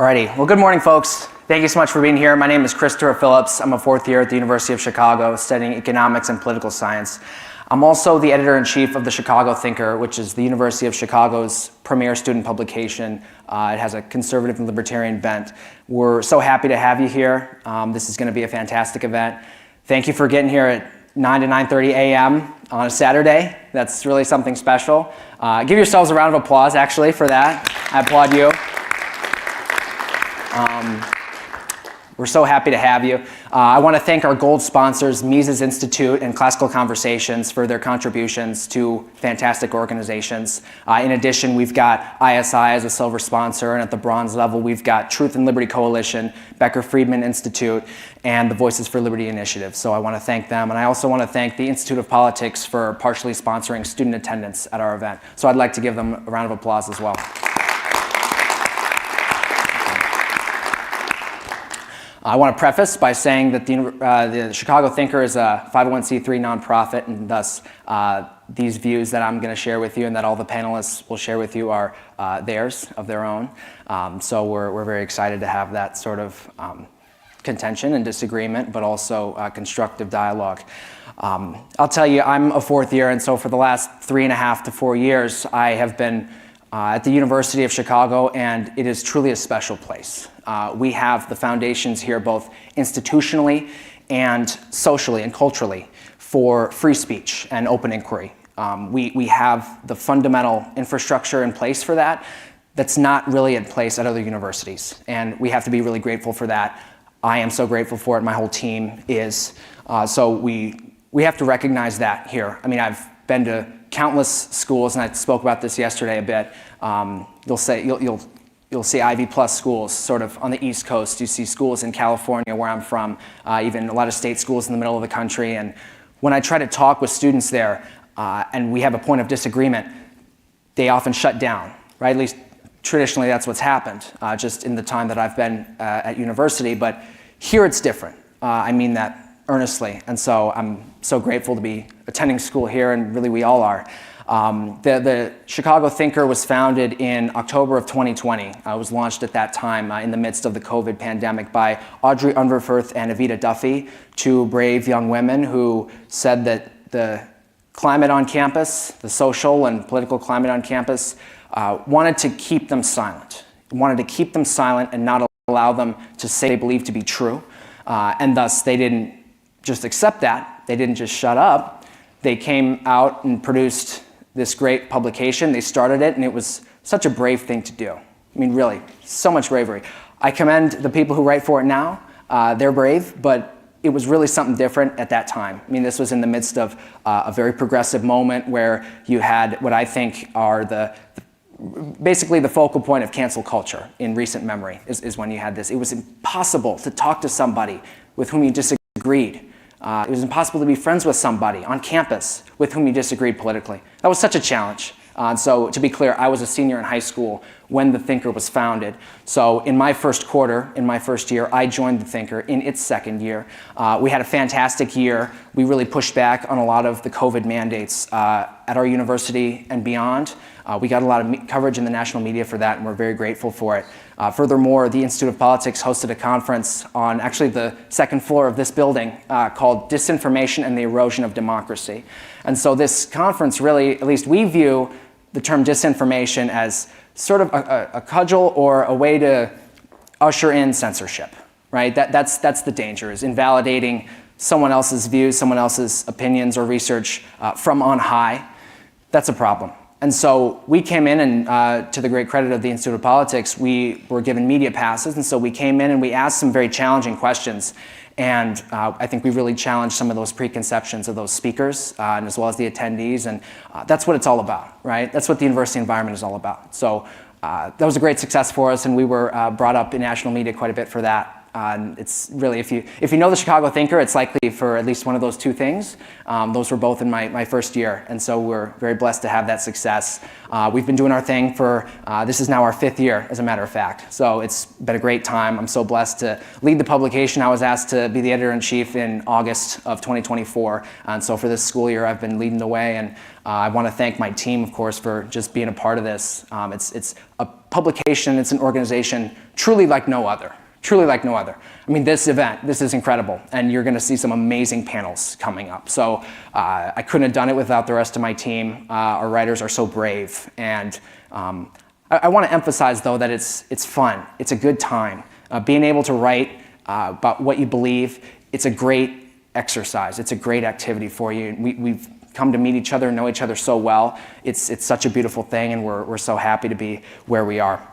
Alrighty, well, good morning, folks. Thank you so much for being here. My name is Christopher Phillips. I'm a fourth year at the University of Chicago studying economics and political science. I'm also the editor-in-chief of the Chicago Thinker, which is the University of Chicago's premier student publication. It has a conservative and libertarian bent. We're so happy to have you here. This is going to be a fantastic event. Thank you for getting here at 9 to 9:30 a.m. on a Saturday. That's really something special. Give yourselves a round of applause, actually, for that. I applaud you. We're so happy to have you. I want to thank our gold sponsors, Mises Institute and Classical Conversations, for their contributions to fantastic organizations. In addition, we've got ISI as a silver sponsor, and at the bronze level, we've got Truth and Liberty Coalition, Becker Friedman Institute, and the Voices for Liberty Initiative. So I want to thank them. And I also want to thank the Institute of Politics for partially sponsoring student attendance at our event. So I'd like to give them a round of applause as well. I want to preface by saying that the Chicago Thinker is a 501c3 nonprofit, and thus these views that I'm going to share with you and that all the panelists will share with you are theirs, of their own. So we're very excited to have that sort of contention and disagreement, but also constructive dialogue. I'll tell you, I'm a fourth year, and so for the last 3.5 to 4 years, I have been at the University of Chicago, and it is truly a special place. We have the foundations here both institutionally and socially and culturally for free speech and open inquiry. We have the fundamental infrastructure in place for that that's not really in place at other universities, and we have to be really grateful for that. I am so grateful for it. My whole team is. So we have to recognize that here. I mean, I've been to countless schools, and I spoke about this yesterday a bit. You'll see Ivy Plus schools sort of on the East Coast. You see schools in California, where I'm from, even a lot of state schools in the middle of the country. And when I try to talk with students there, and we have a point of disagreement, they often shut down, right? At least traditionally that's what's happened, just in the time that I've been at university. But here it's different. I mean that earnestly. And so I'm so grateful to be attending school here, and really we all are. The Chicago Thinker was founded in October of 2020. It was launched at that time in the midst of the COVID pandemic by Audrey Unverfurth and Evita Duffy, two brave young women who said that the climate on campus, the social and political climate on campus, wanted to keep them silent. Wanted to keep them silent and not allow them to say they believed to be true. And thus they didn't just accept that. They didn't just shut up. They came out and produced this great publication. They started it, and it was such a brave thing to do. I mean, really, so much bravery. I commend the people who write for it now. They're brave, but it was really something different at that time. I mean, this was in the midst of a very progressive moment where you had what I think are basically the focal point of cancel culture in recent memory is when you had this. It was impossible to talk to somebody with whom you disagreed. It was impossible to be friends with somebody on campus with whom you disagreed politically. That was such a challenge. So to be clear, I was a senior in high school when the Thinker was founded. So in my first quarter, in my first year, I joined the Thinker in its second year. We had a fantastic year. We really pushed back on a lot of the COVID mandates at our university and beyond. We got a lot of coverage in the national media for that, and we're very grateful for it. Furthermore, the Institute of Politics hosted a conference on actually the second floor of this building called Disinformation and the Erosion of Democracy. And so this conference really, at least we view the term disinformation as sort of a cudgel or a way to usher in censorship, right? That's the danger, is invalidating someone else's views, someone else's opinions or research from on high. That's a problem. And so we came in, and to the great credit of the Institute of Politics, we were given media passes, and so we came in and we asked some very challenging questions. And I think we really challenged some of those preconceptions of those speakers, and as well as the attendees, and that's what it's all about, right? That's what the university environment is all about. So that was a great success for us, and we were brought up in national media quite a bit for that. It's really, if you know the Chicago thinker, it's likely for at least one of those two things. Those were both in my first year, and so we're very blessed to have that success. We've been doing our thing for, this is now our 5th year, as a matter of fact. So it's been a great time. I'm so blessed to lead the publication. I was asked to be the editor-in-chief in August of 2024, and so for this school year, I've been leading the way, and I want to thank my team, of course, for just being a part of this. It's a publication, it's an organization truly like no other. Truly like no other. I mean, this event, this is incredible, and you're going to see some amazing panels coming up. So I couldn't have done it without the rest of my team. Our writers are so brave, and I want to emphasize, though, that it's fun. It's a good time. Being able to write about what you believe, it's a great exercise. It's a great activity for you. We've come to meet each other and know each other so well. It's such a beautiful thing, and we're so happy to be where we are.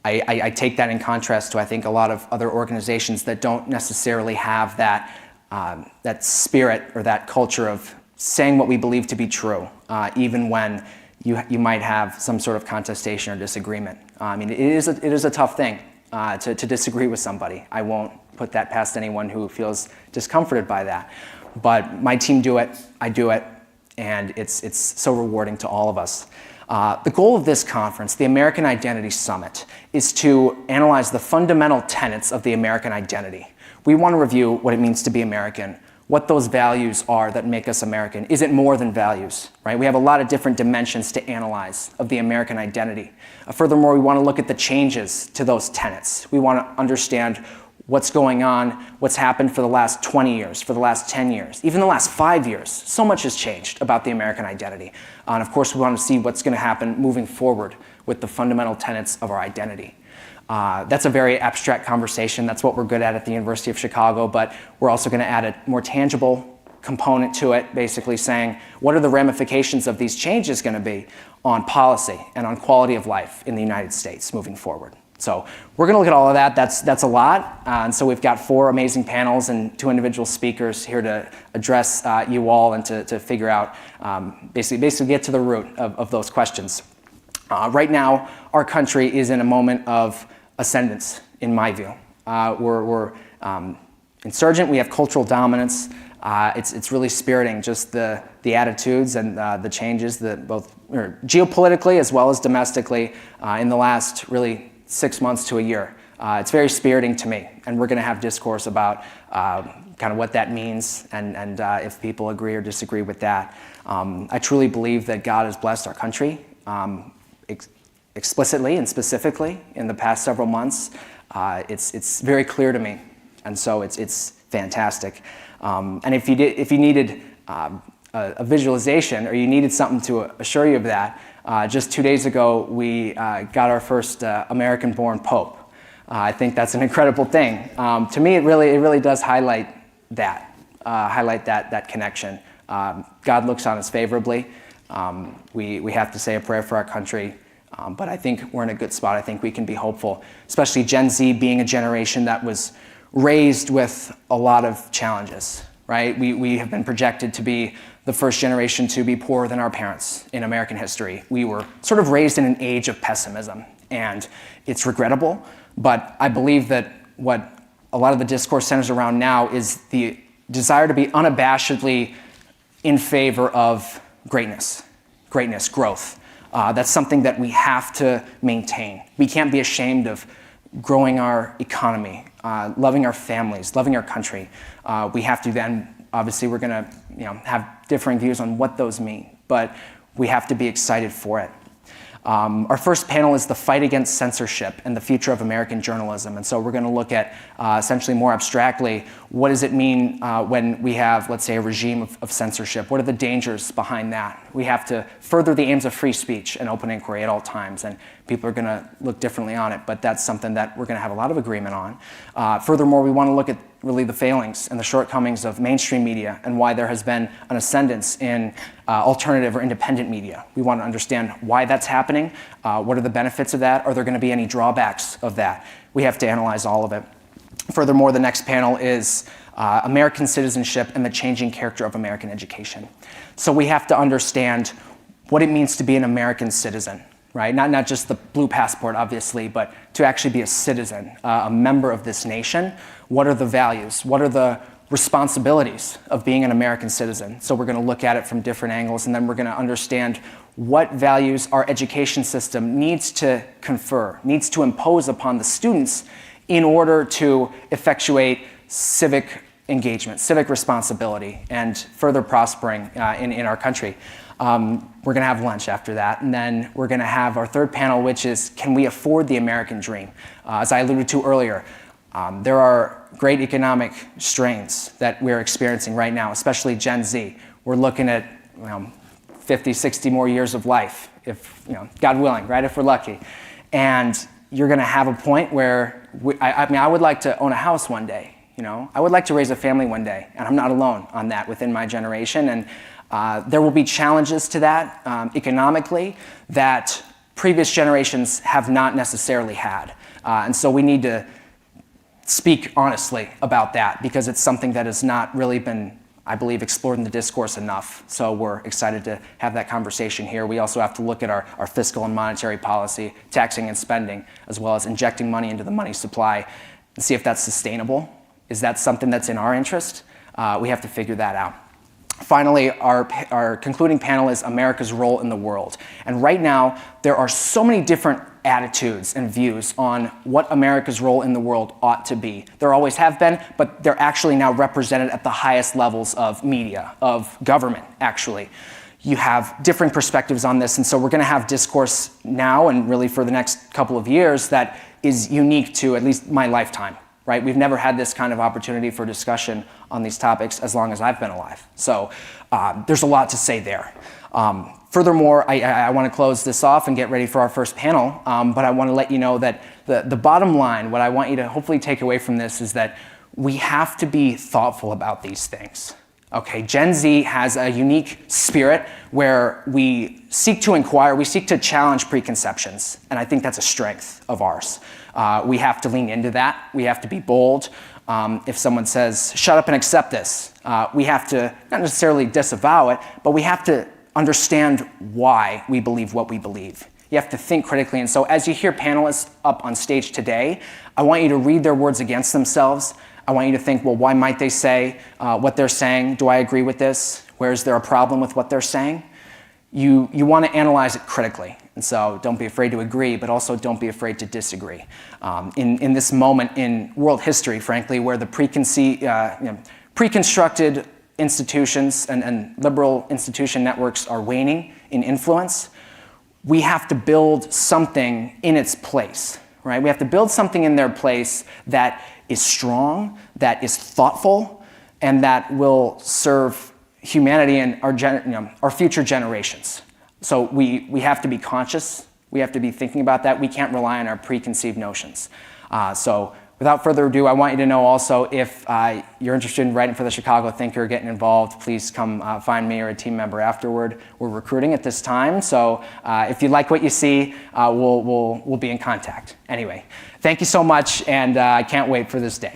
I take that in contrast to, I think, a lot of other organizations that don't necessarily have that spirit or that culture of saying what we believe to be true, even when you might have some sort of contestation or disagreement. I mean, it is a tough thing to disagree with somebody. I won't put that past anyone who feels discomforted by that. But my team do it, I do it, and it's so rewarding to all of us. The goal of this conference, the American Identity Summit, is to analyze the fundamental tenets of the American identity. We want to review what it means to be American, what those values are that make us American. Is it more than values, right? We have a lot of different dimensions to analyze of the American identity. Furthermore, we want to look at the changes to those tenets. We want to understand what's going on, what's happened for the last 20 years, for the last 10 years, even the last 5 years. So much has changed about the American identity. And of course, we want to see what's going to happen moving forward with the fundamental tenets of our identity. That's a very abstract conversation. That's what we're good at the University of Chicago, but we're also going to add a more tangible component to it, basically saying, what are the ramifications of these changes going to be on policy and on quality of life in the United States moving forward? So we're going to look at all of that. That's a lot. And so we've got 4 amazing panels and 2 individual speakers here to address you all and to figure out, basically get to the root of those questions. Right now, our country is in a moment of ascendance, in my view. We're insurgent. We have cultural dominance. It's really spiriting, just the attitudes and the changes that both geopolitically as well as domestically in the last really 6 months to a year. It's very spiriting to me, and we're going to have discourse about kind of what that means and if people agree or disagree with that. I truly believe that God has blessed our country explicitly and specifically in the past several months. It's very clear to me, and so it's fantastic. And if you needed a visualization or you needed something to assure you of that, just 2 days ago, we got our first American-born Pope. I think that's an incredible thing. To me, it really does highlight that connection. God looks on us favorably. We have to say a prayer for our country, but I think we're in a good spot. I think we can be hopeful, especially Gen Z being a generation that was raised with a lot of challenges, right? We have been projected to be the first generation to be poorer than our parents in American history. We were sort of raised in an age of pessimism, and it's regrettable, but I believe that what a lot of the discourse centers around now is the desire to be unabashedly in favor of greatness, growth. That's something that we have to maintain. We can't be ashamed of growing our economy, loving our families, loving our country. We have to then, obviously we're going to have differing views on what those mean, but we have to be excited for it. Our first panel is the fight against censorship and the future of American journalism. And so we're going to look at essentially more abstractly, what does it mean when we have, let's say, a regime of censorship? What are the dangers behind that? We have to further the aims of free speech and open inquiry at all times, and people are going to look differently on it, but that's something that we're going to have a lot of agreement on. Furthermore, we want to look at really the failings and the shortcomings of mainstream media and why there has been an ascendance in alternative or independent media. We want to understand why that's happening. What are the benefits of that? Are there going to be any drawbacks of that? We have to analyze all of it. Furthermore, the next panel is American citizenship and the changing character of American education. So we have to understand what it means to be an American citizen. right? Not just the blue passport, obviously, but to actually be a citizen, a member of this nation. What are the values? What are the responsibilities of being an American citizen? So we're going to look at it from different angles, and then we're going to understand what values our education system needs to confer, needs to impose upon the students in order to effectuate civic engagement, civic responsibility, and further prospering in our country. We're going to have lunch after that, and then we're going to have our third panel, which is, can we afford the American dream? As I alluded to earlier, there are great economic strains that we're experiencing right now, especially Gen Z. We're looking at 50, 60 more years of life, if God willing, right? If we're lucky, and you're going to have a point where I would like to own a house one day. I would like to raise a family one day, and I'm not alone on that within my generation. And there will be challenges to that economically that previous generations have not necessarily had. And so we need to speak honestly about that, because it's something that has not really been, I believe, explored in the discourse enough. So we're excited to have that conversation here. We also have to look at our fiscal and monetary policy, taxing and spending, as well as injecting money into the money supply, and see if that's sustainable. Is that something that's in our interest? We have to figure that out. Finally, our concluding panel is America's role in the world. And right now, there are so many different attitudes and views on what America's role in the world ought to be. There always have been, but they're actually now represented at the highest levels of media, of government, actually. You have different perspectives on this, and so we're going to have discourse now and really for the next couple of years that is unique to at least my lifetime. Right? We've never had this kind of opportunity for discussion on these topics as long as I've been alive. So there's a lot to say there. Furthermore, I want to close this off and get ready for our first panel, but I want to let you know that the bottom line, what I want you to hopefully take away from this, is that we have to be thoughtful about these things. Okay, Gen Z has a unique spirit where we seek to inquire, we seek to challenge preconceptions, and I think that's a strength of ours. We have to lean into that. We have to be bold. If someone says, shut up and accept this, we have to not necessarily disavow it, but we have to understand why we believe what we believe. You have to think critically. And so as you hear panelists up on stage today, I want you to read their words against themselves. I want you to think, well, why might they say what they're saying? Do I agree with this? Where is there a problem with what they're saying? You want to analyze it critically. And so don't be afraid to agree, but also don't be afraid to disagree. In this moment in world history, frankly, where the preconstructed institutions and liberal institution networks are waning in influence, we have to build something in its place, right? We have to build something in their place that is strong, that is thoughtful, and that will serve humanity and our future generations. So we have to be conscious. We have to be thinking about that. We can't rely on our preconceived notions. So without further ado, I want you to know also, if you're interested in writing for the Chicago Thinker, getting involved, please come find me or a team member afterward. We're recruiting at this time, so if you like what you see, we'll be in contact. Anyway, thank you so much, and I can't wait for this day.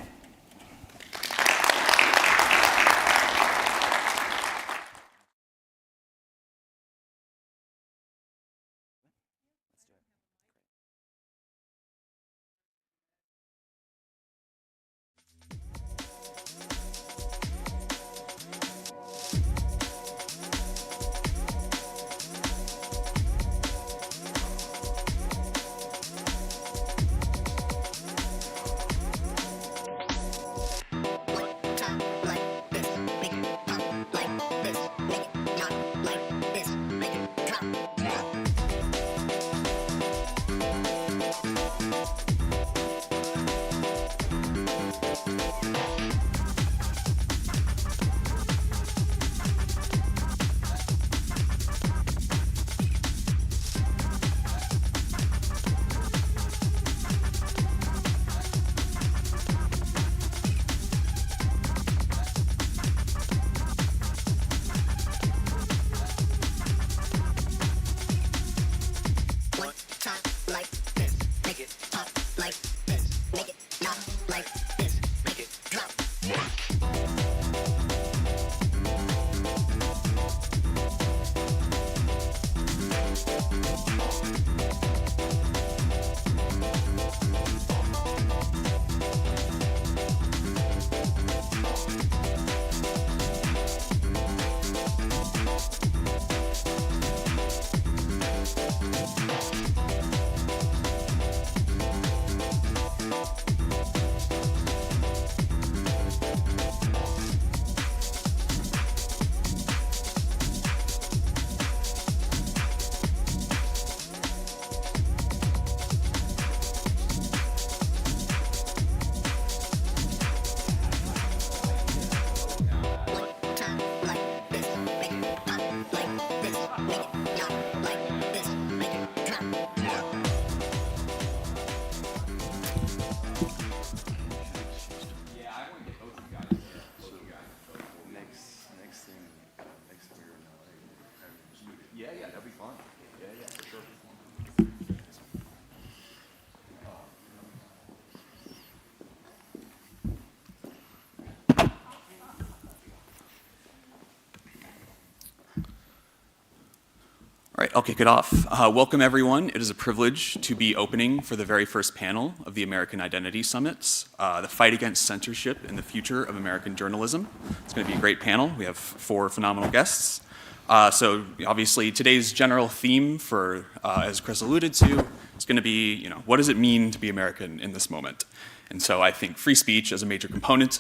I'll kick it off. Welcome, everyone. It is a privilege to be opening for the very first panel of the American Identity Summits, The Fight Against Censorship and the Future of American Journalism. It's going to be a great panel. We have 4 phenomenal guests. So obviously, today's general theme for, as Chris alluded to, is going to be, what does it mean to be American in this moment? And so I think free speech as a major component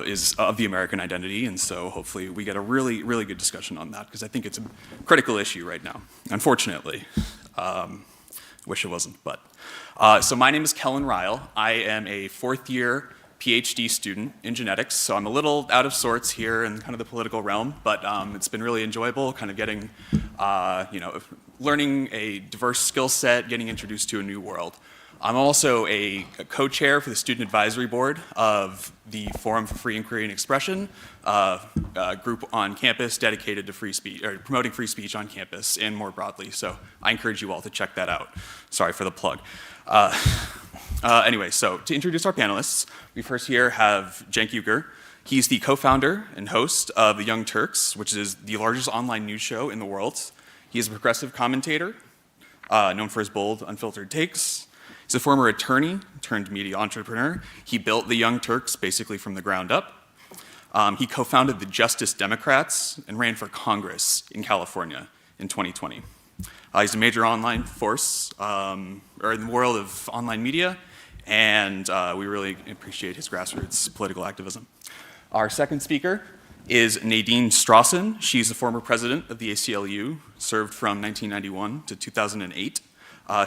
is of the American identity, and so hopefully we get a really, really good discussion on that, because I think it's a critical issue right now, unfortunately. Wish it wasn't, but. So my name is Kellen Ryle. I am a 4th-year PhD student in genetics, so I'm a little out of sorts here in kind of the political realm, but it's been really enjoyable kind of getting, learning a diverse skill set, getting introduced to a new world. I'm also a co-chair for the Student Advisory Board of the Forum for Free Inquiry and Expression, a group on campus dedicated to free speech, or promoting free speech on campus and more broadly. So I encourage you all to check that out. Sorry for the plug. Anyway, so to introduce our panelists, we first here have Cenk Uygur. He's the co-founder and host of The Young Turks, which is the largest online news show in the world. He is a progressive commentator, known for his bold, unfiltered takes. He's a former attorney turned media entrepreneur. He built the Young Turks basically from the ground up. He co-founded the Justice Democrats and ran for Congress in California in 2020. He's a major online force in the world of online media, and we really appreciate his grassroots political activism. Our second speaker is Nadine Strossen. She's the former president of the ACLU, served from 1991 to 2008.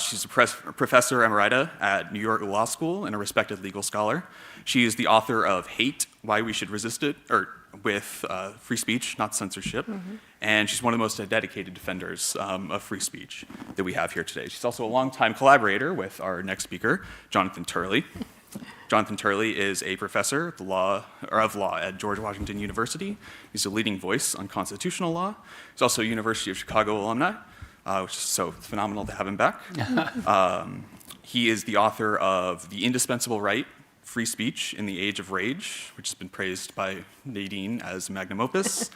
She's a professor emerita at New York Law School and a respected legal scholar. She is the author of Hate, Why We Should Resist It, with free speech, not censorship. Mm-hmm. And she's one of the most dedicated defenders of free speech that we have here today. She's also a longtime collaborator with our next speaker, Jonathan Turley. Jonathan Turley is a professor of law at George Washington University. He's a leading voice on constitutional law. He's also a University of Chicago alumni. Which is so phenomenal to have him back. He is the author of The Indispensable Right, Free Speech in the Age of Rage, which has been praised by Nadine as magnum opus.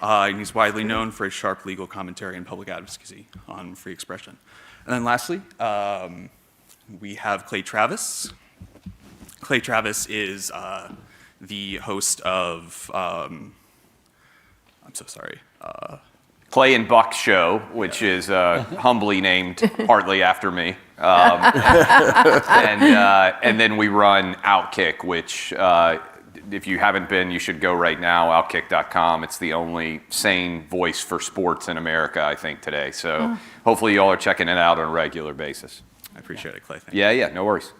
And he's widely known for his sharp legal commentary and public advocacy on free expression. And then lastly, we have Clay Travis. Clay Travis is the host of, I'm so sorry, Clay and Buck Show, which is humbly named partly after me. And then we run Outkick, which if you haven't been, you should go right now, outkick.com. It's the only sane voice for sports in America, I think, today. So hopefully you all are checking it out on a regular basis. I appreciate it, Clay. Thank you. Yeah, no worries.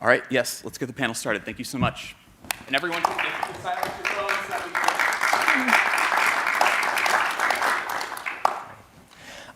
All right, yes, let's get the panel started. Thank you so much. And everyone, if you can silence your phones, that would be great.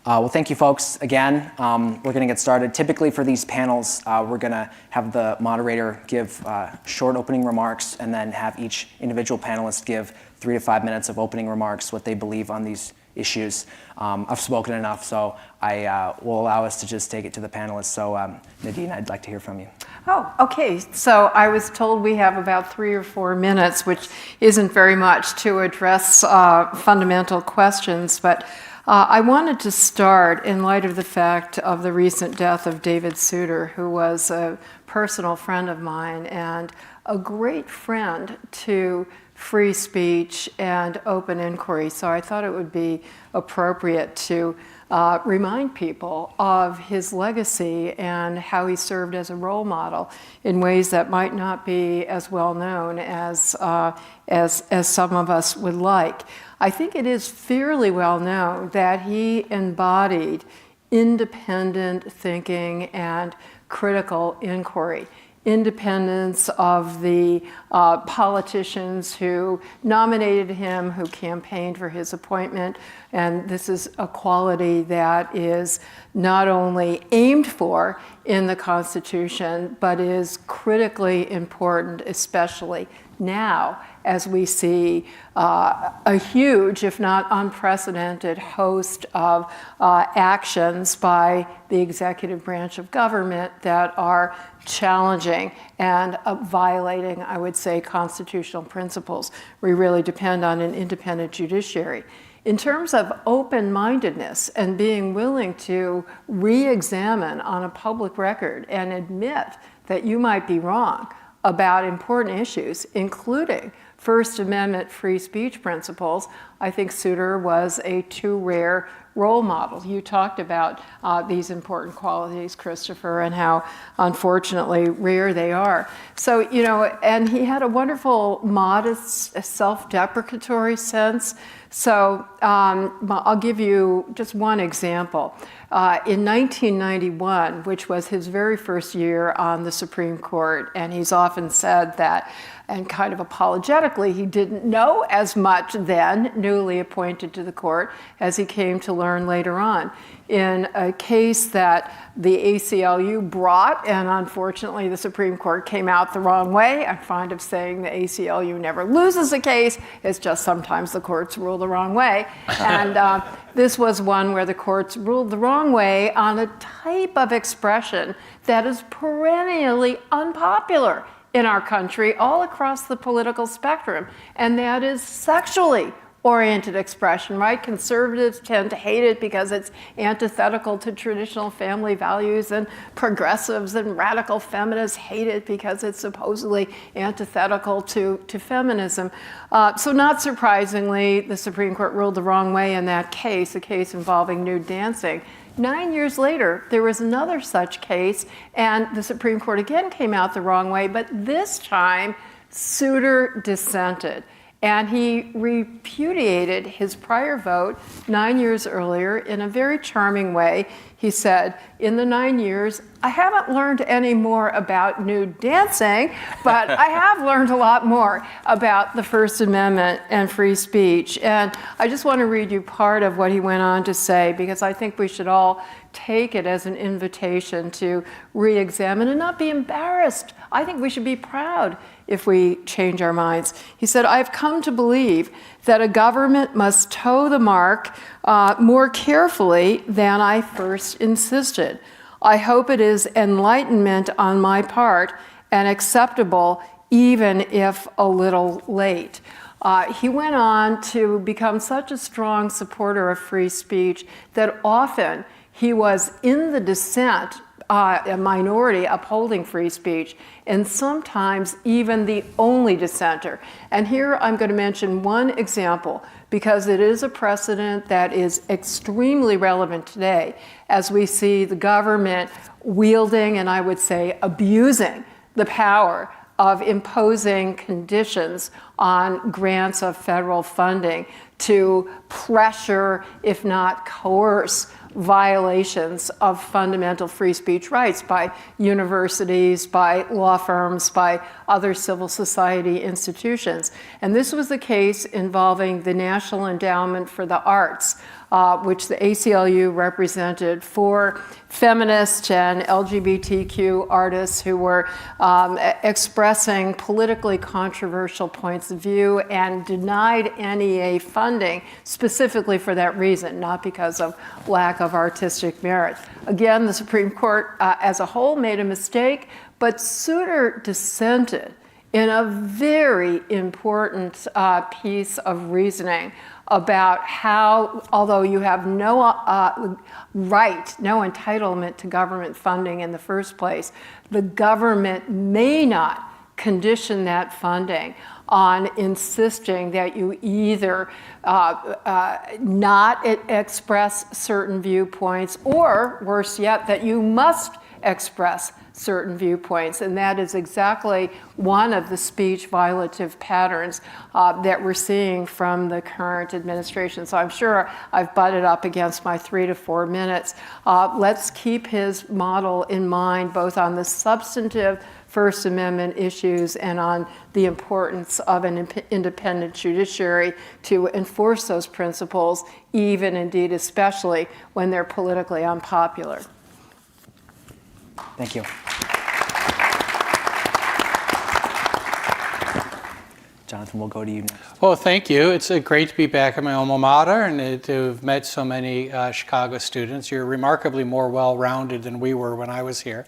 Well, thank you, folks. Again, we're going to get started. Typically for these panels, we're going to have the moderator give short opening remarks and then have each individual panelist give 3 to 5 minutes of opening remarks, what they believe on these issues. I've spoken enough, so I will allow us to just take it to the panelists. So Nadine, I'd like to hear from you. Oh, okay. So I was told we have about 3 or 4 minutes, which isn't very much to address fundamental questions, but I wanted to start in light of the fact of the recent death of David Souter, who was a personal friend of mine and a great friend to free speech and open inquiry. So I thought it would be appropriate to remind people of his legacy and how he served as a role model in ways that might not be as well known as some of us would like. I think it is fairly well known that he embodied independent thinking and critical inquiry. Independence of the politicians who nominated him, who campaigned for his appointment, and this is a quality that is not only aimed for in the Constitution, but is critically important, especially now, as we see a huge, if not unprecedented, host of actions by the executive branch of government that are challenging and violating, I would say, constitutional principles. We really depend on an independent judiciary. In terms of open-mindedness and being willing to re-examine on a public record and admit that you might be wrong about important issues, including First Amendment free speech principles, I think Souter was a too rare role model. You talked about these important qualities, Christopher, and how unfortunately rare they are. So, and he had a wonderful, modest, self-deprecatory sense. So I'll give you just one example. In 1991, which was his very first year on the Supreme Court, and he's often said that, and kind of apologetically, he didn't know as much then, newly appointed to the court, as he came to learn later on. In a case that the ACLU brought, and unfortunately the Supreme Court came out the wrong way. I'm fond of saying the ACLU never loses a case, it's just sometimes the courts rule the wrong way. And this was one where the courts ruled the wrong way on a type of expression that is perennially unpopular in our country, all across the political spectrum, and that is sexually oriented expression, right? Conservatives tend to hate it because it's antithetical to traditional family values, and progressives and radical feminists hate it because it's supposedly antithetical to feminism. So not surprisingly, the Supreme Court ruled the wrong way in that case, a case involving nude dancing. 9 years later, there was another such case, and the Supreme Court again came out the wrong way, but this time, Souter dissented. And he repudiated his prior vote 9 years earlier in a very charming way. He said, in the 9 years, I haven't learned any more about nude dancing, but I have learned a lot more about the First Amendment and free speech. And I just want to read you part of what he went on to say, because I think we should all take it as an invitation to re-examine and not be embarrassed. I think we should be proud if we change our minds. He said, I've come to believe that a government must toe the mark more carefully than I first insisted. I hope it is enlightenment on my part and acceptable even if a little late. He went on to become such a strong supporter of free speech that often he was in the dissent, a minority upholding free speech, and sometimes even the only dissenter. And here I'm going to mention one example, because it is a precedent that is extremely relevant today as we see the government wielding, and I would say abusing, the power of imposing conditions on grants of federal funding to pressure, if not coerce, violations of fundamental free speech rights by universities, by law firms, by other civil society institutions. And this was the case involving the National Endowment for the Arts, which the ACLU represented for feminist and LGBTQ artists who were expressing politically controversial points of view and denied NEA funding specifically for that reason, not because of lack of artistic merit. Again, the Supreme Court as a whole made a mistake, but Souter dissented in a very important piece of reasoning about how, although you have no right, no entitlement to government funding in the first place, the government may not condition that funding on insisting that you either not express certain viewpoints, or worse yet, that you must express certain viewpoints. And that is exactly one of the speech violative patterns that we're seeing from the current administration. So I'm sure I've butted up against my 3 to 4 minutes. Let's keep his model in mind, both on the substantive First Amendment issues and on the importance of an independent judiciary to enforce those principles, even indeed especially when they're politically unpopular. Thank you. Jonathan, we'll go to you next. Well, thank you. It's great to be back at my alma mater and to have met so many Chicago students. You're remarkably more well-rounded than we were when I was here.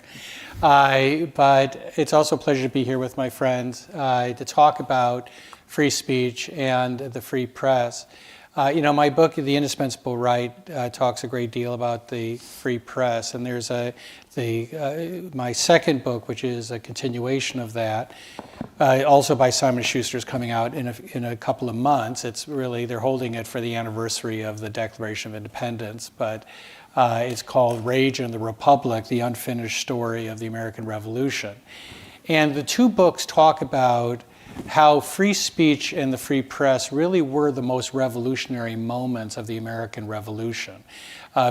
But it's also a pleasure to be here with my friends to talk about free speech and the free press. My book, The Indispensable Right, talks a great deal about the free press, and there's my second book, which is a continuation of that, also by Simon & Schuster, is coming out in a couple of months. It's really, they're holding it for the anniversary of the Declaration of Independence, but it's called Rage and the Republic, The Unfinished Story of the American Revolution. And the two books talk about how free speech and the free press really were the most revolutionary moments of the American Revolution.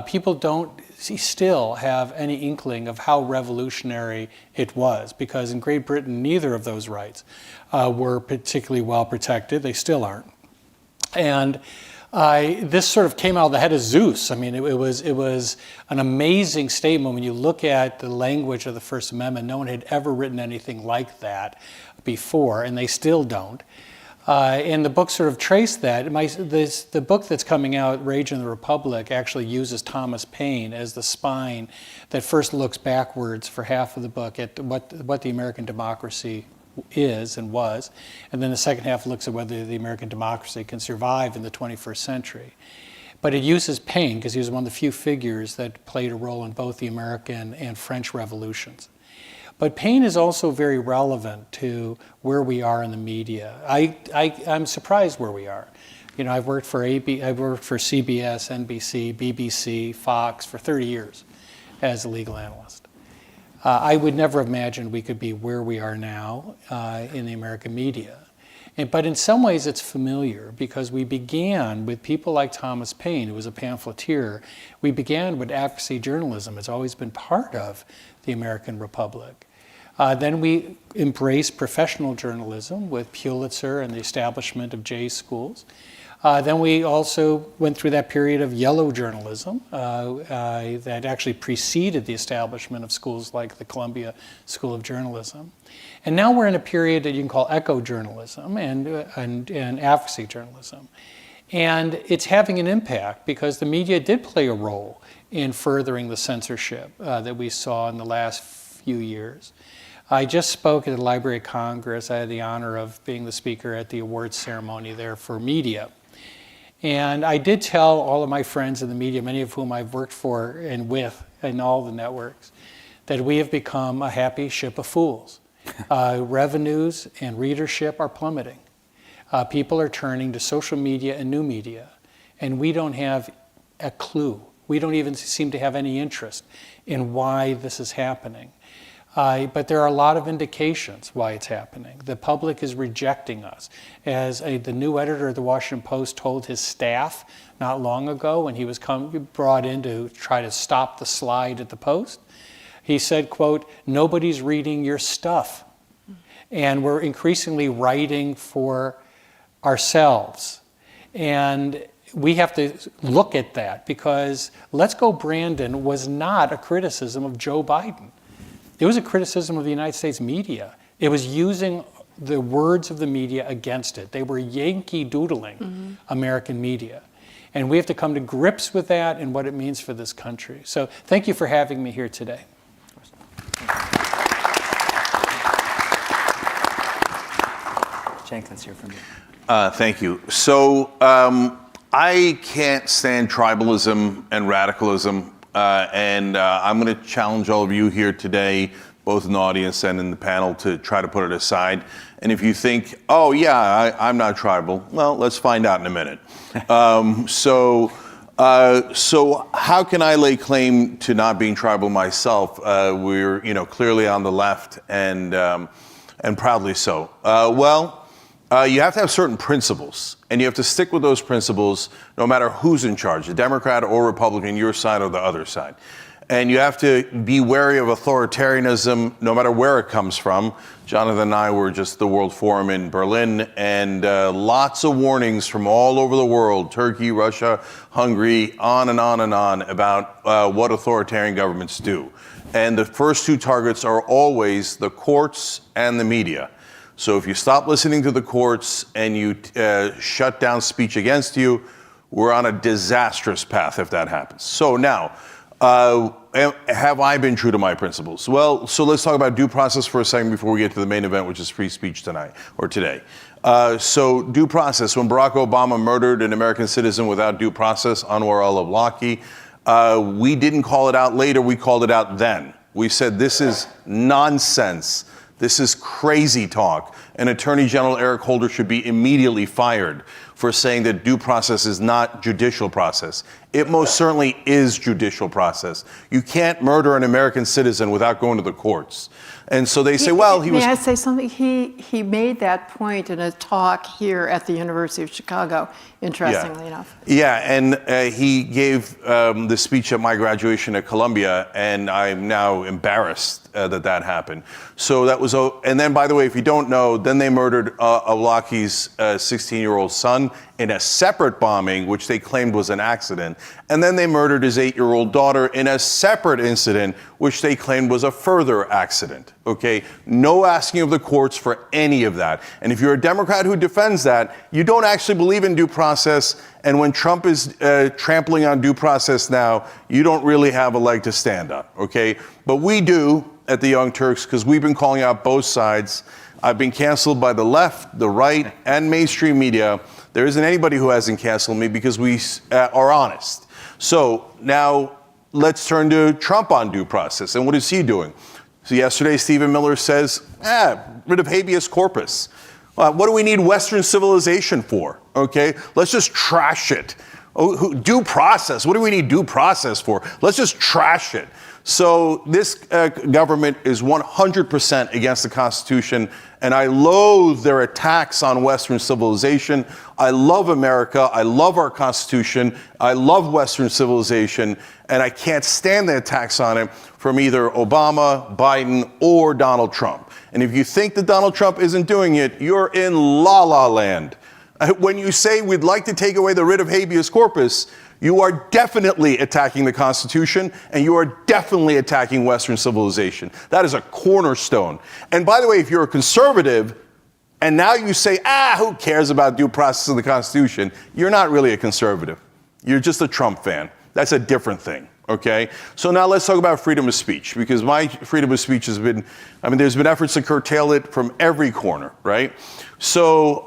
People don't still have any inkling of how revolutionary it was, because in Great Britain, neither of those rights were particularly well protected. They still aren't. And this sort of came out of the head of Zeus. I mean, it was an amazing statement when you look at the language of the First Amendment. No one had ever written anything like that before, and they still don't. And the book sort of traced that. The book that's coming out, Rage and the Republic, actually uses Thomas Paine as the spine that first looks backwards for half of the book at what the American democracy is and was, and then the second half looks at whether the American democracy can survive in the 21st century. But it uses Paine because he was one of the few figures that played a role in both the American and French revolutions. But Paine is also very relevant to where we are in the media. I'm surprised where we are. I've worked for CBS, NBC, BBC, Fox for 30 years as a legal analyst. I would never have imagined we could be where we are now in the American media. But in some ways it's familiar, because we began with people like Thomas Paine, who was a pamphleteer. We began with advocacy journalism. It's always been part of the American Republic. Then we embraced professional journalism with Pulitzer and the establishment of Jay schools. Then we also went through that period of yellow journalism that actually preceded the establishment of schools like the Columbia School of Journalism. And now we're in a period that you can call echo journalism and advocacy journalism. And it's having an impact because the media did play a role in furthering the censorship that we saw in the last few years. I just spoke at the Library of Congress. I had the honor of being the speaker at the awards ceremony there for media. And I did tell all of my friends in the media, many of whom I've worked for and with in all the networks, that we have become a happy ship of fools. Revenues and readership are plummeting. People are turning to social media and new media, and we don't have a clue. We don't even seem to have any interest in why this is happening. But there are a lot of indications why it's happening. The public is rejecting us. As the new editor of the Washington Post told his staff not long ago when he was brought in to try to stop the slide at the Post, he said, quote, "Nobody's reading your stuff. And we're increasingly writing for ourselves." And we have to look at that, because Let's Go Brandon was not a criticism of Joe Biden. It was a criticism of the United States media. It was using the words of the media against it. They were Yankee doodling American media. And we have to come to grips with that and what it means for this country. So thank you for having me here today. Cenk, let's hear from you. Thank you. So I can't stand tribalism and radicalism. And I'm going to challenge all of you here today, both in the audience and in the panel, to try to put it aside. And if you think, oh yeah, I'm not tribal, well, let's find out in a minute. So how can I lay claim to not being tribal myself? We're clearly on the left, and proudly so. You have to have certain principles, and you have to stick with those principles no matter who's in charge, a Democrat or Republican, your side or the other side. And you have to be wary of authoritarianism no matter where it comes from. Jonathan and I were just at the World Forum in Berlin, and lots of warnings from all over the world, Turkey, Russia, Hungary, on and on and on, about what authoritarian governments do. And the first two targets are always the courts and the media. So if you stop listening to the courts and you shut down speech against you, we're on a disastrous path if that happens. So now, have I been true to my principles? Well, so let's talk about due process for a second before we get to the main event, which is free speech tonight or today. So due process, when Barack Obama murdered an American citizen without due process, Anwar al-Awlaki, we didn't call it out later, we called it out then. We said this is nonsense. This is crazy talk. And Attorney General Eric Holder should be immediately fired for saying that due process is not judicial process. It most certainly is judicial process. You can't murder an American citizen without going to the courts. And so they say, well, he was... May I say something? He made that point in a talk here at the University of Chicago, interestingly enough. Yeah, and he gave the speech at my graduation at Columbia, and I'm now embarrassed that happened. So that was... And then, by the way, if you don't know, then they murdered Awlaki's 16-year-old son in a separate bombing, which they claimed was an accident. And then they murdered his 8-year-old daughter in a separate incident, which they claimed was a further accident. Okay? No asking of the courts for any of that. And if you're a Democrat who defends that, you don't actually believe in due process. And when Trump is trampling on due process now, you don't really have a leg to stand on. Okay? But we do at the Young Turks, because we've been calling out both sides. I've been canceled by the left, the right, and mainstream media. There isn't anybody who hasn't canceled me because we are honest. So now let's turn to Trump on due process. And what is he doing? So yesterday, Stephen Miller says, rid of habeas corpus. What do we need Western civilization for? Okay, let's just trash it. Oh, due process. What do we need due process for? Let's just trash it. So this government is 100% against the Constitution, and I loathe their attacks on Western civilization. I love America. I love our Constitution. I love Western civilization, and I can't stand the attacks on it from either Obama, Biden, or Donald Trump. And if you think that Donald Trump isn't doing it, you're in la-la land. When you say we'd like to take away the writ of habeas corpus, you are definitely attacking the Constitution, and you are definitely attacking Western civilization. That is a cornerstone. And by the way, if you're a conservative, and now you say, who cares about due process of the Constitution, you're not really a conservative. You're just a Trump fan. That's a different thing, okay? So now let's talk about freedom of speech, because my freedom of speech has been, there's been efforts to curtail it from every corner, right? So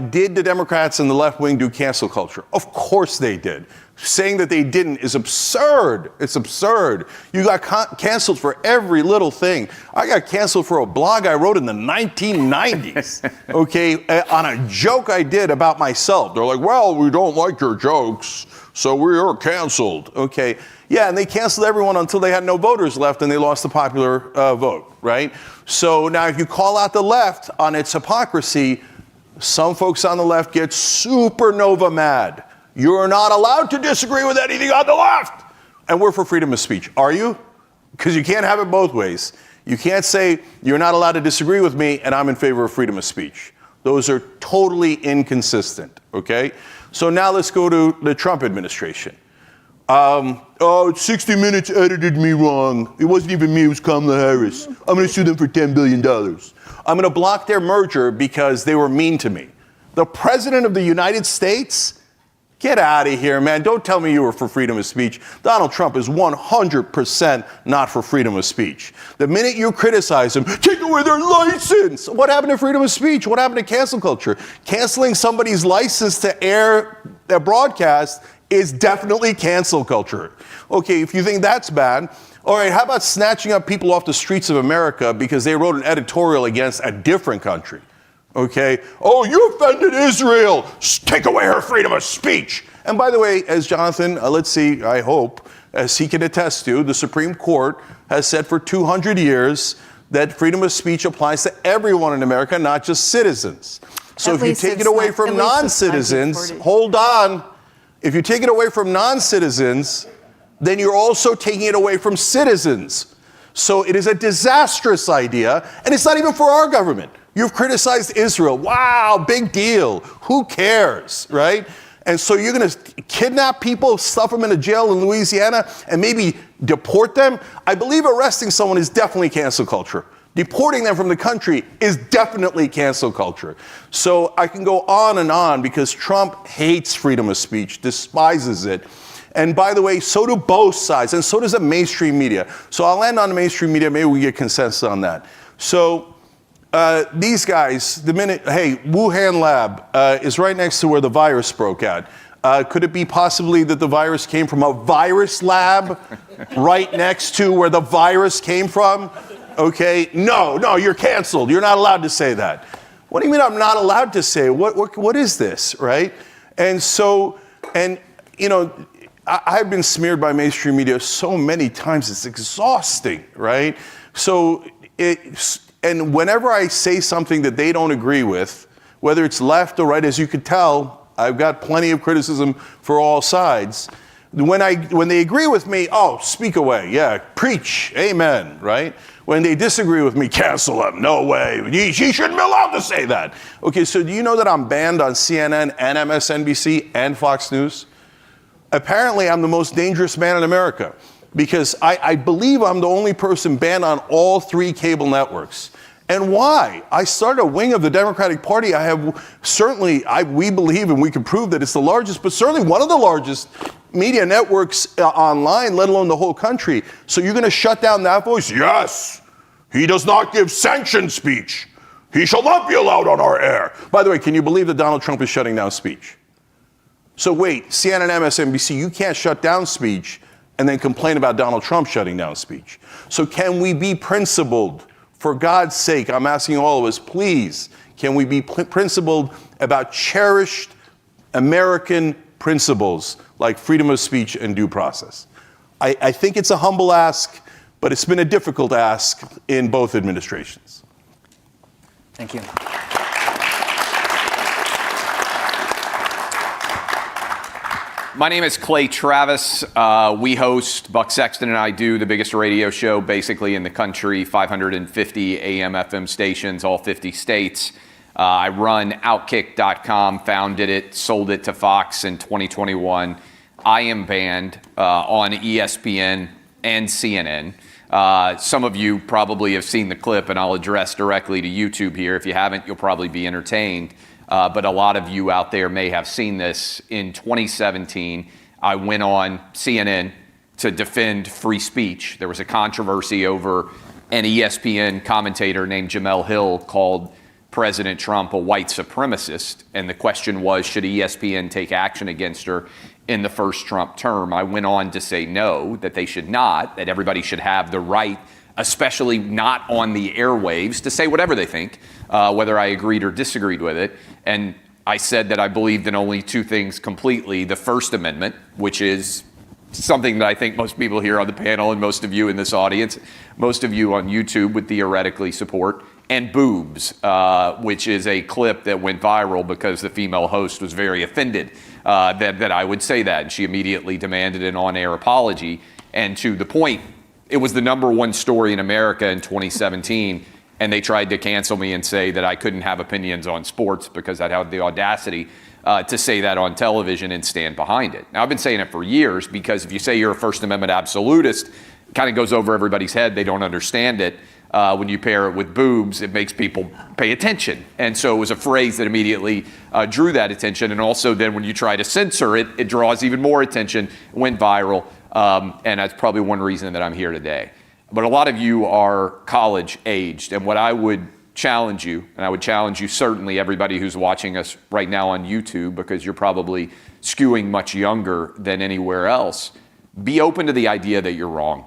did the Democrats and the left wing do cancel culture? Of course they did. Saying that they didn't is absurd. It's absurd. You got canceled for every little thing. I got canceled for a blog I wrote in the 1990s, okay, on a joke I did about myself. They're like, well, we don't like your jokes, so we are canceled, okay. Yeah, and they canceled everyone until they had no voters left and they lost the popular vote, right? So now if you call out the left on its hypocrisy, some folks on the left get supernova mad. You're not allowed to disagree with anything on the left. And we're for freedom of speech. Are you? Because you can't have it both ways. You can't say you're not allowed to disagree with me and I'm in favor of freedom of speech. Those are totally inconsistent, okay? So now let's go to the Trump administration. 60 Minutes edited me wrong. It wasn't even me, it was Kamala Harris. I'm going to sue them for $10 billion. I'm going to block their merger because they were mean to me. The President of the United States? Get out of here, man. Don't tell me you were for freedom of speech. Donald Trump is 100% not for freedom of speech. The minute you criticize him, take away their license. What happened to freedom of speech? What happened to cancel culture? Canceling somebody's license to air their broadcast is definitely cancel culture. Okay, if you think that's bad, all right, how about snatching up people off the streets of America because they wrote an editorial against a different country? Okay, oh, you offended Israel. Take away her freedom of speech. And by the way, as Jonathan, let's see, I hope, as he can attest to, the Supreme Court has said for 200 years that freedom of speech applies to everyone in America, not just citizens. So if you take it away from non-citizens, hold on. If you take it away from non-citizens, then you're also taking it away from citizens. So it is a disastrous idea, and it's not even for our government. You've criticized Israel. Wow, big deal. Who cares, right? And so you're going to kidnap people, stuff them in a jail in Louisiana, and maybe deport them? I believe arresting someone is definitely cancel culture. Deporting them from the country is definitely cancel culture. So I can go on and on because Trump hates freedom of speech, despises it. And by the way, so do both sides, and so does the mainstream media. So I'll end on the mainstream media, maybe we get consensus on that. So these guys, Wuhan lab is right next to where the virus broke out. Could it be possibly that the virus came from a virus lab right next to where the virus came from? Okay, no, you're canceled. You're not allowed to say that. What do you mean I'm not allowed to say? What is this, right? And so, I've been smeared by mainstream media so many times, it's exhausting, right? So, and whenever I say something that they don't agree with, whether it's left or right, as you could tell, I've got plenty of criticism for all sides. When they agree with me, speak away, yeah, preach, amen, right? When they disagree with me, cancel them, no way, she shouldn't be allowed to say that. Okay, so do you know that I'm banned on CNN and MSNBC and Fox News? Apparently, I'm the most dangerous man in America because I believe I'm the only person banned on all 3 cable networks. And why? I started a wing of the Democratic Party. We believe, and we can prove that it's the largest, but certainly one of the largest media networks online, let alone the whole country. So you're going to shut down that voice? Yes. He does not give sanctioned speech. He shall not be allowed on our air. By the way, can you believe that Donald Trump is shutting down speech? So wait, CNN, MSNBC, you can't shut down speech and then complain about Donald Trump shutting down speech. So can we be principled? For God's sake, I'm asking all of us, please, can we be principled about cherished American principles like freedom of speech and due process? I think it's a humble ask, but it's been a difficult ask in both administrations. Thank you. My name is Clay Travis. We host, Buck Sexton and I do, the biggest radio show basically in the country, 550 AM FM stations, all 50 states. I run Outkick.com, founded it, sold it to Fox in 2021. I am banned on ESPN and CNN. Some of you probably have seen the clip, and I'll address directly to YouTube here. If you haven't, you'll probably be entertained. But a lot of you out there may have seen this. In 2017, I went on CNN to defend free speech. There was a controversy over an ESPN commentator named Jamel Hill called President Trump a white supremacist. And the question was, should ESPN take action against her in the first Trump term? I went on to say no, that they should not, that everybody should have the right, especially not on the airwaves, to say whatever they think, whether I agreed or disagreed with it. And I said that I believed in only 2 things completely. The First Amendment, which is something that I think most people here on the panel and most of you in this audience, most of you on YouTube would theoretically support, and boobs, which is a clip that went viral because the female host was very offended that I would say that. And she immediately demanded an on-air apology. And to the point, it was the #1 story in America in 2017, and they tried to cancel me and say that I couldn't have opinions on sports because I'd had the audacity to say that on television and stand behind it. Now, I've been saying it for years because if you say you're a First Amendment absolutist, it kind of goes over everybody's head. They don't understand it. When you pair it with boobs, it makes people pay attention. And so it was a phrase that immediately drew that attention. And also then when you try to censor it, it draws even more attention, went viral. And that's probably one reason that I'm here today. But a lot of you are college aged, and what I would challenge you, and I would challenge you certainly everybody who's watching us right now on YouTube, because you're probably skewing much younger than anywhere else, be open to the idea that you're wrong.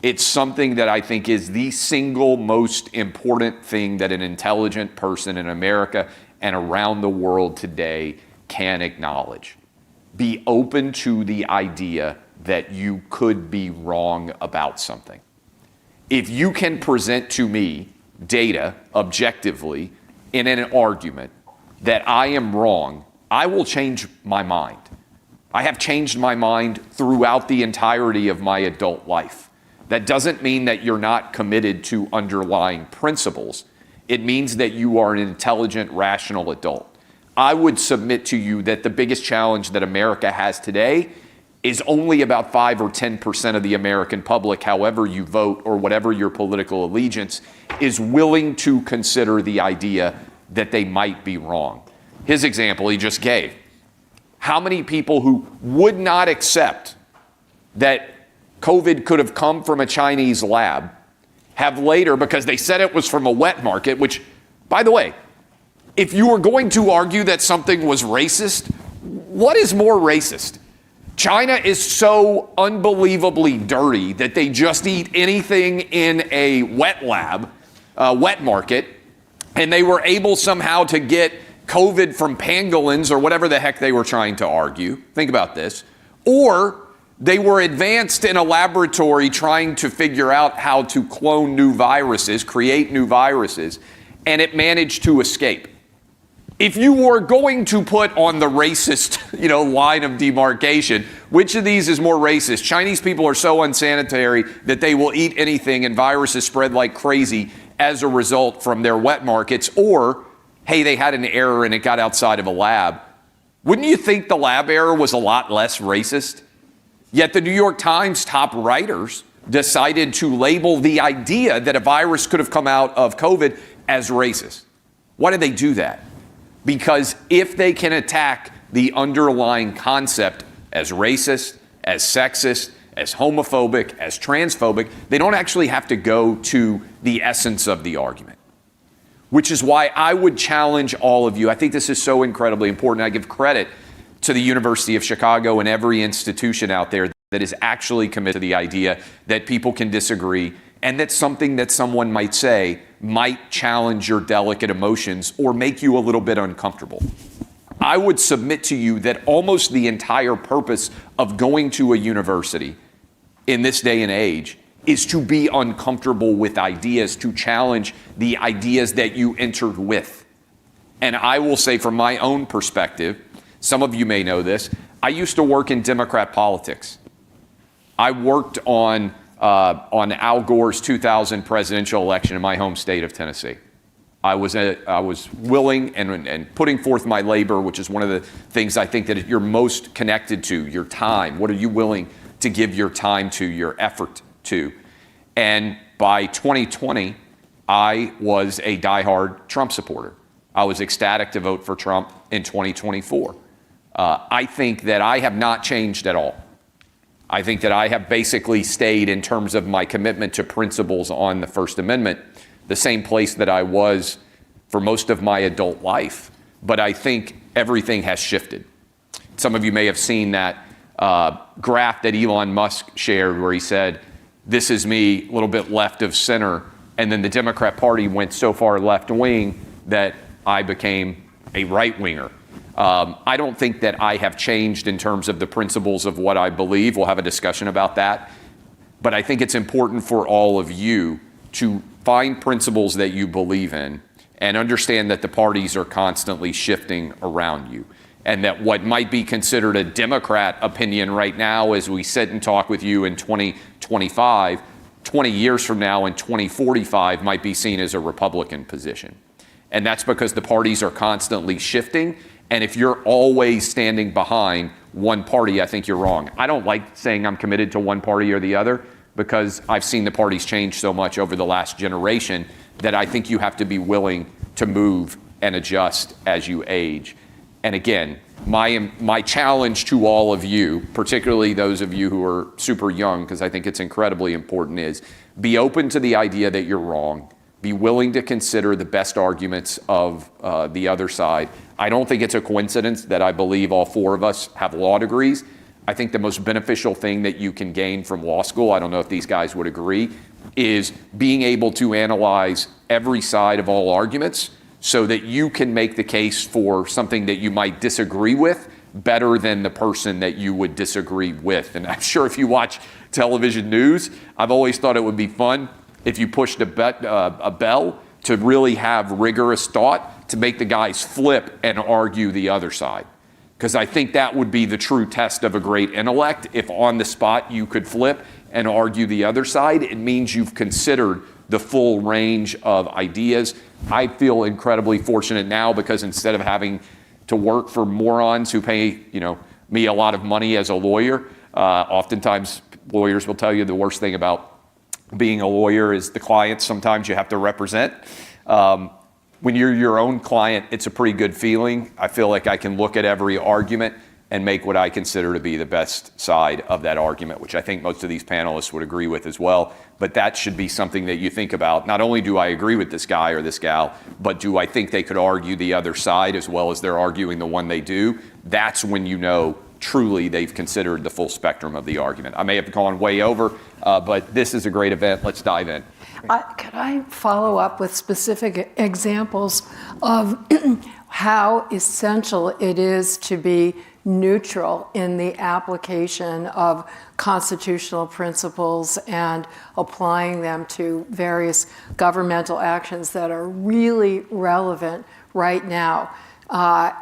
It's something that I think is the single most important thing that an intelligent person in America and around the world today can acknowledge. Be open to the idea that you could be wrong about something. If you can present to me data objectively in an argument that I am wrong, I will change my mind. I have changed my mind throughout the entirety of my adult life. That doesn't mean that you're not committed to underlying principles. It means that you are an intelligent, rational adult. I would submit to you that the biggest challenge that America has today is only about 5 or 10% of the American public, however you vote or whatever your political allegiance, is willing to consider the idea that they might be wrong. His example he just gave. How many people who would not accept that COVID could have come from a Chinese lab have later, because they said it was from a wet market, which, by the way, if you were going to argue that something was racist, what is more racist? China is so unbelievably dirty that they just eat anything in a wet lab, wet market, and they were able somehow to get COVID from pangolins or whatever the heck they were trying to argue. Think about this. Or they were advanced in a laboratory trying to figure out how to clone new viruses, create new viruses, and it managed to escape. If you were going to put on the racist, line of demarcation, which of these is more racist? Chinese people are so unsanitary that they will eat anything and viruses spread like crazy as a result from their wet markets, or, hey, they had an error and it got outside of a lab. Wouldn't you think the lab error was a lot less racist? Yet the New York Times top writers decided to label the idea that a virus could have come out of COVID as racist. Why did they do that? Because if they can attack the underlying concept as racist, as sexist, as homophobic, as transphobic, they don't actually have to go to the essence of the argument. Which is why I would challenge all of you. I think this is so incredibly important. I give credit to the University of Chicago and every institution out there that is actually committed to the idea that people can disagree and that something that someone might say might challenge your delicate emotions or make you a little bit uncomfortable. I would submit to you that almost the entire purpose of going to a university in this day and age is to be uncomfortable with ideas, to challenge the ideas that you entered with. And I will say from my own perspective, some of you may know this, I used to work in Democrat politics. I worked on Al Gore's 2000 presidential election in my home state of Tennessee. I was willing and putting forth my labor, which is one of the things I think that you're most connected to, your time. What are you willing to give your time to, your effort to? And by 2020, I was a diehard Trump supporter. I was ecstatic to vote for Trump in 2024. I think that I have not changed at all. I think that I have basically stayed in terms of my commitment to principles on the First Amendment, the same place that I was for most of my adult life. But I think everything has shifted. Some of you may have seen that graph that Elon Musk shared where he said, this is me, a little bit left of center. And then the Democrat Party went so far left wing that I became a right winger. I don't think that I have changed in terms of the principles of what I believe. We'll have a discussion about that. But I think it's important for all of you to find principles that you believe in and understand that the parties are constantly shifting around you. And that what might be considered a Democrat opinion right now as we sit and talk with you in 2025, 20 years from now in 2045 might be seen as a Republican position. And that's because the parties are constantly shifting. And if you're always standing behind one party, I think you're wrong. I don't like saying I'm committed to one party or the other because I've seen the parties change so much over the last generation that I think you have to be willing to move and adjust as you age. And again, my challenge to all of you, particularly those of you who are super young, because I think it's incredibly important, is be open to the idea that you're wrong. Be willing to consider the best arguments of the other side. I don't think it's a coincidence that I believe all four of us have law degrees. I think the most beneficial thing that you can gain from law school, I don't know if these guys would agree, is being able to analyze every side of all arguments so that you can make the case for something that you might disagree with better than the person that you would disagree with. And I'm sure if you watch television news, I've always thought it would be fun if you pushed a bell to really have rigorous thought to make the guys flip and argue the other side. Because I think that would be the true test of a great intellect. If on the spot you could flip and argue the other side, it means you've considered the full range of ideas. I feel incredibly fortunate now because instead of having to work for morons who pay me a lot of money as a lawyer, oftentimes lawyers will tell you the worst thing about being a lawyer is the clients sometimes you have to represent. When you're your own client, it's a pretty good feeling. I feel like I can look at every argument and make what I consider to be the best side of that argument, which I think most of these panelists would agree with as well. But that should be something that you think about. Not only do I agree with this guy or this gal, but do I think they could argue the other side as well as they're arguing the one they do? That's when you know truly they've considered the full spectrum of the argument. I may have gone way over, but this is a great event. Let's dive in. Could I follow up with specific examples of how essential it is to be neutral in the application of constitutional principles and applying them to various governmental actions that are really relevant right now?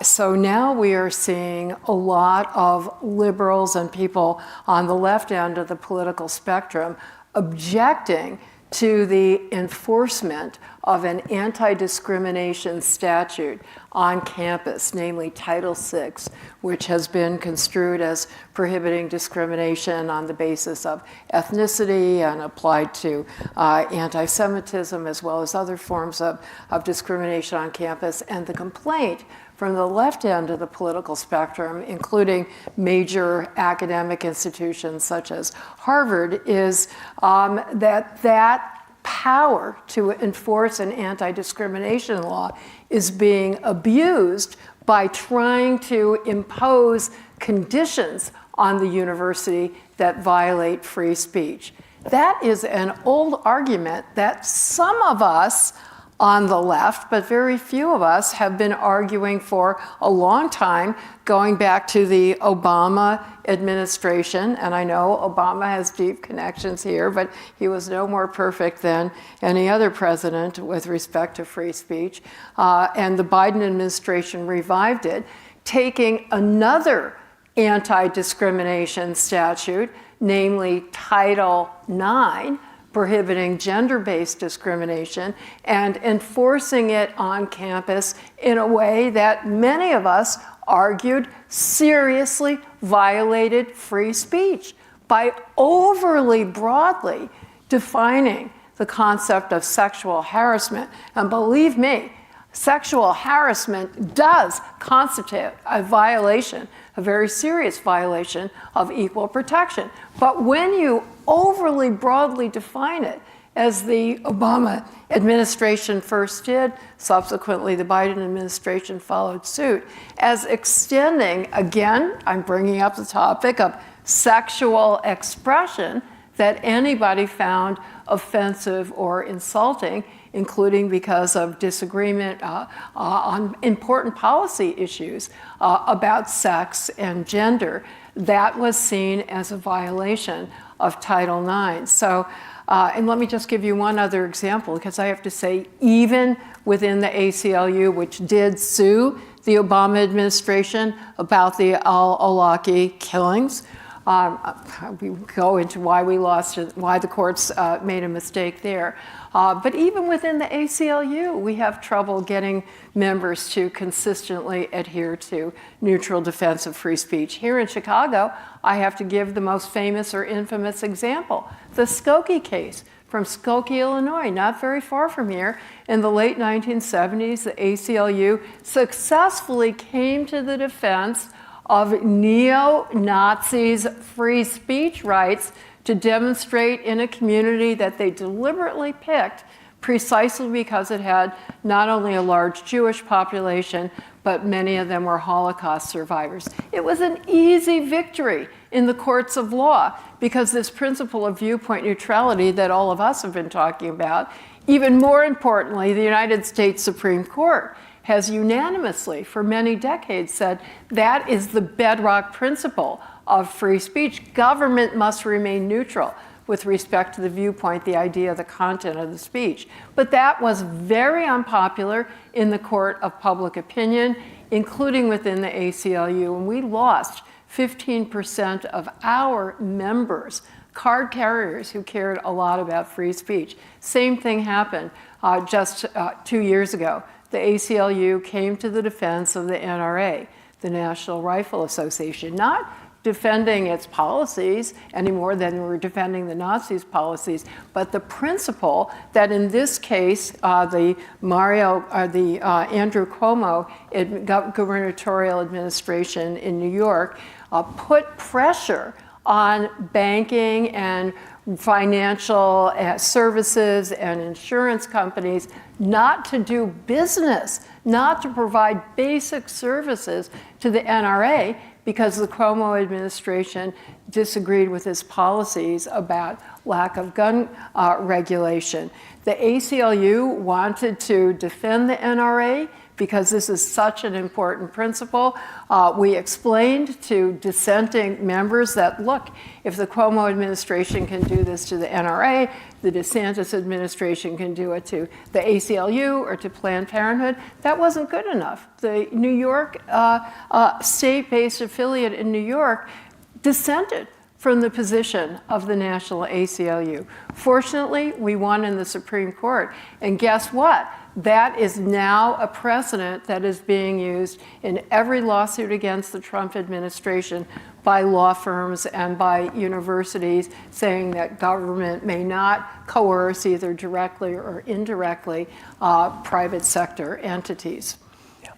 So now we are seeing a lot of liberals and people on the left end of the political spectrum objecting to the enforcement of an anti-discrimination statute on campus, namely Title VI, which has been construed as prohibiting discrimination on the basis of ethnicity and applied to anti-Semitism as well as other forms of discrimination on campus. And the complaint from the left end of the political spectrum, including major academic institutions such as Harvard, is that power to enforce an anti-discrimination law is being abused by trying to impose conditions on the university that violate free speech. That is an old argument that some of us on the left, but very few of us, have been arguing for a long time, going back to the Obama administration. And I know Obama has deep connections here, but he was no more perfect than any other president with respect to free speech. And the Biden administration revived it, taking another anti-discrimination statute, namely Title IX, prohibiting gender-based discrimination, and enforcing it on campus in a way that many of us argued seriously violated free speech by overly broadly defining the concept of sexual harassment. And believe me, sexual harassment does constitute a violation, a very serious violation of equal protection. But when you overly broadly define it, as the Obama administration first did, subsequently the Biden administration followed suit, as extending, again, I'm bringing up the topic of sexual expression that anybody found offensive or insulting, including because of disagreement on important policy issues about sex and gender, that was seen as a violation of Title IX. So, and let me just give you one other example, because I have to say, even within the ACLU, which did sue the Obama administration about the al-Awlaki killings, we go into why we lost it, why the courts made a mistake there. But even within the ACLU, we have trouble getting members to consistently adhere to neutral defense of free speech. Here in Chicago, I have to give the most famous or infamous example, the Skokie case from Skokie, Illinois, not very far from here. In the late 1970s, the ACLU successfully came to the defense of neo-Nazis' free speech rights to demonstrate in a community that they deliberately picked precisely because it had not only a large Jewish population, but many of them were Holocaust survivors. It was an easy victory in the courts of law because this principle of viewpoint neutrality that all of us have been talking about, even more importantly, the United States Supreme Court has unanimously for many decades said that is the bedrock principle of free speech. Government must remain neutral with respect to the viewpoint, the idea, the content of the speech. But that was very unpopular in the court of public opinion, including within the ACLU, and we lost 15% of our members, card carriers who cared a lot about free speech. Same thing happened just 2 years ago. The ACLU came to the defense of the NRA, the National Rifle Association, not defending its policies any more than we're defending the Nazis' policies, but the principle that in this case, the Andrew Cuomo gubernatorial administration in New York put pressure on banking and financial services and insurance companies not to do business, not to provide basic services to the NRA, because the Cuomo administration disagreed with his policies about lack of gun regulation. The ACLU wanted to defend the NRA because this is such an important principle. We explained to dissenting members that, look, if the Cuomo administration can do this to the NRA, the DeSantis administration can do it to the ACLU or to Planned Parenthood. That wasn't good enough. The New York state-based affiliate in New York dissented from the position of the national ACLU. Fortunately, we won in the Supreme Court. And guess what? That is now a precedent that is being used in every lawsuit against the Trump administration by law firms and by universities, saying that government may not coerce either directly or indirectly private sector entities. Yeah.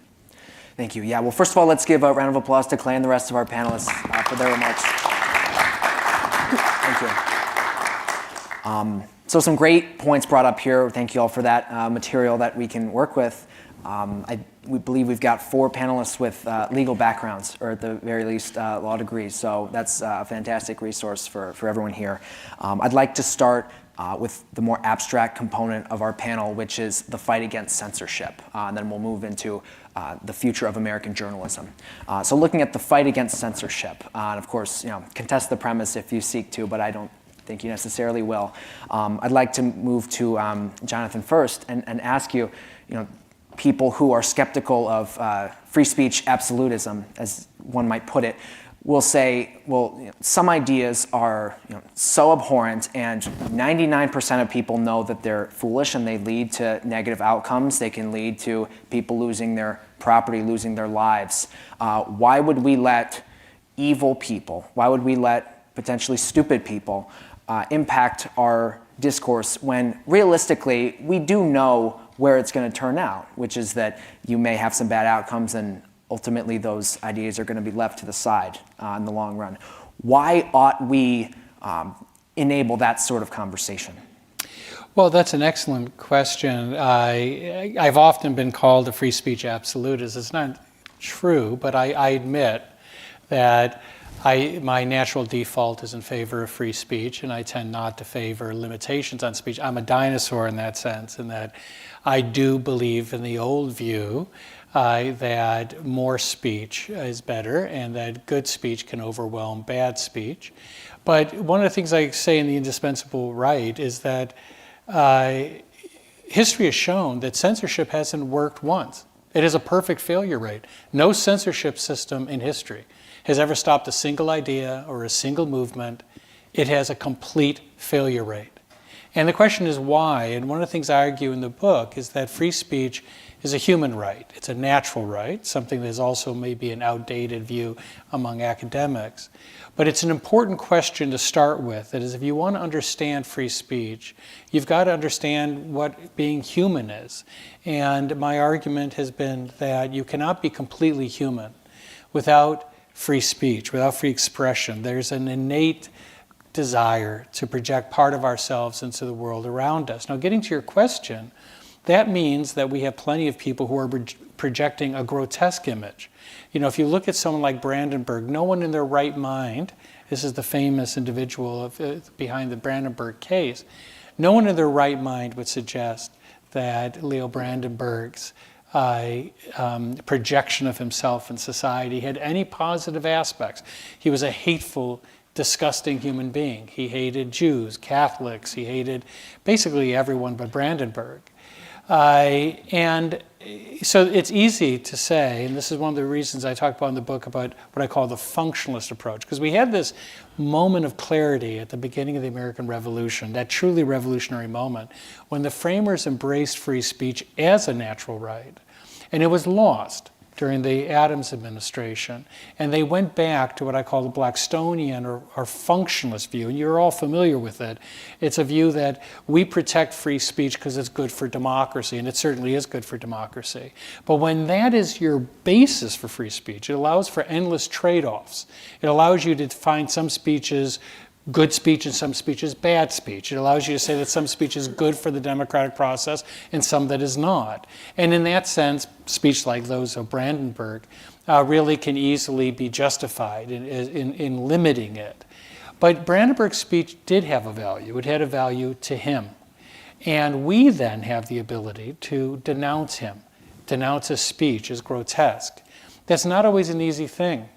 Thank you. Yeah, well, first of all, let's give a round of applause to Clay and the rest of our panelists for their remarks. Thank you. So some great points brought up here. Thank you all for that material that we can work with. We believe we've got 4 panelists with legal backgrounds, or at the very least law degrees. So that's a fantastic resource for everyone here. I'd like to start with the more abstract component of our panel, which is the fight against censorship. And then we'll move into the future of American journalism. So looking at the fight against censorship, and of course, contest the premise if you seek to, but I don't think you necessarily will. I'd like to move to Jonathan first and ask you, people who are skeptical of free speech absolutism, as one might put it, will say, well, some ideas are so abhorrent and 99% of people know that they're foolish and they lead to negative outcomes. They can lead to people losing their property, losing their lives. Why would we let evil people, why would we let potentially stupid people impact our discourse when realistically we do know where it's going to turn out, which is that you may have some bad outcomes and ultimately those ideas are going to be left to the side in the long run. Why ought we enable that sort of conversation? Well, that's an excellent question. I've often been called a free speech absolutist. It's not true, but I admit that my natural default is in favor of free speech, and I tend not to favor limitations on speech. I'm a dinosaur in that sense, in that I do believe in the old view that more speech is better and that good speech can overwhelm bad speech. But one of the things I say in The Indispensable Right is that history has shown that censorship hasn't worked once. It has a perfect failure rate. No censorship system in history has ever stopped a single idea or a single movement. It has a complete failure rate. And the question is why? And one of the things I argue in the book is that free speech is a human right. It's a natural right, something that is also maybe an outdated view among academics. But it's an important question to start with. That is, if you want to understand free speech, you've got to understand what being human is. And my argument has been that you cannot be completely human without free speech, without free expression. There's an innate desire to project part of ourselves into the world around us. Now, getting to your question, that means that we have plenty of people who are projecting a grotesque image. If you look at someone like Brandenburg, no one in their right mind, this is the famous individual behind the Brandenburg case, no one in their right mind would suggest that Leo Brandenburg's projection of himself in society had any positive aspects. He was a hateful, disgusting human being. He hated Jews, Catholics, he hated basically everyone but Brandenburg. And so it's easy to say, and this is one of the reasons I talk about in the book about what I call the functionalist approach, because we had this moment of clarity at the beginning of the American Revolution, that truly revolutionary moment, when the framers embraced free speech as a natural right. And it was lost during the Adams administration. And they went back to what I call the Blackstonian or functionalist view, and you're all familiar with it. It's a view that we protect free speech because it's good for democracy, and it certainly is good for democracy. But when that is your basis for free speech, it allows for endless trade-offs. It allows you to find some speeches good speech and some speech is bad speech. It allows you to say that some speech is good for the democratic process and some that is not. And in that sense, speech like those of Brandenburg really can easily be justified in limiting it. But Brandenburg's speech did have a value. It had a value to him. And we then have the ability to denounce him, denounce his speech as grotesque. That's not always an easy thing,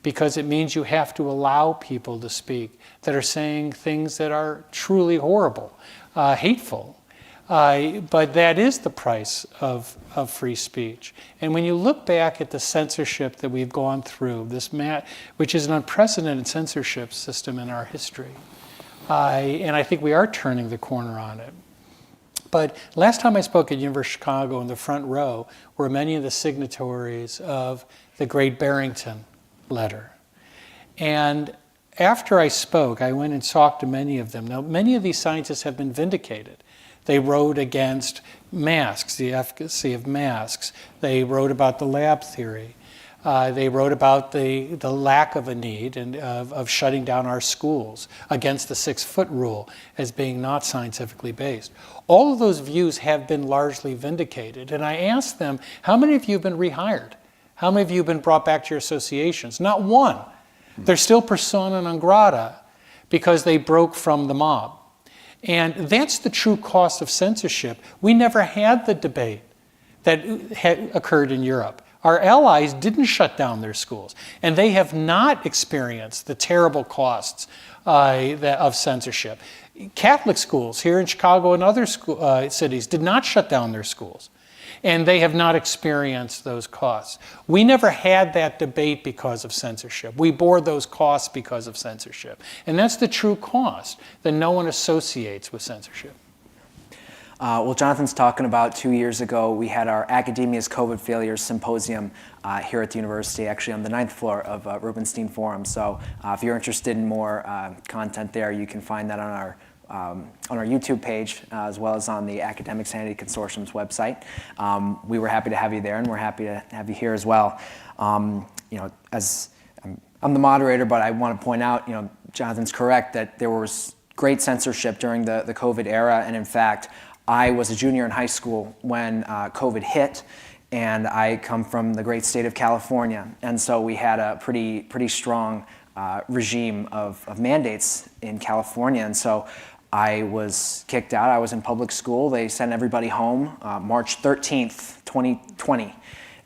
because it means you have to allow people to speak that are saying things that are truly horrible, hateful. But that is the price of free speech. And when you look back at the censorship that we've gone through, which is an unprecedented censorship system in our history, and I think we are turning the corner on it. But last time I spoke at University of Chicago, in the front row were many of the signatories of the Great Barrington letter. And after I spoke, I went and talked to many of them. Now, many of these scientists have been vindicated. They wrote against masks, the efficacy of masks. They wrote about the lab theory. They wrote about the lack of a need and of shutting down our schools, against the 6-foot rule as being not scientifically based. All of those views have been largely vindicated. And I asked them, how many of you have been rehired? How many of you have been brought back to your associations? Not one. They're still persona non grata because they broke from the mob. And that's the true cost of censorship. We never had the debate that had occurred in Europe. Our allies didn't shut down their schools, and they have not experienced the terrible costs of censorship. Catholic schools here in Chicago and other cities did not shut down their schools, and they have not experienced those costs. We never had that debate because of censorship. We bore those costs because of censorship. And that's the true cost that no one associates with censorship. Well, Jonathan's talking about 2 years ago, we had our Academia's COVID Failures Symposium here at the university, actually on the 9th floor of Rubenstein Forum. So if you're interested in more content there, you can find that on our YouTube page, as well as on the Academic Sanity Consortium's website. We were happy to have you there, and we're happy to have you here as well. As I'm the moderator, but I want to point out, Jonathan's correct that there was great censorship during the COVID era, and in fact, I was a junior in high school when COVID hit, and I come from the great state of California, and so we had a pretty strong regime of mandates in California, and so I was kicked out. I was in public school. They sent everybody home March 13th, 2020,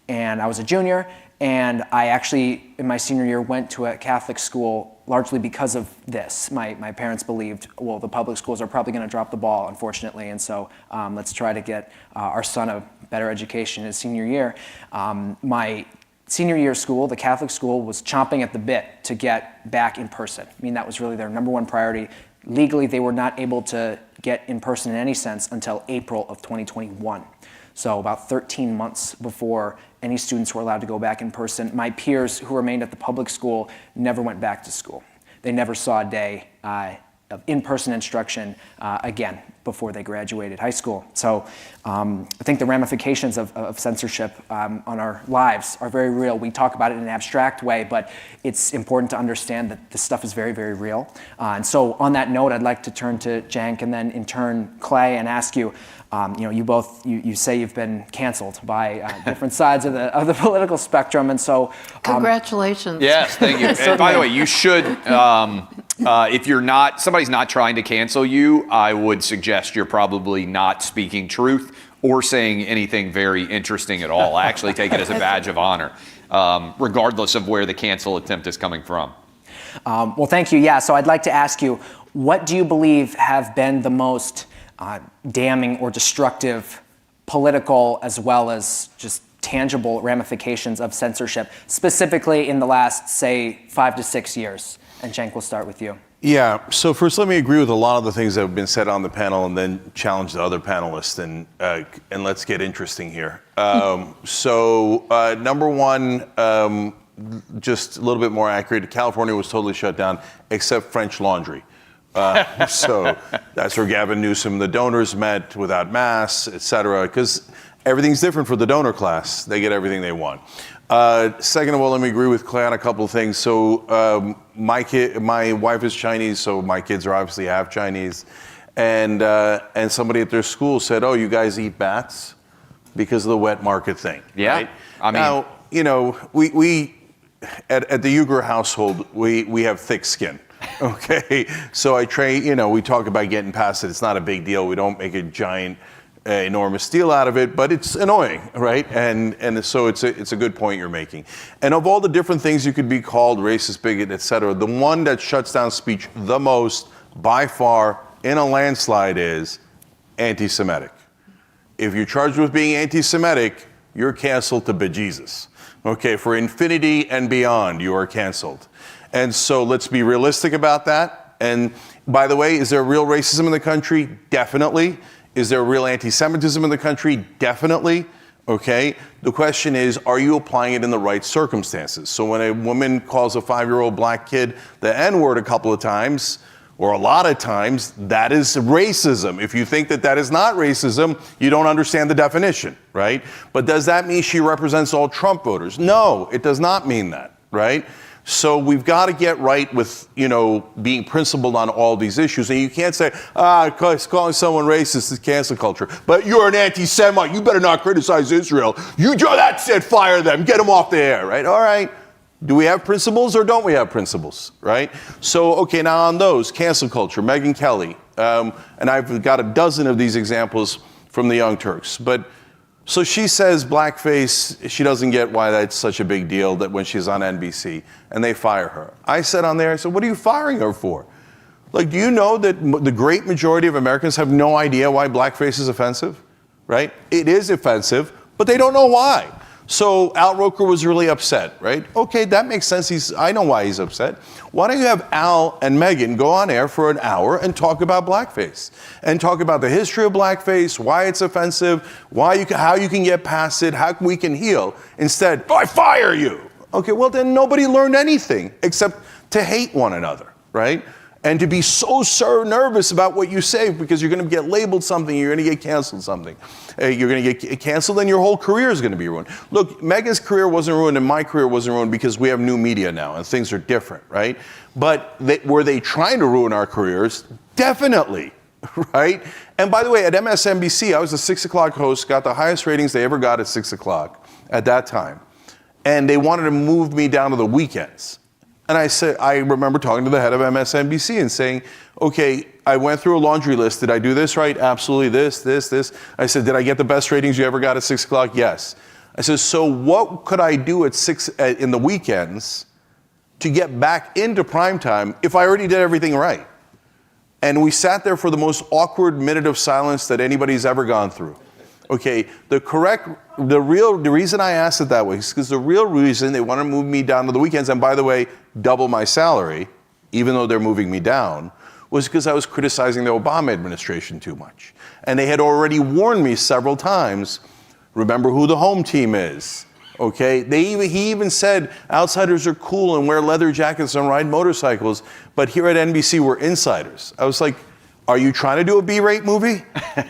and I was a junior, and I actually, in my senior year, went to a Catholic school largely because of this. My parents believed, well, the public schools are probably going to drop the ball, unfortunately, and so let's try to get our son a better education in his senior year. My senior year school, the Catholic school, was chomping at the bit to get back in person. I mean, that was really their number one priority. Legally, they were not able to get in person in any sense until April of 2021. So about 13 months before any students were allowed to go back in person. My peers who remained at the public school never went back to school. They never saw a day of in-person instruction again before they graduated high school. So I think the ramifications of censorship on our lives are very real. We talk about it in an abstract way, but it's important to understand that this stuff is very, very real. And so on that note, I'd like to turn to Cenk and then in turn Clay and ask you, you both, you say you've been canceled by different sides of the political spectrum, and so congratulations. Yes, thank you. And by the way, you should, if somebody's not trying to cancel you, I would suggest you're probably not speaking truth or saying anything very interesting at all. I actually take it as a badge of honor, regardless of where the cancel attempt is coming from. Well, thank you. Yeah, so I'd like to ask you, what do you believe have been the most damning or destructive political as well as just tangible ramifications of censorship, specifically in the last, say, 5 to 6 years? And Cenk, we'll start with you. Yeah, so first let me agree with a lot of the things that have been said on the panel and then challenge the other panelists and let's get interesting here. Number one, just a little bit more accurate, California was totally shut down except French Laundry. So that's where Gavin Newsom and the donors met without masks, et cetera, because everything's different for the donor class. They get everything they want. Second of all, let me agree with Clay on a couple of things. So my wife is Chinese, so my kids are obviously half Chinese. And somebody at their school said, oh, you guys eat bats? Because of the wet market thing. Yeah. Right? I mean, now, you know, we at the Uygur household, we have thick skin. Okay, so I train, you know, we talk about getting past it. It's not a big deal. We don't make a giant, enormous deal out of it, but it's annoying, right? And so it's a good point you're making. And of all the different things you could be called, racist, bigot, et cetera, the one that shuts down speech the most, by far, in a landslide is anti-Semitic. If you're charged with being anti-Semitic, you're canceled to bejesus. Okay, for infinity and beyond, you are canceled. And so let's be realistic about that. And by the way, is there real racism in the country? Definitely. Is there real anti-Semitism in the country? Definitely. Okay. The question is, are you applying it in the right circumstances? So when a woman calls a 5-year-old black kid the N-word a couple of times, or a lot of times, that is racism. If you think that that is not racism, you don't understand the definition, right? But does that mean she represents all Trump voters? No, it does not mean that, right? So we've got to get right with, you know, being principled on all these issues. And you can't say, calling someone racist is cancel culture. But you're an anti-Semite. You better not criticize Israel. That's it. Fire them. Get them off the air, right? All right. Do we have principles or don't we have principles, right? So, okay, now on those, cancel culture, Megyn Kelly. And I've got a dozen of these examples from the Young Turks. But so she says blackface, she doesn't get why that's such a big deal that when she's on NBC, and they fire her. I said on there, I said, what are you firing her for? Like, do you know that the great majority of Americans have no idea why blackface is offensive, right? It is offensive, but they don't know why. So Al Roker was really upset, right? Okay, that makes sense. I know why he's upset. Why don't you have Al and Megyn go on air for an hour and talk about blackface and talk about the history of blackface, why it's offensive, how you can get past it, how we can heal. Instead, I fire you. Okay, well then nobody learned anything except to hate one another, right? And to be so nervous about what you say because you're going to get labeled something, you're going to get canceled something. You're going to get canceled and your whole career is going to be ruined. Look, Megyn's career wasn't ruined and my career wasn't ruined because we have new media now and things are different, right? But were they trying to ruin our careers? Definitely, right? And by the way, at MSNBC, I was a 6 o'clock host, got the highest ratings they ever got at 6 o'clock at that time. And they wanted to move me down to the weekends. And I remember talking to the head of MSNBC and saying, okay, I went through a laundry list. Did I do this right? Absolutely, this. I said, did I get the best ratings you ever got at 6 o'clock? Yes. I said, so what could I do at 6 in the weekends to get back into primetime if I already did everything right? And we sat there for the most awkward minute of silence that anybody's ever gone through. Okay, the reason I asked it that way is because the real reason they want to move me down to the weekends, and by the way, double my salary, even though they're moving me down, was because I was criticizing the Obama administration too much. And they had already warned me several times, remember who the home team is, okay? He even said outsiders are cool and wear leather jackets and ride motorcycles, but here at NBC we're insiders. I was like, are you trying to do a B-rate movie?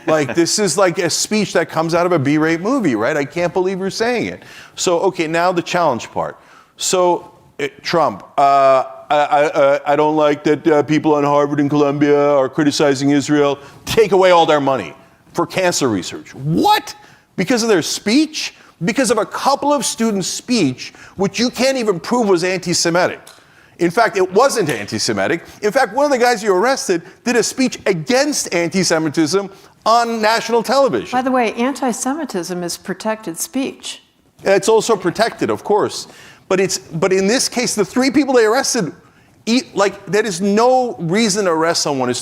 Like, this is like a speech that comes out of a B-rate movie, right? I can't believe you're saying it. So, okay, now the challenge part. So, Trump, I don't like that people on Harvard and Columbia are criticizing Israel. Take away all their money for cancer research. What? Because of their speech? Because of a couple of students' speech, which you can't even prove was anti-Semitic. In fact, it wasn't anti-Semitic. In fact, one of the guys you arrested did a speech against anti-Semitism on national television. By the way, anti-Semitism is protected speech. It's also protected, of course. But in this case, the 3 people they arrested, there is no reason to arrest someone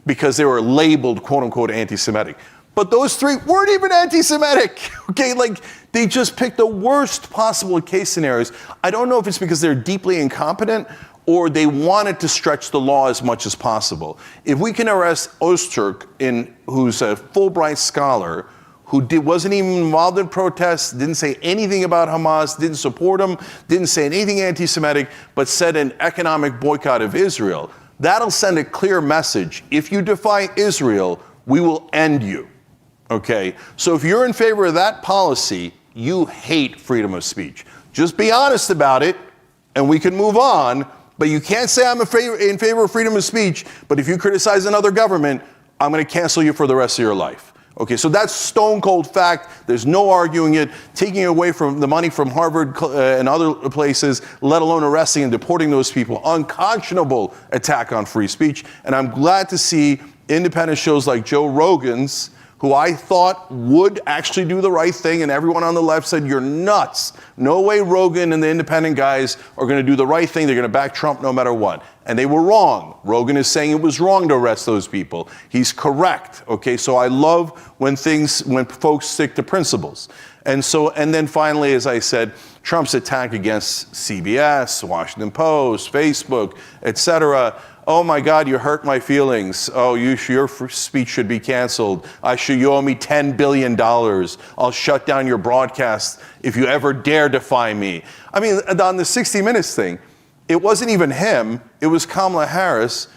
because they were labeled, quote unquote, anti-Semitic. But those 3 weren't even anti-Semitic, okay? Like, they just picked the worst possible case scenarios. I don't know if it's because they're deeply incompetent or they wanted to stretch the law as much as possible. If we can arrest Öztürk, who's a Fulbright scholar, who wasn't even involved in protests, didn't say anything about Hamas, didn't support them, didn't say anything anti-Semitic, but said an economic boycott of Israel, that'll send a clear message. If you defy Israel, we will end you. Okay? So if you're in favor of that policy, you hate freedom of speech. Just be honest about it, and we can move on. But you can't say I'm in favor of freedom of speech, but if you criticize another government, I'm going to cancel you for the rest of your life. Okay, so that's stone cold fact. There's no arguing it. Taking away from the money from Harvard and other places, let alone arresting and deporting those people. Unconscionable attack on free speech. And I'm glad to see independent shows like Joe Rogan's, who I thought would actually do the right thing, and everyone on the left said, you're nuts. No way Rogan and the independent guys are going to do the right thing. They're going to back Trump no matter what. And they were wrong. Rogan is saying it was wrong to arrest those people. He's correct. Okay, so I love when folks stick to principles. And then finally, as I said, Trump's attack against CBS, Washington Post, Facebook, etc. Oh my God, you hurt my feelings. Oh, your speech should be canceled. You owe me $10 billion. I'll shut down your broadcast if you ever dare defy me. I mean, on the 60 Minutes thing, it wasn't even him. It was Kamala Harris.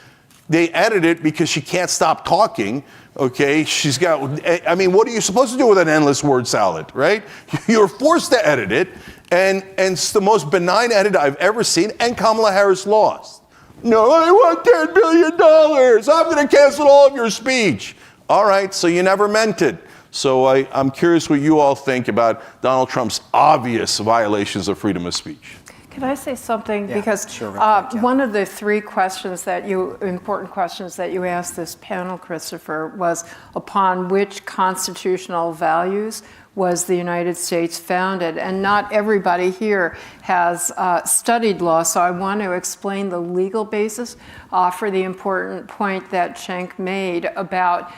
They edited it because she can't stop talking. Okay, what are you supposed to do with an endless word salad, right? You're forced to edit it, and it's the most benign edit I've ever seen, and Kamala Harris lost. No, I want $10 billion. I'm going to cancel all of your speech. All right, so you never meant it. So I'm curious what you all think about Donald Trump's obvious violations of freedom of speech. Can I say something? Yeah, because sure, real quick, yeah. One of the three important questions that you asked this panel, Christopher, was upon which constitutional values was the United States founded? And not everybody here has studied law, so I want to explain the legal basis for the important point that Cenk made about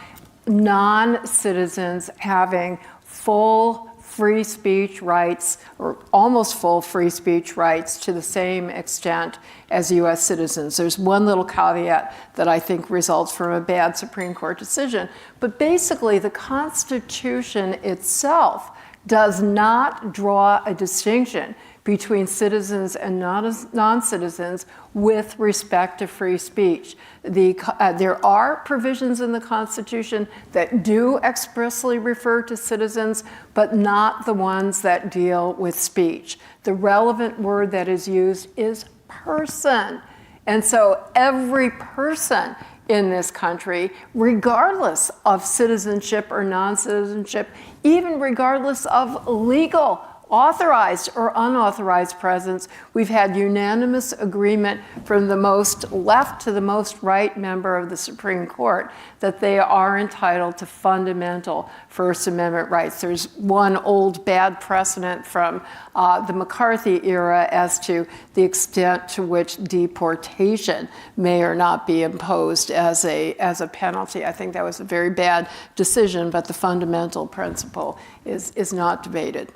non-citizens having full free speech rights, or almost full free speech rights to the same extent as U.S. citizens. There's one little caveat that I think results from a bad Supreme Court decision. But basically, the Constitution itself does not draw a distinction between citizens and non-citizens with respect to free speech. There are provisions in the Constitution that do expressly refer to citizens, but not the ones that deal with speech. The relevant word that is used is person. And so every person in this country, regardless of citizenship or non-citizenship, even regardless of legal, authorized or unauthorized presence, we've had unanimous agreement from the most left to the most right member of the Supreme Court that they are entitled to fundamental First Amendment rights. There's one old bad precedent from the McCarthy era as to the extent to which deportation may or not be imposed as a penalty. I think that was a very bad decision, but the fundamental principle is not debated.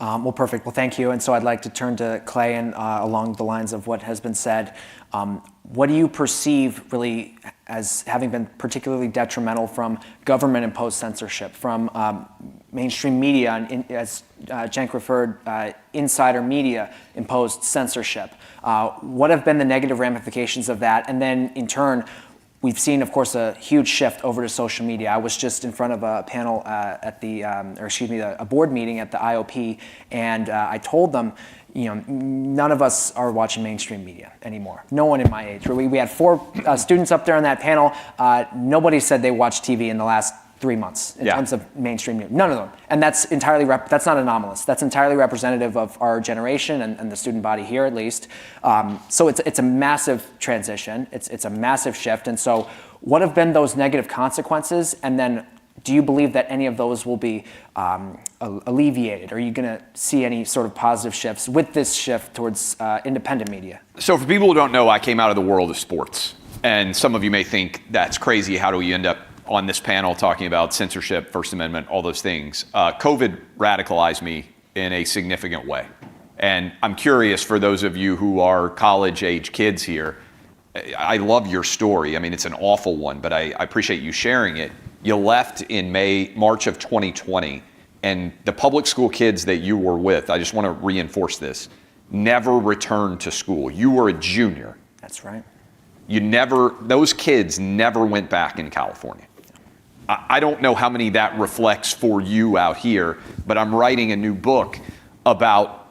Well, perfect. Well, thank you. And so I'd like to turn to Clay and along the lines of what has been said. What do you perceive really as having been particularly detrimental from government-imposed censorship, from mainstream media, and as Cenk referred, insider media imposed censorship? What have been the negative ramifications of that? And then in turn, we've seen, of course, a huge shift over to social media. I was just in front of a panel a board meeting at the IOP, and I told them, none of us are watching mainstream media anymore. No one in my age. We had 4 students up there on that panel. Nobody said they watched TV in the last 3 months in terms of mainstream news. None of them. And that's that's not anomalous. That's entirely representative of our generation and the student body here, at least. So it's a massive transition. It's a massive shift. And so what have been those negative consequences? And then do you believe that any of those will be alleviated? Are you going to see any sort of positive shifts with this shift towards independent media? So for people who don't know, I came out of the world of sports. And some of you may think that's crazy. How do we end up on this panel talking about censorship, First Amendment, all those things? COVID radicalized me in a significant way. And I'm curious, for those of you who are college-age kids here, I love your story. I mean, it's an awful one, but I appreciate you sharing it. You left in March of 2020, and the public school kids that you were with, I just want to reinforce this, never returned to school. You were a junior. That's right. Those kids never went back in California. I don't know how many that reflects for you out here, but I'm writing a new book about,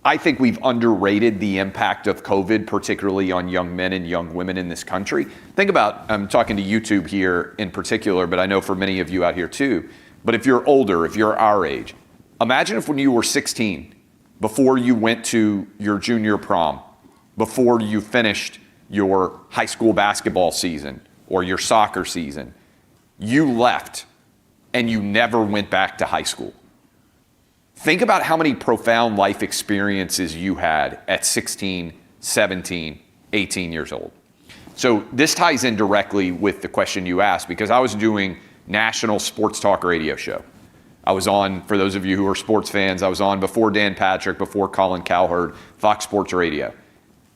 I think we've underrated the impact of COVID, particularly on young men and young women in this country. Think about, I'm talking to YouTube here in particular, but I know for many of you out here too, but if you're older, if you're our age, imagine if when you were 16, before you went to your junior prom, before you finished your high school basketball season or your soccer season, you left and you never went back to high school. Think about how many profound life experiences you had at 16, 17, 18 years old. So this ties in directly with the question you asked, because I was doing national sports talk radio show. I was on, for those of you who are sports fans, I was on before Dan Patrick, before Colin Cowherd, Fox Sports Radio.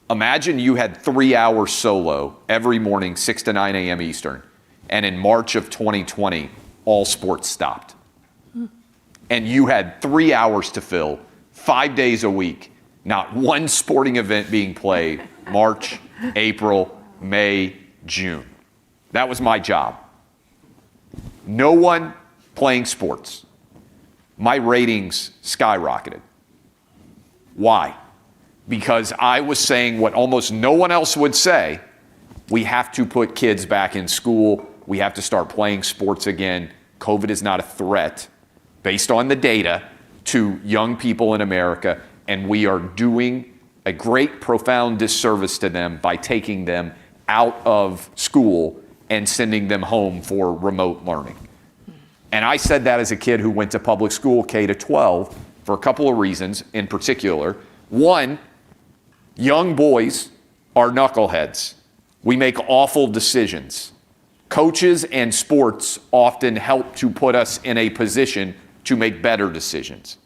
Imagine you had 3 hours solo every morning, 6 to 9 a.m. Eastern, and in March of 2020, all sports stopped. And you had 3 hours to fill, 5 days a week, not one sporting event being played, March, April, May, June. That was my job. No one playing sports. My ratings skyrocketed. Why? Because I was saying what almost no one else would say: we have to put kids back in school. We have to start playing sports again. COVID is not a threat, based on the data, to young people in America, and we are doing a great, profound disservice to them by taking them out of school and sending them home for remote learning. And I said that as a kid who went to public school, K to 12, for a couple of reasons in particular. One, young boys are knuckleheads. We make awful decisions. Coaches and sports often help to put us in a position to make better decisions.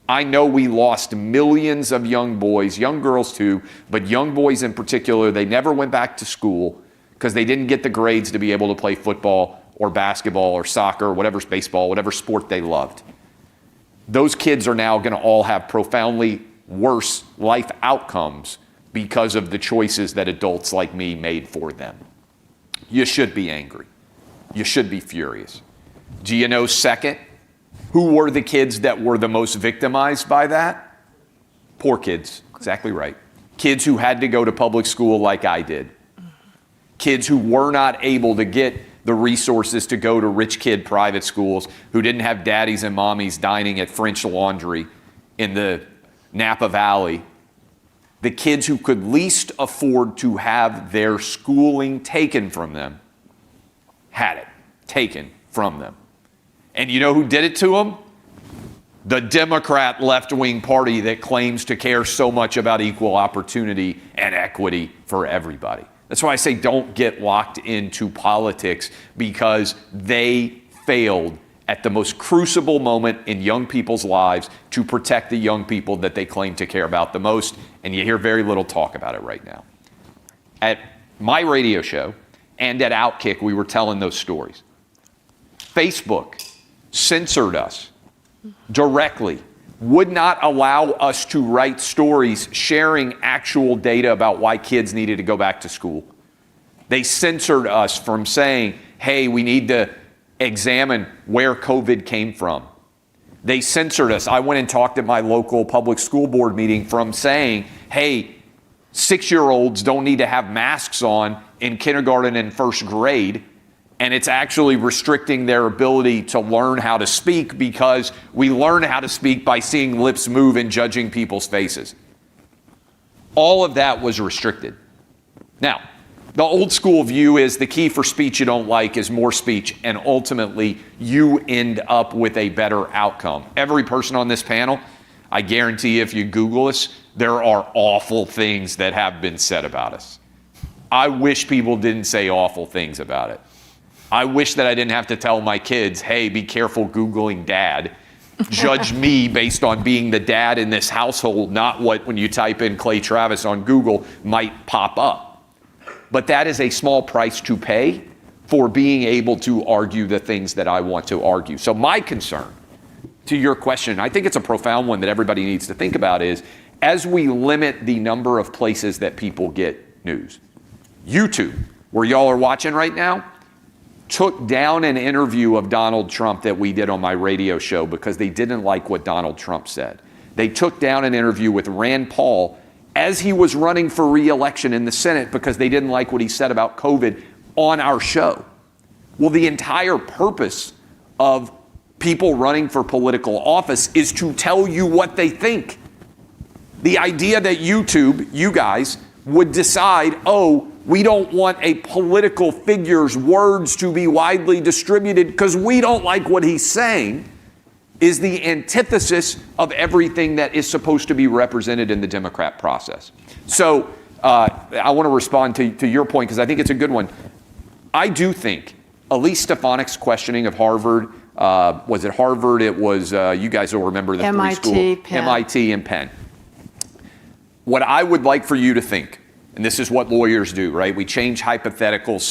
I know we lost millions of young boys, young girls too, but young boys in particular. They never went back to school because they didn't get the grades to be able to play football or basketball or soccer or whatever, baseball, whatever sport they loved. Those kids are now going to all have profoundly worse life outcomes because of the choices that adults like me made for them. You should be angry. You should be furious. Do you know, second, who were the kids that were the most victimized by that? Poor kids, exactly right. Kids who had to go to public school like I did. Kids who were not able to get the resources to go to rich kid private schools, who didn't have daddies and mommies dining at French Laundry in the Napa Valley. The kids who could least afford to have their schooling taken from them had it taken from them. And you know who did it to them? The Democrat left-wing party that claims to care so much about equal opportunity and equity for everybody. That's why I say don't get locked into politics, because they failed at the most crucible moment in young people's lives to protect the young people that they claim to care about the most, and you hear very little talk about it right now. At my radio show and at Outkick, we were telling those stories. Facebook censored us directly, would not allow us to write stories sharing actual data about why kids needed to go back to school. They censored us from saying, hey, we need to examine where COVID came from. They censored us. I went and talked at my local public school board meeting from saying, hey, 6-year-olds don't need to have masks on in kindergarten and first grade. And it's actually restricting their ability to learn how to speak, because we learn how to speak by seeing lips move and judging people's faces. All of that was restricted. Now, the old school view is the key for speech you don't like is more speech, and ultimately you end up with a better outcome. Every person on this panel, I guarantee if you Google us, there are awful things that have been said about us. I wish people didn't say awful things about it. I wish that I didn't have to tell my kids, hey, be careful Googling dad, judge me based on being the dad in this household, not what, when you type in Clay Travis on Google, might pop up. But that is a small price to pay for being able to argue the things that I want to argue. So my concern, to your question, I think it's a profound one that everybody needs to think about, is as we limit the number of places that people get news, YouTube, where y'all are watching right now, took down an interview of Donald Trump that we did on my radio show because they didn't like what Donald Trump said. They took down an interview with Rand Paul as he was running for re-election in the Senate because they didn't like what he said about COVID on our show. Well, the entire purpose of people running for political office is to tell you what they think. The idea that YouTube, you guys, would decide, oh, we don't want a political figure's words to be widely distributed because we don't like what he's saying, is the antithesis of everything that is supposed to be represented in the Democrat process. So I want to respond to your point because I think it's a good one. I do think Elise Stefanik's questioning of Harvard, was it Harvard? It was, you guys will remember the MIT, three schools. Penn. MIT and Penn. What I would like for you to think, and this is what lawyers do, right? We change hypotheticals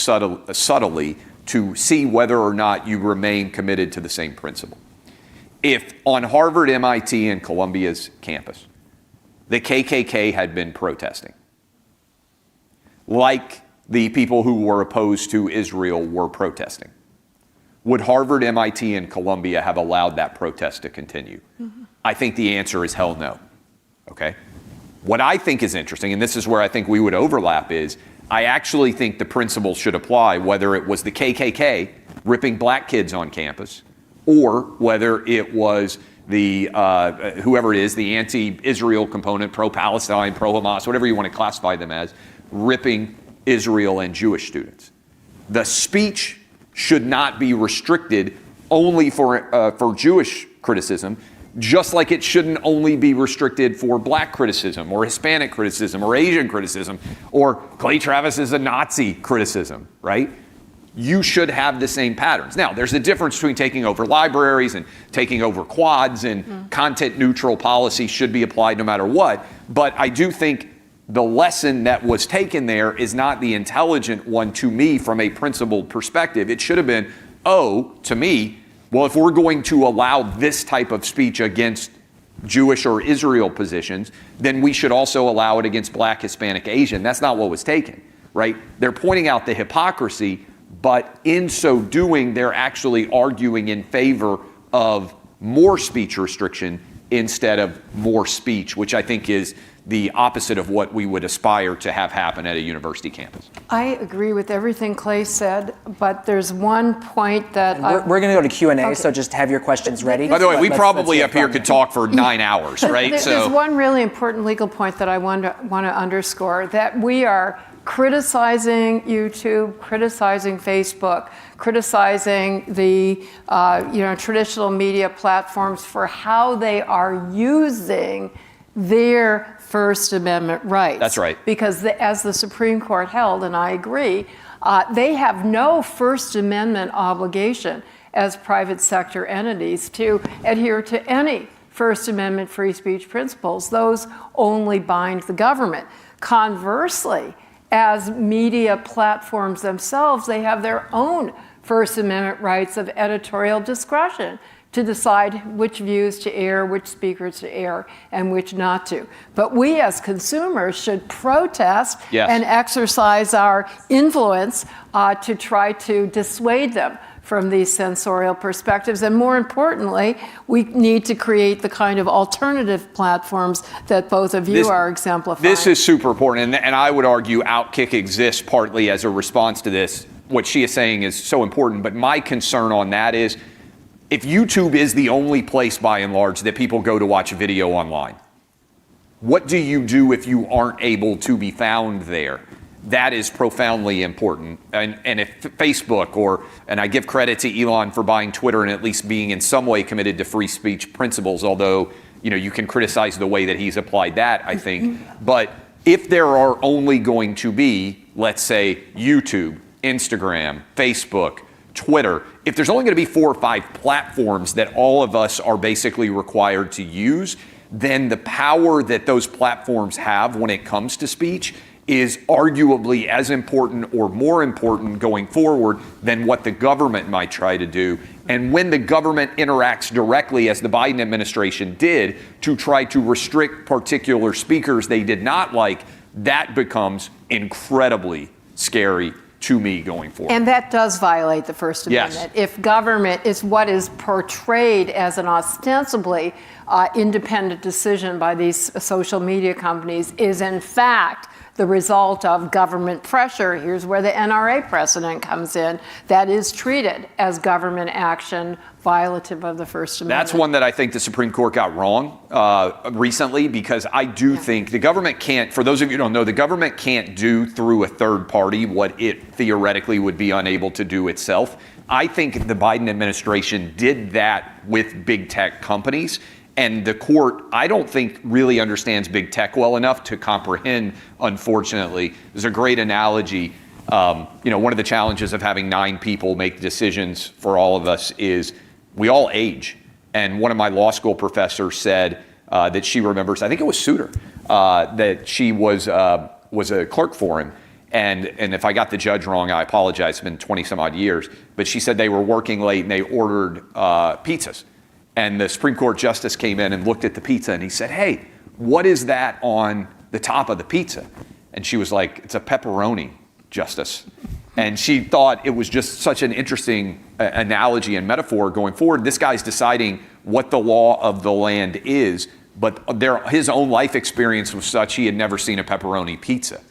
subtly to see whether or not you remain committed to the same principle. If on Harvard, MIT, and Columbia's campus, the KKK had been protesting, like the people who were opposed to Israel were protesting, would Harvard, MIT, and Columbia have allowed that protest to continue? Mm-hmm. I think the answer is hell no, okay? What I think is interesting, and this is where I think we would overlap, is I actually think the principle should apply whether it was the KKK ripping black kids on campus or whether it was the, whoever it is, the anti-Israel component, pro-Palestine, pro-Hamas, whatever you want to classify them as, ripping Israel and Jewish students. The speech should not be restricted only for Jewish criticism, just like it shouldn't only be restricted for black criticism or Hispanic criticism or Asian criticism or Clay Travis is a Nazi criticism, right? You should have the same patterns. Now, there's a difference between taking over libraries and taking over quads, and content neutral policy should be applied no matter what. But I do think the lesson that was taken there is not the intelligent one to me from a principled perspective. It should have been, to me, well, if we're going to allow this type of speech against Jewish or Israel positions, then we should also allow it against black, Hispanic, Asian. That's not what was taken, right? They're pointing out the hypocrisy, but in so doing, they're actually arguing in favor of more speech restriction instead of more speech, which I think is the opposite of what we would aspire to have happen at a university campus. I agree with everything Clay said, but there's one point that we're going to go to Q&A, Okay. so just have your questions ready. By the way, we Let's probably hear up here from could you. talk for 9 hours, right? There's one really important legal point that I want to underscore, that we are criticizing YouTube, criticizing Facebook, criticizing the traditional media platforms for how they are using their First Amendment rights. That's right. Because as the Supreme Court held, and I agree, they have no First Amendment obligation as private sector entities to adhere to any First Amendment free speech principles. Those only bind the government. Conversely, as media platforms themselves, they have their own First Amendment rights of editorial discretion to decide which views to air, which speakers to air, and which not to. But we as consumers should protest and exercise our influence to try to dissuade them from these censorial perspectives. And more importantly, we need to create the kind of alternative platforms that both of you are exemplifying. This is super important, and I would argue Outkick exists partly as a response to this. What she is saying is so important, but my concern on that is, if YouTube is the only place by and large that people go to watch a video online, what do you do if you aren't able to be found there? That is profoundly important. And if Facebook and I give credit to Elon for buying Twitter and at least being in some way committed to free speech principles, although you can criticize the way that he's applied that, I think. But if there are only going to be, let's say, YouTube, Instagram, Facebook, Twitter, if there's only going to be 4 or 5 platforms that all of us are basically required to use, then the power that those platforms have when it comes to speech is arguably as important or more important going forward than what the government might try to do. And when the government interacts directly, as the Biden administration did, to try to restrict particular speakers they did not like, that becomes incredibly scary to me going forward. And that does violate the First Amendment. Yes. If government is what is portrayed as an ostensibly independent decision by these social media companies is in fact the result of government pressure, here's where the NRA precedent comes in, that is treated as government action violative of the First Amendment. That's one that I think the Supreme Court got wrong recently, because I do think the government can't, for those of you who don't know, the government can't do through a third party what it theoretically would be unable to do itself. I think the Biden administration did that with big tech companies. And the court, I don't think, really understands big tech well enough to comprehend, unfortunately. There's a great analogy. One of the challenges of having 9 people make decisions for all of us is we all age. And one of my law school professors said that she remembers, I think it was Souter, that she was a clerk for him. And if I got the judge wrong, I apologize. It's been 20 some odd years. But she said they were working late and they ordered pizzas. And the Supreme Court justice came in and looked at the pizza and he said, "Hey, what is that on the top of the pizza?" And she was like, "It's a pepperoni, Justice." And she thought it was just such an interesting analogy and metaphor going forward. This guy's deciding what the law of the land is, but his own life experience was such he had never seen a pepperoni pizza,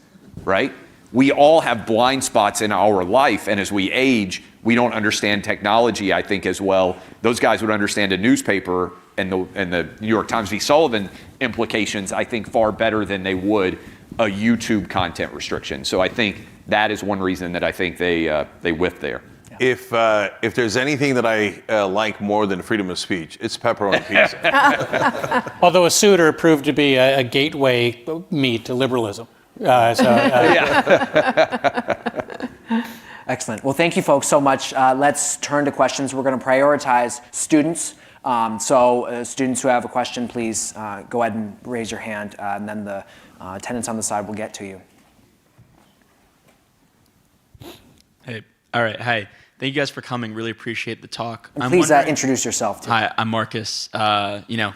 right? We all have blind spots in our life, and as we age, we don't understand technology, I think, as well. Those guys would understand a newspaper and the New York Times v. Sullivan implications, I think, far better than they would a YouTube content restriction. So I think that is one reason that I think they whiffed there. If there's anything that I like more than freedom of speech, it's pepperoni pizza. Although a Souter proved to be a gateway meat to liberalism. Excellent. Well, thank you folks so much. Let's turn to questions. We're going to prioritize students. So students who have a question, please go ahead and raise your hand, and then the attendants on the side will get to you. Hey, all right, hi. Thank you guys for coming. Really appreciate the talk. And please introduce yourself too. Hi, I'm Marcus.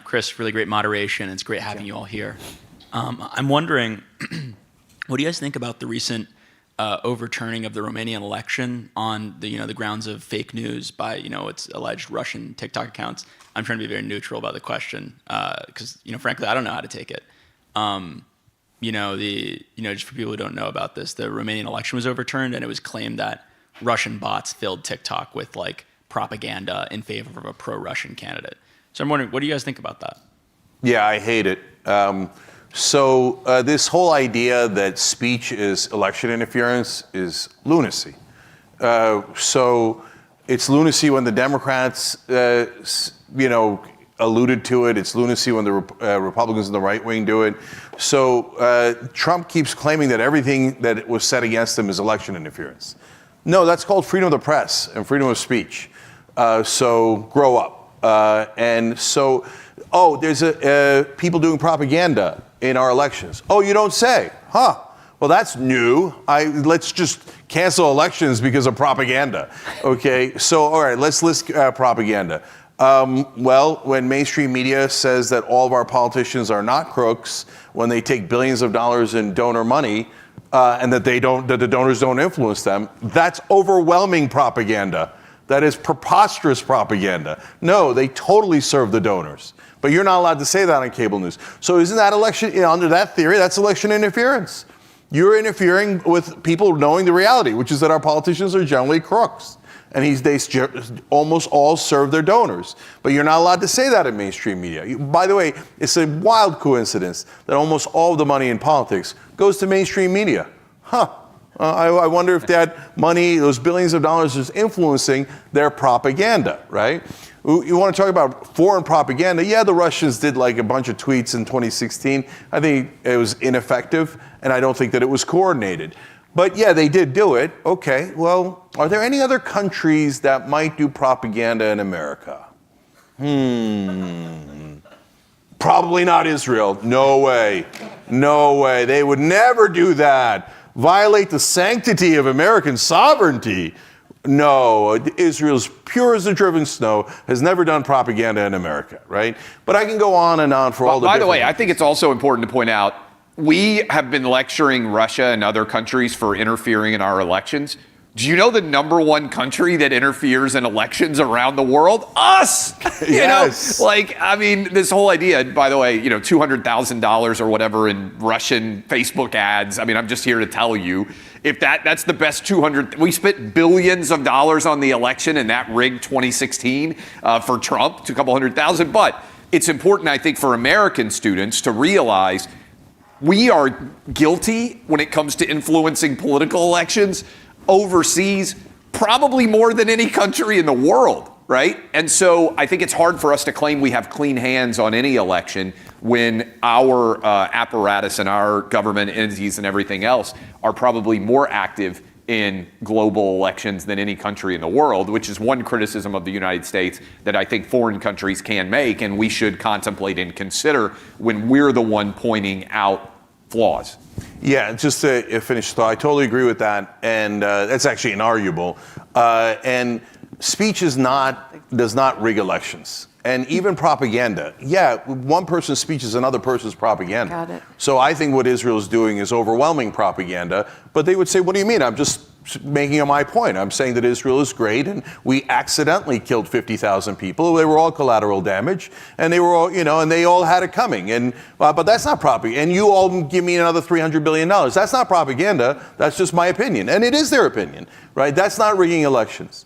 Chris, really great moderation. It's great having you all here. I'm wondering, what do you guys think about the recent overturning of the Romanian election on the grounds of fake news by its alleged Russian TikTok accounts? I'm trying to be very neutral about the question because frankly I don't know how to take it. Just for people who don't know about this, the Romanian election was overturned and it was claimed that Russian bots filled TikTok with propaganda in favor of a pro-Russian candidate. So I'm wondering, what do you guys think about that? Yeah, I hate it. So this whole idea that speech is election interference is lunacy. So it's lunacy when the Democrats, alluded to it. It's lunacy when the Republicans in the right wing do it. So Trump keeps claiming that everything that was said against him is election interference. No, that's called freedom of the press and freedom of speech. So grow up. There's people doing propaganda in our elections. Oh, you don't say? Huh. Well, that's new. Let's just cancel elections because of propaganda. Okay, so all right, let's list propaganda. When mainstream media says that all of our politicians are not crooks, when they take billions of dollars in donor money, and that the donors don't influence them, that's overwhelming propaganda. That is preposterous propaganda. No, they totally serve the donors. But you're not allowed to say that on cable news. So isn't that election, under that theory, that's election interference. You're interfering with people knowing the reality, which is that our politicians are generally crooks. And they almost all serve their donors. But you're not allowed to say that in mainstream media. By the way, it's a wild coincidence that almost all of the money in politics goes to mainstream media. I wonder if that money, those billions of dollars, is influencing their propaganda, right? You want to talk about foreign propaganda? Yeah, the Russians did a bunch of tweets in 2016. I think it was ineffective, and I don't think that it was coordinated. But yeah, they did do it. Okay, well, are there any other countries that might do propaganda in America? Probably not Israel. No way. No way. They would never do that. Violate the sanctity of American sovereignty. No, Israel's pure as the driven snow, has never done propaganda in America, right? But I can go on and on for all the By the way, different- I think it's also important to point out, we have been lecturing Russia and other countries for interfering in our elections. Do you know the number one country that interferes in elections around the world? Us! Yes. You know, like, I mean, this whole idea, by the way, you know, $200,000 or whatever in Russian Facebook ads. I mean, I'm just here to tell you, if that's the best 200, we spent billions of dollars on the election and that rigged 2016 for Trump to a couple $100,000. But it's important, I think, for American students to realize we are guilty when it comes to influencing political elections overseas, probably more than any country in the world, right? And so I think it's hard for us to claim we have clean hands on any election when our apparatus and our government entities and everything else are probably more active in global elections than any country in the world, which is one criticism of the United States that I think foreign countries can make and we should contemplate and consider when we're the one pointing out flaws. Yeah, just to finish the thought, I totally agree with that, and that's actually inarguable. And speech does not rig elections. And even propaganda. Yeah, one person's speech is another person's propaganda. Got it. So I think what Israel is doing is overwhelming propaganda, but they would say, what do you mean? I'm just making my point. I'm saying that Israel is great, and we accidentally killed 50,000 people. They were all collateral damage, and they were all, you know, and they all had it coming. And but that's not propaganda. And you all give me another $300 billion. That's not propaganda. That's just my opinion, and it is their opinion, right? That's not rigging elections.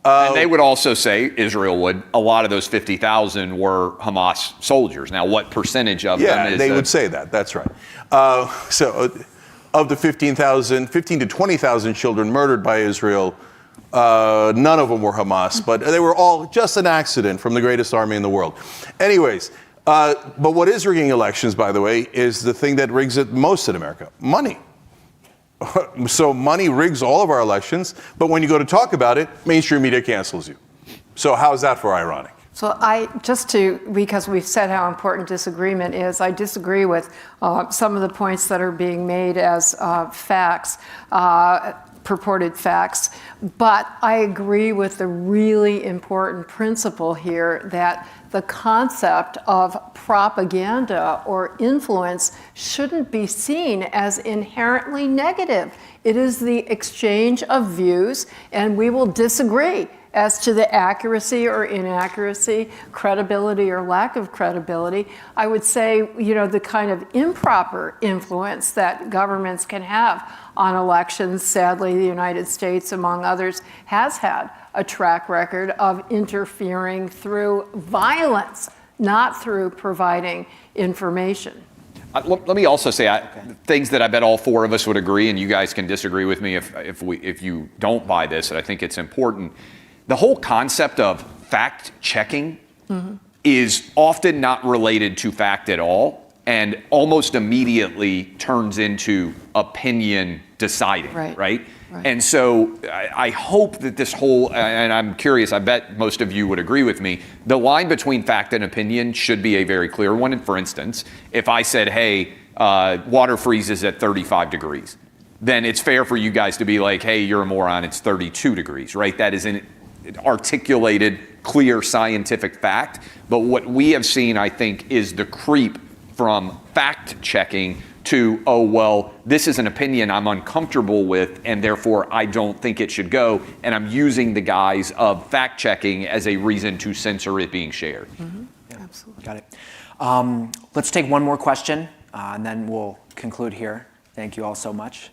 And they would also say, Israel would, a lot of those 50,000 were Hamas soldiers. Now, what percentage of them is... Yeah, they would say that. That's right. So of the 15 to 20,000 children murdered by Israel, none of them were Hamas, but they were all just an accident from the greatest army in the world. Anyways, but what is rigging elections, by the way, is the thing that rigs it most in America, money. So money rigs all of our elections, but when you go to talk about it, mainstream media cancels you. So how's that for ironic? So because we've said how important disagreement is, I disagree with some of the points that are being made as facts, purported facts, but I agree with the really important principle here that the concept of propaganda or influence shouldn't be seen as inherently negative. It is the exchange of views, and we will disagree as to the accuracy or inaccuracy, credibility or lack of credibility. I would say, you know, the kind of improper influence that governments can have on elections, sadly, the United States, among others, has had a track record of interfering through violence, not through providing information. Let me also say things that I bet all four of us would agree, and you guys can disagree with me if you don't buy this, and I think it's important. The whole concept of fact checking is often not related to fact at all, and almost immediately turns into opinion deciding, right? And so I hope that this whole, and I'm curious, I bet most of you would agree with me, the line between fact and opinion should be a very clear one. And for instance, if I said, hey, water freezes at 35 degrees, then it's fair for you guys to be like, hey, you're a moron, it's 32 degrees, right? That is an articulated, clear scientific fact. But what we have seen, I think, is the creep from fact checking to, oh, well, this is an opinion I'm uncomfortable with, and therefore I don't think it should go, and I'm using the guise of fact checking as a reason to censor it being shared. Yeah, absolutely. Got it. Let's take one more question, and then we'll conclude here. Thank you all so much.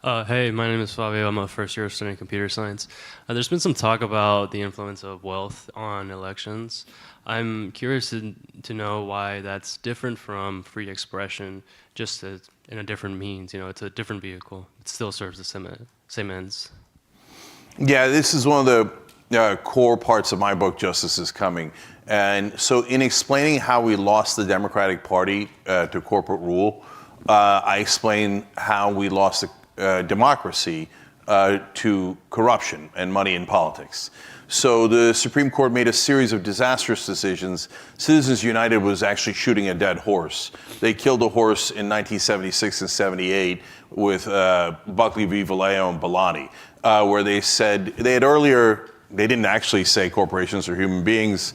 Hey, my name is Fabio. I'm a first-year studying computer science. There's been some talk about the influence of wealth on elections. I'm curious to know why that's different from free expression, just in a different means. You know, it's a different vehicle. It still serves the same ends. Yeah, this is one of the core parts of my book, Justice is Coming. And so in explaining how we lost the Democratic Party to corporate rule, I explain how we lost democracy to corruption and money in politics. So the Supreme Court made a series of disastrous decisions. Citizens United was actually shooting a dead horse. They killed a horse in 1976 and 78 with Buckley v. Vallejo and Bellani, where they said, they didn't actually say corporations are human beings.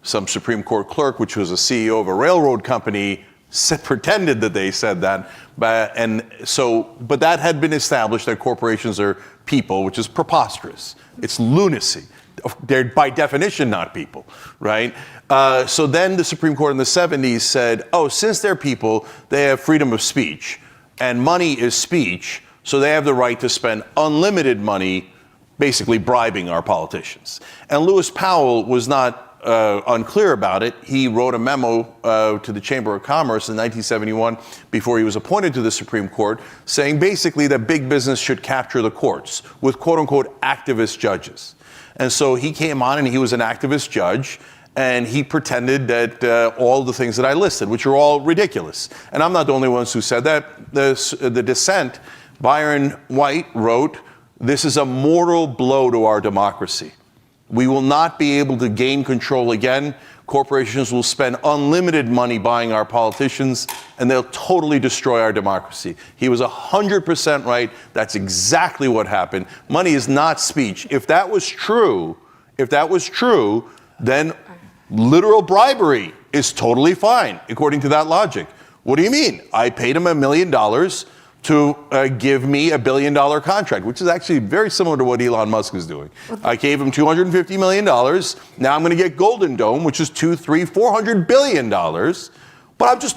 Some Supreme Court clerk, which was a CEO of a railroad company, pretended that they said that. But that had been established that corporations are people, which is preposterous. It's lunacy. They're by definition not people, right? So then the Supreme Court in the 70s said, oh, since they're people, they have freedom of speech. And money is speech, so they have the right to spend unlimited money basically bribing our politicians. And Lewis Powell was not unclear about it. He wrote a memo to the Chamber of Commerce in 1971 before he was appointed to the Supreme Court, saying basically that big business should capture the courts with quote-unquote activist judges. And so he came on and he was an activist judge, and he pretended that all the things that I listed, which are all ridiculous. And I'm not the only ones who said that. The dissent, Byron White wrote, "This is a mortal blow to our democracy. We will not be able to gain control again. Corporations will spend unlimited money buying our politicians, and they'll totally destroy our democracy." He was 100% right. That's exactly what happened. Money is not speech. If that was true, then literal bribery is totally fine, according to that logic. What do you mean? I paid him $1 million to give me $1 billion contract, which is actually very similar to what Elon Musk is doing. I gave him $250 million. Now I'm going to get Golden Dome, which is $200, $300, $400 billion. But I'm just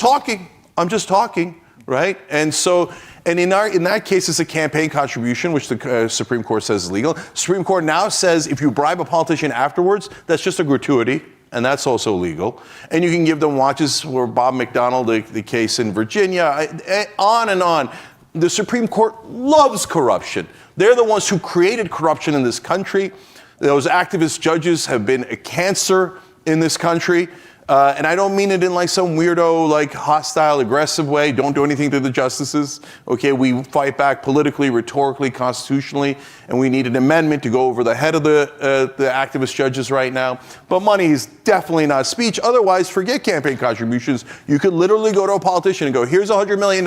talking, right? And so, and in that case, it's a campaign contribution, which the Supreme Court says is legal. Supreme Court now says if you bribe a politician afterwards, that's just a gratuity. And that's also legal. And you can give them watches for Bob McDonnell, the case in Virginia, on and on. The Supreme Court loves corruption. They're the ones who created corruption in this country. Those activist judges have been a cancer in this country. And I don't mean it in like some weirdo, like hostile, aggressive way. Don't do anything to the justices. Okay, we fight back politically, rhetorically, constitutionally, and we need an amendment to go over the head of the activist judges right now. But money is definitely not speech. Otherwise, forget campaign contributions. You could literally go to a politician and go, here's $100 million.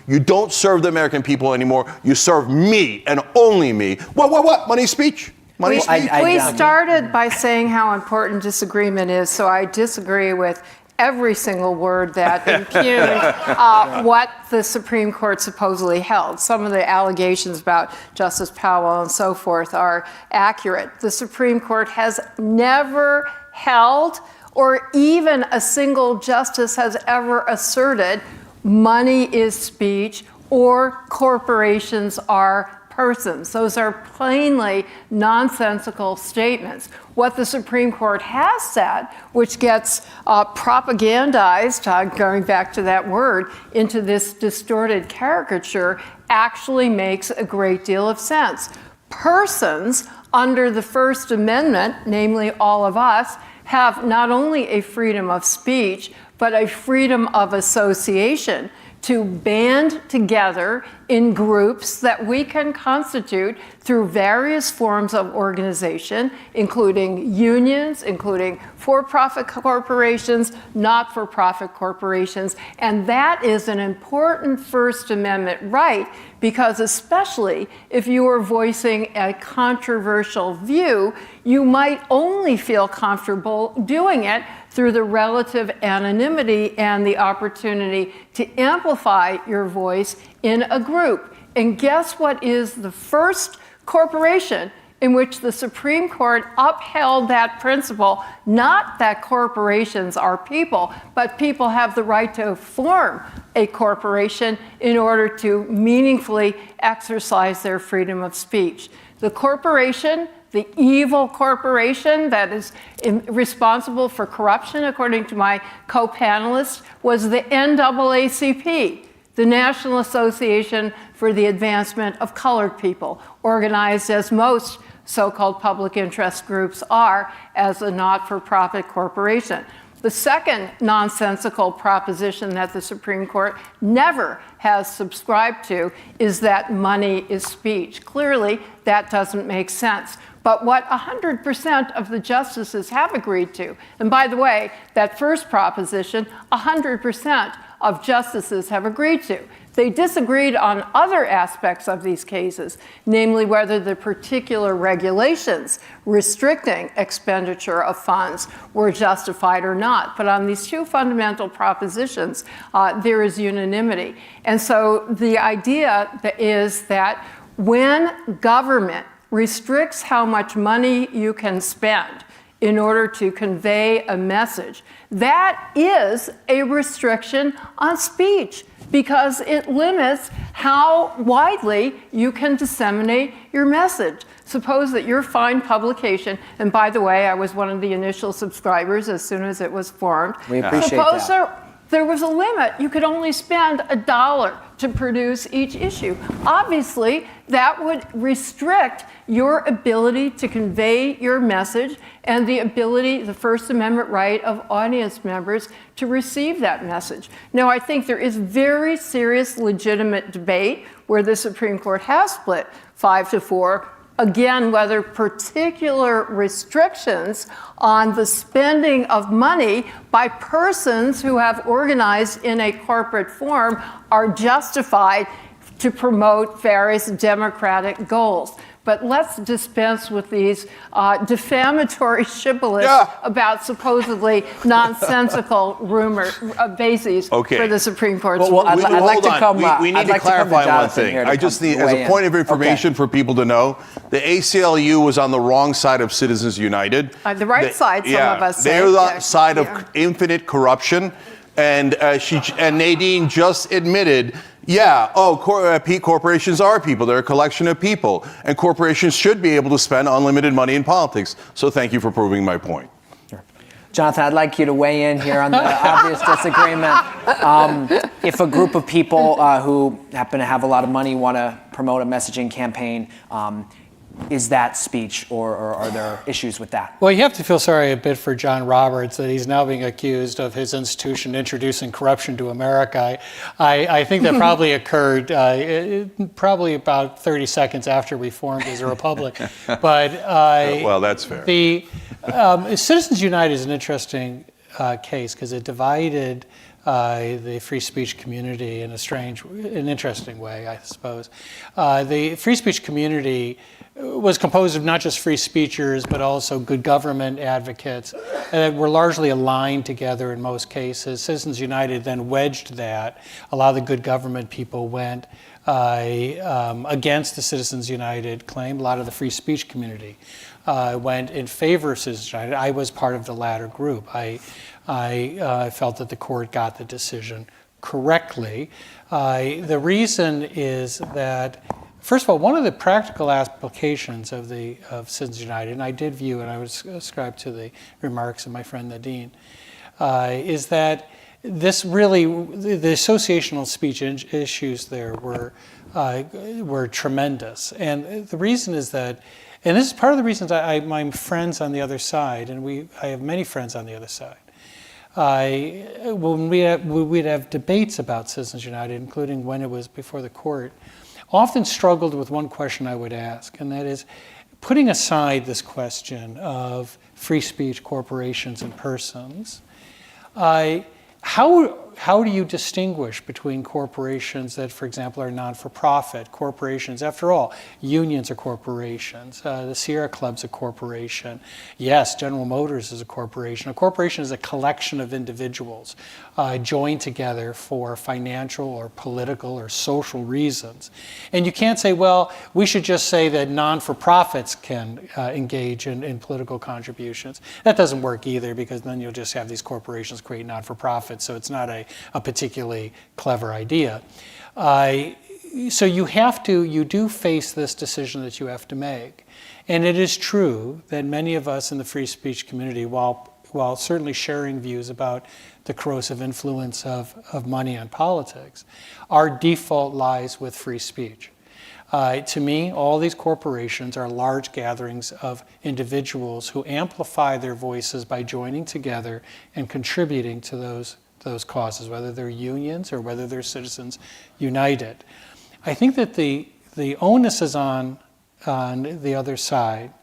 You don't serve the American people anymore. You serve me and only me. What? Money speech? We started by saying how important disagreement is, so I disagree with every single word that impugned what the Supreme Court supposedly held. Some of the allegations about Justice Powell and so forth are accurate. The Supreme Court has never held, or even a single justice has ever asserted, money is speech or corporations are persons. Those are plainly nonsensical statements. What the Supreme Court has said, which gets propagandized, going back to that word, into this distorted caricature, actually makes a great deal of sense. Persons under the First Amendment, namely all of us, have not only a freedom of speech, but a freedom of association to band together in groups that we can constitute through various forms of organization, including unions, including for-profit corporations, not-for-profit corporations. And that is an important First Amendment right, because especially if you are voicing a controversial view, you might only feel comfortable doing it through the relative anonymity and the opportunity to amplify your voice in a group. And guess what is the first corporation in which the Supreme Court upheld that principle? Not that corporations are people, but people have the right to form a corporation in order to meaningfully exercise their freedom of speech. The corporation, the evil corporation that is responsible for corruption, according to my co-panelists, was the NAACP, the National Association for the Advancement of Colored People, organized as most so-called public interest groups are as a not-for-profit corporation. The second nonsensical proposition that the Supreme Court never has subscribed to is that money is speech. Clearly, that doesn't make sense. But what 100% of the justices have agreed to, and by the way, that first proposition, 100% of justices have agreed to. They disagreed on other aspects of these cases, namely whether the particular regulations restricting expenditure of funds were justified or not. But on these two fundamental propositions, there is unanimity. And so the idea is that when government restricts how much money you can spend in order to convey a message, that is a restriction on speech, because it limits how widely you can disseminate your message. Suppose that your fine publication, and by the way, I was one of the initial subscribers as soon as it was formed. We appreciate Suppose that. there was a limit. You could only spend $1 to produce each issue. Obviously, that would restrict your ability to convey your message and the ability, the First Amendment right of audience members to receive that message. Now, I think there is very serious legitimate debate where the Supreme Court has split 5-4. Again, whether particular restrictions on the spending of money by persons who have organized in a corporate form are justified to promote various democratic goals. But let's dispense with these defamatory shibboleths about supposedly nonsensical rumor bases for the Supreme Court's Well, I'd like to come. We need to clarify one thing. I just need, as a point of information for people to know, the ACLU was on the wrong side of Citizens United. The right side, some of us say. They're the side of infinite corruption. And Nadine just admitted, corporations are people. They're a collection of people. And corporations should be able to spend unlimited money in politics. So thank you for proving my point. Sure. Jonathan, I'd like you to weigh in here on the obvious disagreement. If a group of people who happen to have a lot of money want to promote a messaging campaign, is that speech, or are there issues with that? Well, you have to feel sorry a bit for John Roberts that he's now being accused of his institution introducing corruption to America. I think that probably occurred probably about 30 seconds after we formed as a republic. But well, that's fair. The Citizens United is an interesting case because it divided the free speech community in an interesting way, I suppose. The free speech community was composed of not just free speechers, but also good government advocates that were largely aligned together in most cases. Citizens United then wedged that. A lot of the good government people went against the Citizens United claim. A lot of the free speech community went in favor of Citizens United. I was part of the latter group. I felt that the court got the decision correctly. The reason is that, first of all, one of the practical applications of Citizens United, and I did view, and I would ascribe to the remarks of my friend Nadine, is that this really, the associational speech issues there were tremendous. And the reason is that, and this is part of the reasons my friends on the other side, and I have many friends on the other side, when we'd have debates about Citizens United, including when it was before the court, often struggled with one question I would ask, and that is, putting aside this question of free speech, corporations, and persons, how do you distinguish between corporations that, for example, are non-for-profit? Corporations, after all, unions are corporations. The Sierra Club's a corporation. Yes, General Motors is a corporation. A corporation is a collection of individuals joined together for financial or political or social reasons. And you can't say, well, we should just say that non-for-profits can engage in political contributions. That doesn't work either, because then you'll just have these corporations create non-for-profits, so it's not a particularly clever idea. So you do face this decision that you have to make. And it is true that many of us in the free speech community, while certainly sharing views about the corrosive influence of money on politics, our default lies with free speech. To me, all these corporations are large gatherings of individuals who amplify their voices by joining together and contributing to those causes, whether they're unions or whether they're citizens united. I think that the onus is on the other side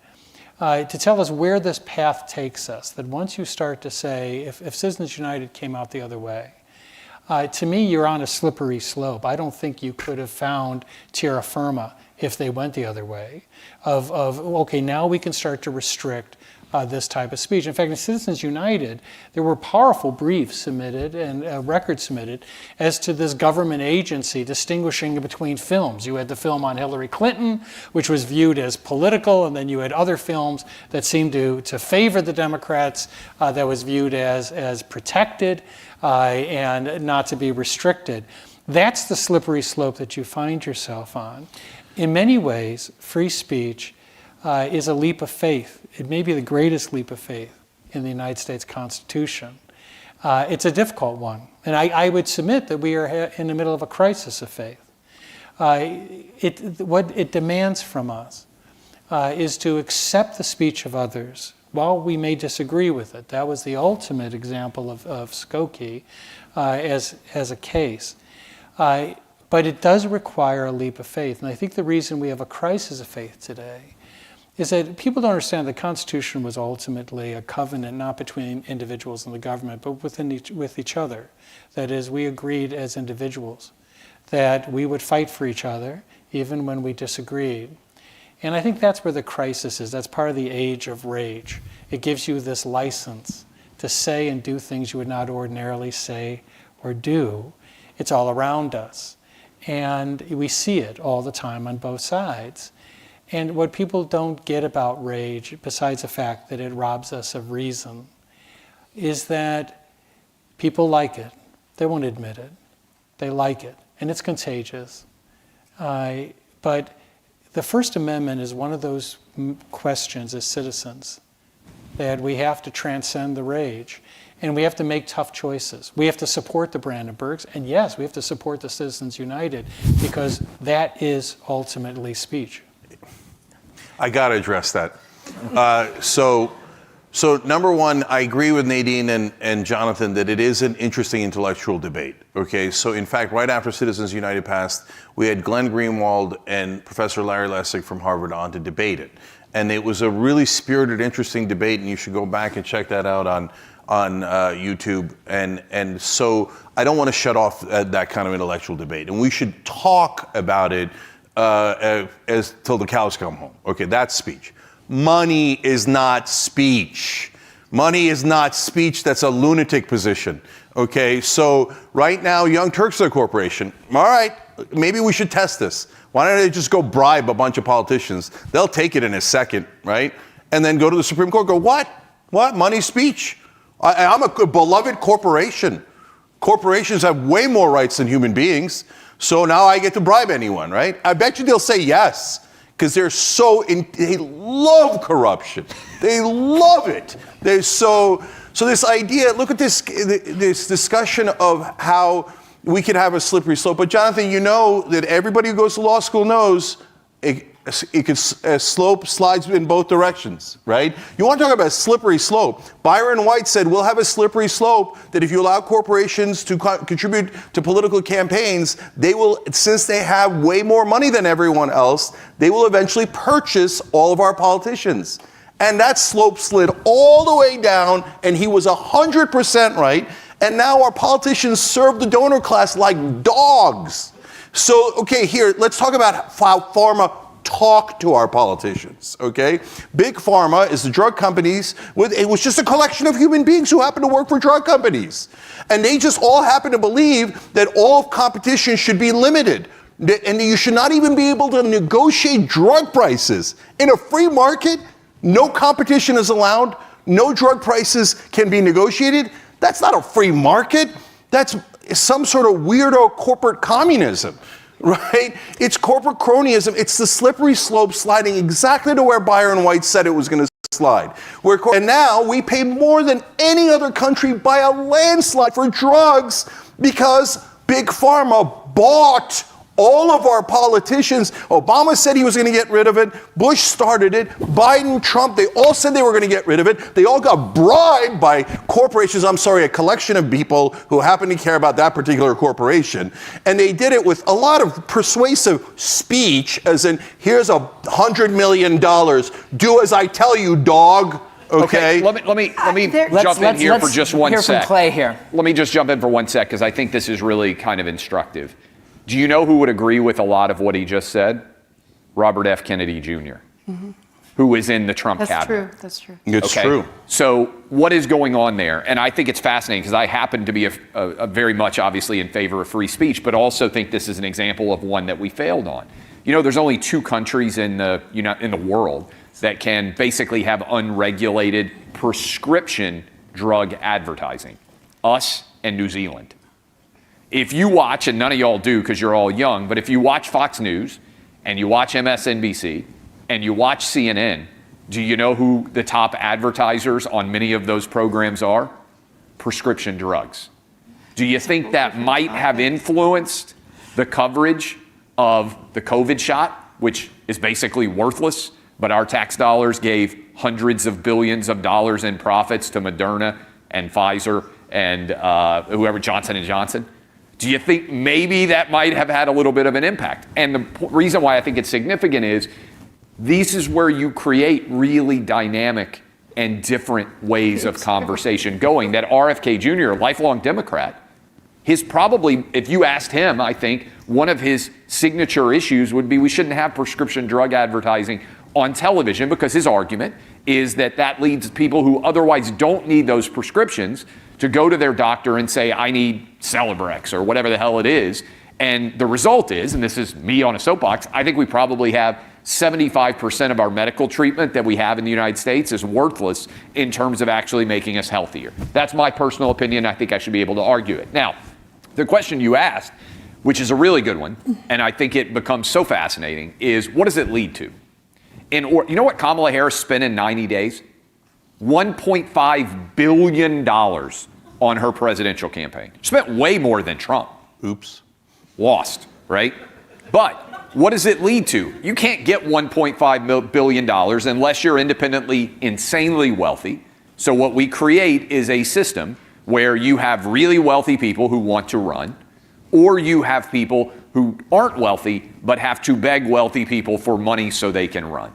to tell us where this path takes us, that once you start to say, if Citizens United came out the other way, to me, you're on a slippery slope. I don't think you could have found terra firma if they went the other way, okay, now we can start to restrict this type of speech. In fact, in Citizens United, there were powerful briefs submitted and records submitted as to this government agency distinguishing between films. You had the film on Hillary Clinton, which was viewed as political, and then you had other films that seemed to favor the Democrats that was viewed as protected and not to be restricted. That's the slippery slope that you find yourself on. In many ways, free speech is a leap of faith. It may be the greatest leap of faith in the United States Constitution. It's a difficult one. And I would submit that we are in the middle of a crisis of faith. What it demands from us is to accept the speech of others while we may disagree with it. That was the ultimate example of Skokie as a case. But it does require a leap of faith. And I think the reason we have a crisis of faith today is that people don't understand the Constitution was ultimately a covenant not between individuals and the government, but with each other. That is, we agreed as individuals that we would fight for each other even when we disagreed. And I think that's where the crisis is. That's part of the age of rage. It gives you this license to say and do things you would not ordinarily say or do. It's all around us. And we see it all the time on both sides. And what people don't get about rage, besides the fact that it robs us of reason, is that people like it. They won't admit it. They like it. And it's contagious. But the First Amendment is one of those questions as citizens that we have to transcend the rage. And we have to make tough choices. We have to support the Brandenburgs. And yes, we have to support the Citizens United, because that is ultimately speech. I got to address that. So number one, I agree with Nadine and Jonathan that it is an interesting intellectual debate. Okay, so in fact, right after Citizens United passed, we had Glenn Greenwald and Professor Larry Lessig from Harvard on to debate it. And it was a really spirited, interesting debate, and you should go back and check that out on YouTube. And so I don't want to shut off that kind of intellectual debate. And we should talk about it as till the cows come home. Okay, that's speech. Money is not speech. Money is not speech. That's a lunatic position. Okay, so right now, Young Turks are a corporation. All right, maybe we should test this. Why don't they just go bribe a bunch of politicians? They'll take it in a second, right? And then go to the Supreme Court, go, what? Money, speech. I'm a beloved corporation. Corporations have way more rights than human beings. So now I get to bribe anyone, right? I bet you they'll say yes, because they love corruption. They love it. So this idea, look at this discussion of how we can have a slippery slope. But Jonathan, you know that everybody who goes to law school knows slope slides in both directions, right? You want to talk about a slippery slope. Byron White said, we'll have a slippery slope that if you allow corporations to contribute to political campaigns, they will, since they have way more money than everyone else, they will eventually purchase all of our politicians. And that slope slid all the way down, and he was 100% right. And now our politicians serve the donor class like dogs. So, okay, here, let's talk about how pharma talk to our politicians, okay? Big Pharma is the drug companies. It was just a collection of human beings who happen to work for drug companies. And they just all happen to believe that all competition should be limited. And you should not even be able to negotiate drug prices. In a free market, no competition is allowed. No drug prices can be negotiated. That's not a free market. That's some sort of weirdo corporate communism. Right? It's corporate cronyism. It's the slippery slope sliding exactly to where Byron White said it was going to slide. And now we pay more than any other country by a landslide for drugs because Big Pharma bought All of our politicians, Obama said he was going to get rid of it, Bush started it, Biden, Trump, they all said they were going to get rid of it. They all got bribed by corporations, a collection of people who happen to care about that particular corporation. And they did it with a lot of persuasive speech, as in, here's $100 million, do as I tell you, dog. Okay. Let me jump in here for just one sec. Hear from Clay here. Let me just jump in for 1 sec, because I think this is really kind of instructive. Do you know who would agree with a lot of what he just said? Robert F. Kennedy Jr., who is in the Trump cabinet. That's true. It's true. So what is going on there? And I think it's fascinating, because I happen to be a very much obviously in favor of free speech, but also think this is an example of one that we failed on. You know, there's only 2 countries in the world that can basically have unregulated prescription drug advertising, us and New Zealand. If you watch, and none of y'all do because you're all young, but if you watch Fox News and you watch MSNBC and you watch CNN, do you know who the top advertisers on many of those programs are? Prescription drugs. Do you think that might have influenced the coverage of the COVID shot, which is basically worthless, but our tax dollars gave hundreds of billions of dollars in profits to Moderna and Pfizer and whoever, Johnson & Johnson? Do you think maybe that might have had a little bit of an impact? And the reason why I think it's significant is this is where you create really dynamic and different ways of conversation going. That RFK Jr., a lifelong Democrat, his probably, if you asked him, I think one of his signature issues would be we shouldn't have prescription drug advertising on television, because his argument is that leads people who otherwise don't need those prescriptions to go to their doctor and say, I need Celebrex or whatever the hell it is. And the result is, and this is me on a soapbox, I think we probably have 75% of our medical treatment that we have in the United States is worthless in terms of actually making us healthier. That's my personal opinion. I think I should be able to argue it. Now, the question you asked, which is a really good one, and I think it becomes so fascinating, is what does it lead to? You know what Kamala Harris spent in 90 days? $1.5 billion on her presidential campaign. She spent way more than Trump. Oops. Lost, right? But what does it lead to? You can't get $1.5 billion unless you're independently, insanely wealthy. So what we create is a system where you have really wealthy people who want to run, or you have people who aren't wealthy but have to beg wealthy people for money so they can run.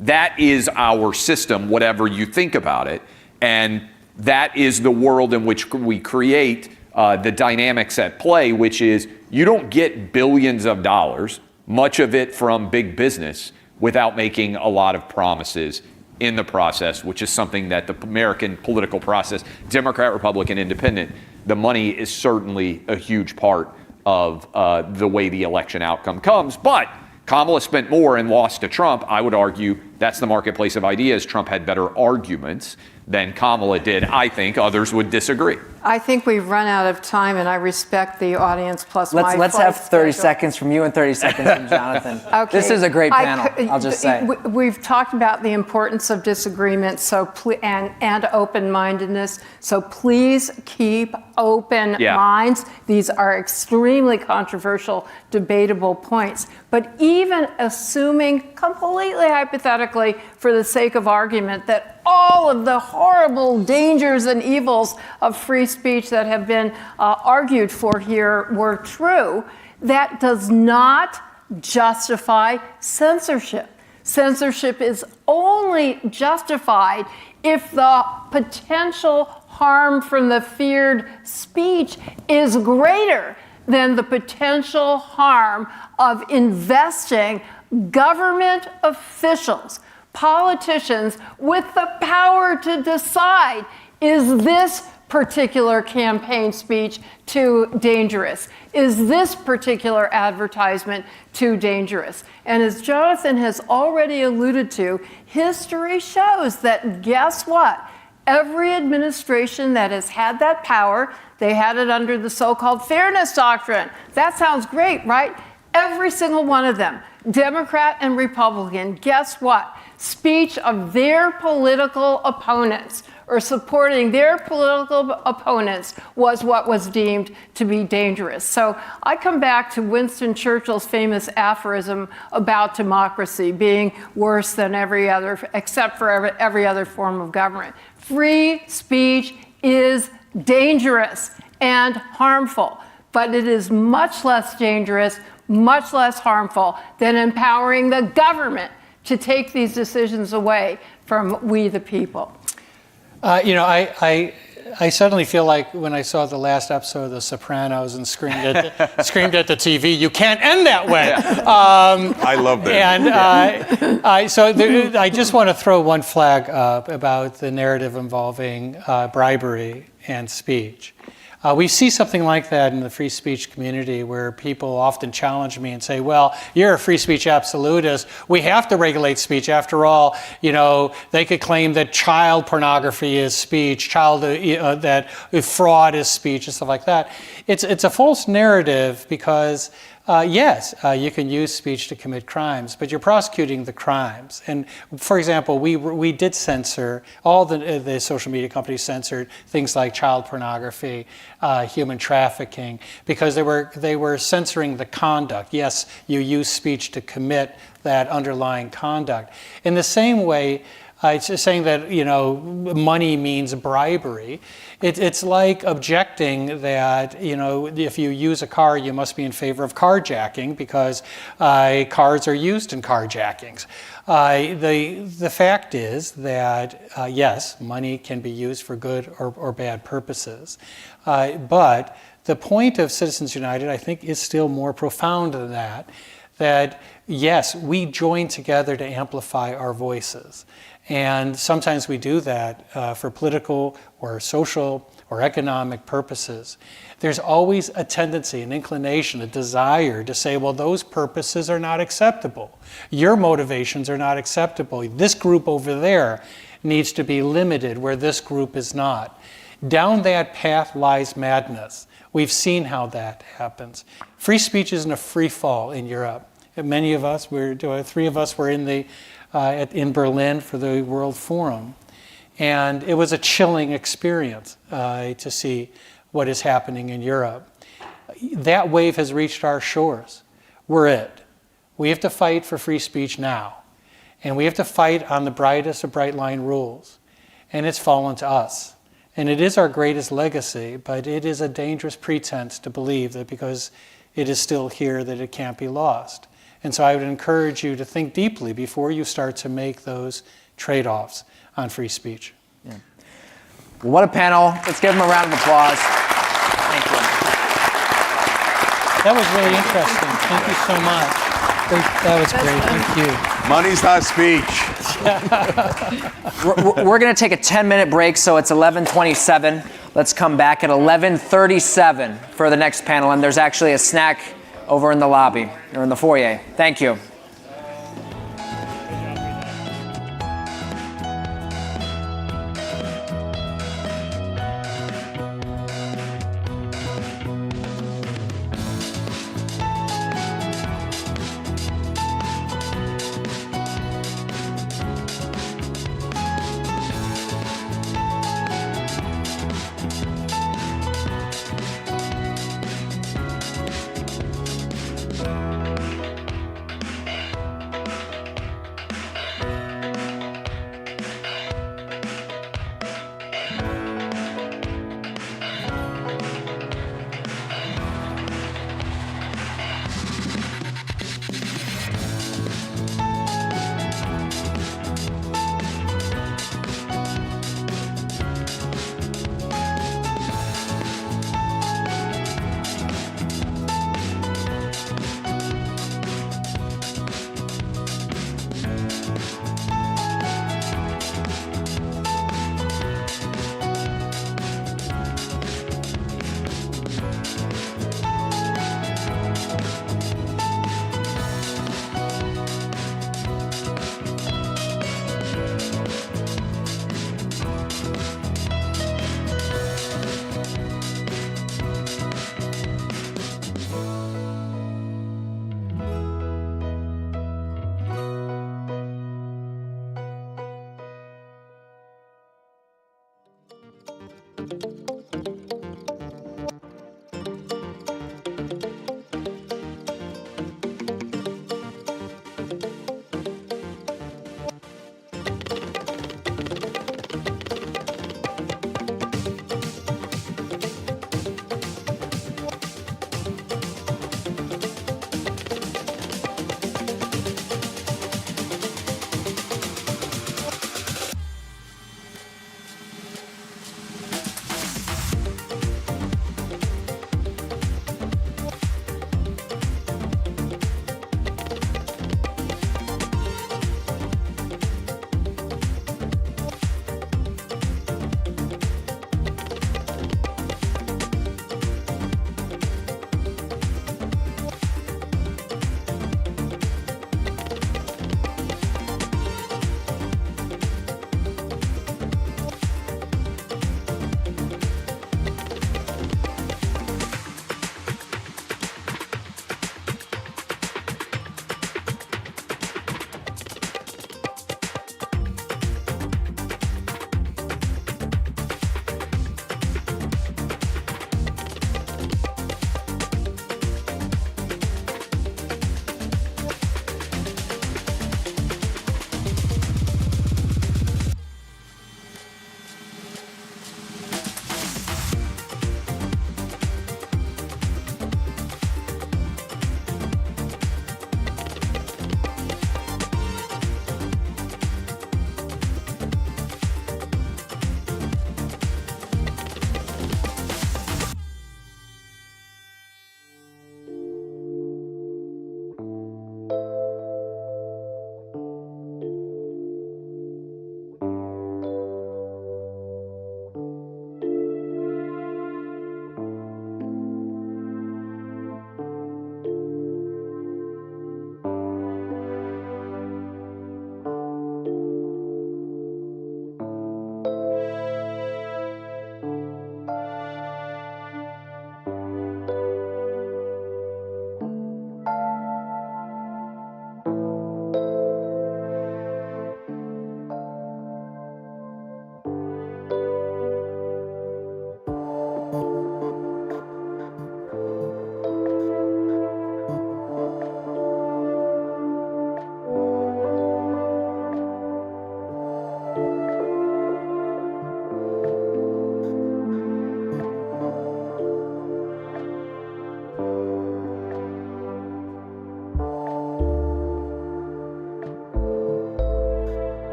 That is our system, whatever you think about it. And that is the world in which we create the dynamics at play, which is you don't get billions of dollars, much of it from big business, without making a lot of promises in the process, which is something that the American political process, Democrat, Republican, Independent, the money is certainly a huge part of the way the election outcome comes. But Kamala spent more and lost to Trump. I would argue that's the marketplace of ideas. Trump had better arguments than Kamala did. I think others would disagree. I think we've run out of time, and I respect the audience plus my Let's have 30 seconds from you and 30 seconds from Jonathan. Okay. This is a great panel, I'll just say. We've talked about the importance of disagreement and open-mindedness, so please keep open minds. These are extremely controversial, debatable points. But even assuming completely hypothetically, for the sake of argument, that all of the horrible dangers and evils of free speech that have been argued for here were true, that does not justify censorship. Censorship is only justified if the potential harm from the feared speech is greater than the potential harm of investing government officials, politicians, with the power to decide, is this particular campaign speech too dangerous? Is this particular advertisement too dangerous? And as Jonathan has already alluded to, history shows that, guess what? Every administration that has had that power, they had it under the so-called fairness doctrine. That sounds great, right? Every single one of them, Democrat and Republican, guess what? Speech of their political opponents, or supporting their political opponents was what was deemed to be dangerous. So I come back to Winston Churchill's famous aphorism about democracy being worse than every other, except for every other form of government. Free speech is dangerous and harmful, but it is much less dangerous, much less harmful than empowering the government to take these decisions away from we the people. I suddenly feel like when I saw the last episode of The Sopranos and screamed at the TV, you can't end that way. I love that. And I just want to throw one flag up about the narrative involving bribery and speech. We see something like that in the free speech community where people often challenge me and say, well, you're a free speech absolutist. We have to regulate speech. After all, they could claim that child pornography is speech, that fraud is speech and stuff like that. It's a false narrative because yes, you can use speech to commit crimes, but you're prosecuting the crimes. And for example, we did censor, all the social media companies censored things like child pornography, human trafficking, because they were censoring the conduct. Yes, you use speech to commit that underlying conduct. In the same way, it's just saying that money means bribery. It's like objecting that if you use a car, you must be in favor of carjacking because cars are used in carjackings. The fact is that yes, money can be used for good or bad purposes, but the point of Citizens United, I think, is still more profound than that. That yes, we join together to amplify our voices. And sometimes we do that for political or social or economic purposes. There's always a tendency, an inclination, a desire to say, well, those purposes are not acceptable. Your motivations are not acceptable. This group over there needs to be limited where this group is not. Down that path lies madness. We've seen how that happens. Free speech isn't a free fall in Europe. Many of us, three of us were in Berlin for the World Forum. And it was a chilling experience to see what is happening in Europe. That wave has reached our shores. We're it. We have to fight for free speech now. And we have to fight on the brightest of bright line rules. And it's fallen to us. And it is our greatest legacy, but it is a dangerous pretense to believe that because it is still here that it can't be lost. And so I would encourage you to think deeply before you start to make those trade-offs on free speech. Yeah. Well, what a panel. Let's give them a round of applause. Thank you. That was really interesting. Thank you so much. That was great. Thank you. Money's not speech. We're going to take a 10-minute break, so it's 11:27. Let's come back at 11:37 for the next panel, and there's actually a snack over in the lobby, or in the foyer. Thank you.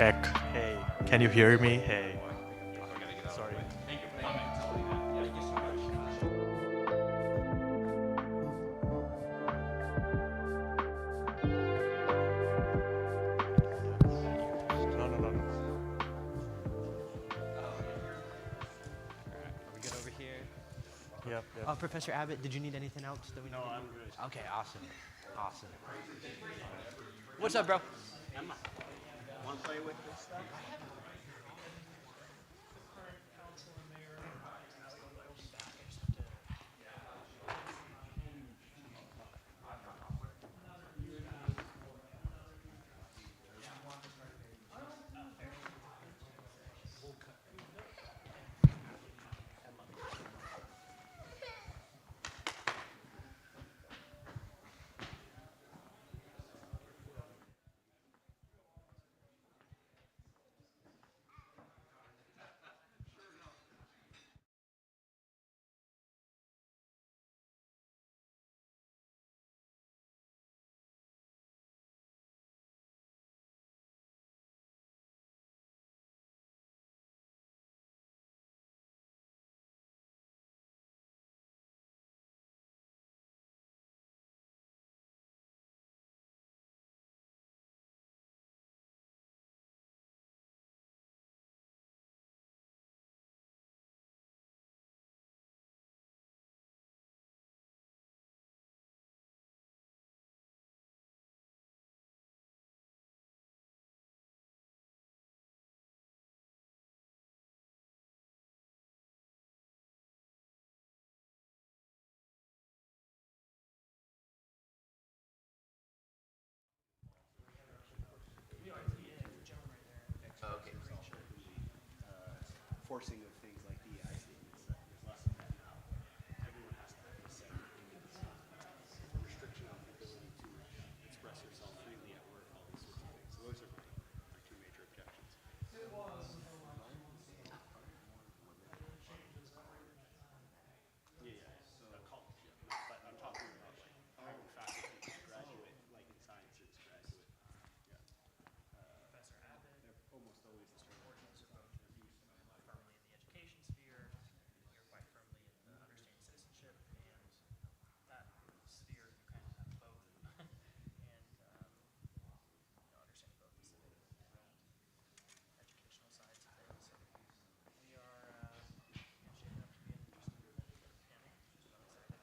Check. Hey, can you hear me? Hey. Sorry. Yep. Professor Abbott, did you need anything else that we need? No, I'm good. Okay, awesome. Awesome. What's up, bro? Emma, want to play with this stuff? Forcing of things like DEI statements, there's less of that now. Everyone has to have the same restriction on the ability to express yourself freely at work, all these sorts of things. So those are my two major objections. Yeah, so college, yeah. But I'm talking about like hiring faculty, graduate, like in sciences, graduate. Yeah. Professor Abbott. They're almost always the same. Firmly in the education sphere, you're quite firmly in the understanding citizenship, and that sphere you kind of have both, and understanding both the civic educational sides of things. So we are shaping up to be an interesting panel. So I'm excited.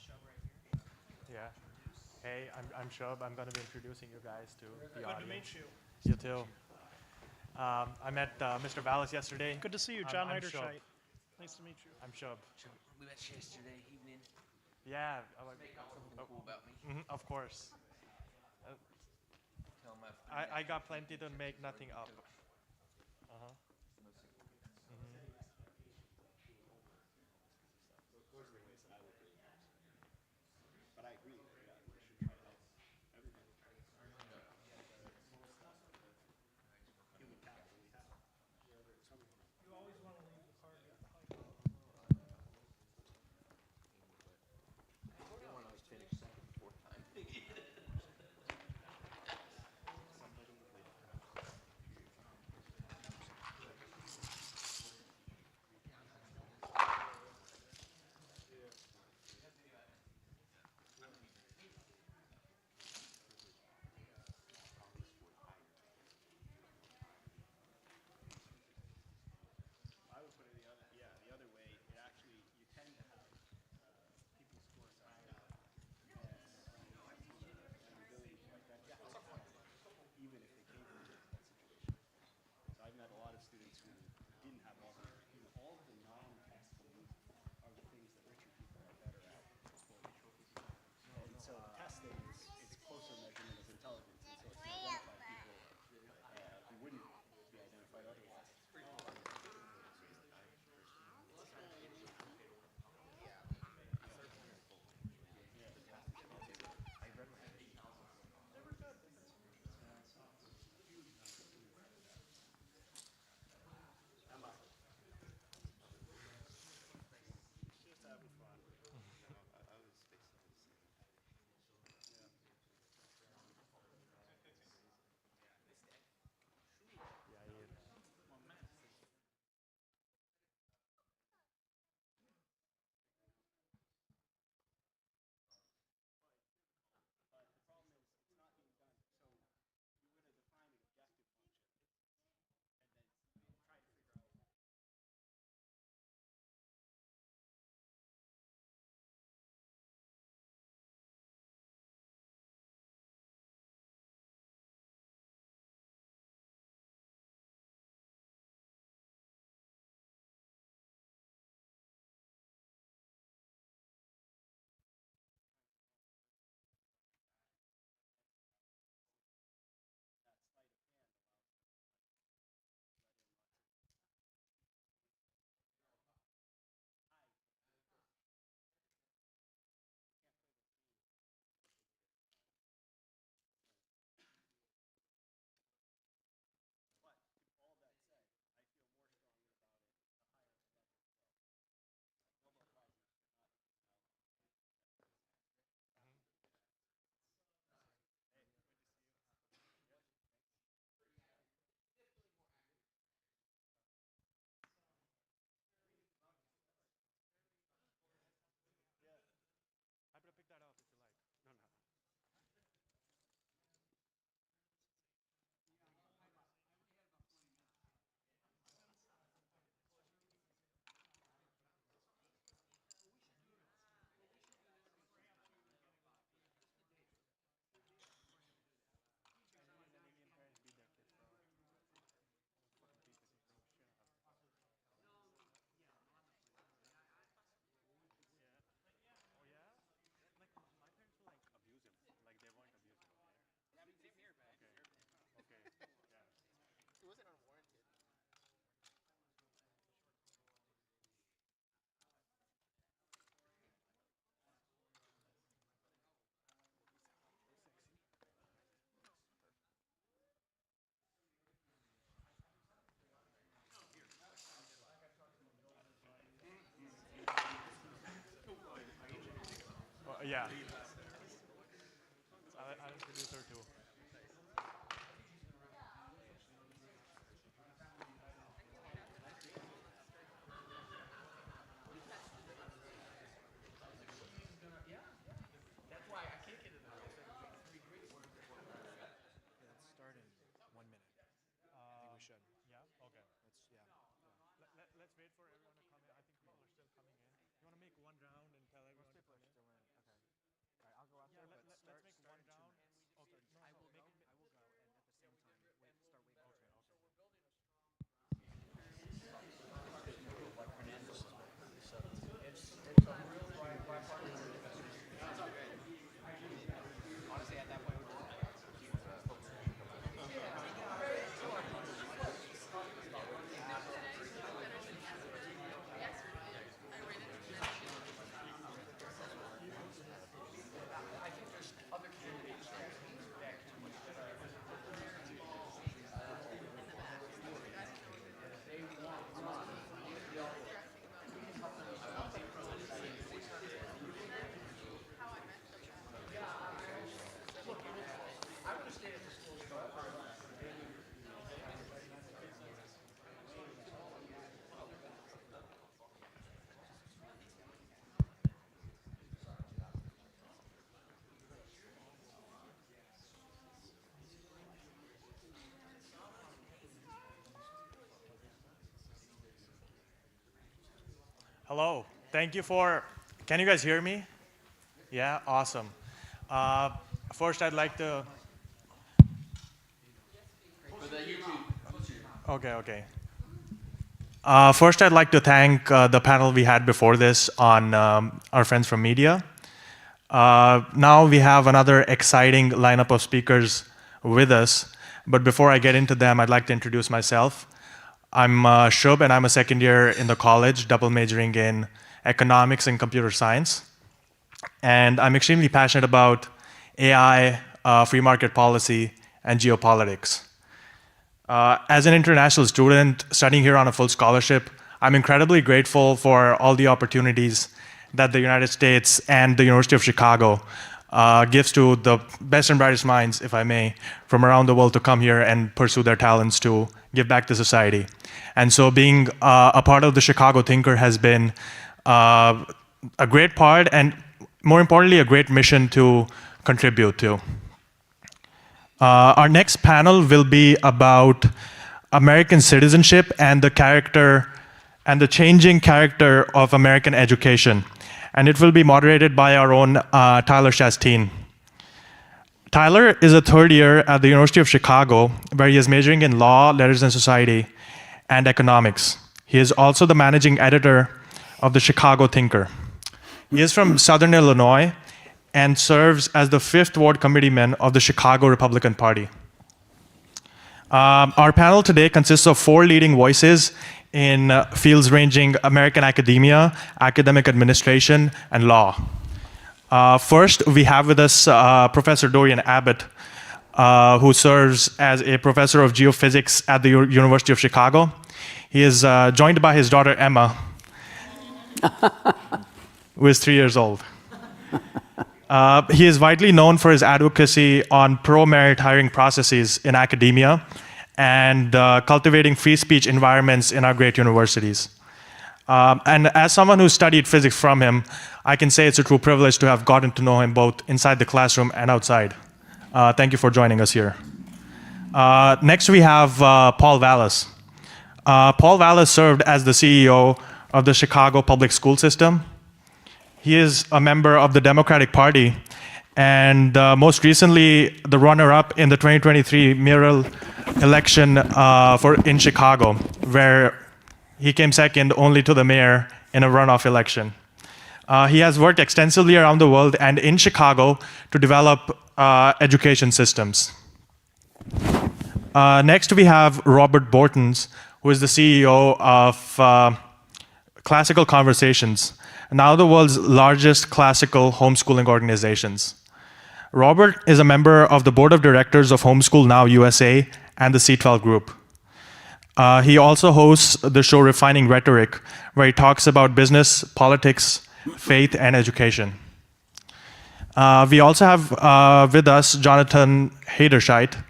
Shub right here. Yeah. Hey, I'm Shub. I'm going to be introducing you guys to the audience. Good to meet you. You too. I met Mr. Vallas yesterday. Good to see you, John I'm Shub. Heiderscheidt. Nice to meet you. I'm Shub. We met yesterday evening. Yeah. Make up something cool about me. Of course. Tell my I got plenty to make nothing up. Uh-huh. Those are the ways that I would do it. But I agree, yeah, we should try to help everybody. Human capital we have. Wherever it's coming from. You always want to leave the party at the height. You don't want to always finish second, fourth time. I would put it the other way. It actually, you tend to have people score higher and ability to identify even if they came from a difficult situation. So I've met a lot of students who didn't have all of the non-tests are the things that richer people are better at. And so testing is closer measurement of intelligence, and so it's to identify people who wouldn't be identified otherwise. Yeah. I'll introduce her too. Let's start in 1 minute. I think we should. Yeah. Okay. Let's wait for everyone to come in. I think people are still coming in. You want to make one round and tell everyone to come in? Okay. All right, I'll go out there, but let's make one round. Okay. No, I will go. go, and at the same time, start waiting for Honestly, at that point, Hello. Thank you for. Can you guys hear me? Yeah. Awesome. First, I'd like to. Okay. First, I'd like to thank the panel we had before this on our friends from media. Now we have another exciting lineup of speakers with us. But before I get into them, I'd like to introduce myself. I'm Shub, and I'm a second year in the college, double majoring in economics and computer science. And I'm extremely passionate about AI, free market policy, and geopolitics. As an international student studying here on a full scholarship, I'm incredibly grateful for all the opportunities that the United States and the University of Chicago gives to the best and brightest minds, if I may, from around the world to come here and pursue their talents to give back to society. And so being a part of the Chicago Thinker has been a great part and, more importantly, a great mission to contribute to. Our next panel will be about American citizenship and the character and the changing character of American education. And it will be moderated by our own Tyler Shasteen. Tyler is a third year at the University of Chicago, where he is majoring in law, letters and society, and economics. He is also the managing editor of the Chicago Thinker. He is from Southern Illinois and serves as the 5th Ward Committeeman of the Chicago Republican Party. Our panel today consists of 4 leading voices in fields ranging American academia, academic administration, and law. First, we have with us Professor Dorian Abbot, who serves as a professor of geophysics at the University of Chicago. He is joined by his daughter, Emma, who is 3 years old. He is widely known for his advocacy on pro-merit hiring processes in academia and cultivating free speech environments in our great universities. And as someone who studied physics from him, I can say it's a true privilege to have gotten to know him both inside the classroom and outside. Thank you for joining us here. Next, we have Paul Vallas. Paul Vallas served as the CEO of the Chicago public school system. He is a member of the Democratic Party and most recently the runner-up in the 2023 mayoral election in Chicago, where he came second only to the mayor in a runoff election. He has worked extensively around the world and in Chicago to develop education systems. Next, we have Robert Bortins, who is the CEO of Classical Conversations, now the world's largest classical homeschooling organizations. Robert is a member of the board of directors of Homeschool Now USA and the C12 Group. He also hosts the show Refining Rhetoric, where he talks about business, politics, faith, and education. We also have with us Jonathan Heiderscheidt,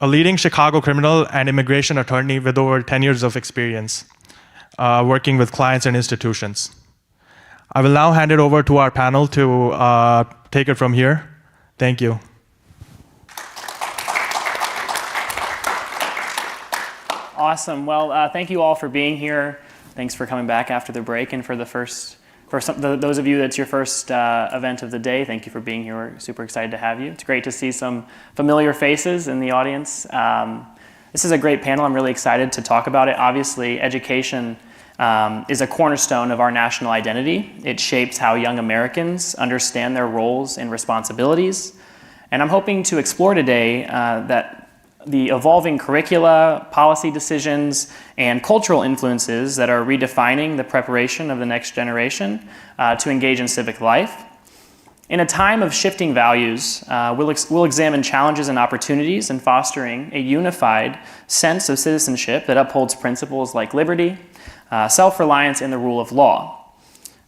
a leading Chicago criminal and immigration attorney with over 10 years of experience working with clients and institutions. I will now hand it over to our panel to take it from here. Thank you. Awesome. Well, thank you all for being here. Thanks for coming back after the break, and for those of you that's your first event of the day, thank you for being here. We're super excited to have you. It's great to see some familiar faces in the audience. This is a great panel. I'm really excited to talk about it. Obviously, education is a cornerstone of our national identity. It shapes how young Americans understand their roles and responsibilities. And I'm hoping to explore today that the evolving curricula, policy decisions, and cultural influences that are redefining the preparation of the next generation to engage in civic life. In a time of shifting values, we'll examine challenges and opportunities in fostering a unified sense of citizenship that upholds principles like liberty, self-reliance, and the rule of law.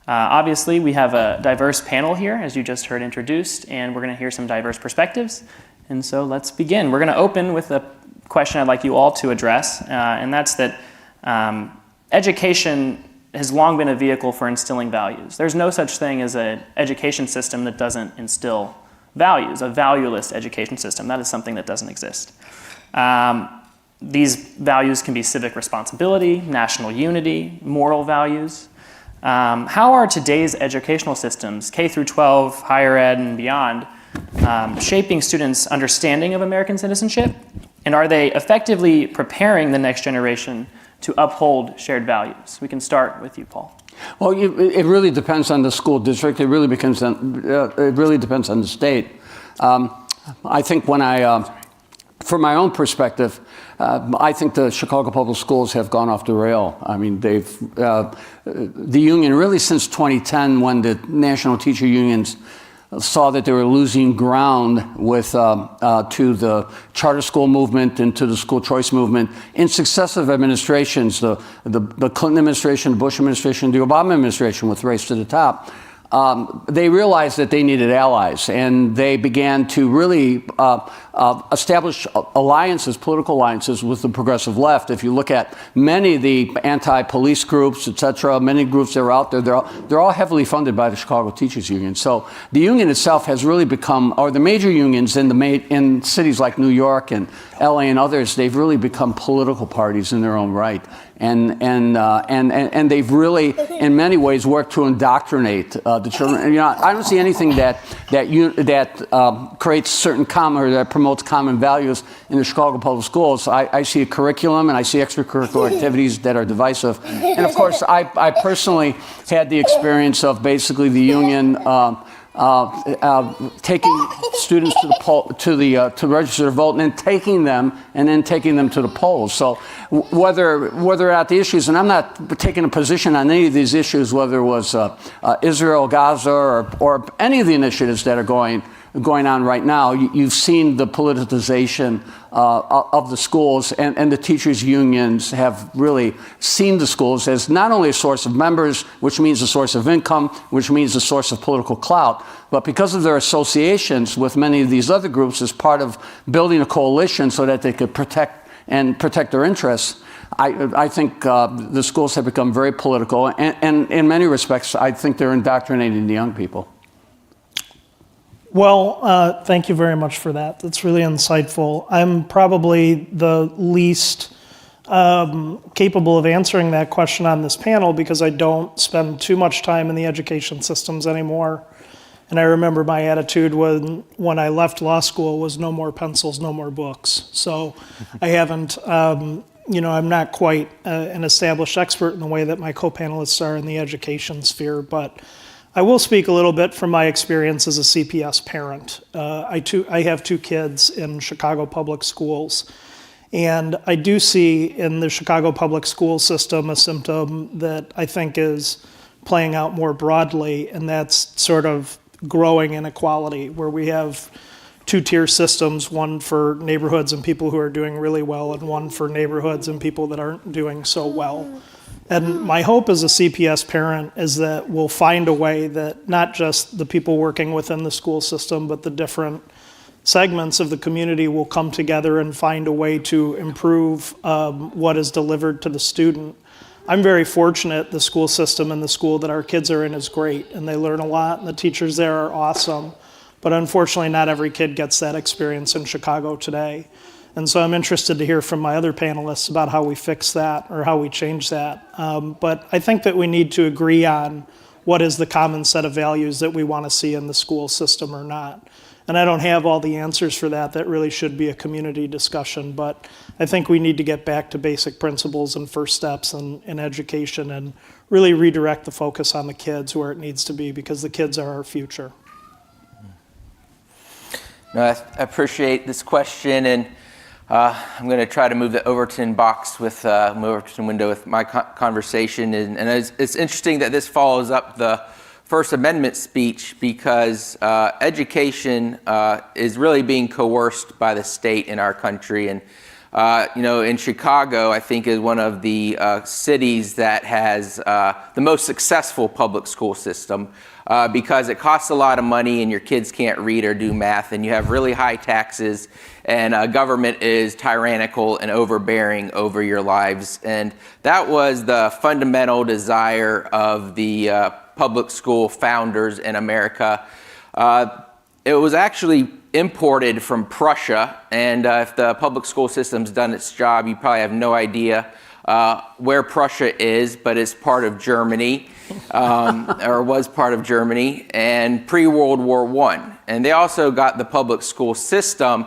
Obviously, we have a diverse panel here, as you just heard introduced, and we're going to hear some diverse perspectives. And so let's begin. We're going to open with a question I'd like you all to address, and that's that education has long been a vehicle for instilling values. There's no such thing as an education system that doesn't instill values, a valueless education system. That is something that doesn't exist. These values can be civic responsibility, national unity, moral values. How are today's educational systems, K through 12, higher ed, and beyond, shaping students' understanding of American citizenship? And are they effectively preparing the next generation to uphold shared values? We can start with you, Paul. Well, it really depends on the school district. It really depends on the state. I think from my own perspective, I think the Chicago Public Schools have gone off the rail. I mean, the union really since 2010, when the national teacher unions saw that they were losing ground to the charter school movement and to the school choice movement in successive administrations, the Clinton administration, the Bush administration, the Obama administration with Race to the Top. They realized that they needed allies, and they began to really establish alliances, political alliances with the progressive left. If you look at many of the anti-police groups, et cetera, many groups that are out there, they're all heavily funded by the Chicago Teachers Union. So the union itself has really become, or the major unions in cities like New York and LA and others, they've really become political parties in their own right. And they've really, in many ways, worked to indoctrinate the children. You know, I don't see anything that creates certain common, or that promotes common values in the Chicago Public Schools. I see a curriculum and I see extracurricular activities that are divisive. And of course, I personally had the experience of basically the union taking students to register to vote, and then taking them to the polls. So whether or not the issues, and I'm not taking a position on any of these issues, whether it was Israel, Gaza, or any of the initiatives that are going on right now, you've seen the politicization of the schools, and the teachers' unions have really seen the schools as not only a source of members, which means a source of income, which means a source of political clout, but because of their associations with many of these other groups as part of building a coalition so that they could protect their interests. I think the schools have become very political, and in many respects, I think they're indoctrinating the young people. Well, thank you very much for that. That's really insightful. I'm probably the least capable of answering that question on this panel because I don't spend too much time in the education systems anymore. And I remember my attitude when I left law school was no more pencils, no more books. So I haven't, I'm not quite an established expert in the way that my co-panelists are in the education sphere, but I will speak a little bit from my experience as a CPS parent. I have two kids in Chicago public schools, and I do see in the Chicago public school system a symptom that I think is playing out more broadly, and that's sort of growing inequality, where we have two-tier systems, one for neighborhoods and people who are doing really well, and one for neighborhoods and people that aren't doing so well. And my hope as a CPS parent is that we'll find a way that not just the people working within the school system, but the different segments of the community will come together and find a way to improve what is delivered to the student. I'm very fortunate the school system and the school that our kids are in is great, and they learn a lot, and the teachers there are awesome. But unfortunately, not every kid gets that experience in Chicago today. And so I'm interested to hear from my other panelists about how we fix that or how we change that. But I think that we need to agree on what is the common set of values that we want to see in the school system or not. And I don't have all the answers for that. That really should be a community discussion. But I think we need to get back to basic principles and first steps in education and really redirect the focus on the kids where it needs to be, because the kids are our future. No, I appreciate this question, and I'm going to try to move the Overton box with Overton window with my conversation. And it's interesting that this follows up the First Amendment speech, because education is really being coerced by the state in our country. And in Chicago, I think is one of the cities that has the most successful public school system. Because it costs a lot of money and your kids can't read or do math, and you have really high taxes, and government is tyrannical and overbearing over your lives. And that was the fundamental desire of the public school founders in America. It was actually imported from Prussia, and if the public school system's done its job, you probably have no idea where Prussia is, but it's part of Germany, or was part of Germany, and pre-World War I. And they also got the public school system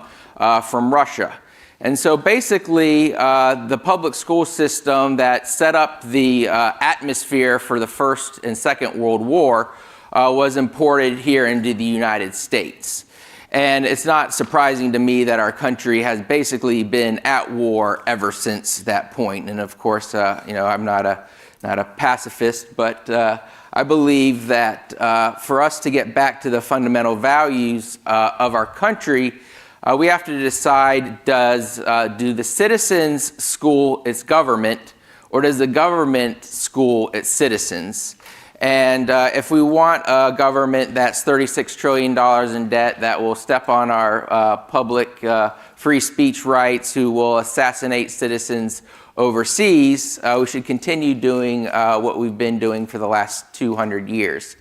from Russia. And so basically, the public school system that set up the atmosphere for the First and Second World War was imported here into the United States. And it's not surprising to me that our country has basically been at war ever since that point. And of course, I'm not a pacifist, but I believe that for us to get back to the fundamental values of our country, we have to decide, do the citizens school its government, or does the government school its citizens? And if we want a government that's $36 trillion in debt, that will step on our public free speech rights, who will assassinate citizens overseas, we should continue doing what we've been doing for the last 200 years.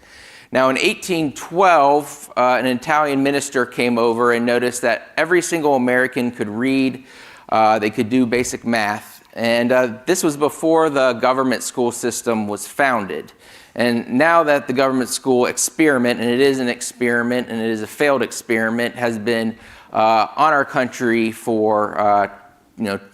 Now, in 1812, an Italian minister came over and noticed that every single American could read, they could do basic math, and this was before the government school system was founded. And now that the government school experiment, and it is an experiment and it is a failed experiment, has been on our country for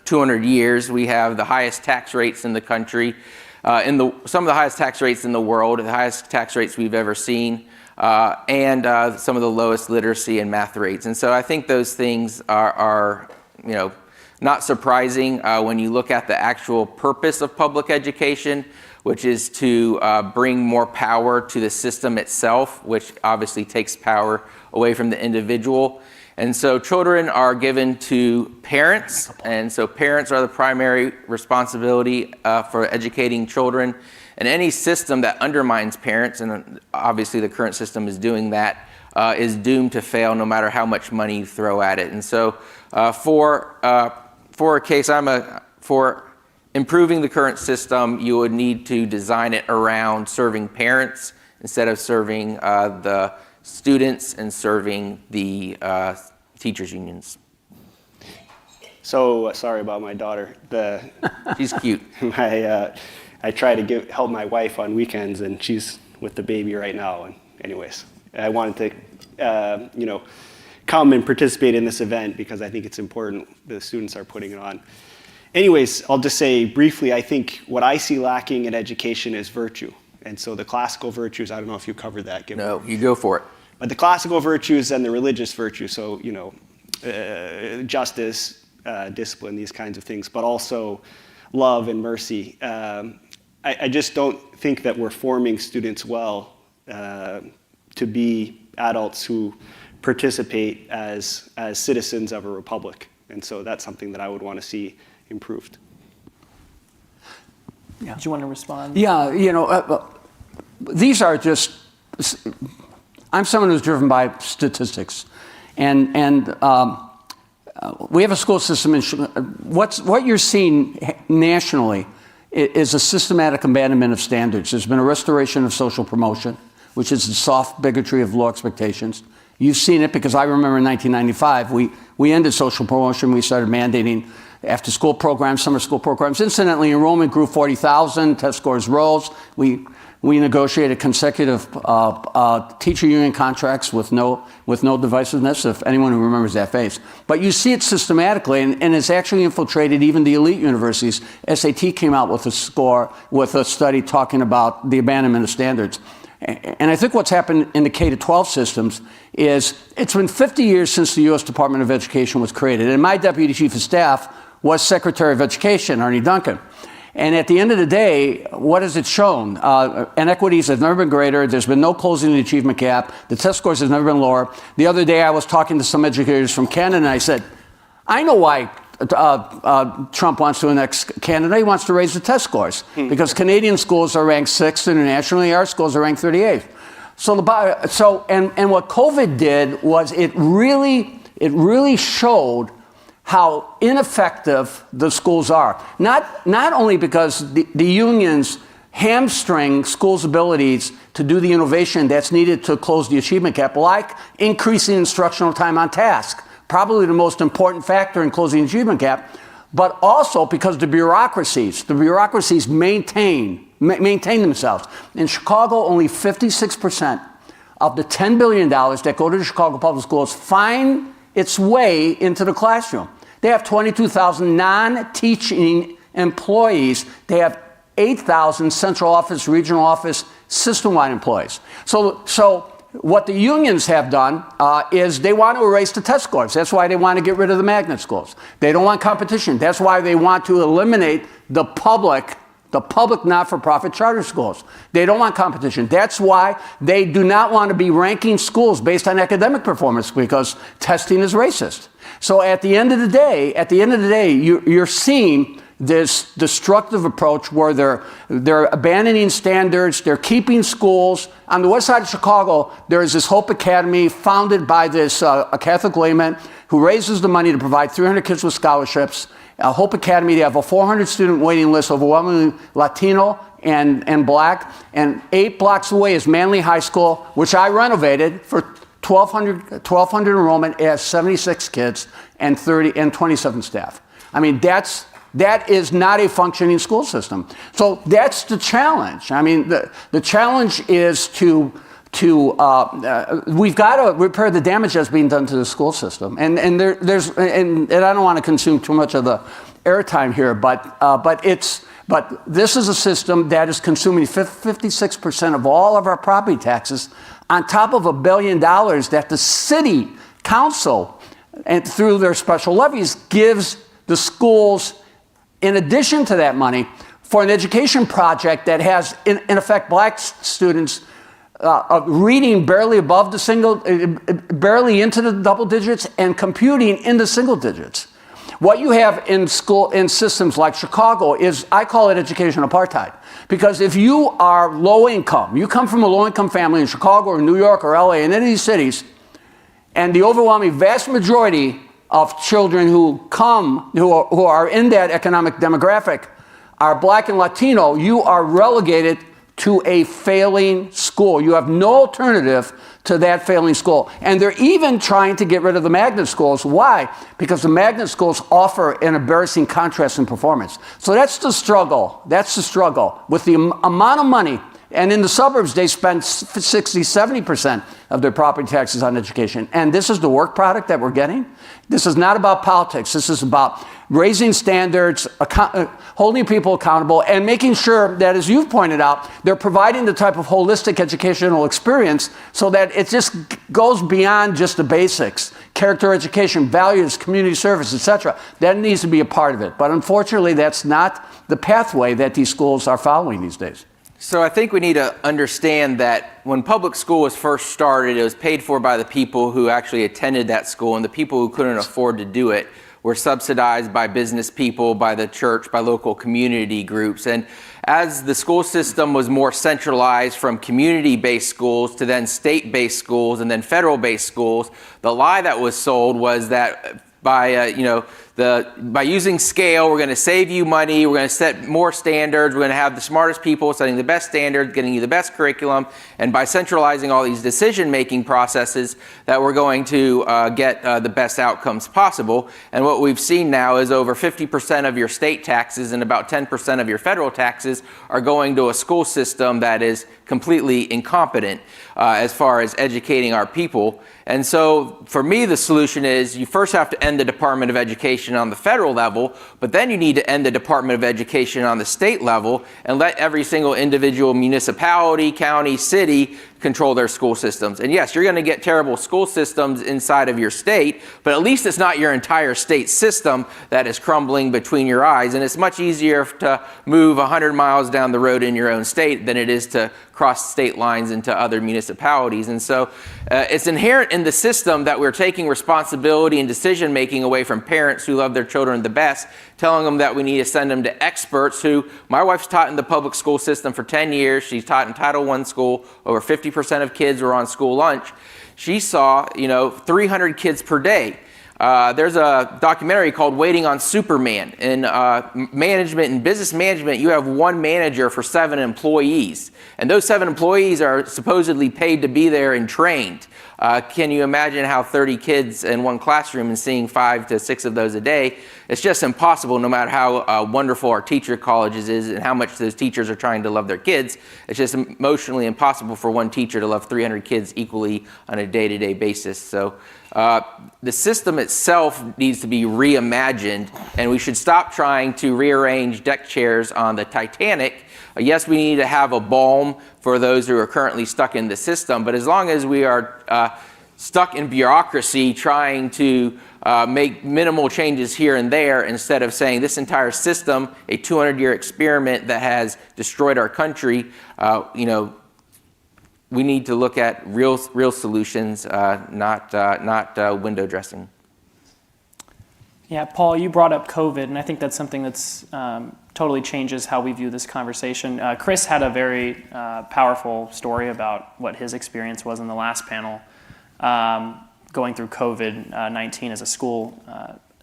200 years, we have the highest tax rates in the country, some of the highest tax rates in the world, the highest tax rates we've ever seen, and some of the lowest literacy and math rates. And so I think those things are not surprising when you look at the actual purpose of public education, which is to bring more power to the system itself, which obviously takes power away from the individual. And so children are given to parents, and so parents are the primary responsibility for educating children. And any system that undermines parents, and obviously the current system is doing that, is doomed to fail no matter how much money you throw at it. And so for a case, for improving the current system, you would need to design it around serving parents instead of serving the students and serving the teachers' unions. So sorry about my daughter. She's cute. I try to help my wife on weekends, and she's with the baby right now. And anyways, I wanted to come and participate in this event because I think it's important. The students are putting it on. Anyways, I'll just say briefly, I think what I see lacking in education is virtue. And so the classical virtues, I don't know if you covered that. No, you go for it. But the classical virtues and the religious virtues, so, justice, discipline, these kinds of things, but also love and mercy. I just don't think that we're forming students well to be adults who participate as citizens of a republic. And so that's something that I would want to see improved. Did you want to respond? Yeah, these are just, I'm someone who's driven by statistics. And we have a school system, what you're seeing nationally is a systematic abandonment of standards. There's been a restoration of social promotion, which is the soft bigotry of low expectations. You've seen it because I remember in 1995, we ended social promotion. We started mandating after-school programs, summer school programs. Incidentally, enrollment grew 40,000, test scores rose. We negotiated consecutive teacher union contracts with no divisiveness, if anyone who remembers that phase. But you see it systematically, and it's actually infiltrated even the elite universities. SAT came out with a study talking about the abandonment of standards. And I think what's happened in the K-12 systems is it's been 50 years since the U.S. Department of Education was created. And my deputy chief of staff was Secretary of Education, Arnie Duncan. And at the end of the day, what has it shown? Inequities have never been greater. There's been no closing the achievement gap. The test scores have never been lower. The other day, I was talking to some educators from Canada, and I said, I know why Trump wants to annex Canada. He wants to raise the test scores because Canadian schools are ranked 6th internationally. Our schools are ranked 38th. And what COVID did was it really showed how ineffective the schools are. Not only because the unions hamstring schools' abilities to do the innovation that's needed to close the achievement gap, like increasing instructional time on task, probably the most important factor in closing the achievement gap, but also because the bureaucracies maintain themselves. In Chicago, only 56% of the $10 billion that go to the Chicago public schools find its way into the classroom. They have 22,000 non-teaching employees. They have 8,000 central office, regional office, system-wide employees. So what the unions have done is they want to erase the test scores. That's why they want to get rid of the magnet schools. They don't want competition. That's why they want to eliminate the public not-for-profit charter schools. They don't want competition. That's why they do not want to be ranking schools based on academic performance, because testing is racist. So at the end of the day, you're seeing this destructive approach where they're abandoning standards, they're keeping schools. On the west side of Chicago, there is this Hope Academy founded by this a Catholic layman who raises the money to provide 300 kids with scholarships. Hope Academy, they have a 400 student waiting list, overwhelmingly Latino and Black. And 8 blocks away is Manly High School, which I renovated for 1,200 enrollment. It has 76 kids and 27 staff. I mean, that is not a functioning school system. So that's the challenge. I mean, the challenge is we've got to repair the damage that's being done to the school system. And I don't want to consume too much of the airtime here, but this is a system that is consuming 56% of all of our property taxes, on top of $1 billion that the city council, and through their special levies, gives the schools, in addition to that money, for an education project that has, in effect, Black students reading barely barely into the double digits and computing in the single digits. What you have in systems like Chicago is, I call it education apartheid. Because if you are low income, you come from a low income family in Chicago or New York or LA, in any of these cities, and the overwhelming vast majority of children who are in that economic demographic are Black and Latino, you are relegated to a failing school. You have no alternative to that failing school. And they're even trying to get rid of the magnet schools. Why? Because the magnet schools offer an embarrassing contrast in performance. So that's the struggle. With the amount of money. And in the suburbs, they spend 60, 70% of their property taxes on education. And this is the work product that we're getting. This is not about politics. This is about raising standards, holding people accountable, and making sure that, as you've pointed out, they're providing the type of holistic educational experience so that it just goes beyond just the basics. Character education, values, community service, etc. That needs to be a part of it. But unfortunately, that's not the pathway that these schools are following these days. So I think we need to understand that when public school was first started, it was paid for by the people who actually attended that school, and the people who couldn't afford to do it were subsidized by business people, by the church, by local community groups. And as the school system was more centralized from community-based schools to then state-based schools and then federal-based schools, the lie that was sold was that by by using scale, we're going to save you money, we're going to set more standards, we're going to have the smartest people setting the best standards, getting you the best curriculum, and by centralizing all these decision-making processes that we're going to get the best outcomes possible. And what we've seen now is over 50% of your state taxes and about 10% of your federal taxes are going to a school system that is completely incompetent as far as educating our people. And so for me, the solution is you first have to end the Department of Education on the federal level, but then you need to end the Department of Education on the state level and let every single individual municipality, county, city control their school systems. And yes, you're going to get terrible school systems inside of your state, but at least it's not your entire state system that is crumbling between your eyes. And it's much easier to move 100 miles down the road in your own state than it is to cross state lines into other municipalities. And so it's inherent in the system that we're taking responsibility and decision making away from parents who love their children the best, telling them that we need to send them to experts who, my wife's taught in the public school system for 10 years. She's taught in Title I school. Over 50% of kids were on school lunch. She saw, 300 kids per day. There's a documentary called Waiting on Superman. In management and business management, you have one manager for 7 employees. And those 7 employees are supposedly paid to be there and trained. Can you imagine how 30 kids in one classroom and seeing 5 to 6 of those a day? It's just impossible, no matter how wonderful our teacher colleges is and how much those teachers are trying to love their kids. It's just emotionally impossible for one teacher to love 300 kids equally on a day-to-day basis. So the system itself needs to be reimagined, and we should stop trying to rearrange deck chairs on the Titanic. Yes, we need to have a balm for those who are currently stuck in the system, but as long as we are stuck in bureaucracy trying to make minimal changes here and there instead of saying this entire system, a 200-year experiment that has destroyed our country, we need to look at real solutions, not window dressing. Yeah, Paul, you brought up COVID, and I think that's something that's totally changes how we view this conversation. Chris had a very powerful story about what his experience was in the last panel, going through COVID-19 as a school,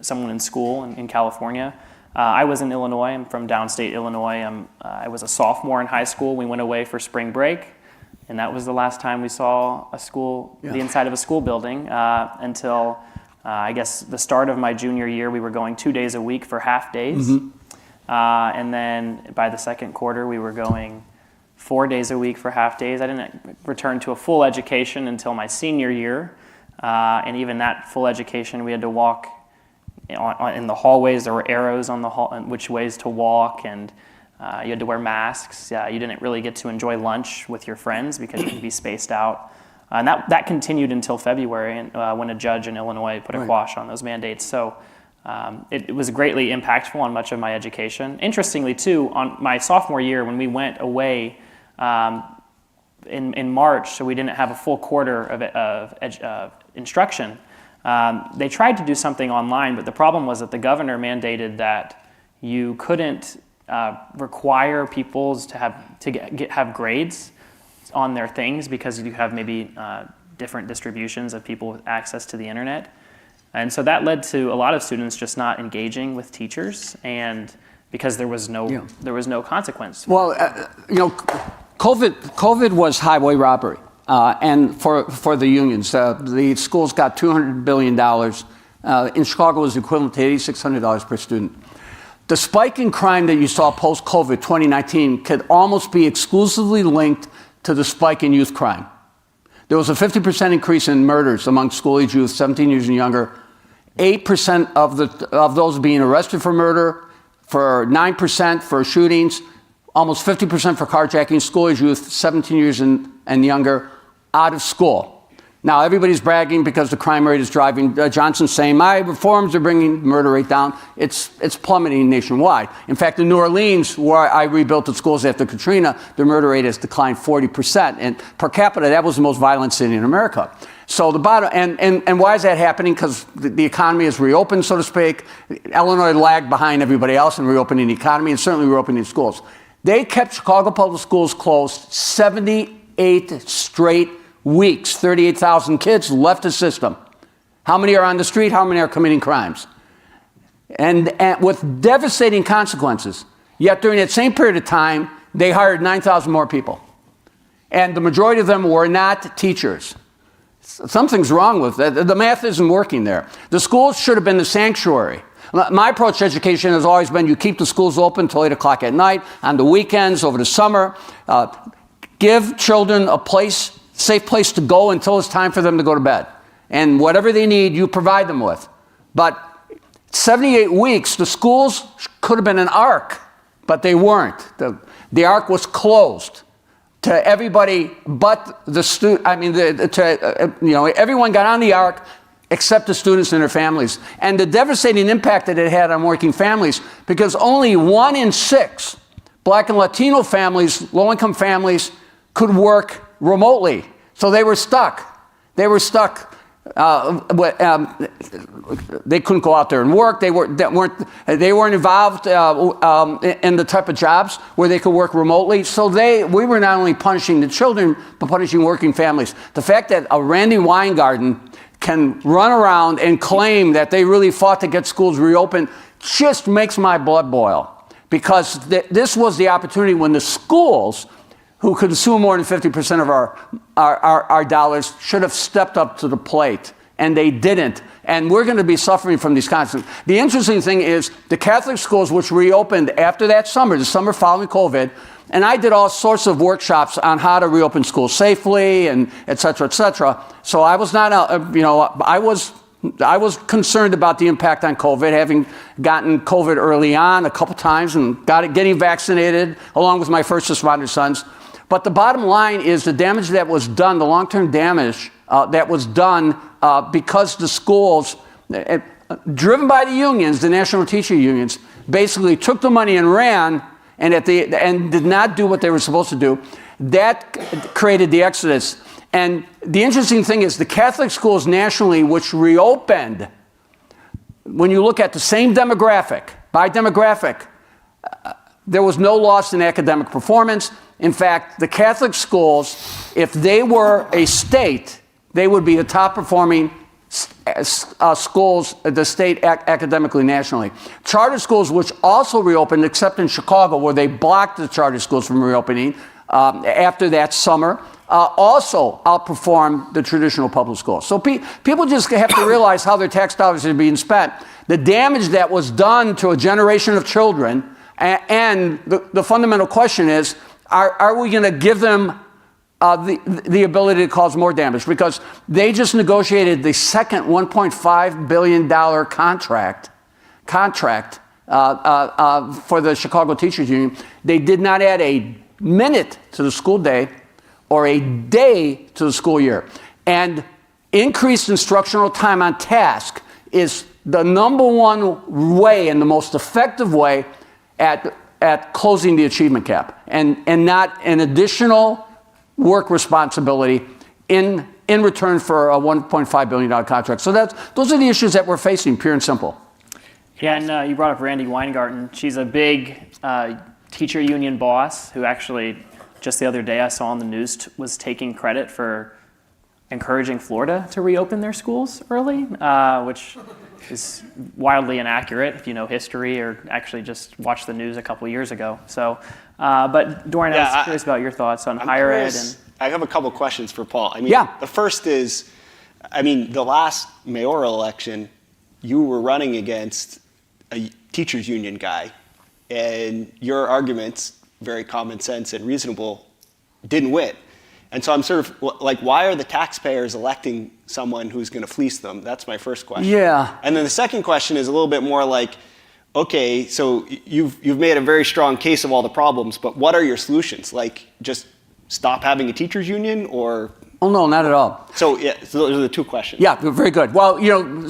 someone in school in California. I was in Illinois. I'm from downstate Illinois. I was a sophomore in high school. We went away for spring break, and that was the last time we saw a school, the inside of a school building, until I guess the start of my junior year. We were going 2 days a week for half days. Mm-hmm. And then by the second quarter, we were going 4 days a week for half days. I didn't return to a full education until my senior year. And even that full education, we had to walk in the hallways. There were arrows on the hall, which ways to walk, and you had to wear masks. You didn't really get to enjoy lunch with your friends because you could be spaced out. And that continued until February, when a judge in Illinois put a quash on those mandates. So it was greatly impactful on much of my education. Interestingly, too, on my sophomore year, when we went away in March, so we didn't have a full quarter of instruction, they tried to do something online, but the problem was that the governor mandated that you couldn't require people to have grades on their things because you have maybe different distributions of people with access to the internet. And so that led to a lot of students just not engaging with teachers, and because there was no consequence. Well, COVID was highway robbery, and for the unions, the schools got $200 billion. In Chicago, it was equivalent to $8,600 per student. The spike in crime that you saw post-COVID 2019 could almost be exclusively linked to the spike in youth crime. There was a 50% increase in murders among school-age youth, 17 years and younger. 8% of those being arrested for murder, for 9% for shootings, almost 50% for carjacking, school-age youth, 17 years and younger, out of school. Now, everybody's bragging because the crime rate is driving. Johnson's saying, my reforms are bringing the murder rate down. It's plummeting nationwide. In fact, in New Orleans, where I rebuilt the schools after Katrina, the murder rate has declined 40%. And per capita, that was the most violent city in America. So the bottom, and why is that happening? Because the economy is reopened, so to speak. Illinois lagged behind everybody else in reopening the economy and certainly reopening schools. They kept Chicago public schools closed 78 straight weeks. 38,000 kids left the system. How many are on the street? How many are committing crimes? And with devastating consequences. Yet during that same period of time, they hired 9,000 more people. And the majority of them were not teachers. Something's wrong with that. The math isn't working there. The schools should have been the sanctuary. My approach to education has always been you keep the schools open until 8 o'clock at night, on the weekends, over the summer. Give children a place, safe place to go until it's time for them to go to bed. And whatever they need, you provide them with. But 78 weeks, the schools could have been an ark, but they weren't. The ark was closed to everybody but the student. I mean, everyone got on the ark except the students and their families. And the devastating impact that it had on working families, because only 1 in 6 Black and Latino families, low-income families, could work remotely. So they were stuck. They were stuck. They couldn't go out there and work. They weren't involved in the type of jobs where they could work remotely. So we were not only punishing the children, but punishing working families. The fact that a Randy Weingarten can run around and claim that they really fought to get schools reopened just makes my blood boil. Because this was the opportunity when the schools, who consume more than 50% of our dollars, should have stepped up to the plate. And they didn't. And we're going to be suffering from these consequences. The interesting thing is the Catholic schools, which reopened after that summer, the summer following COVID, and I did all sorts of workshops on how to reopen schools safely and et cetera, et cetera. So I was not, I was concerned about the impact on COVID, having gotten COVID early on a couple times and getting vaccinated along with my first responder sons. But the bottom line is the damage that was done, the long-term damage that was done because the schools, driven by the unions, the national teacher unions, basically took the money and ran and did not do what they were supposed to do. That created the exodus. And the interesting thing is the Catholic schools nationally, which reopened, when you look at the same demographic, by demographic, there was no loss in academic performance. In fact, the Catholic schools, if they were a state, they would be the top performing schools, the state academically nationally. Charter schools, which also reopened, except in Chicago, where they blocked the charter schools from reopening after that summer, also outperformed the traditional public schools. So people just have to realize how their tax dollars are being spent. The damage that was done to a generation of children, and the fundamental question is, are we going to give them the ability to cause more damage? Because they just negotiated the second $1.5 billion contract for the Chicago Teachers Union. They did not add a minute to the school day or a day to the school year. And increased instructional time on task is the number one way and the most effective way at closing the achievement gap, and not an additional work responsibility in return for a $1.5 billion contract. So those are the issues that we're facing, pure and simple. Yeah, and you brought up Randy Weingarten. She's a big teacher union boss who actually, just the other day I saw on the news, was taking credit for encouraging Florida to reopen their schools early, which is wildly inaccurate if you know history or actually just watched the news a couple years ago. So, but Dorian, I was curious about your thoughts on higher ed. And I have a couple questions for Paul. I mean, yeah. The first is, the last mayoral election, you were running against a teachers union guy, and your arguments, very common sense and reasonable, didn't win. And so I'm sort of like, why are the taxpayers electing someone who's going to fleece them? That's my first question. Yeah. And then the second question is a little bit more like, okay, so you've made a very strong case of all the problems, but what are your solutions? Like, just stop having a teachers union, or Oh, no, not at all. So, yeah, so those are the two questions. Yeah, very good. Well,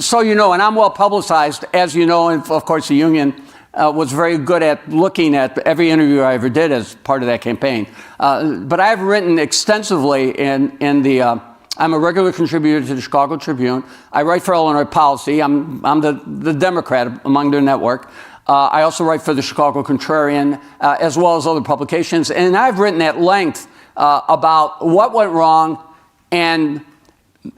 so and I'm well publicized, as you know, and of course the union was very good at looking at every interview I ever did as part of that campaign. But I've written extensively in the, I'm a regular contributor to the Chicago Tribune. I write for Illinois Policy. I'm the Democrat among their network. I also write for the Chicago Contrarian, as well as other publications. And I've written at length about what went wrong and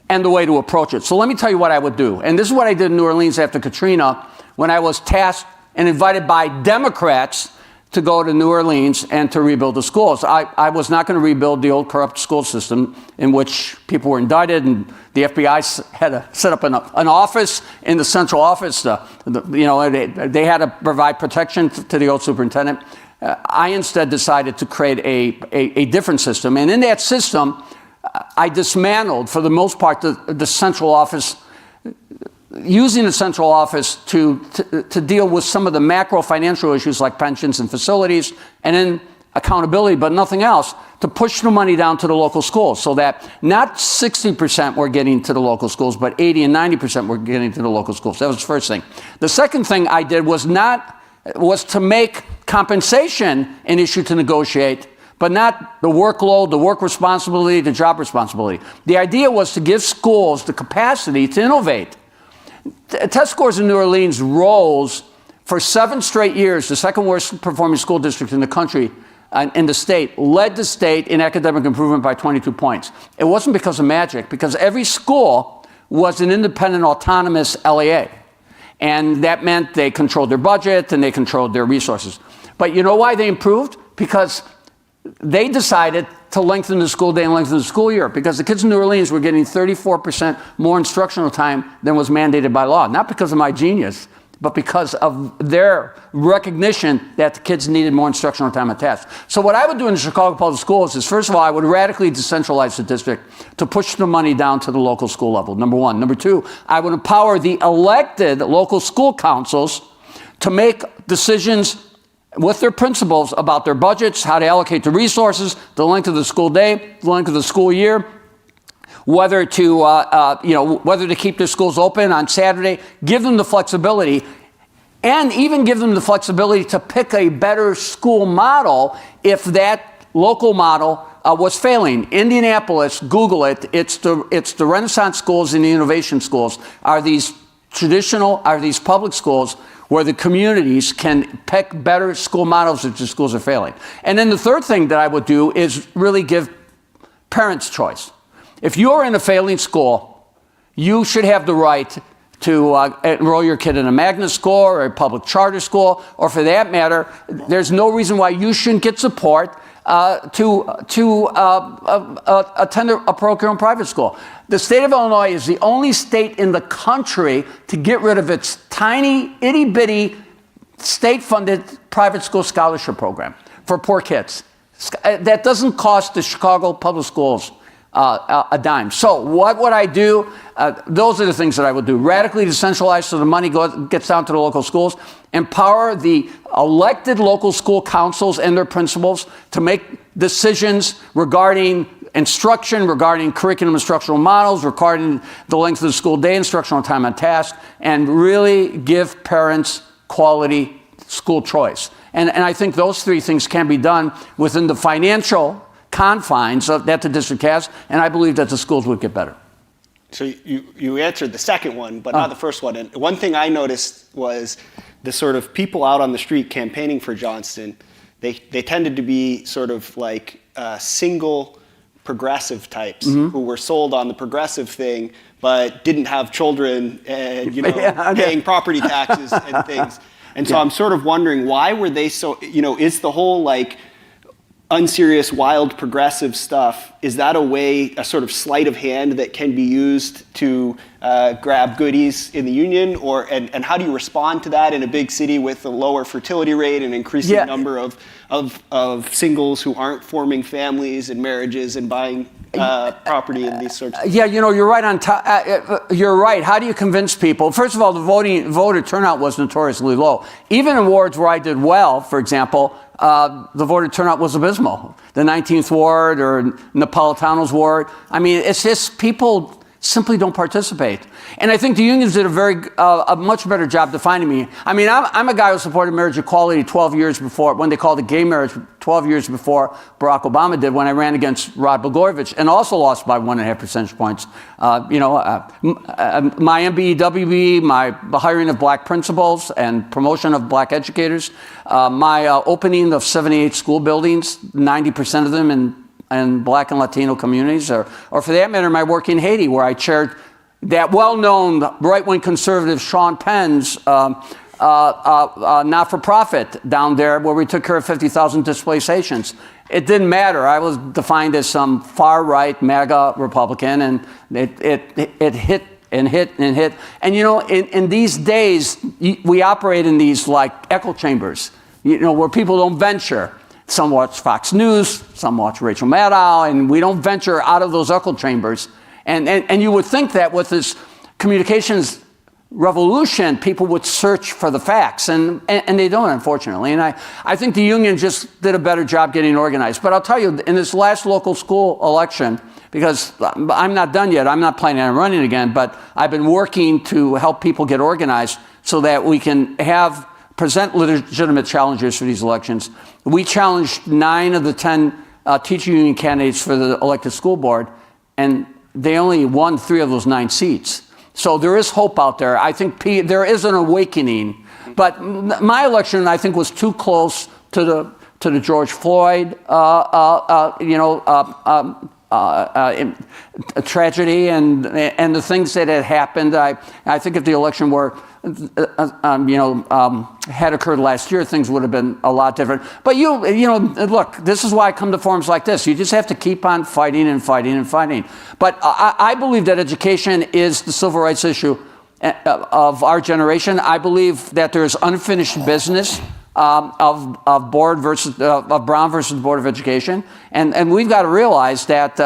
the way to approach it. So let me tell you what I would do. And this is what I did in New Orleans after Katrina, when I was tasked and invited by Democrats to go to New Orleans and to rebuild the schools. I was not going to rebuild the old corrupt school system in which people were indicted and the FBI had to set up an office in the central office. They had to provide protection to the old superintendent. I instead decided to create a different system. And in that system, I dismantled, for the most part, the central office, using the central office to deal with some of the macro financial issues like pensions and facilities, and then accountability, but nothing else, to push the money down to the local schools so that not 60% were getting to the local schools, but 80 and 90% were getting to the local schools. That was the first thing. The second thing I did was to make compensation an issue to negotiate, but not the workload, the work responsibility, the job responsibility. The idea was to give schools the capacity to innovate. Test scores in New Orleans rose for 7 straight years, the second worst performing school district in the country, in the state, led the state in academic improvement by 22 points. It wasn't because of magic, because every school was an independent, autonomous LEA. And that meant they controlled their budget and they controlled their resources. But you know why they improved? Because they decided to lengthen the school day and lengthen the school year, because the kids in New Orleans were getting 34% more instructional time than was mandated by law. Not because of my genius, but because of their recognition that the kids needed more instructional time at tasks. So what I would do in the Chicago Public Schools is, first of all, I would radically decentralize the district to push the money down to the local school level, number one. Number two, I would empower the elected local school councils to make decisions with their principals about their budgets, how to allocate the resources, the length of the school day, the length of the school year, whether to keep their schools open on Saturday, give them the flexibility, and even give them the flexibility to pick a better school model if that local model was failing. Indianapolis, Google it, it's the Renaissance schools and the innovation schools are these public schools where the communities can pick better school models if the schools are failing. And then the third thing that I would do is really give parents choice. If you're in a failing school, you should have the right to enroll your kid in a magnet school or a public charter school, or for that matter, there's no reason why you shouldn't get support to attend a parochial private school. The state of Illinois is the only state in the country to get rid of its tiny, itty-bitty, state-funded private school scholarship program for poor kids. That doesn't cost the Chicago Public Schools a dime. So what would I do? Those are the things that I would do. Radically decentralize so the money gets down to the local schools. Empower the elected local school councils and their principals to make decisions regarding instruction, regarding curriculum instructional models, regarding the length of the school day, instructional time on task, and really give parents quality school choice. And I think those three things can be done within the financial confines that the district has, and I believe that the schools would get better. So you answered the second one, but not the first one. And one thing I noticed was the sort of people out on the street campaigning for Johnston, they tended to be sort of like single progressive types who were sold on the progressive thing, but didn't have children and paying property taxes and things. And so I'm sort of wondering, why were they so, is the whole like unserious, wild, progressive stuff, is that a sort of sleight of hand that can be used to grab goodies in the union? And how do you respond to that in a big city with a lower fertility rate and increasing number of singles who aren't forming families and marriages and buying property and these sorts of things? You're right on top. You're right. How do you convince people? First of all, the voter turnout was notoriously low. Even in wards where I did well, for example, the voter turnout was abysmal. The 19th Ward or Napolitano's Ward. I mean, it's just people simply don't participate. And I think the unions did a much better job defining me. I mean, I'm a guy who supported marriage equality 12 years before, when they called it gay marriage, 12 years before Barack Obama did, when I ran against Rod Blagojevich, and also lost by 1.5 percentage points. My MBEWB, my hiring of black principals and promotion of black educators, my opening of 78 school buildings, 90% of them in black and Latino communities, or for that matter, my work in Haiti, where I chaired that well-known right-wing conservative Sean Penn's not-for-profit down there, where we took care of 50,000 displaced Haitians. It didn't matter. I was defined as some far-right MAGA Republican, and it hit and hit and hit. And in these days, we operate in these like echo chambers, where people don't venture. Some watch Fox News, some watch Rachel Maddow, and we don't venture out of those echo chambers. And you would think that with this communications revolution, people would search for the facts, and they don't, unfortunately. And I think the union just did a better job getting organized. But I'll tell you, in this last local school election, because I'm not done yet, I'm not planning on running again, but I've been working to help people get organized so that we can present legitimate challenges for these elections. We challenged 9 of the 10 teacher union candidates for the elected school board, and they only won 3 of those 9 seats. So there is hope out there. I think there is an awakening. But my election, I think, was too close to the George Floyd tragedy and the things that had happened. I think if the election had occurred last year, things would have been a lot different. But look, this is why I come to forums like this. You just have to keep on fighting and fighting and fighting. But I believe that education is the civil rights issue of our generation. I believe that there is unfinished business of Brown versus the Board of Education, and we've got to realize that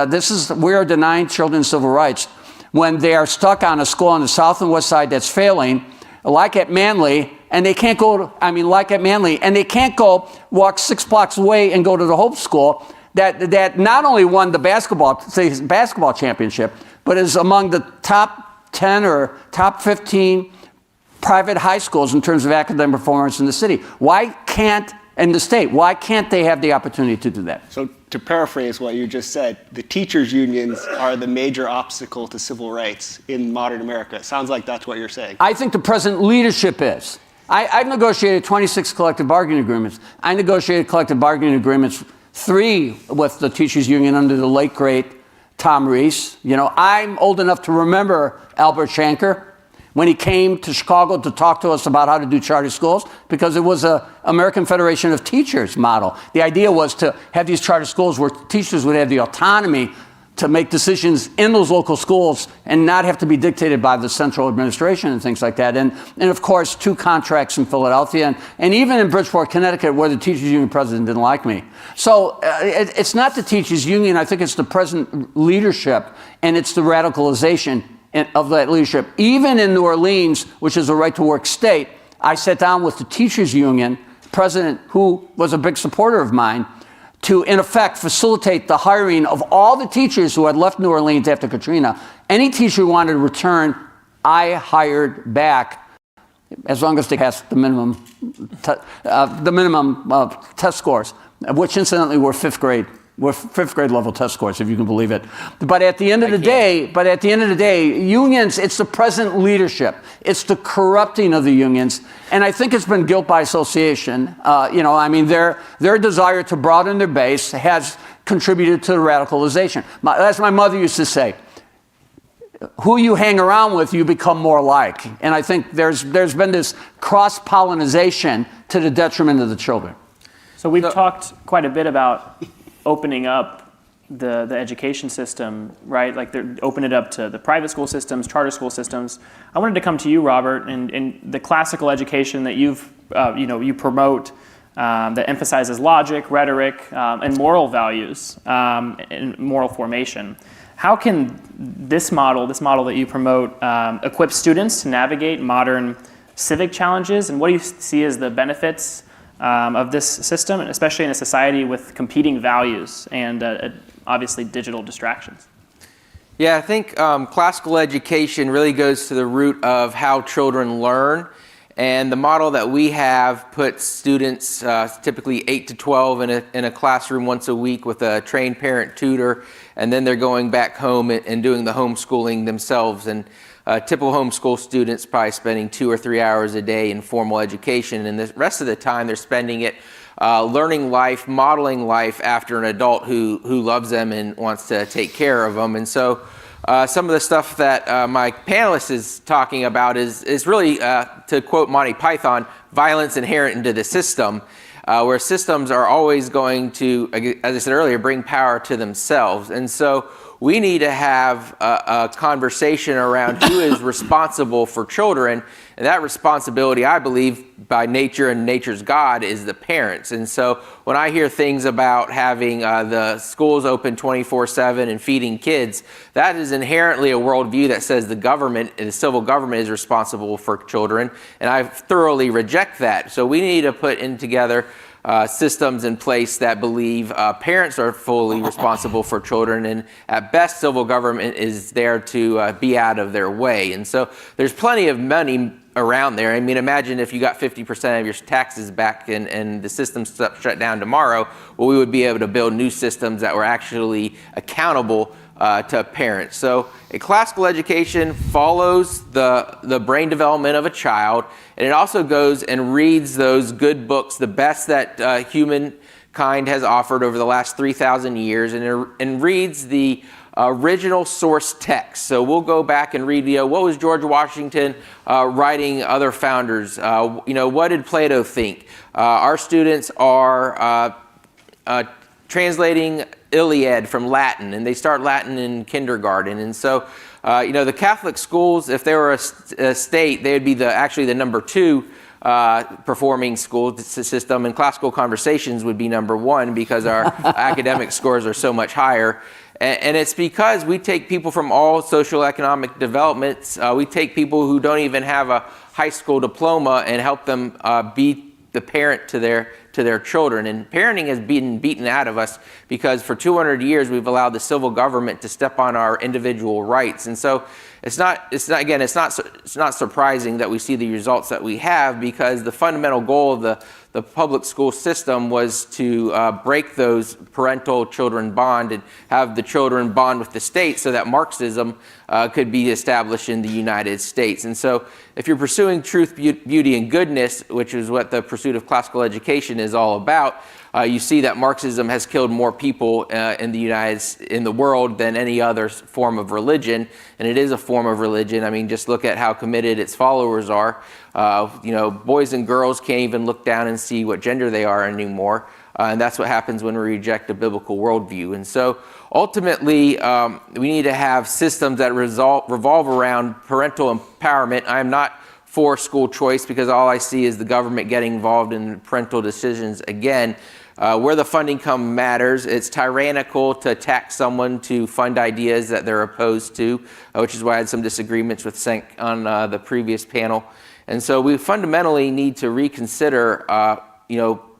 we are denying children civil rights when they are stuck on a school on the south and west side that's failing, like at Manly, and they can't go. And they can't go walk 6 blocks away and go to the Hope School that not only won the basketball championship, but is among the top 10 or top 15 private high schools in terms of academic performance in the city. Why can't they have the opportunity to do that? So to paraphrase what you just said, the teachers' unions are the major obstacle to civil rights in modern America. It sounds like that's what you're saying. I think the present leadership is. I've negotiated 26 collective bargaining agreements. I negotiated collective bargaining agreements, 3 with the teachers' union under the late, great Tom Rees. I'm old enough to remember Albert Shanker when he came to Chicago to talk to us about how to do charter schools, because it was a American Federation of Teachers model. The idea was to have these charter schools where teachers would have the autonomy to make decisions in those local schools and not have to be dictated by the central administration and things like that. And of course, 2 contracts in Philadelphia and even in Bridgeport, Connecticut, where the teachers union president didn't like me. So it's not the teachers union. I think it's the present leadership, and it's the radicalization of that leadership. Even in New Orleans, which is a right-to-work state, I sat down with the teachers union president, who was a big supporter of mine, to, in effect, facilitate the hiring of all the teachers who had left New Orleans after Katrina. Any teacher who wanted to return, I hired back, as long as they passed the minimum test scores, which incidentally were 5th grade. We're 5th grade level test scores, if you can believe it. But at the end of the day, unions, it's the present leadership. It's the corrupting of the unions. And I think it's been guilt by association. Their desire to broaden their base has contributed to the radicalization. As my mother used to say, who you hang around with, you become more like. And I think there's been this cross-pollination to the detriment of the children. So we've talked quite a bit about opening up the education system, right? Like open it up to the private school systems, charter school systems. I wanted to come to you, Robert, and the classical education that you promote that emphasizes logic, rhetoric, and moral values and moral formation. How can this model that you promote, equip students to navigate modern civic challenges, and what do you see as the benefits of this system, especially in a society with competing values and obviously digital distractions? Yeah, I think classical education really goes to the root of how children learn. And the model that we have puts students, typically 8 to 12, in a classroom once a week with a trained parent tutor, and then they're going back home and doing the homeschooling themselves. And typical homeschool students probably spending 2 or 3 hours a day in formal education, and the rest of the time they're spending it learning life, modeling life after an adult who loves them and wants to take care of them. And so some of the stuff that my panelist is talking about is really, to quote Monty Python, violence inherent into the system, where systems are always going to, as I said earlier, bring power to themselves. And so we need to have a conversation around who is responsible for children. And that responsibility, I believe, by nature and nature's God, is the parents. And so when I hear things about having the schools open 24/7 and feeding kids, that is inherently a worldview that says the government, the civil government, is responsible for children. And I thoroughly reject that. So we need to put in together systems in place that believe parents are fully responsible for children, and at best civil government is there to be out of their way. And so there's plenty of money around there. I mean, imagine if you got 50% of your taxes back and the system shut down tomorrow. Well, we would be able to build new systems that were actually accountable to parents. So a classical education follows the brain development of a child, and it also goes and reads those good books, the best that humankind has offered over the last 3,000 years, and reads the original source text. So we'll go back and read, what was George Washington writing other founders? What did Plato think? Our students are translating Iliad from Latin, and they start Latin in kindergarten. And so, the Catholic schools, if they were a state, they would be actually the number 2 performing school system, and classical conversations would be number 1 because our academic scores are so much higher. And it's because we take people from all social economic developments. We take people who don't even have a high school diploma and help them be the parent to their children. And parenting has been beaten out of us because for 200 years we've allowed the civil government to step on our individual rights. And so it's not surprising that we see the results that we have, because the fundamental goal of the public school system was to break those parental-children bond and have the children bond with the state so that Marxism could be established in the United States. And so if you're pursuing truth, beauty, and goodness, which is what the pursuit of classical education is all about, you see that Marxism has killed more people in the world than any other form of religion, and it is a form of religion. I mean, just look at how committed its followers are. Boys and girls can't even look down and see what gender they are anymore, and that's what happens when we reject a biblical worldview. And so ultimately, we need to have systems that revolve around parental empowerment. I'm not for school choice because all I see is the government getting involved in parental decisions again. Where the funding comes matters. It's tyrannical to tax someone to fund ideas that they're opposed to, which is why I had some disagreements with Cenk on the previous panel. And so we fundamentally need to reconsider,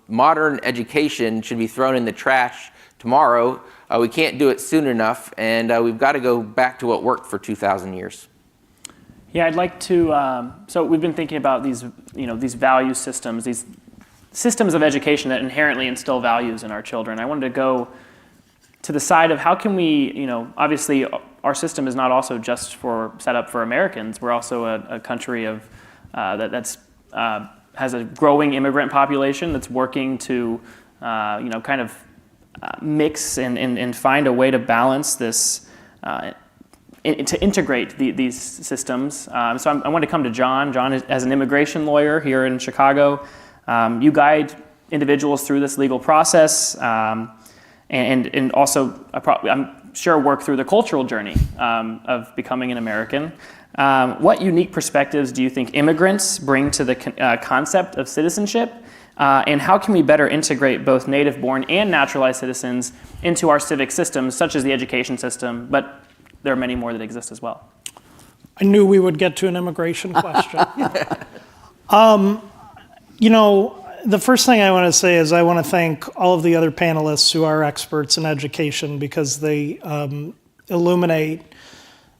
modern education should be thrown in the trash tomorrow. We can't do it soon enough, and we've got to go back to what worked for 2,000 years. Yeah, I'd like to, so we've been thinking about these value systems, these systems of education that inherently instill values in our children. I wanted to go to the side of how can we, obviously our system is not also just set up for Americans. We're also a country of that's has a growing immigrant population that's working to, mix and find a way to balance this, to integrate these systems. So I want to come to John. John, as an immigration lawyer here in Chicago, you guide individuals through this legal process, and also I'm sure work through the cultural journey of becoming an American. What unique perspectives do you think immigrants bring to the concept of citizenship, and how can we better integrate both native-born and naturalized citizens into our civic systems, such as the education system, but there are many more that exist as well? I knew we would get to an immigration question. the first thing I want to say is I want to thank all of the other panelists who are experts in education because they illuminate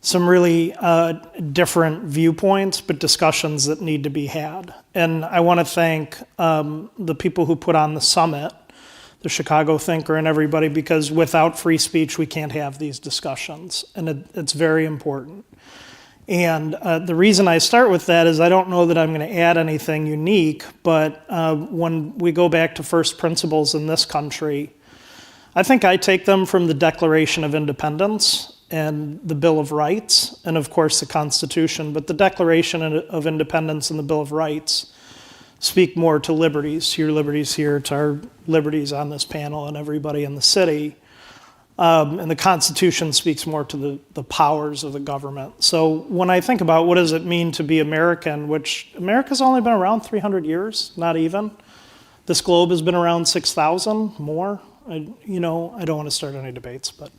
some really different viewpoints, but discussions that need to be had. And I want to thank the people who put on the summit, the Chicago Thinker and everybody, because without free speech, we can't have these discussions. And it's very important. And the reason I start with that is I don't know that I'm going to add anything unique, but when we go back to first principles in this country, I think I take them from the Declaration of Independence and the Bill of Rights, and of course the Constitution, but the Declaration of Independence and the Bill of Rights speak more to liberties, your liberties here, to our liberties on this panel and everybody in the city. And the Constitution speaks more to the powers of the government. So when I think about what does it mean to be American, which America's only been around 300 years, not even. This globe has been around 6,000, more. I don't want to start any debates, but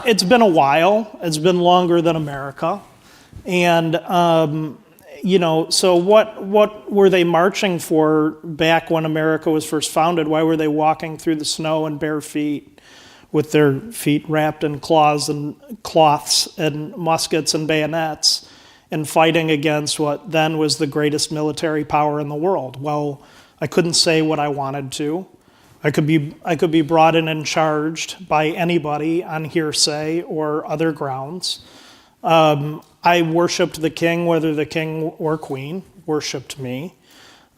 it's been a while. It's been longer than America. And, so what were they marching for back when America was first founded? Why were they walking through the snow in bare feet with their feet wrapped in cloths and muskets and bayonets and fighting against what then was the greatest military power in the world? Well, I couldn't say what I wanted to. I could be brought in and charged by anybody on hearsay or other grounds. I worshipped the king, whether the king or queen worshipped me.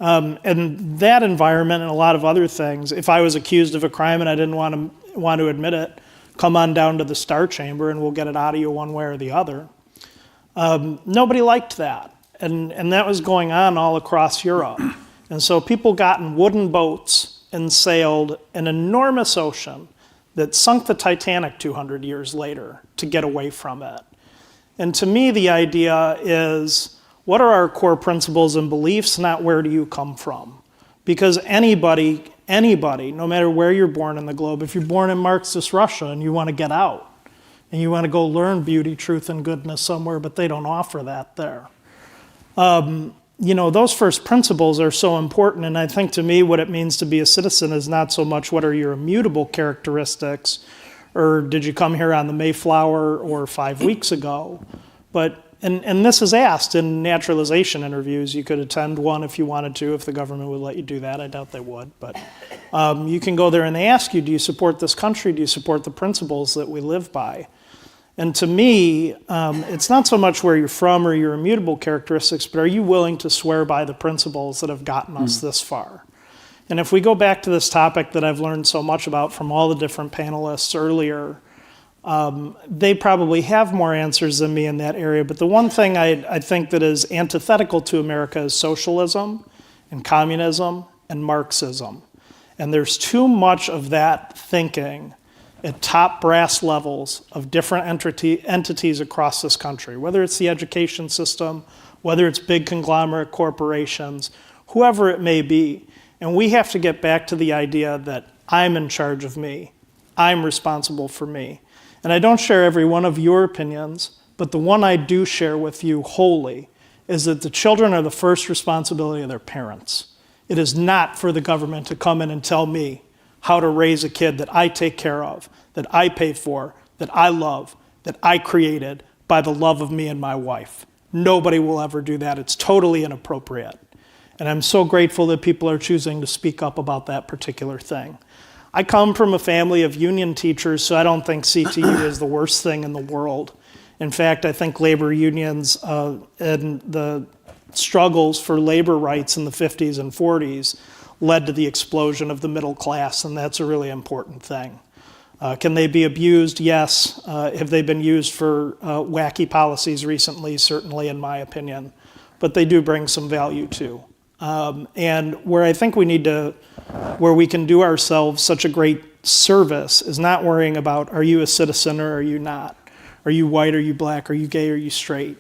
And that environment and a lot of other things, if I was accused of a crime and I didn't want to admit it, come on down to the Star Chamber and we'll get it out of you one way or the other. Nobody liked that. And that was going on all across Europe. And so people got in wooden boats and sailed an enormous ocean that sunk the Titanic 200 years later to get away from it. And to me, the idea is, what are our core principles and beliefs, not where do you come from? Because anybody, no matter where you're born in the globe, if you're born in Marxist Russia and you want to get out, and you want to go learn beauty, truth, and goodness somewhere, but they don't offer that there. Those first principles are so important, and I think to me what it means to be a citizen is not so much what are your immutable characteristics, or did you come here on the Mayflower or 5 weeks ago, but, and this is asked in naturalization interviews. You could attend one if you wanted to, if the government would let you do that. I doubt they would, but you can go there and they ask you, do you support this country? Do you support the principles that we live by? And to me, it's not so much where you're from or your immutable characteristics, but are you willing to swear by the principles that have gotten us this far? And if we go back to this topic that I've learned so much about from all the different panelists earlier, they probably have more answers than me in that area. But the one thing I think that is antithetical to America is socialism and communism and Marxism. And there's too much of that thinking at top brass levels of different entities across this country, whether it's the education system, whether it's big conglomerate corporations, whoever it may be. And we have to get back to the idea that I'm in charge of me. I'm responsible for me. And I don't share every one of your opinions, but the one I do share with you wholly is that the children are the first responsibility of their parents. It is not for the government to come in and tell me how to raise a kid that I take care of, that I pay for, that I love, that I created by the love of me and my wife. Nobody will ever do that. It's totally inappropriate. And I'm so grateful that people are choosing to speak up about that particular thing. I come from a family of union teachers, so I don't think CTU is the worst thing in the world. In fact, I think labor unions and the struggles for labor rights in the 50s and 40s led to the explosion of the middle class, and that's a really important thing. Can they be abused? Yes. Have they been used for wacky policies recently? Certainly, in my opinion. But they do bring some value too. And where I think where we can do ourselves such a great service is not worrying about, are you a citizen or are you not? Are you white, are you black, are you gay, are you straight?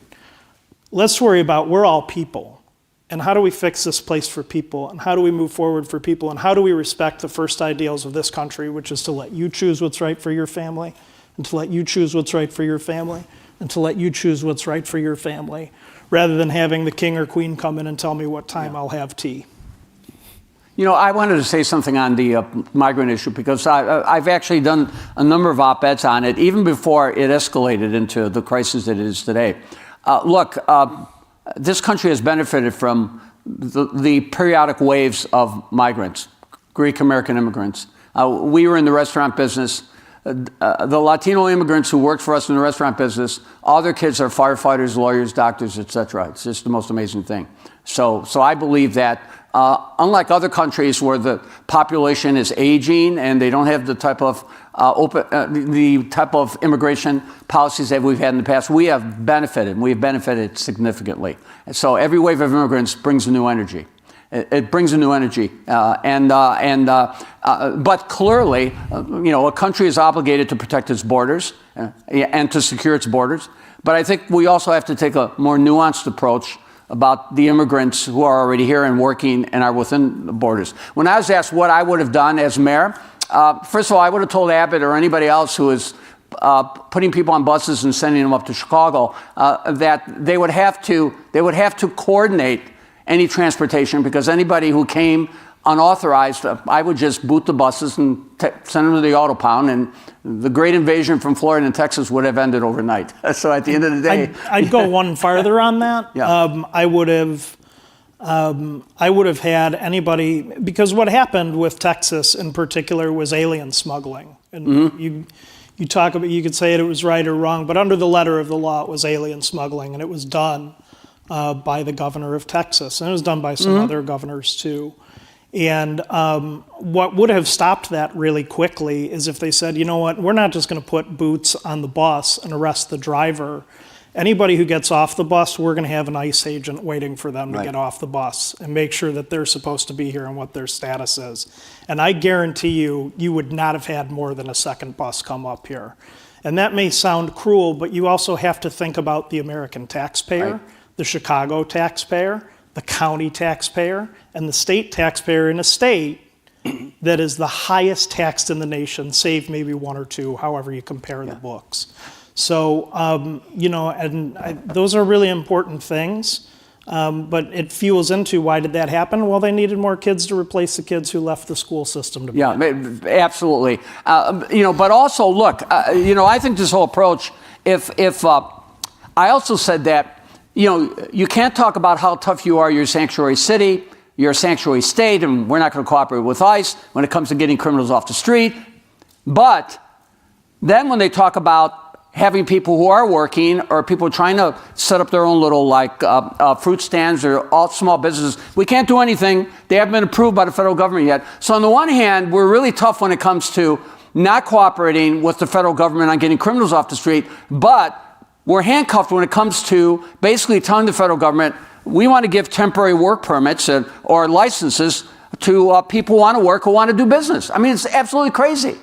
Let's worry about, we're all people. And how do we fix this place for people? And how do we move forward for people? And how do we respect the first ideals of this country, which is to let you choose what's right for your family, and to let you choose what's right for your family, and to let you choose what's right for your family, rather than having the king or queen come in and tell me what time I'll have tea. I wanted to say something on the migrant issue because I've actually done a number of op-eds on it, even before it escalated into the crisis that it is today. Look, this country has benefited from the periodic waves of migrants, Greek American immigrants. We were in the restaurant business. The Latino immigrants who worked for us in the restaurant business, all their kids are firefighters, lawyers, doctors, etc. It's just the most amazing thing. So I believe that unlike other countries where the population is aging and they don't have the type of immigration policies that we've had in the past, we have benefited, and we've benefited significantly. And so every wave of immigrants brings a new energy. It brings a new energy, but clearly, a country is obligated to protect its borders and to secure its borders. But I think we also have to take a more nuanced approach about the immigrants who are already here and working and are within the borders. When I was asked what I would have done as mayor, first of all, I would have told Abbot or anybody else who is putting people on buses and sending them up to Chicago that they would have to coordinate any transportation, because anybody who came unauthorized, I would just boot the buses and send them to the auto pound, and the great invasion from Florida and Texas would have ended overnight. So at the end of the day, I'd go one farther on that. Yeah. I would have had anybody, because what happened with Texas in particular was alien smuggling, and you talk about, you could say it was right or wrong, but under the letter of the law, it was alien smuggling, and it was done by the governor of Texas, and it was done by some other governors too. And what would have stopped that really quickly is if they said, you know what, we're not just going to put boots on the bus and arrest the driver. Anybody who gets off the bus, we're going to have an ICE agent waiting for them to get off the bus and make sure that they're supposed to be here and what their status is. And I guarantee you, you would not have had more than a second bus come up here. And that may sound cruel, but you also have to think about the American taxpayer, the Chicago taxpayer, the county taxpayer, and the state taxpayer in a state that is the highest taxed in the nation, save maybe one or two, however you compare the books. So, those are really important things, but it fuels into why did that happen? Well, they needed more kids to replace the kids who left the school system to absolutely. But also, look, I think this whole approach, I also said that, you can't talk about how tough you are, you're a sanctuary city, you're a sanctuary state, and we're not going to cooperate with ICE when it comes to getting criminals off the street. But then when they talk about having people who are working or people trying to set up their own little fruit stands or all small businesses, we can't do anything. They haven't been approved by the federal government yet. So on the one hand, we're really tough when it comes to not cooperating with the federal government on getting criminals off the street, but we're handcuffed when it comes to basically telling the federal government we want to give temporary work permits or licenses to people who want to work, who want to do business. I mean, it's absolutely crazy.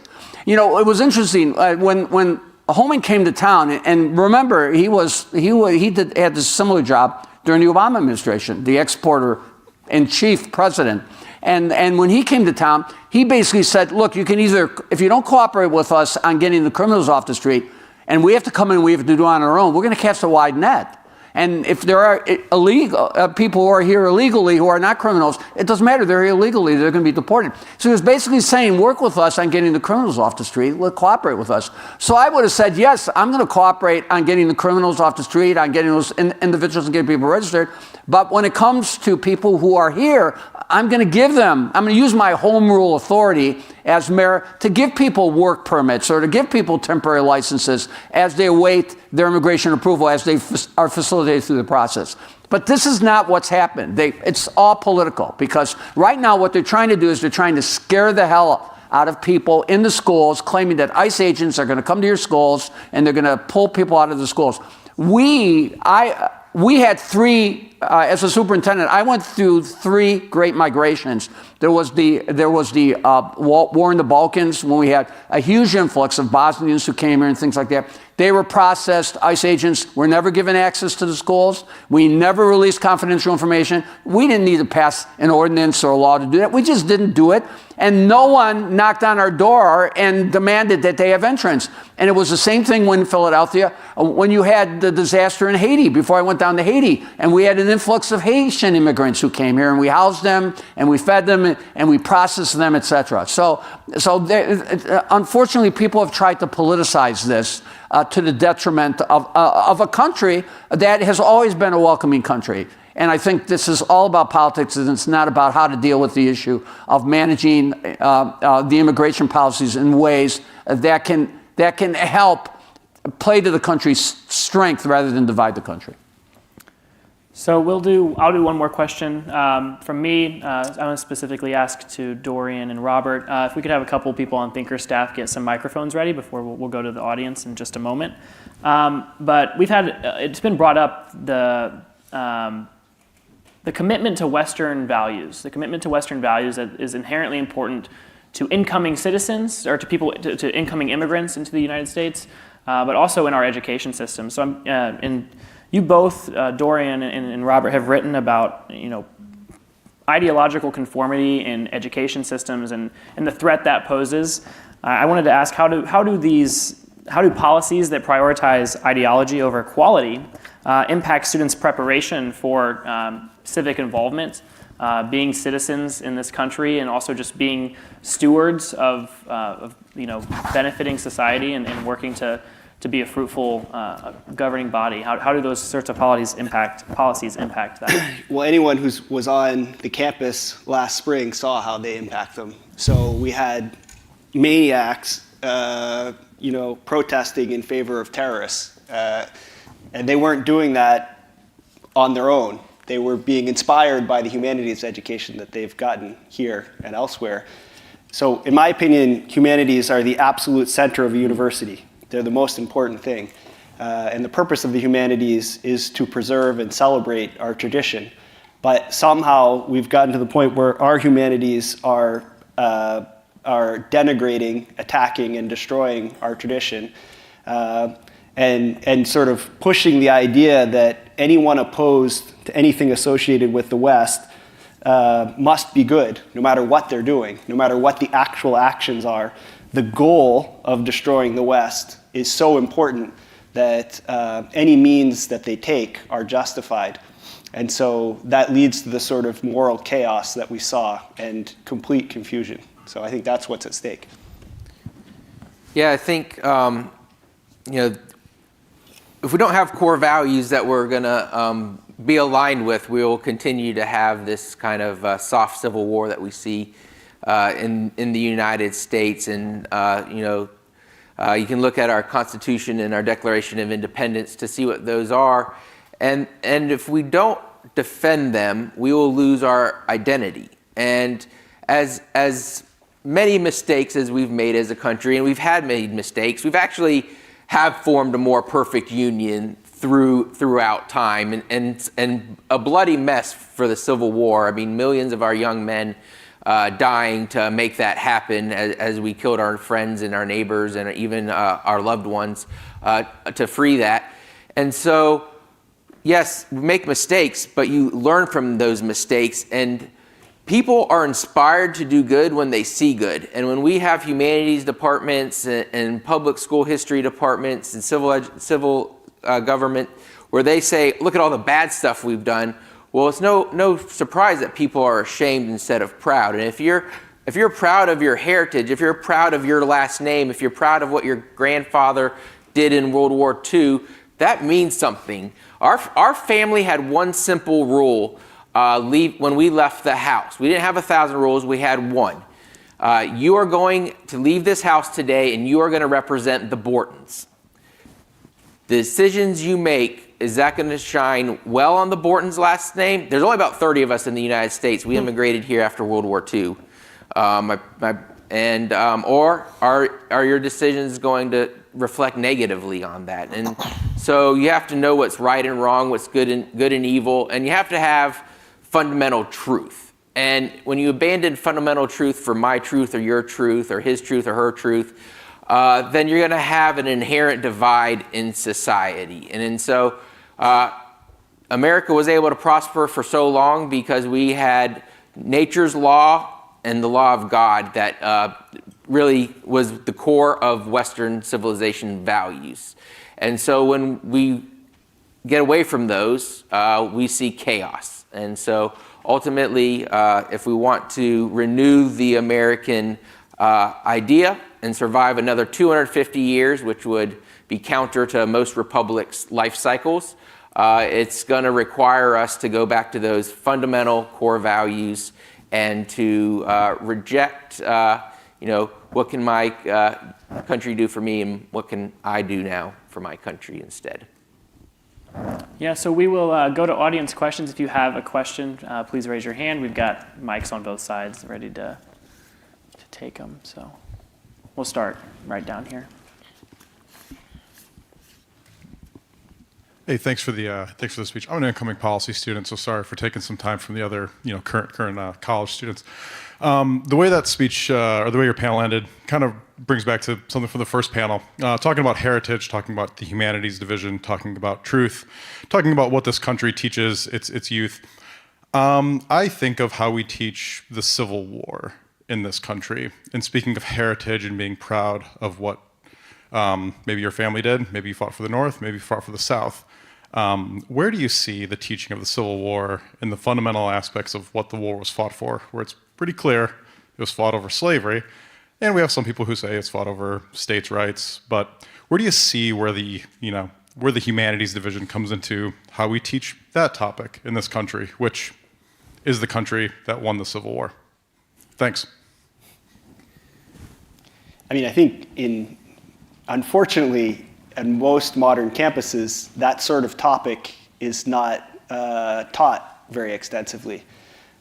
It was interesting when Holman came to town, and remember, he had this similar job during the Obama administration, the exporter-in-chief president. And when he came to town, he basically said, look, you can either, if you don't cooperate with us on getting the criminals off the street, and we have to come in and we have to do it on our own, we're going to cast a wide net. And if there are illegal people who are here illegally who are not criminals, it doesn't matter. They're here illegally. They're going to be deported. So he was basically saying, work with us on getting the criminals off the street. Cooperate with us. So I would have said, yes, I'm going to cooperate on getting the criminals off the street, on getting those individuals and getting people registered. But when it comes to people who are here, I'm going to use my home rule authority as mayor to give people work permits or to give people temporary licenses as they await their immigration approval, as they are facilitated through the process. But this is not what's happened. It's all political, because right now what they're trying to do is they're trying to scare the hell out of people in the schools, claiming that ICE agents are going to come to your schools and they're going to pull people out of the schools. We had three, as a superintendent, I went through three great migrations. There was the war in the Balkans, when we had a huge influx of Bosnians who came here and things like that. They were processed. ICE agents were never given access to the schools. We never released confidential information. We didn't need to pass an ordinance or a law to do that. We just didn't do it. And no one knocked on our door and demanded that they have entrance. And it was the same thing when in Philadelphia, when you had the disaster in Haiti, before I went down to Haiti, and we had an influx of Haitian immigrants who came here, and we housed them, and we fed them, and we processed them, etc. So unfortunately, people have tried to politicize this to the detriment of a country that has always been a welcoming country. And I think this is all about politics, and it's not about how to deal with the issue of managing the immigration policies in ways that can help play to the country's strength rather than divide the country. So I'll do one more question from me. I want to specifically ask to Dorian and Robert if we could have a couple people on Thinker staff get some microphones ready before we'll go to the audience in just a moment. But it's been brought up the commitment to Western values. The commitment to Western values that is inherently important to incoming citizens or to people to incoming immigrants into the United States, but also in our education system. So you both, Dorian and Robert, have written about ideological conformity in education systems and the threat that poses. I wanted to ask how do policies that prioritize ideology over quality impact students' preparation for civic involvement, being citizens in this country, and also just being stewards of benefiting society and working to be a fruitful governing body? How do those sorts of policies impact that? Well, anyone who was on the campus last spring saw how they impact them. So we had maniacs, protesting in favor of terrorists, and they weren't doing that on their own. They were being inspired by the humanities education that they've gotten here and elsewhere. So in my opinion, humanities are the absolute center of a university. They're the most important thing. And the purpose of the humanities is to preserve and celebrate our tradition. But somehow we've gotten to the point where our humanities are denigrating, attacking, and destroying our tradition. And sort of pushing the idea that anyone opposed to anything associated with the West must be good, no matter what they're doing, no matter what the actual actions are. The goal of destroying the West is so important that any means that they take are justified. And so that leads to the sort of moral chaos that we saw and complete confusion. So I think that's what's at stake. Yeah, I think, if we don't have core values that we're going to be aligned with, we will continue to have this kind of soft civil war that we see in the United States. And, you can look at our Constitution and our Declaration of Independence to see what those are. And if we don't defend them, we will lose our identity. And as many mistakes as we've made as a country, and we've made mistakes, we've actually have formed a more perfect union throughout time, and a bloody mess for the Civil War. I mean, millions of our young men dying to make that happen as we killed our friends and our neighbors and even our loved ones to free that. And so, yes, we make mistakes, but you learn from those mistakes, and people are inspired to do good when they see good. And when we have humanities departments and public school history departments and civil government where they say, look at all the bad stuff we've done, well, it's no surprise that people are ashamed instead of proud. And if you're proud of your heritage, if you're proud of your last name, if you're proud of what your grandfather did in World War II, that means something. Our family had one simple rule when we left the house. We didn't have 1,000 rules, we had one. You are going to leave this house today and you are going to represent the Bortins. The decisions you make, is that going to shine well on the Bortins' last name? There's only about 30 of us in the United States. We immigrated here after World War II. Or are your decisions going to reflect negatively on that? And so you have to know what's right and wrong, what's good and evil, and you have to have fundamental truth. And when you abandon fundamental truth for my truth or your truth or his truth or her truth, then you're going to have an inherent divide in society. And so America was able to prosper for so long because we had nature's law and the law of God that really was the core of Western civilization values. And so when we get away from those, we see chaos. And so ultimately, if we want to renew the American idea and survive another 250 years, which would be counter to most republics' life cycles, it's going to require us to go back to those fundamental core values and to reject, what can my country do for me and what can I do now for my country instead. Yeah, so we will go to audience questions. If you have a question, please raise your hand. We've got mics on both sides ready to take them. So we'll start right down here. Hey, thanks for the speech. I'm an incoming policy student, so sorry for taking some time from the other current college students. The way that speech or the way your panel ended kind of brings back to something from the first panel, talking about heritage, talking about the humanities division, talking about truth, talking about what this country teaches its youth. I think of how we teach the Civil War in this country, and speaking of heritage and being proud of what maybe your family did, maybe you fought for the North, maybe you fought for the South. Where do you see the teaching of the Civil War and the fundamental aspects of what the war was fought for, where it's pretty clear it was fought over slavery, and we have some people who say it's fought over states' rights, but where do you see where the humanities division comes into how we teach that topic in this country, which is the country that won the Civil War? Thanks. I mean, I think unfortunately, at most modern campuses, that sort of topic is not taught very extensively.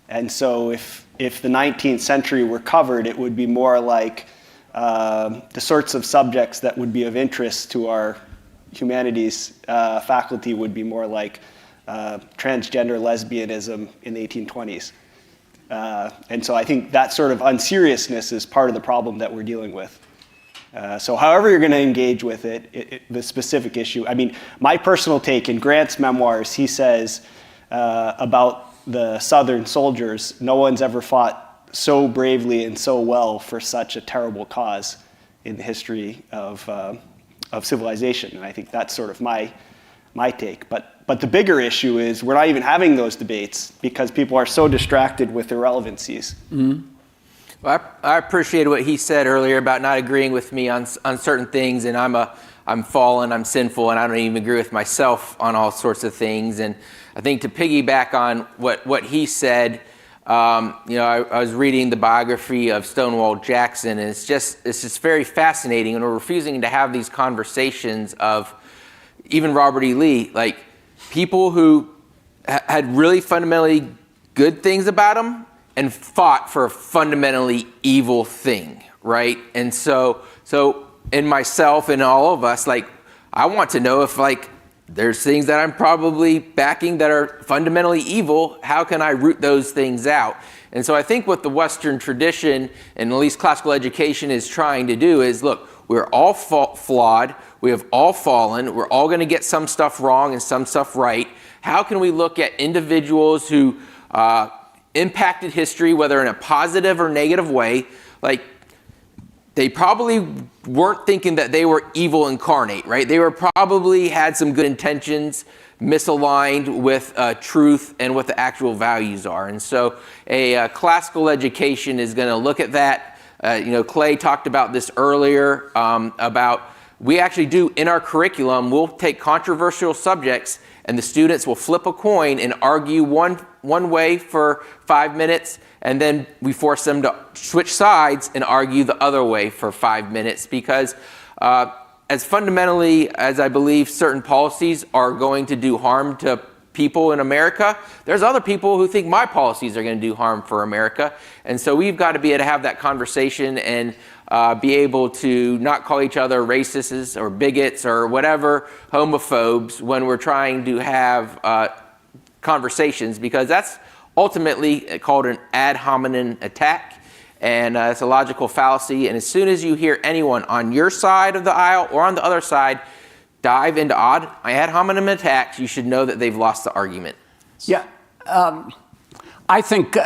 And so if the 19th century were covered, it would be more like the sorts of subjects that would be of interest to our humanities faculty would be more like transgender lesbianism in the 1820s. And so I think that sort of unseriousness is part of the problem that we're dealing with. So however you're going to engage with it, the specific issue. I mean, my personal take in Grant's memoirs, he says about the Southern soldiers, no one's ever fought so bravely and so well for such a terrible cause in the history of civilization. And I think that's sort of my take. But the bigger issue is we're not even having those debates because people are so distracted with irrelevancies. Mm-hmm. Well, I appreciate what he said earlier about not agreeing with me on certain things, and I'm fallen, I'm sinful, and I don't even agree with myself on all sorts of things. And I think to piggyback on what he said, I was reading the biography of Stonewall Jackson, and it's just very fascinating. And we're refusing to have these conversations of even Robert E. Lee, like people who had really fundamentally good things about them and fought for a fundamentally evil thing, right? And so in myself and all of us, like, I want to know if, like, there's things that I'm probably backing that are fundamentally evil. How can I root those things out? And so I think what the Western tradition, and at least classical education, is trying to do is, look, we're all flawed. We have all fallen. We're all going to get some stuff wrong and some stuff right. How can we look at individuals who impacted history, whether in a positive or negative way? Like, they probably weren't thinking that they were evil incarnate, right? They were probably had some good intentions, misaligned with truth and what the actual values are. And so a classical education is going to look at that. Clay talked about this earlier, about we actually do in our curriculum, we'll take controversial subjects and the students will flip a coin and argue one way for 5 minutes, and then we force them to switch sides and argue the other way for 5 minutes, because as fundamentally as I believe certain policies are going to do harm to people in America, there's other people who think my policies are going to do harm for America. And so we've got to be able to have that conversation and be able to not call each other racists or bigots or whatever, homophobes, when we're trying to have conversations, because that's ultimately called an ad hominem attack. And it's a logical fallacy. And as soon as you hear anyone on your side of the aisle or on the other side dive into ad hominem attacks, you should know that they've lost the argument. Yeah, I think,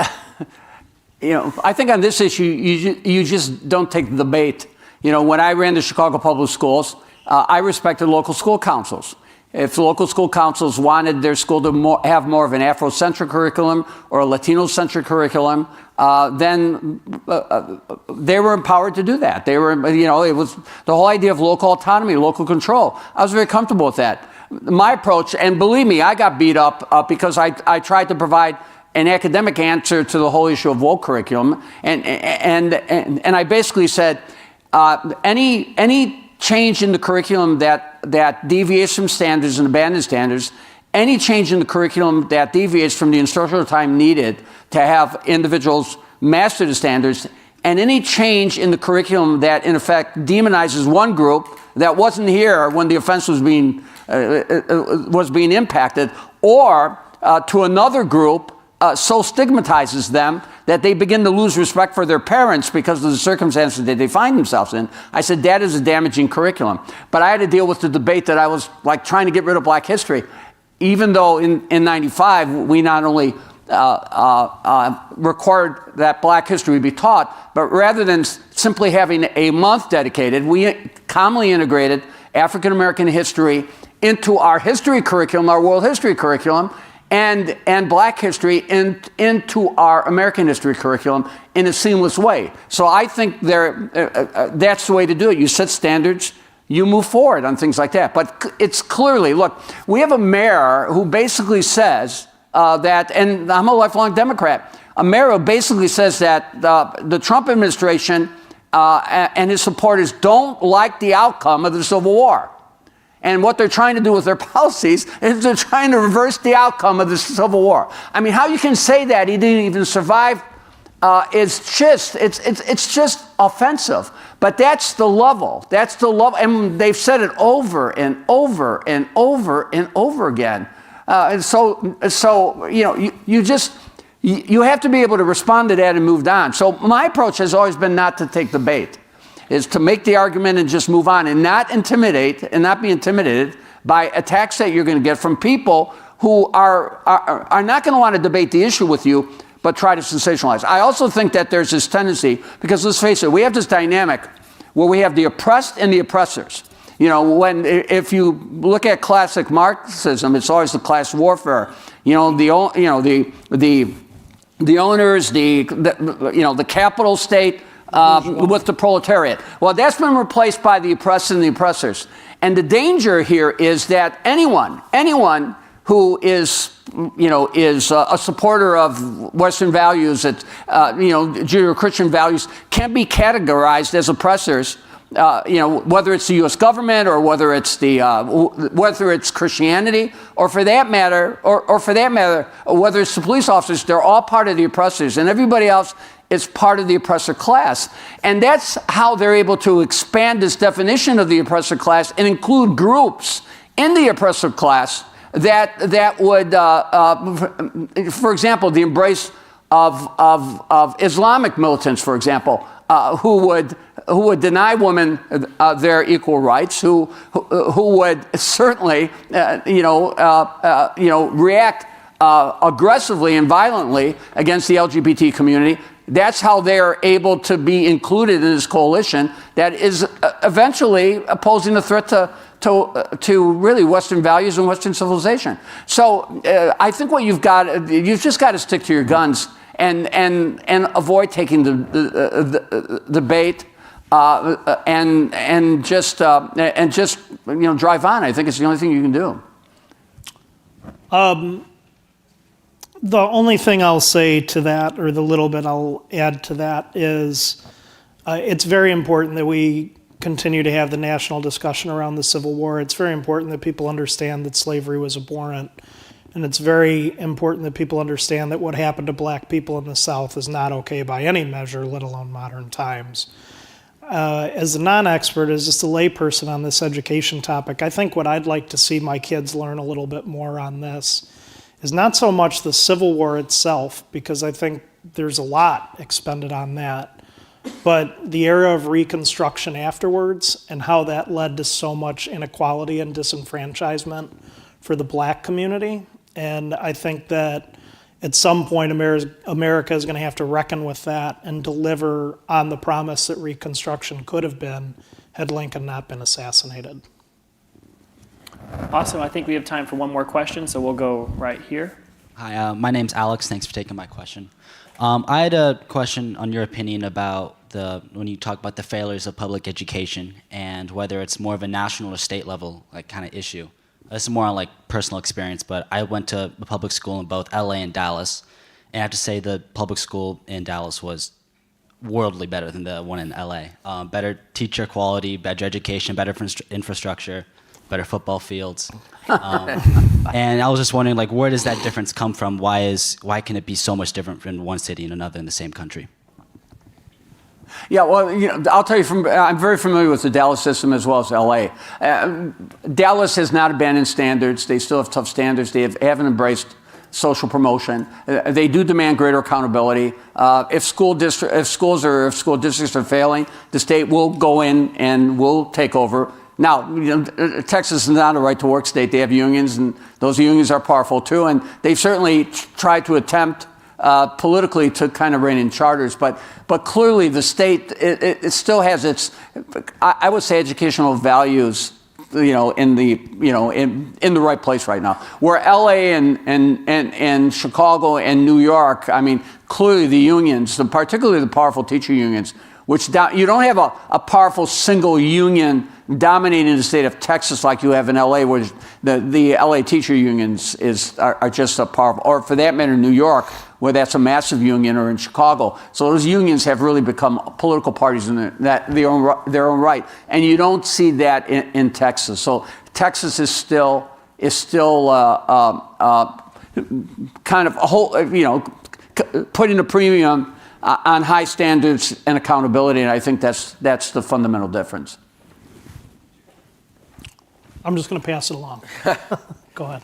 I think on this issue, you just don't take the bait. When I ran the Chicago Public Schools, I respected local school councils. If the local school councils wanted their school to have more of an Afrocentric curriculum or a Latino-centric curriculum, then they were empowered to do that. They were, it was the whole idea of local autonomy, local control. I was very comfortable with that. My approach, and believe me, I got beat up because I tried to provide an academic answer to the whole issue of woke curriculum, and I basically said any change in the curriculum that deviates from standards and abandons standards, any change in the curriculum that deviates from the instructional time needed to have individuals master the standards, and any change in the curriculum that in effect demonizes one group that wasn't here when the offense was being impacted, or to another group so stigmatizes them that they begin to lose respect for their parents because of the circumstances that they find themselves in. I said, that is a damaging curriculum. But I had to deal with the debate that I was like trying to get rid of black history. Even though in 95, we not only required that black history would be taught, but rather than simply having a month dedicated, we commonly integrated African American history into our history curriculum, our world history curriculum, and black history into our American history curriculum in a seamless way. So I think that's the way to do it. You set standards, you move forward on things like that. But it's clearly, look, we have a mayor who basically says that, and I'm a lifelong Democrat, a mayor who basically says that the Trump administration and his supporters don't like the outcome of the Civil War. And what they're trying to do with their policies is they're trying to reverse the outcome of the Civil War. I mean, how you can say that he didn't even survive is just, it's just offensive. But that's the level. That's the level. And they've said it over and over and over and over again. And so you have to be able to respond to that and move on. So my approach has always been not to take the bait, is to make the argument and just move on and not intimidate and not be intimidated by attacks that you're going to get from people who are not going to want to debate the issue with you, but try to sensationalize. I also think that there's this tendency, because let's face it, we have this dynamic where we have the oppressed and the oppressors. If you look at classic Marxism, it's always the class warfare. The owners, the capital state, with the proletariat. Well, that's been replaced by the oppressed and the oppressors. And the danger here is that anyone who is a supporter of Western values, Judeo-Christian values, can be categorized as oppressors. Whether it's the U.S. government or whether it's Christianity, or for that matter, whether it's the police officers, they're all part of the oppressors, and everybody else is part of the oppressor class. And that's how they're able to expand this definition of the oppressor class and include groups in the oppressor class that would, for example, the embrace of Islamic militants, for example, who would deny women their equal rights, who would certainly, react aggressively and violently against the LGBT community. That's how they're able to be included in this coalition that is eventually posing a threat to really Western values and Western civilization. So I think what you've just got to stick to your guns and avoid taking the bait and just drive on. I think it's the only thing you can do. The only thing I'll say to that, or the little bit I'll add to that, is it's very important that we continue to have the national discussion around the Civil War. It's very important that people understand that slavery was abhorrent. And it's very important that people understand that what happened to black people in the South is not okay by any measure, let alone modern times. As a non-expert, as just a layperson on this education topic, I think what I'd like to see my kids learn a little bit more on this is not so much the Civil War itself, because I think there's a lot expended on that, but the era of Reconstruction afterwards and how that led to so much inequality and disenfranchisement for the black community. And I think that at some point America is going to have to reckon with that and deliver on the promise that Reconstruction could have been had Lincoln not been assassinated. Awesome. I think we have time for one more question, so we'll go right here. Hi, my name's Alex. Thanks for taking my question. I had a question on your opinion about when you talk about the failures of public education and whether it's more of a national or state level kind of issue. This is more on personal experience, but I went to a public school in both LA and Dallas, and I have to say the public school in Dallas was worldly better than the one in LA. Better teacher quality, better education, better infrastructure, better football fields. And I was just wondering, where does that difference come from? Why can it be so much different in one city and another in the same country? Yeah, well, I'll tell you I'm very familiar with the Dallas system as well as LA. Dallas has not abandoned standards. They still have tough standards. They haven't embraced social promotion. They do demand greater accountability. If school districts are failing, the state will go in and will take over. Now, Texas is not a right-to-work state. They have unions, and those unions are powerful too. And they've certainly tried to attempt politically to kind of rein in charters, but clearly the state it still has its, I would say, educational values, in the right place right now. Where LA and Chicago and New York, I mean, clearly the unions, particularly the powerful teacher unions, which you don't have a powerful single union dominating the state of Texas like you have in LA, where the LA teacher unions are just a powerful, or for that matter, New York, where that's a massive union, or in Chicago. So those unions have really become political parties in their own right, and you don't see that in Texas. So Texas is still kind of putting a premium on high standards and accountability, and I think that's the fundamental difference. I'm just going to pass it along. Go ahead.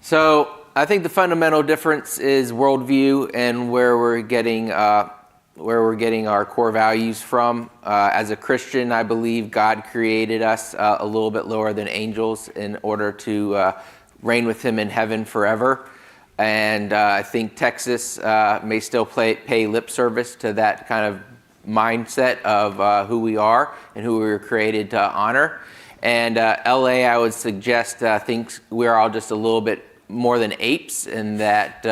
So I think the fundamental difference is worldview and where we're getting our core values from. As a Christian, I believe God created us a little bit lower than angels in order to reign with Him in heaven forever. And I think Texas may still pay lip service to that kind of mindset of who we are and who we were created to honor. And LA, I would suggest, thinks we're all just a little bit more than apes, and that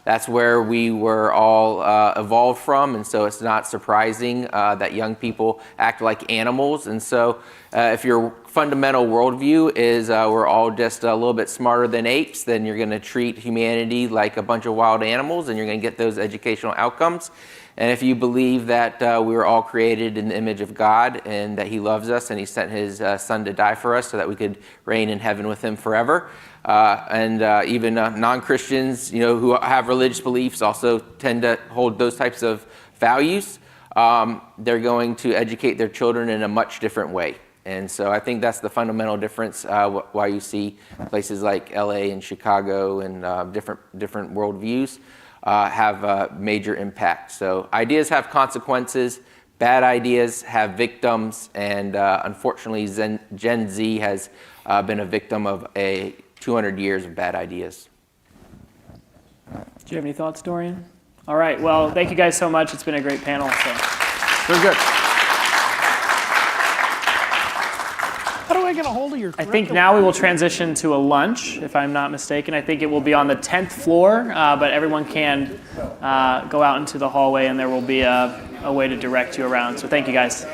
that's where we were all evolved from. And so it's not surprising that young people act like animals. And so if your fundamental worldview is we're all just a little bit smarter than apes, then you're going to treat humanity like a bunch of wild animals, and you're going to get those educational outcomes. And if you believe that we were all created in the image of God and that He loves us and He sent His Son to die for us so that we could reign in heaven with Him forever, and even non-Christians, who have religious beliefs also tend to hold those types of values, they're going to educate their children in a much different way. And so I think that's the fundamental difference why you see places like LA and Chicago and different worldviews have a major impact. So ideas have consequences, bad ideas have victims, and unfortunately Gen Z has been a victim of 200 years of bad ideas. Do you have any thoughts, Dorian? All right, well, thank you guys so much. It's been a great panel. So. Very good. How do I get a hold of your I think now we will transition to a lunch, if I'm not mistaken. I think it will be on the 10th floor, but everyone can go out into the hallway, and there will be a way to direct you around. So thank you, guys.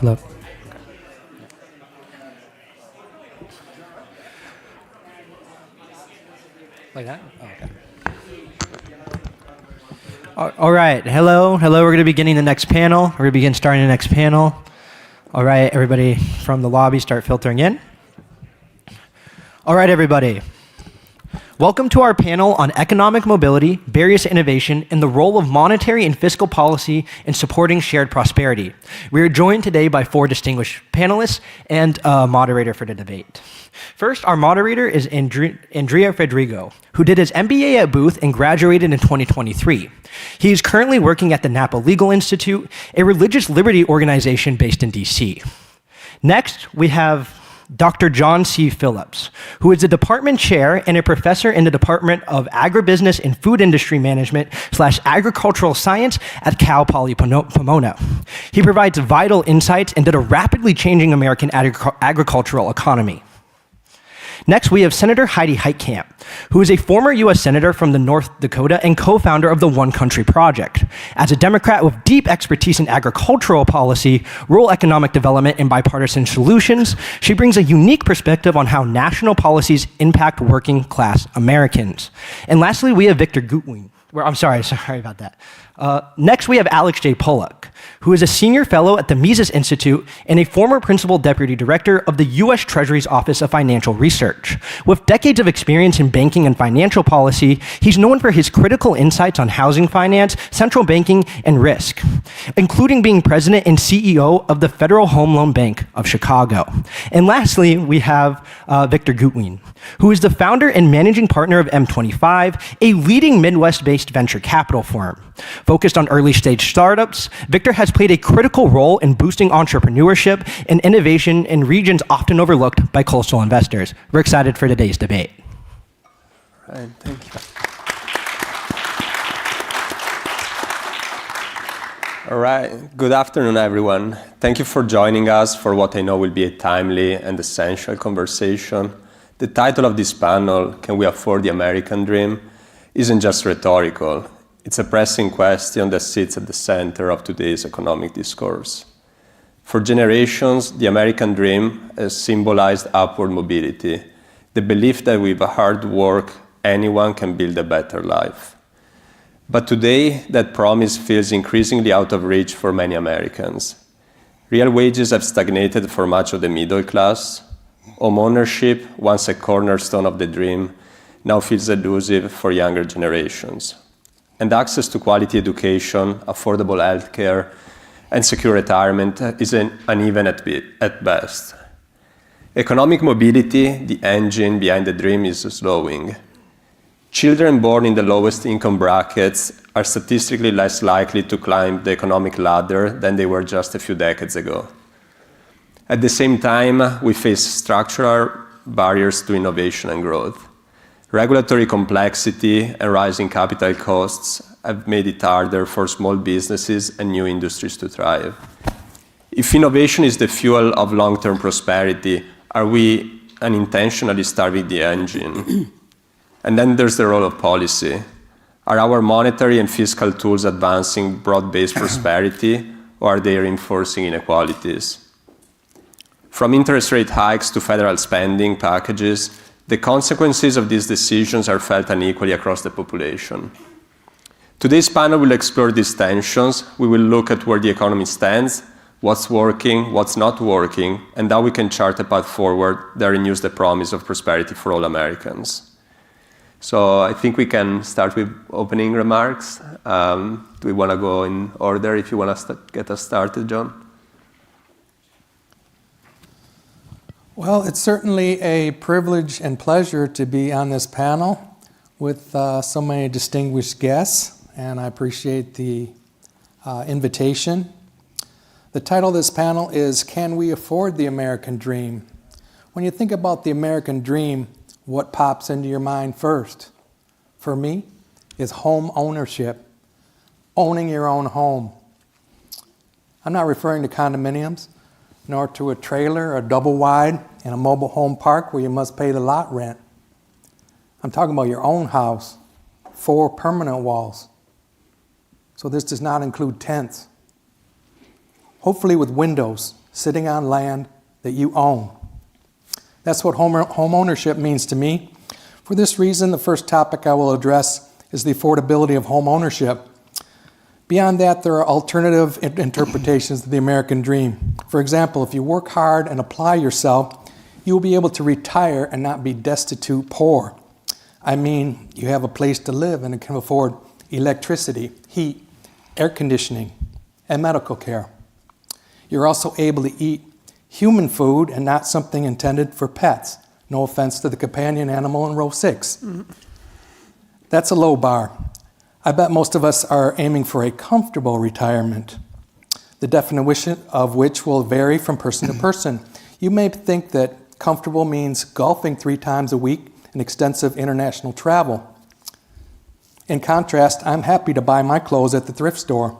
Hello. Like that? Oh, okay. All right. Hello. We're going to be beginning the next panel. We're going to begin starting the next panel. All right, everybody from the lobby, start filtering in. All right, everybody. Welcome to our panel on economic mobility, barriers to innovation, and the role of monetary and fiscal policy in supporting shared prosperity. We are joined today by 4 distinguished panelists and a moderator for the debate. First, our moderator is Andrea Fedrigo, who did his MBA at Booth and graduated in 2023. He is currently working at the Napa Legal Institute, a religious liberty organization based in DC. Next, we have Dr. John C. Phillips, who is a department chair and a professor in the Department of Agribusiness and Food Industry Management / Agricultural Science at Cal Poly Pomona. He provides vital insights into the rapidly changing American agricultural economy. Next, we have Senator Heidi Heitkamp, who is a former U.S. Senator from the North Dakota and co-founder of the One Country Project. As a Democrat with deep expertise in agricultural policy, rural economic development, and bipartisan solutions, she brings a unique perspective on how national policies impact working class Americans. And lastly, we have Victor Gutwein. I'm sorry about that. Next, we have Alex J. Pollock, who is a senior fellow at the Mises Institute and a former principal deputy director of the U.S. Treasury's Office of Financial Research. With decades of experience in banking and financial policy, he's known for his critical insights on housing finance, central banking, and risk, including being president and CEO of the Federal Home Loan Bank of Chicago. And lastly, we have Victor Gutwein, who is the founder and managing partner of M25, a leading Midwest-based venture capital firm. Focused on early-stage startups, Victor has played a critical role in boosting entrepreneurship and innovation in regions often overlooked by coastal investors. We're excited for today's debate. Right, thank you. All right, good afternoon, everyone. Thank you for joining us for what I know will be a timely and essential conversation. The title of this panel, Can We Afford the American Dream?, isn't just rhetorical. It's a pressing question that sits at the center of today's economic discourse. For generations, the American dream has symbolized upward mobility, the belief that with hard work, anyone can build a better life. But today, that promise feels increasingly out of reach for many Americans. Real wages have stagnated for much of the middle class. Home ownership, once a cornerstone of the dream, now feels elusive for younger generations. And access to quality education, affordable healthcare, and secure retirement is uneven at best. Economic mobility, the engine behind the dream, is slowing. Children born in the lowest income brackets are statistically less likely to climb the economic ladder than they were just a few decades ago. At the same time, we face structural barriers to innovation and growth. Regulatory complexity and rising capital costs have made it harder for small businesses and new industries to thrive. If innovation is the fuel of long-term prosperity, are we unintentionally starving the engine? And then there's the role of policy. Are our monetary and fiscal tools advancing broad-based prosperity, or are they reinforcing inequalities? From interest rate hikes to federal spending packages, the consequences of these decisions are felt unequally across the population. Today's panel will explore these tensions. We will look at where the economy stands, what's working, what's not working, and how we can chart a path forward that renews the promise of prosperity for all Americans. So I think we can start with opening remarks. Do we want to go in order? If you want to get us started, John? Well, it's certainly a privilege and pleasure to be on this panel with so many distinguished guests, and I appreciate the invitation. The title of this panel is, Can We Afford the American Dream? When you think about the American dream, what pops into your mind first? For me, is home ownership, owning your own home. I'm not referring to condominiums, nor to a trailer, a double wide, in a mobile home park where you must pay the lot rent. I'm talking about your own house, 4 permanent walls. So this does not include tents. Hopefully with windows, sitting on land that you own. That's what home ownership means to me. For this reason, the first topic I will address is the affordability of home ownership. Beyond that, there are alternative interpretations of the American dream. For example, if you work hard and apply yourself, you will be able to retire and not be destitute poor. I mean, you have a place to live and can afford electricity, heat, air conditioning, and medical care. You're also able to eat human food and not something intended for pets. No offense to the companion animal in row 6. Mm-hmm. That's a low bar. I bet most of us are aiming for a comfortable retirement, the definition of which will vary from person to person. You may think that comfortable means golfing 3 times a week and extensive international travel. In contrast, I'm happy to buy my clothes at the thrift store.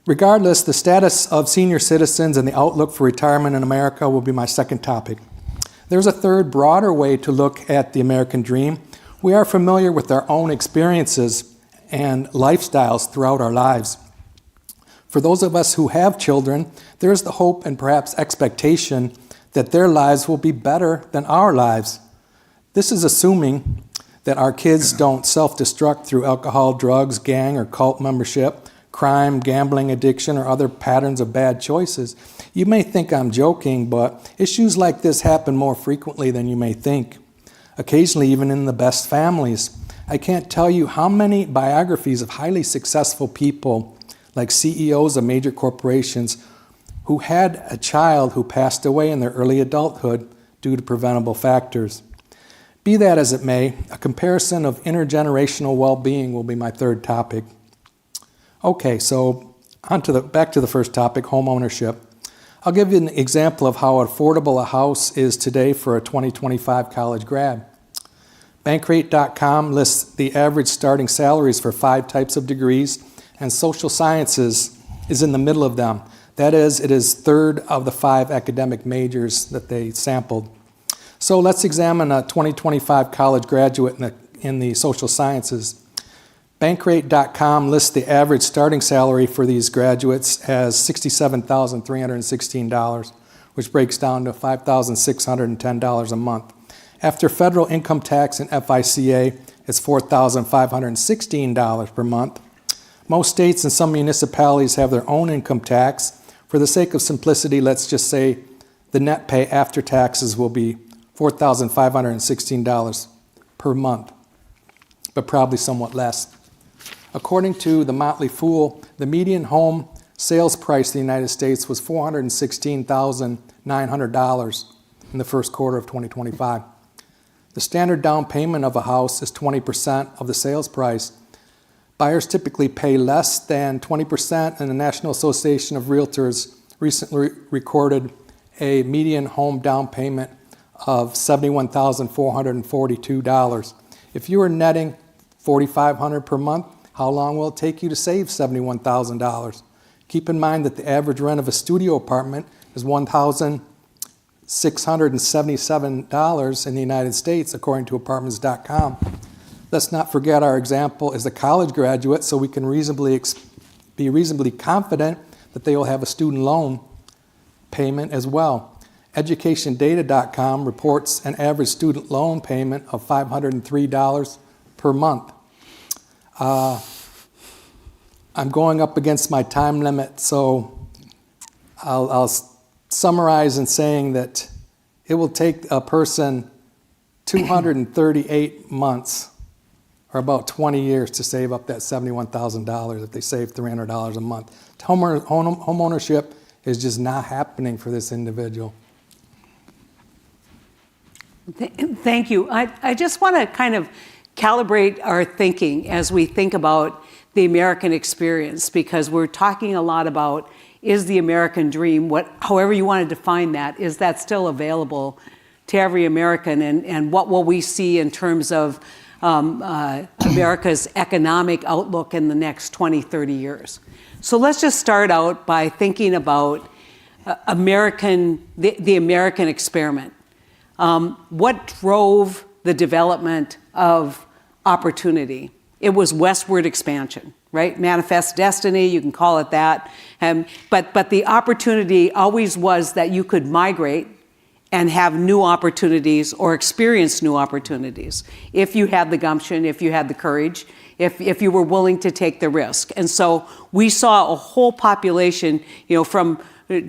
Regardless, the status of senior citizens and the outlook for retirement in America will be my second topic. There's a third, broader way to look at the American dream. We are familiar with our own experiences and lifestyles throughout our lives. For those of us who have children, there is the hope and perhaps expectation that their lives will be better than our lives. This is assuming that our kids don't self-destruct through alcohol, drugs, gang, or cult membership, crime, gambling addiction, or other patterns of bad choices. You may think I'm joking, but issues like this happen more frequently than you may think, occasionally even in the best families. I can't tell you how many biographies of highly successful people, like CEOs of major corporations, who had a child who passed away in their early adulthood due to preventable factors. Be that as it may, a comparison of intergenerational well-being will be my third topic. Okay, so back to the first topic, home ownership. I'll give you an example of how affordable a house is today for a 2025 college grad. Bankrate.com lists the average starting salaries for 5 types of degrees, and social sciences is in the middle of them. That is, it is third of the 5 academic majors that they sampled. So let's examine a 2025 college graduate in the social sciences. Bankrate.com lists the average starting salary for these graduates as $67,316, which breaks down to $5,610 a month. After federal income tax and FICA, it's $4,516 per month. Most states and some municipalities have their own income tax. For the sake of simplicity, let's just say the net pay after taxes will be $4,516 per month, but probably somewhat less. According to the Motley Fool, the median home sales price in the United States was $416,900 in the first quarter of 2025. The standard down payment of a house is 20% of the sales price. Buyers typically pay less than 20%, and the National Association of Realtors recently recorded a median home down payment of $71,442. If you are netting $4,500 per month, how long will it take you to save $71,000? Keep in mind that the average rent of a studio apartment is $1,677 in the United States, according to apartments.com. Let's not forget our example is a college graduate, so we can be reasonably confident that they will have a student loan payment as well. EducationData.com reports an average student loan payment of $503 per month. I'm going up against my time limit, so I'll summarize in saying that it will take a person 238 months, or about 20 years, to save up that $71,000 if they save $300 a month. Home ownership is just not happening for this individual. Thank you. I just want to kind of calibrate our thinking as we think about the American experience, because we're talking a lot about, is the American dream, however you want to define that, is that still available to every American, and what will we see in terms of America's economic outlook in the next 20, 30 years. So let's just start out by thinking about the American experiment. What drove the development of opportunity? It was westward expansion, right? Manifest destiny, you can call it that. But the opportunity always was that you could migrate and have new opportunities or experience new opportunities if you had the gumption, if you had the courage, if you were willing to take the risk. And so we saw a whole population, from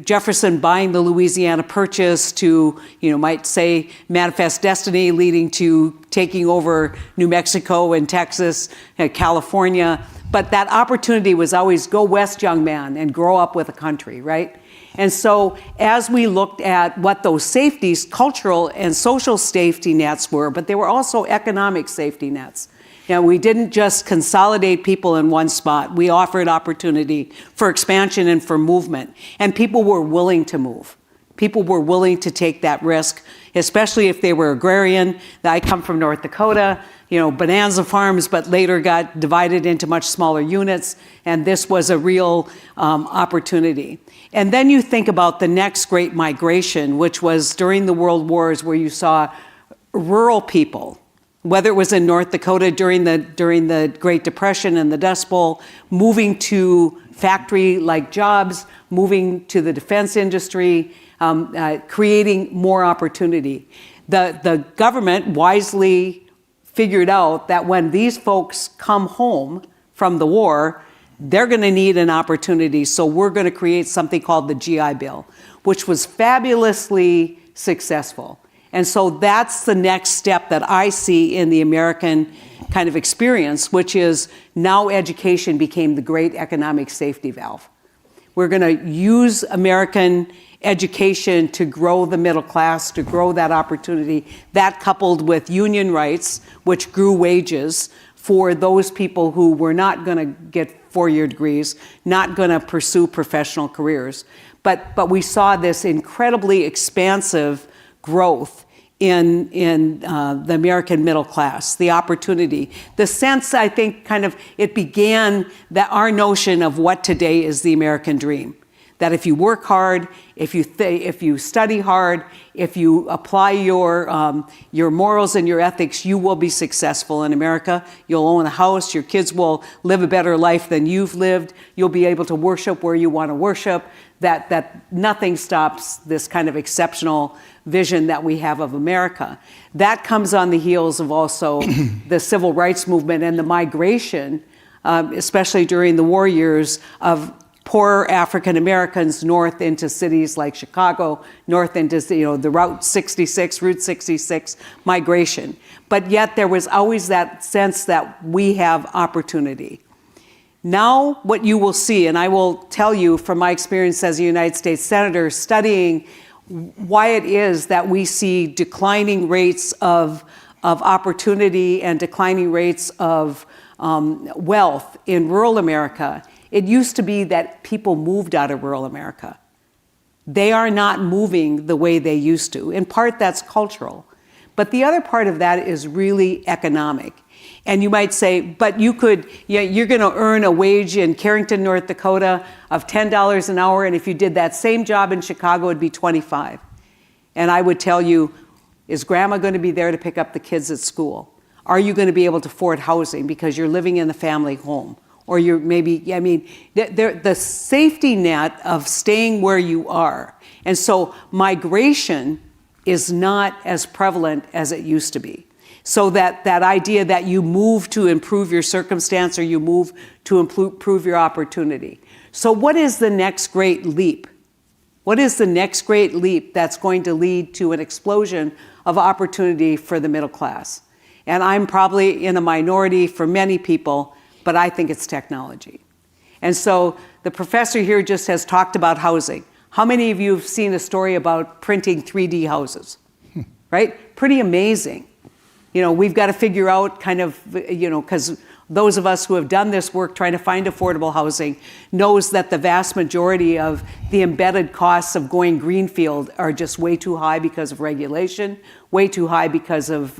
Jefferson buying the Louisiana Purchase to, might say Manifest Destiny leading to taking over New Mexico and Texas, California. But that opportunity was always go west, young man, and grow up with a country, right? And so as we looked at what those safeties, cultural and social safety nets were, but they were also economic safety nets. We didn't just consolidate people in one spot. We offered opportunity for expansion and for movement. And people were willing to move. People were willing to take that risk, especially if they were agrarian. I come from North Dakota, bonanza farms, but later got divided into much smaller units. And this was a real opportunity. And then you think about the next great migration, which was during the World Wars, where you saw rural people, whether it was in North Dakota during the Great Depression and the Dust Bowl, moving to factory-like jobs, moving to the defense industry, creating more opportunity. The government wisely figured out that when these folks come home from the war, they're going to need an opportunity. So we're going to create something called the GI Bill, which was fabulously successful. And so that's the next step that I see in the American kind of experience, which is now education became the great economic safety valve. We're going to use American education to grow the middle class, to grow that opportunity. That coupled with union rights, which grew wages for those people who were not going to get four-year degrees, not going to pursue professional careers. But we saw this incredibly expansive growth in the American middle class, the opportunity. The sense, I think, kind of, it began that our notion of what today is the American dream. That if you work hard, if you study hard, if you apply your morals and your ethics, you will be successful in America. You'll own a house. Your kids will live a better life than you've lived. You'll be able to worship where you want to worship. That nothing stops this kind of exceptional vision that we have of America. That comes on the heels of also the civil rights movement and the migration, especially during the war years, of poor African Americans north into cities like Chicago, north into the Route 66 migration. But yet there was always that sense that we have opportunity. Now what you will see, and I will tell you from my experience as a United States Senator studying why it is that we see declining rates of opportunity and declining rates of wealth in rural America. It used to be that people moved out of rural America. They are not moving the way they used to. In part, that's cultural. But the other part of that is really economic. And you might say, but you're going to earn a wage in Carrington, North Dakota of $10 an hour, and if you did that same job in Chicago, it'd be $25. And I would tell you, is grandma going to be there to pick up the kids at school? Are you going to be able to afford housing because you're living in the family home? Or you're the safety net of staying where you are. And so migration is not as prevalent as it used to be. So that idea that you move to improve your circumstance or you move to improve your opportunity. So what is the next great leap? What is the next great leap that's going to lead to an explosion of opportunity for the middle class? And I'm probably in a minority for many people, but I think it's technology. And so the professor here just has talked about housing. How many of you have seen a story about printing 3D houses? Right? Pretty amazing. We've got to figure out kind of, because those of us who have done this work trying to find affordable housing knows that the vast majority of the embedded costs of going greenfield are just way too high because of regulation, way too high because of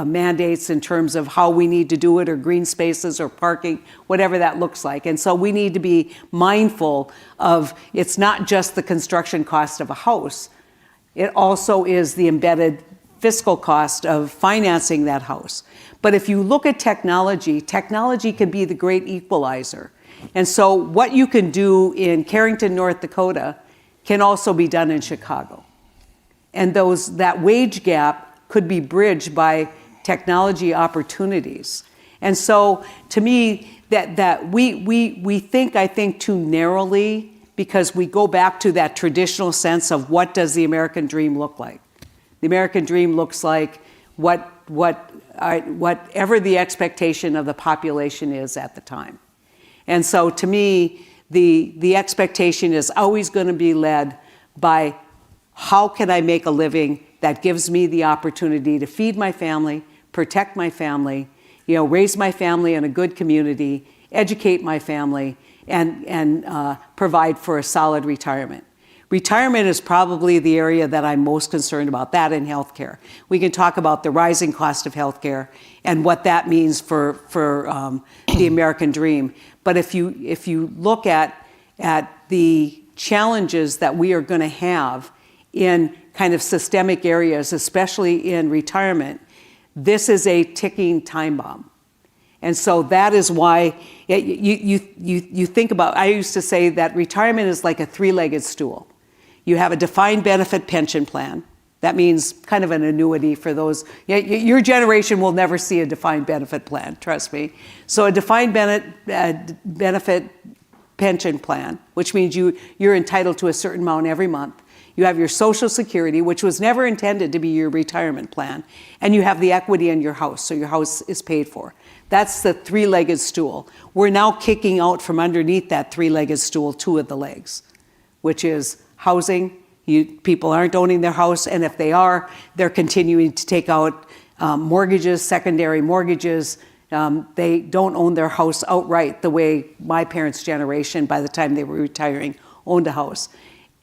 mandates in terms of how we need to do it, or green spaces or parking, whatever that looks like. And so we need to be mindful of, it's not just the construction cost of a house, it also is the embedded fiscal cost of financing that house. But if you look at technology can be the great equalizer. And so what you can do in Carrington, North Dakota can also be done in Chicago. And that wage gap could be bridged by technology opportunities. And so to me, that we think, I think, too narrowly, because we go back to that traditional sense of what does the American dream look like. The American dream looks like whatever the expectation of the population is at the time. And so to me, the expectation is always going to be led by how can I make a living that gives me the opportunity to feed my family, protect my family, raise my family in a good community, educate my family, and provide for a solid retirement. Retirement is probably the area that I'm most concerned about, that in healthcare. We can talk about the rising cost of healthcare and what that means for the American dream. But if you look at the challenges that we are going to have in kind of systemic areas, especially in retirement, this is a ticking time bomb. And so that is why you think about, I used to say that retirement is like a three-legged stool. You have a defined benefit pension plan That means kind of an annuity for those. Your generation will never see a defined benefit plan, trust me. So a defined benefit pension plan, which means you're entitled to a certain amount every month. You have your Social Security, which was never intended to be your retirement plan. And you have the equity in your house, so your house is paid for. That's the three-legged stool. We're now kicking out from underneath that three-legged stool 2 of the legs, which is housing. People aren't owning their house, and if they are, they're continuing to take out mortgages, secondary mortgages. They don't own their house outright the way my parents' generation, by the time they were retiring, owned a house.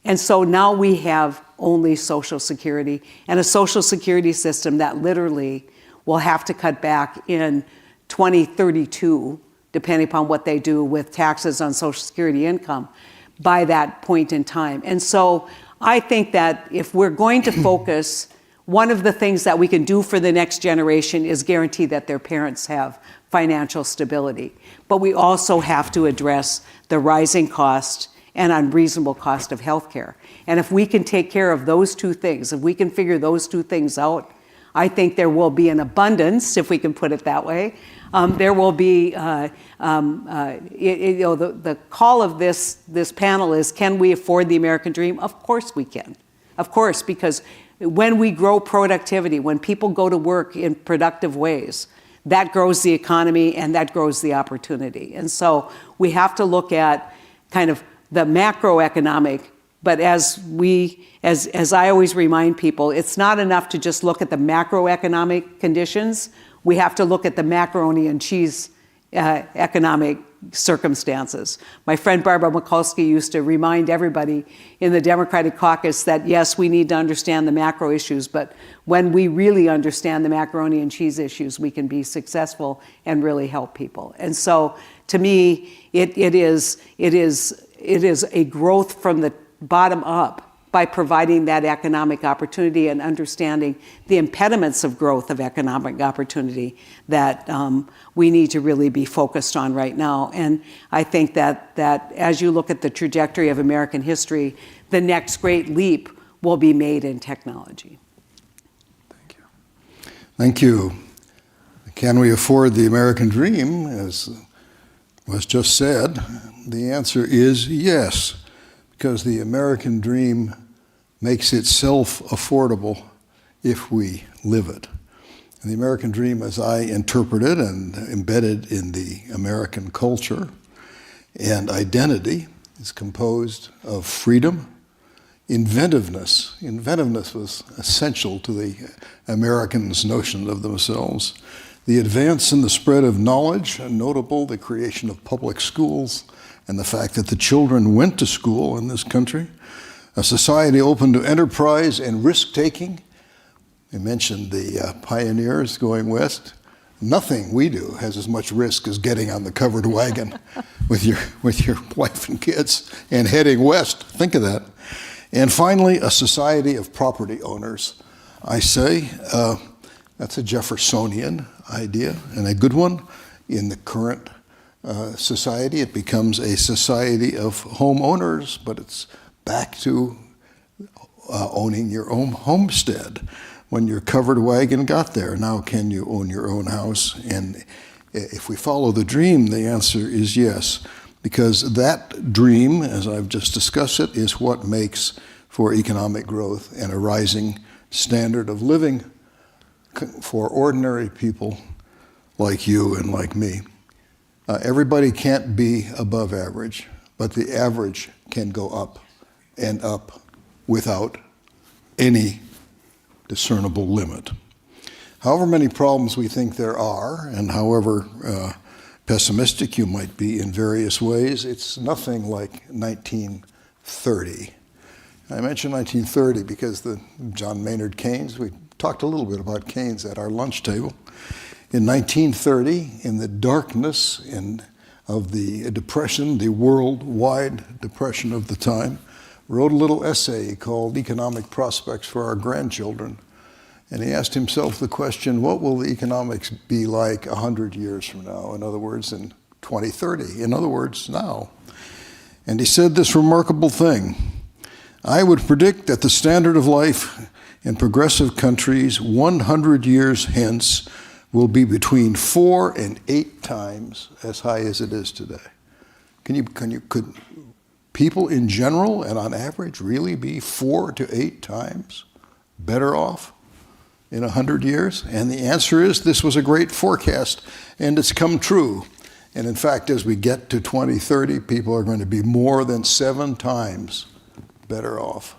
And so now we have only Social Security, and a Social Security system that literally will have to cut back in 2032, depending upon what they do with taxes on Social Security income by that point in time. And so I think that if we're going to focus, one of the things that we can do for the next generation is guarantee that their parents have financial stability. But we also have to address the rising cost and unreasonable cost of healthcare. And if we can take care of those 2 things, if we can figure those 2 things out, I think there will be an abundance, if we can put it that way. There will be, the call of this panel is, can we afford the American dream? Of course we can. Of course, because when we grow productivity, when people go to work in productive ways, that grows the economy and that grows the opportunity. And so we have to look at kind of the macroeconomic, but as I always remind people, it's not enough to just look at the macroeconomic conditions. We have to look at the macaroni and cheese economic circumstances. My friend Barbara Mikulski used to remind everybody in the Democratic caucus that yes, we need to understand the macro issues, but when we really understand the macaroni and cheese issues, we can be successful and really help people. And so to me, it is a growth from the bottom up by providing that economic opportunity and understanding the impediments of growth of economic opportunity that we need to really be focused on right now. And I think that as you look at the trajectory of American history, the next great leap will be made in technology. Thank you. Can we afford the American dream? As was just said, the answer is yes, because the American dream makes itself affordable if we live it. And the American dream, as I interpret it and embedded in the American culture and identity, is composed of freedom, inventiveness. Inventiveness was essential to the Americans' notion of themselves. The advance in the spread of knowledge, and notable the creation of public schools, and the fact that the children went to school in this country, a society open to enterprise and risk-taking. I mentioned the pioneers going west. Nothing we do has as much risk as getting on the covered wagon with your wife and kids and heading west. Think of that. And finally, a society of property owners. I say that's a Jeffersonian idea and a good one. In the current society, it becomes a society of homeowners, but it's back to owning your own homestead. When your covered wagon got there, now can you own your own house? And if we follow the dream, the answer is yes, because that dream, as I've just discussed it, is what makes for economic growth and a rising standard of living for ordinary people like you and like me. Everybody can't be above average, but the average can go up and up without any discernible limit. However many problems we think there are, and however pessimistic you might be in various ways, it's nothing like 1930. I mentioned 1930 because John Maynard Keynes, we talked a little bit about Keynes at our lunch table. In 1930, in the darkness of the depression, the worldwide depression of the time, wrote a little essay called Economic Prospects for Our Grandchildren. And he asked himself the question, what will the economics be like 100 years from now? In other words, in 2030. In other words, now. And he said this remarkable thing: I would predict that the standard of life In progressive countries, 100 years hence will be between 4 and 8 times as high as it is today. Could people in general and on average really be 4 to 8 times better off in 100 years? And the answer is this was a great forecast, and it's come true. And in fact, as we get to 2030, people are going to be more than 7 times better off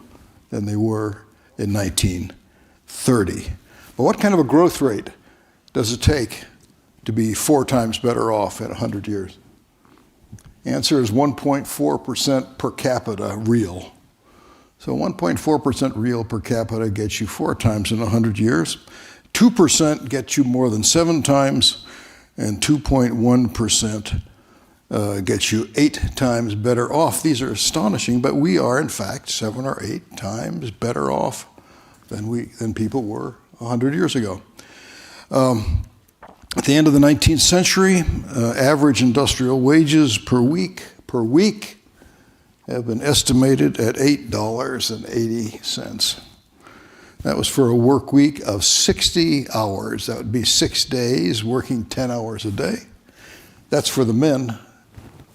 than they were in 1930. But what kind of a growth rate does it take to be 4 times better off in 100 years? Answer is 1.4% per capita real. So 1.4% real per capita gets you 4 times in 100 years. 2% gets you more than 7 times, and 2.1% gets you 8 times better off. These are astonishing, but we are in fact 7 or 8 times better off than people were 100 years ago. At the end of the 19th century, average industrial wages per week have been estimated at $8.80. That was for a work week of 60 hours. That would be 6 days, working 10 hours a day. That's for the men.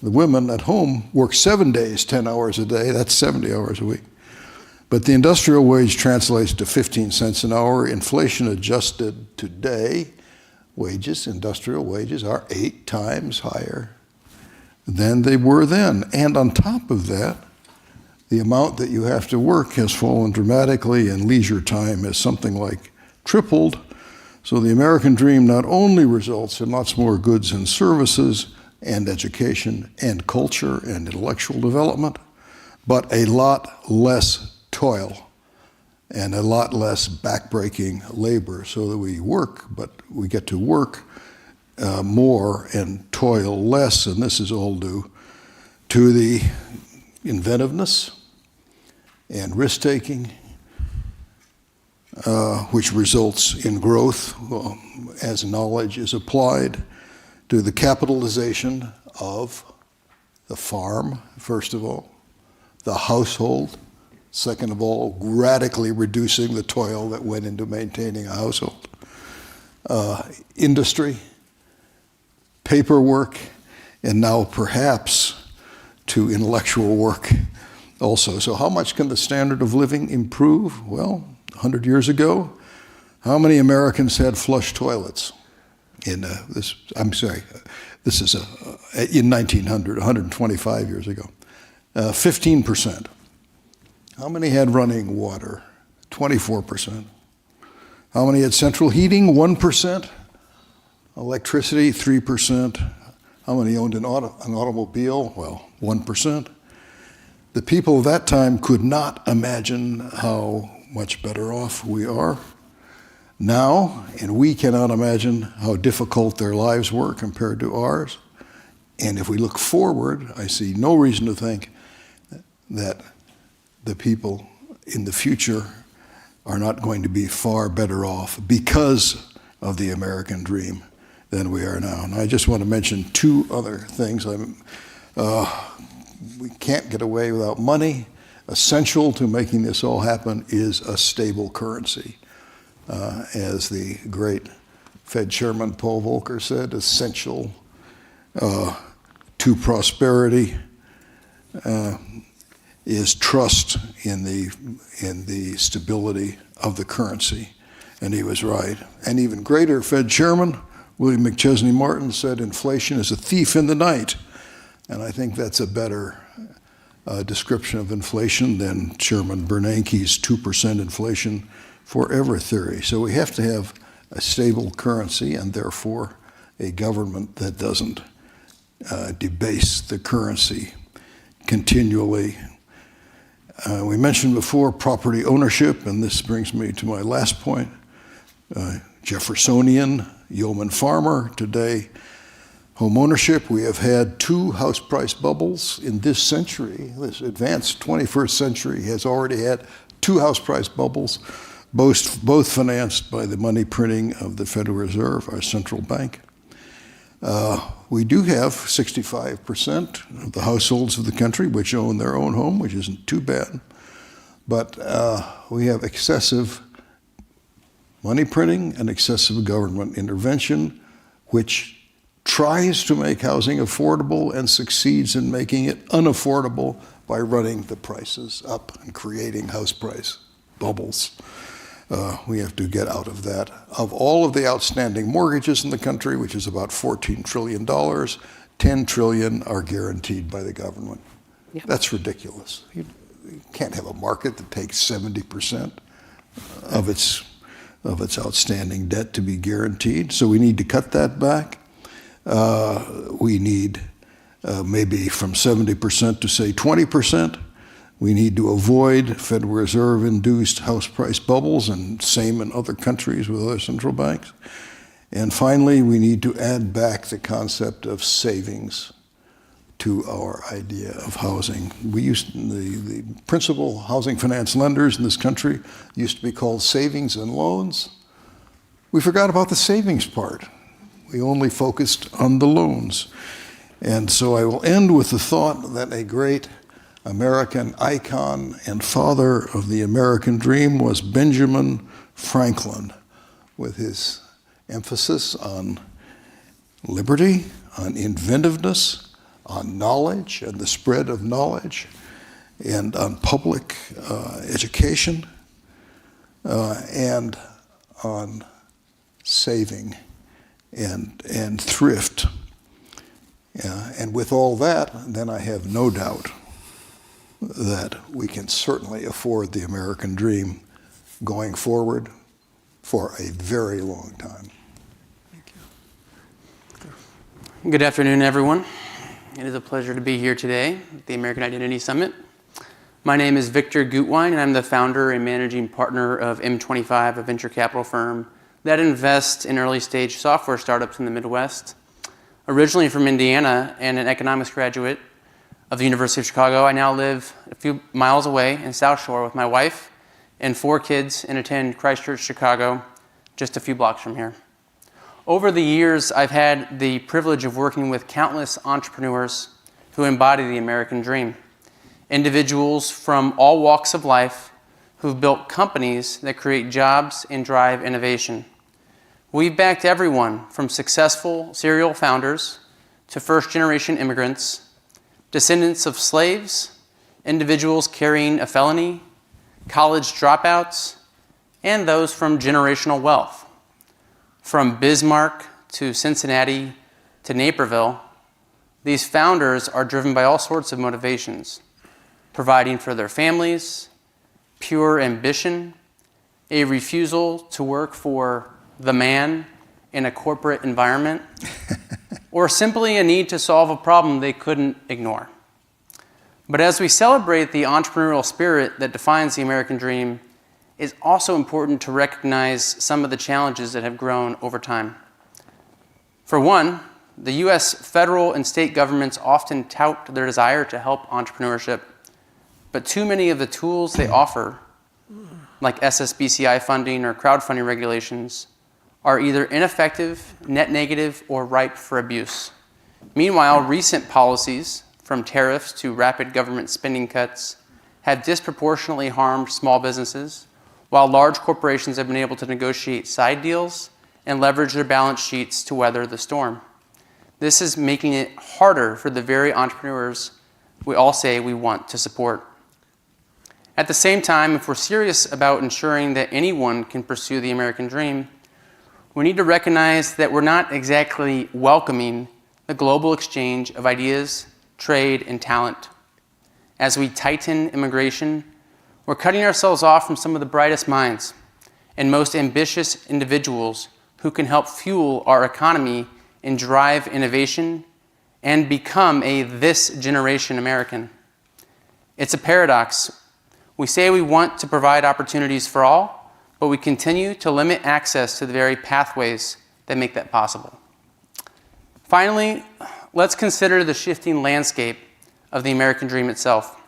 The women at home work 7 days, 10 hours a day. That's 70 hours a week. But the industrial wage translates to 15 cents an hour. Inflation adjusted today, industrial wages are 8 times higher than they were then. And on top of that, the amount that you have to work has fallen dramatically, and leisure time has something like tripled. So the American dream not only results in lots more goods and services and education and culture and intellectual development, but a lot less toil and a lot less backbreaking labor, so that we work, but we get to work more and toil less, and this is all due to the inventiveness and risk-taking, which results in growth as knowledge is applied, to the capitalization of the farm, first of all, the household, second of all, radically reducing the toil that went into maintaining a household, industry, paperwork, and now perhaps to intellectual work also. So how much can the standard of living improve? Well, 100 years ago, how many Americans had flush toilets? In this is in 1900, 125 years ago. 15%. How many had running water? 24%. How many had central heating? 1%. Electricity? 3%. How many owned an automobile? Well, 1%. The people of that time could not imagine how much better off we are now, and we cannot imagine how difficult their lives were compared to ours. And if we look forward, I see no reason to think that the people in the future are not going to be far better off because of the American dream than we are now. And I just want to mention 2 other things. We can't get away without money. Essential to making this all happen is a stable currency. As the great Fed Chairman Paul Volcker said, essential to prosperity is trust in the stability of the currency. And he was right. And even greater Fed Chairman William McChesney Martin said inflation is a thief in the night. And I think that's a better description of inflation than Chairman Bernanke's 2% inflation forever theory. So we have to have a stable currency and therefore a government that doesn't debase the currency continually. We mentioned before property ownership, and this brings me to my last point. Jeffersonian, yeoman farmer, today home ownership. We have had 2 house price bubbles in this century. This advanced 21st century has already had 2 house price bubbles, both financed by the money printing of the Federal Reserve, our central bank. We do have 65% of the households of the country which own their own home, which isn't too bad. But we have excessive money printing and excessive government intervention, which tries to make housing affordable and succeeds in making it unaffordable by running the prices up and creating house price bubbles. We have to get out of that. Of all of the outstanding mortgages in the country, which is about $14 trillion, $10 trillion are guaranteed by the government. Yep. That's ridiculous. You can't have a market that takes 70% of its outstanding debt to be guaranteed. So we need to cut that back. We need maybe from 70% to say 20%. We need to avoid Federal Reserve-induced house price bubbles, and same in other countries with other central banks. And finally, we need to add back the concept of savings to our idea of housing. We used, the principal housing finance lenders in this country used to be called savings and loans. We forgot about the savings part. We only focused on the loans. And so I will end with the thought that a great American icon and father of the American dream was Benjamin Franklin, with his emphasis on liberty, on inventiveness, on knowledge and the spread of knowledge, and on public education, and on saving and thrift. And with all that, then I have no doubt that we can certainly afford the American dream going forward for a very long time. Good afternoon, everyone. It is a pleasure to be here today at the American Identity Summit. My name is Victor Gutwein, and I'm the founder and managing partner of M25, a venture capital firm that invests in early-stage software startups in the Midwest. Originally from Indiana and an economics graduate of the University of Chicago, I now live a few miles away in South Shore with my wife and 4 kids and attend Christchurch, Chicago, just a few blocks from here. Over the years, I've had the privilege of working with countless entrepreneurs who embody the American dream. Individuals from all walks of life who've built companies that create jobs and drive innovation. We've backed everyone from successful serial founders to first-generation immigrants, descendants of slaves, individuals carrying a felony, college dropouts, and those from generational wealth. From Bismarck to Cincinnati to Naperville, these founders are driven by all sorts of motivations: providing for their families, pure ambition, a refusal to work for the man in a corporate environment, or simply a need to solve a problem they couldn't ignore. But as we celebrate the entrepreneurial spirit that defines the American dream, it's also important to recognize some of the challenges that have grown over time. For one, the US federal and state governments often tout their desire to help entrepreneurship, but too many of the tools they offer, like SSBCI funding or crowdfunding regulations, are either ineffective, net negative, or ripe for abuse. Meanwhile, recent policies, from tariffs to rapid government spending cuts, have disproportionately harmed small businesses, while large corporations have been able to negotiate side deals and leverage their balance sheets to weather the storm. This is making it harder for the very entrepreneurs we all say we want to support. At the same time, if we're serious about ensuring that anyone can pursue the American dream, we need to recognize that we're not exactly welcoming the global exchange of ideas, trade, and talent. As we tighten immigration, we're cutting ourselves off from some of the brightest minds and most ambitious individuals who can help fuel our economy and drive innovation and become a this generation American. It's a paradox. We say we want to provide opportunities for all, but we continue to limit access to the very pathways that make that possible. Finally, let's consider the shifting landscape of the American dream itself.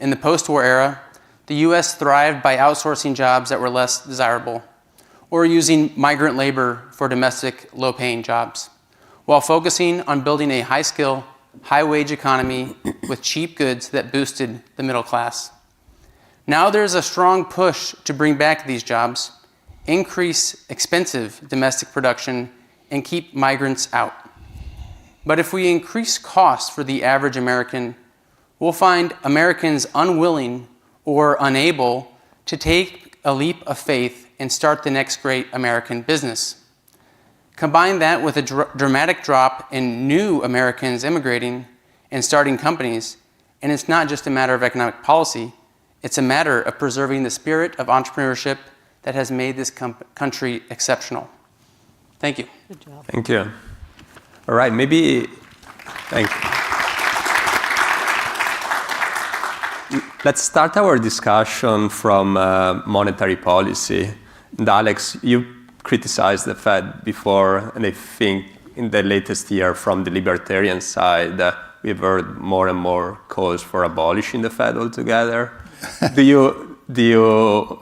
In the post-war era, the US thrived by outsourcing jobs that were less desirable, or using migrant labor for domestic, low-paying jobs, while focusing on building a high-skill, high-wage economy with cheap goods that boosted the middle class. Now there's a strong push to bring back these jobs increase expensive domestic production, and keep migrants out. But if we increase costs for the average American, we'll find Americans unwilling or unable to take a leap of faith and start the next great American business. Combine that with a dramatic drop in new Americans immigrating and starting companies, and it's not just a matter of economic policy, it's a matter of preserving the spirit of entrepreneurship that has made this country exceptional. Thank you. Good job. Thank you. All right, maybe, thank you. Let's start our discussion from monetary policy. And Alex, you criticized the Fed before, and I think in the latest year from the libertarian side, we've heard more and more calls for abolishing the Fed altogether. Do you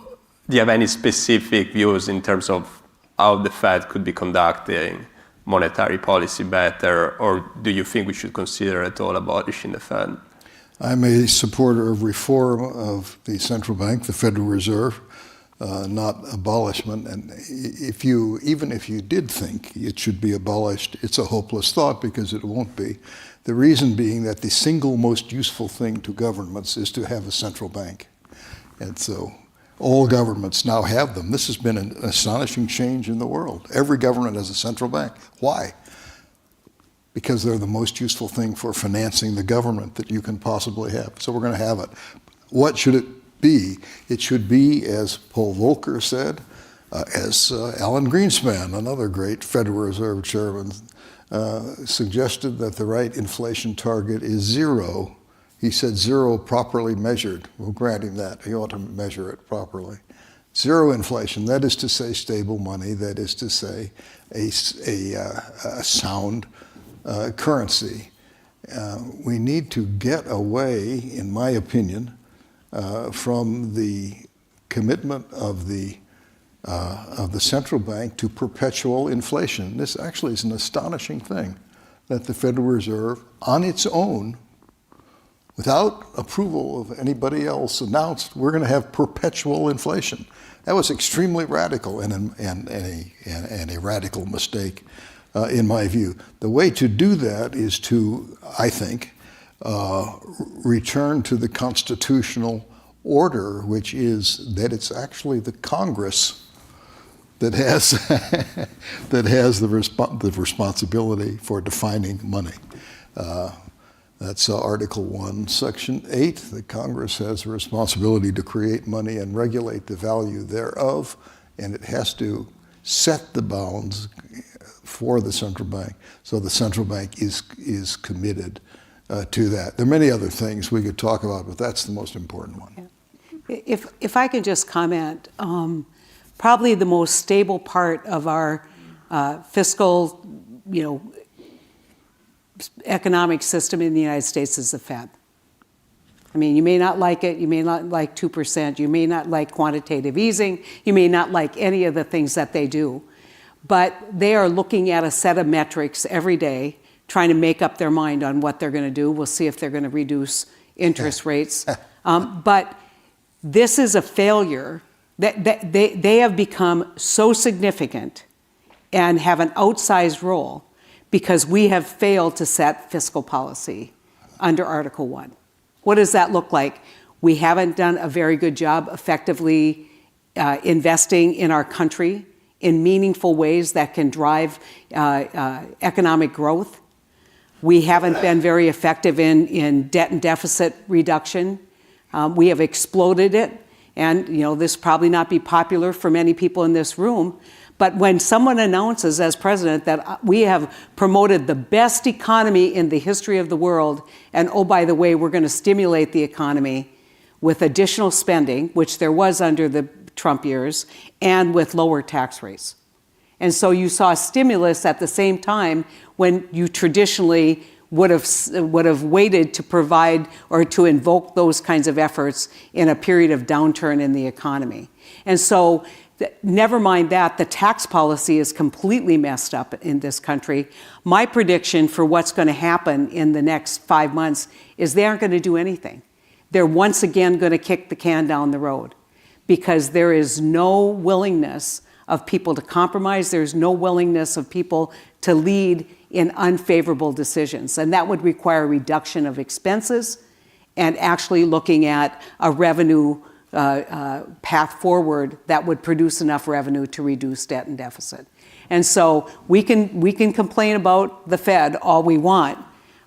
have any specific views in terms of how the Fed could be conducting monetary policy better, or do you think we should consider at all abolishing the Fed? I'm a supporter of reform of the central bank, the Federal Reserve, not abolishment. And even if you did think it should be abolished, it's a hopeless thought because it won't be. The reason being that the single most useful thing to governments is to have a central bank. And so all governments now have them. This has been an astonishing change in the world. Every government has a central bank. Why? Because they're the most useful thing for financing the government that you can possibly have. So we're going to have it. What should it be? It should be, as Paul Volcker said, as Alan Greenspan, another great Federal Reserve chairman, suggested that the right inflation target is 0. He said 0 properly measured. We'll grant him that. He ought to measure it properly. 0 inflation, that is to say stable money, that is to say a sound currency. We need to get away, in my opinion, from the commitment of the central bank to perpetual inflation. This actually is an astonishing thing that the Federal Reserve, on its own, without approval of anybody else, announced we're going to have perpetual inflation. That was extremely radical and a radical mistake, in my view. The way to do that is to, I think, return to the constitutional order, which is that it's actually the Congress that has the responsibility for defining money. That's Article 1, Section 8. The Congress has a responsibility to create money and regulate the value thereof, and it has to set the bounds for the central bank. So the central bank is committed to that. There are many other things we could talk about, but that's the most important one. If I can just comment, probably the most stable part of our fiscal, economic system in the United States is the Fed. I mean, you may not like it, you may not like 2%, you may not like quantitative easing, you may not like any of the things that they do, but they are looking at a set of metrics every day, trying to make up their mind on what they're going to do. We'll see if they're going to reduce interest rates. But this is a failure. They have become so significant and have an outsized role because we have failed to set fiscal policy under Article 1. What does that look like? We haven't done a very good job effectively investing in our country in meaningful ways that can drive economic growth. We haven't been very effective in debt and deficit reduction. We have exploded it, and this probably not be popular for many people in this room, but when someone announces as president that we have promoted the best economy in the history of the world, and oh, by the way, we're going to stimulate the economy with additional spending, which there was under the Trump years, and with lower tax rates. And so you saw stimulus at the same time when you traditionally would have waited to provide or to invoke those kinds of efforts in a period of downturn in the economy. And so never mind that, the tax policy is completely messed up in this country. My prediction for what's going to happen in the next 5 months is they aren't going to do anything. They're once again going to kick the can down the road because there is no willingness of people to compromise. There's no willingness of people to lead in unfavorable decisions. And that would require reduction of expenses and actually looking at a revenue path forward that would produce enough revenue to reduce debt and deficit. And so we can complain about the Fed all we want,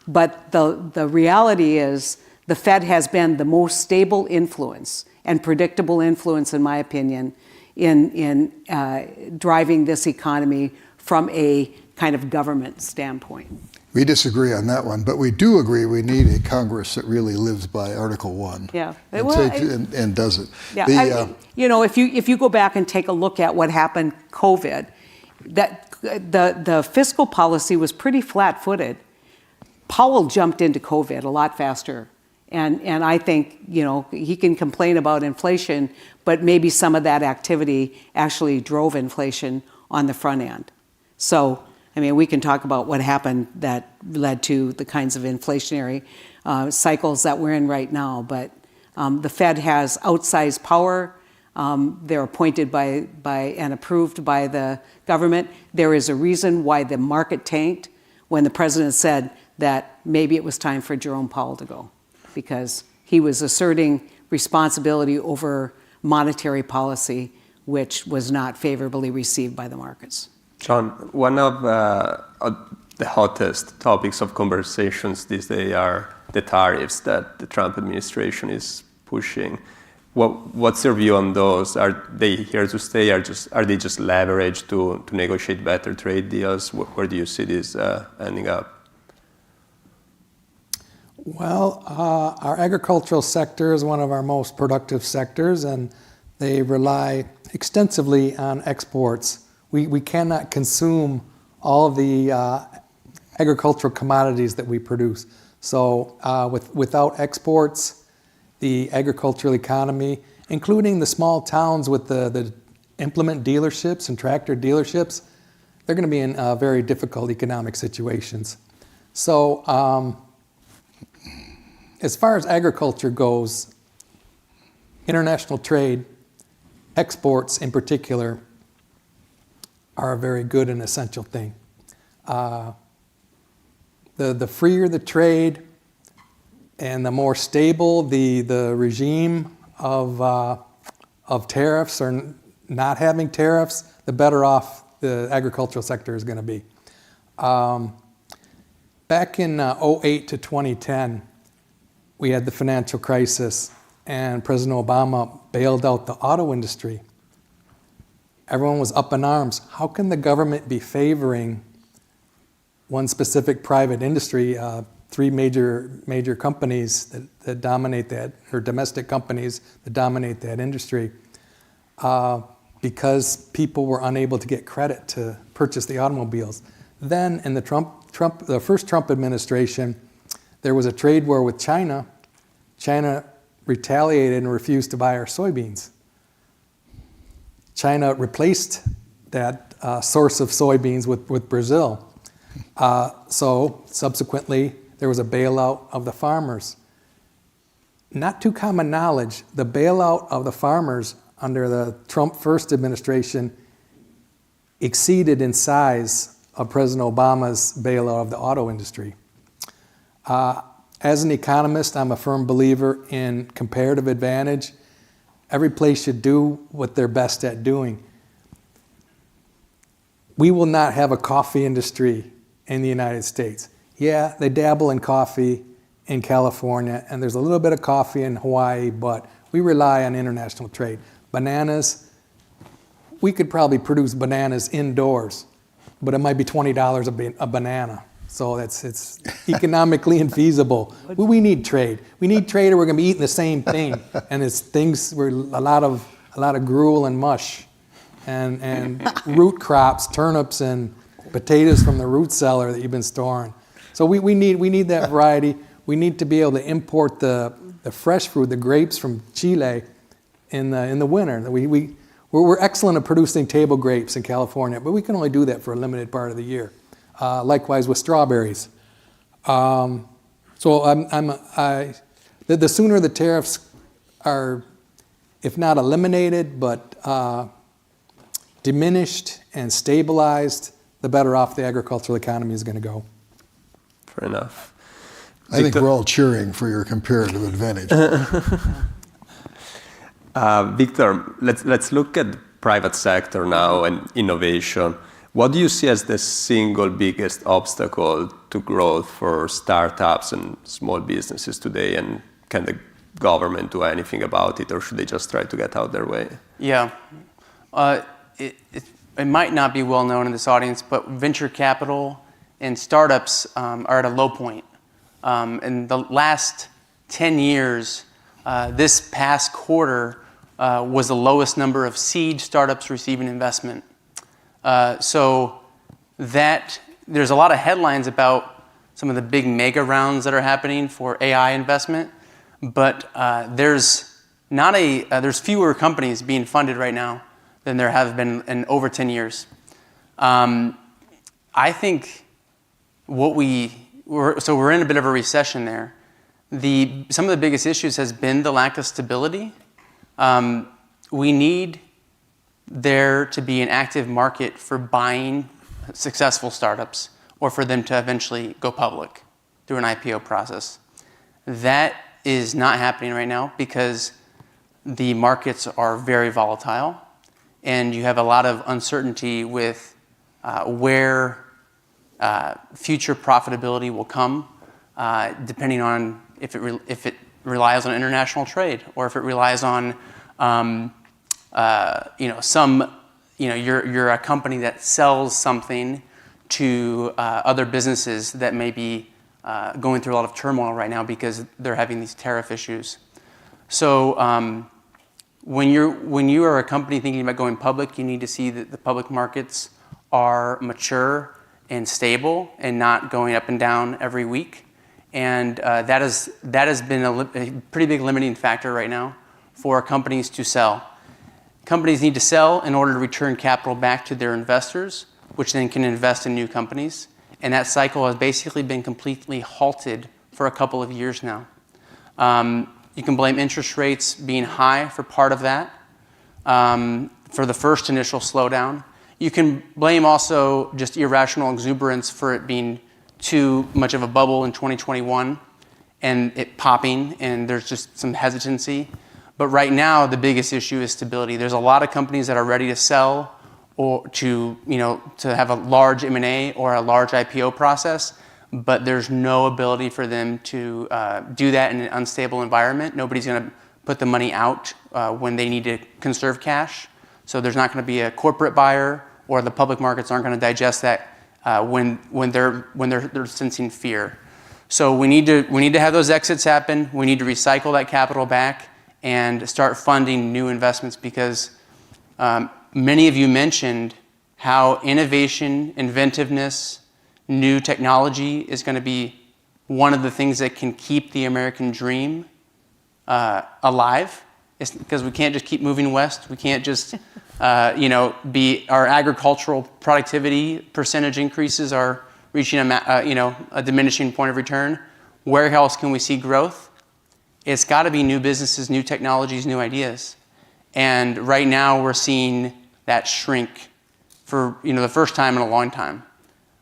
but the reality is the Fed has been the most stable influence and predictable influence, in my opinion, in driving this economy from a kind of government standpoint. We disagree on that one, but we do agree we need a Congress that really lives by Article 1 and does it. Yeah, if you go back and take a look at what happened COVID, that the fiscal policy was pretty flat-footed. Powell jumped into COVID a lot faster. And I think, he can complain about inflation, but maybe some of that activity actually drove inflation on the front end. So, we can talk about what happened that led to the kinds of inflationary cycles that we're in right now, but the Fed has outsized power. They're appointed by and approved by the government. There is a reason why the market tanked when the president said that maybe it was time for Jerome Powell to go, because he was asserting responsibility over monetary policy, which was not favorably received by the markets. John, one of the hottest topics of conversations these days are the tariffs that the Trump administration is pushing. What's your view on those? Are they here to stay? Are they just leverage to negotiate better trade deals? Where do you see this ending up? Well, our agricultural sector is one of our most productive sectors, and they rely extensively on exports. We cannot consume all of the agricultural commodities that we produce. So without exports, the agricultural economy, including the small towns with the implement dealerships and tractor dealerships, they're going to be in very difficult economic situations. So as far as agriculture goes, international trade, exports in particular, are a very good and essential thing. The freer the trade and the more stable the regime of tariffs or not having tariffs, the better off the agricultural sector is going to be. Back in 2008 to 2010, we had the financial crisis, and President Obama bailed out the auto industry. Everyone was up in arms. How can the government be favoring one specific private industry, three major companies that dominate that, or domestic companies that dominate that industry, because people were unable to get credit to purchase the automobiles. Then in the first Trump administration, there was a trade war with China. China retaliated and refused to buy our soybeans. China replaced that source of soybeans with Brazil. So subsequently, there was a bailout of the farmers. Not too common knowledge, the bailout of the farmers under the Trump first administration exceeded in size of President Obama's bailout of the auto industry. As an economist, I'm a firm believer in comparative advantage. Every place should do what they're best at doing. We will not have a coffee industry in the United States. Yeah, they dabble in coffee in California, and there's a little bit of coffee in Hawaii, but we rely on international trade. Bananas, we could probably produce bananas indoors, but it might be $20 a banana. So it's economically infeasible. We need trade. We need trade, or we're going to be eating the same thing, and it's things where a lot of gruel and mush, and root crops, turnips and potatoes from the root cellar that you've been storing. So we need that variety. We need to be able to import the fresh fruit, the grapes from Chile, in the winter. We're excellent at producing table grapes in California, but we can only do that for a limited part of the year. Likewise with strawberries. So the sooner the tariffs are, if not eliminated, but diminished and stabilized, the better off the agricultural economy is going to go. Fair enough. I think we're all cheering for your comparative advantage. Victor, let's look at the private sector now and innovation. What do you see as the single biggest obstacle to growth for startups and small businesses today? And can the government do anything about it, or should they just try to get out their way? Yeah. It might not be well known in this audience, but venture capital and startups are at a low point. In the last 10 years, this past quarter was the lowest number of seed startups receiving investment. So that there's a lot of headlines about some of the big mega rounds that are happening for AI investment, but there's fewer companies being funded right now than there have been in over 10 years. I think we're in a bit of a recession there. Some of the biggest issues has been the lack of stability. We need there to be an active market for buying successful startups or for them to eventually go public through an IPO process. That is not happening right now because the markets are very volatile and you have a lot of uncertainty with where future profitability will come depending on if it relies on international trade or if it relies on you're a company that sells something to other businesses that may be going through a lot of turmoil right now because they're having these tariff issues. So when you are a company thinking about going public, you need to see that the public markets are mature and stable and not going up and down every week. And that has been a pretty big limiting factor right now for companies to sell. Companies need to sell in order to return capital back to their investors, which then can invest in new companies. And that cycle has basically been completely halted for a couple of years now. You can blame interest rates being high for part of that, for the first initial slowdown. You can blame also just irrational exuberance for it being too much of a bubble in 2021 and it popping, and there's just some hesitancy. But right now, the biggest issue is stability. There's a lot of companies that are ready to sell or to have a large M&A or a large IPO process, but there's no ability for them to do that in an unstable environment. Nobody's going to put the money out when they need to conserve cash. So there's not going to be a corporate buyer, or the public markets aren't going to digest that when they're sensing fear. So we need to have those exits happen. We need to recycle that capital back and start funding new investments because many of you mentioned how innovation, inventiveness, new technology is going to be one of the things that can keep the American dream alive. It's because we can't just keep moving west. We can't just, our agricultural productivity percentage increases are reaching a diminishing point of return. Where else can we see growth? It's got to be new businesses, new technologies, new ideas. And right now we're seeing that shrink for the first time in a long time.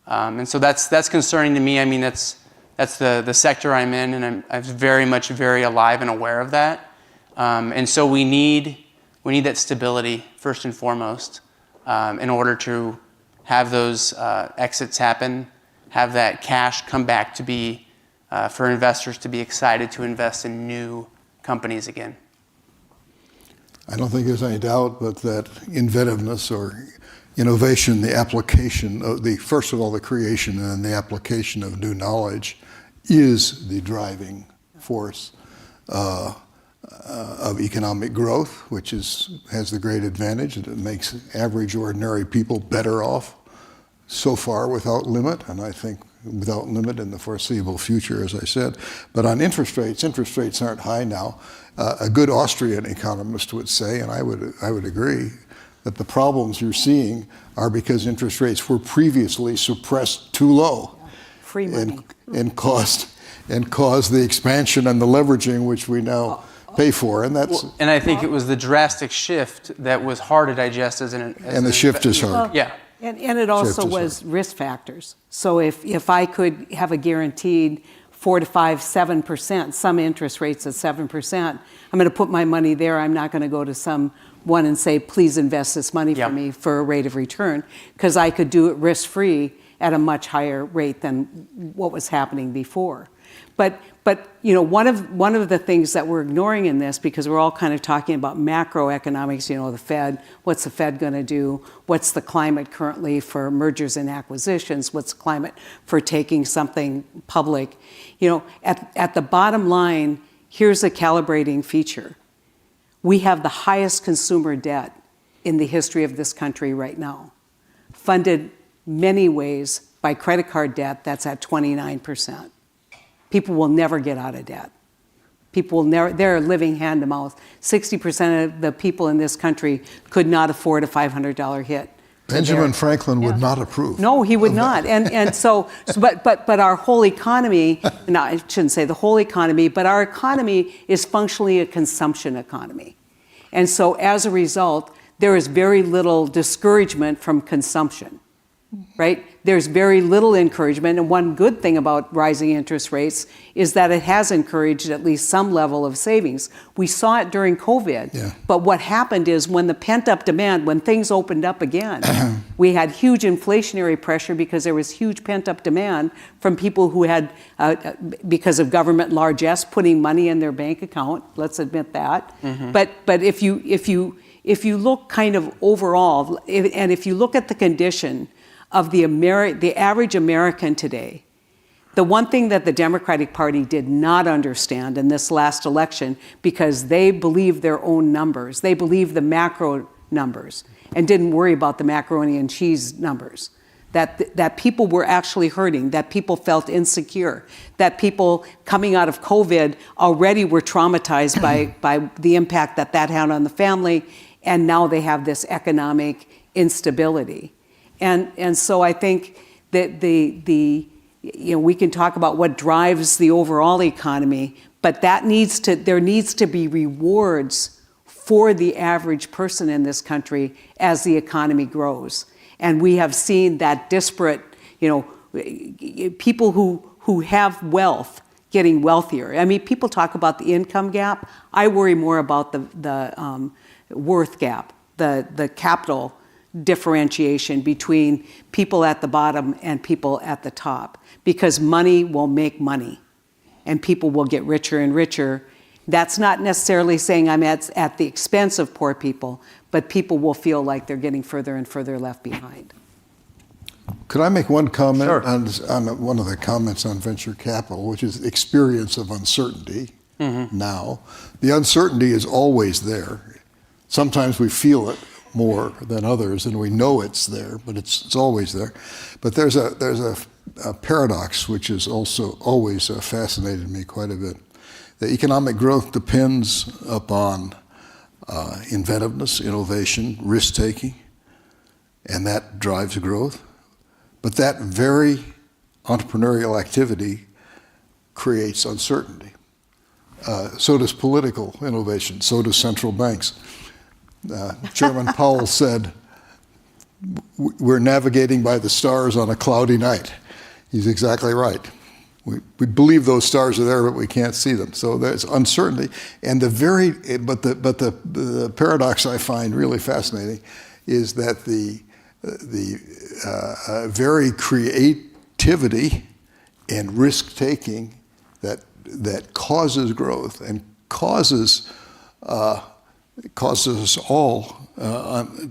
And so that's concerning to me. I mean, that's the sector I'm in, and I'm very alive and aware of that. And so we need that stability first and foremost in order to have those exits happen, have that cash come back to be for investors to be excited to invest in new companies again. I don't think there's any doubt but that inventiveness or innovation, the application of first of all, the creation and then the application of new knowledge is the driving force of economic growth, which has the great advantage that it makes average ordinary people better off so far without limit, and I think without limit in the foreseeable future, as I said. But on interest rates aren't high now. A good Austrian economist would say, and I would agree, that the problems you're seeing are because interest rates were previously suppressed too low. Free money. And caused the expansion and the leveraging which we now pay for, and that's And I think it was the drastic shift that was hard to digest as an. and the shift is hard. Yeah. And it also was risk factors. So if I could have a guaranteed 4 to 5, 7%, some interest rates at 7%, I'm going to put my money there. I'm not going to go to someone and say, please invest this money for me for a rate of return, because I could do it risk-free at a much higher rate than what was happening before. But you know, one of the things that we're ignoring in this, because we're all kind of talking about macroeconomics, you know, the Fed, what's the Fed going to do? What's the climate currently for mergers and acquisitions? What's the climate for taking something public? You know, at the bottom line, here's a calibrating feature. We have the highest consumer debt in the history of this country right now, funded many ways by credit card debt that's at 29%. People will never get out of debt. People will never, they're living hand to mouth. 60% of the people in this country could not afford a $500 hit. Benjamin Franklin would not approve. No, he would not. And so, but our whole economy, no, I shouldn't say the whole economy, but our economy is functionally a consumption economy. And so as a result, there is very little discouragement from consumption. Right? There's very little encouragement, and one good thing about rising interest rates is that it has encouraged at least some level of savings. We saw it during COVID, but what happened is when the pent-up demand, when things opened up again, we had huge inflationary pressure because there was huge pent-up demand from people who had, because of government largesse, putting money in their bank account. Let's admit that. But if you look kind of overall, and if you look at the condition of the average American today, the one thing that the Democratic Party did not understand in this last election, because they believed their own numbers, they believed the macro numbers, and didn't worry about the macaroni and cheese numbers, that people were actually hurting, that people felt insecure, that people coming out of COVID already were traumatized by the impact that had on the family, and now they have this economic instability. And so I think that we can talk about what drives the overall economy, but there needs to be rewards for the average person in this country as the economy grows. And we have seen that disparate, people who have wealth getting wealthier. I mean, people talk about the income gap. I worry more about the worth gap, the capital differentiation between people at the bottom and people at the top, because money will make money and people will get richer and richer. That's not necessarily saying I'm at the expense of poor people, but people will feel like they're getting further and further left behind. Could I make one comment Sure. on one of the comments on venture capital, which is experience of uncertainty now. The uncertainty is always there. Sometimes we feel it more than others, and we know it's there, but it's always there. But there's a paradox which has also always fascinated me quite a bit. The economic growth depends upon inventiveness, innovation, risk-taking, and that drives growth. But that very entrepreneurial activity creates uncertainty. So does political innovation, so do central banks. Chairman Powell said, we're navigating by the stars on a cloudy night. He's exactly right. We believe those stars are there, but we can't see them. So there's uncertainty. And the paradox I find really fascinating is that the very creativity and risk-taking that causes growth and causes us all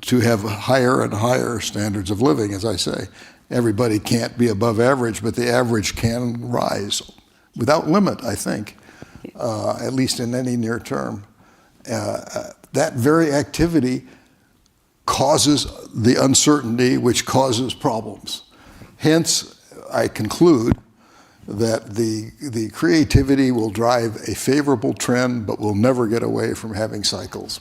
to have higher and higher standards of living, as I say. Everybody can't be above average, but the average can rise without limit, I think, at least in any near term. That very activity causes the uncertainty, which causes problems. Hence, I conclude that the creativity will drive a favorable trend, but we'll never get away from having cycles.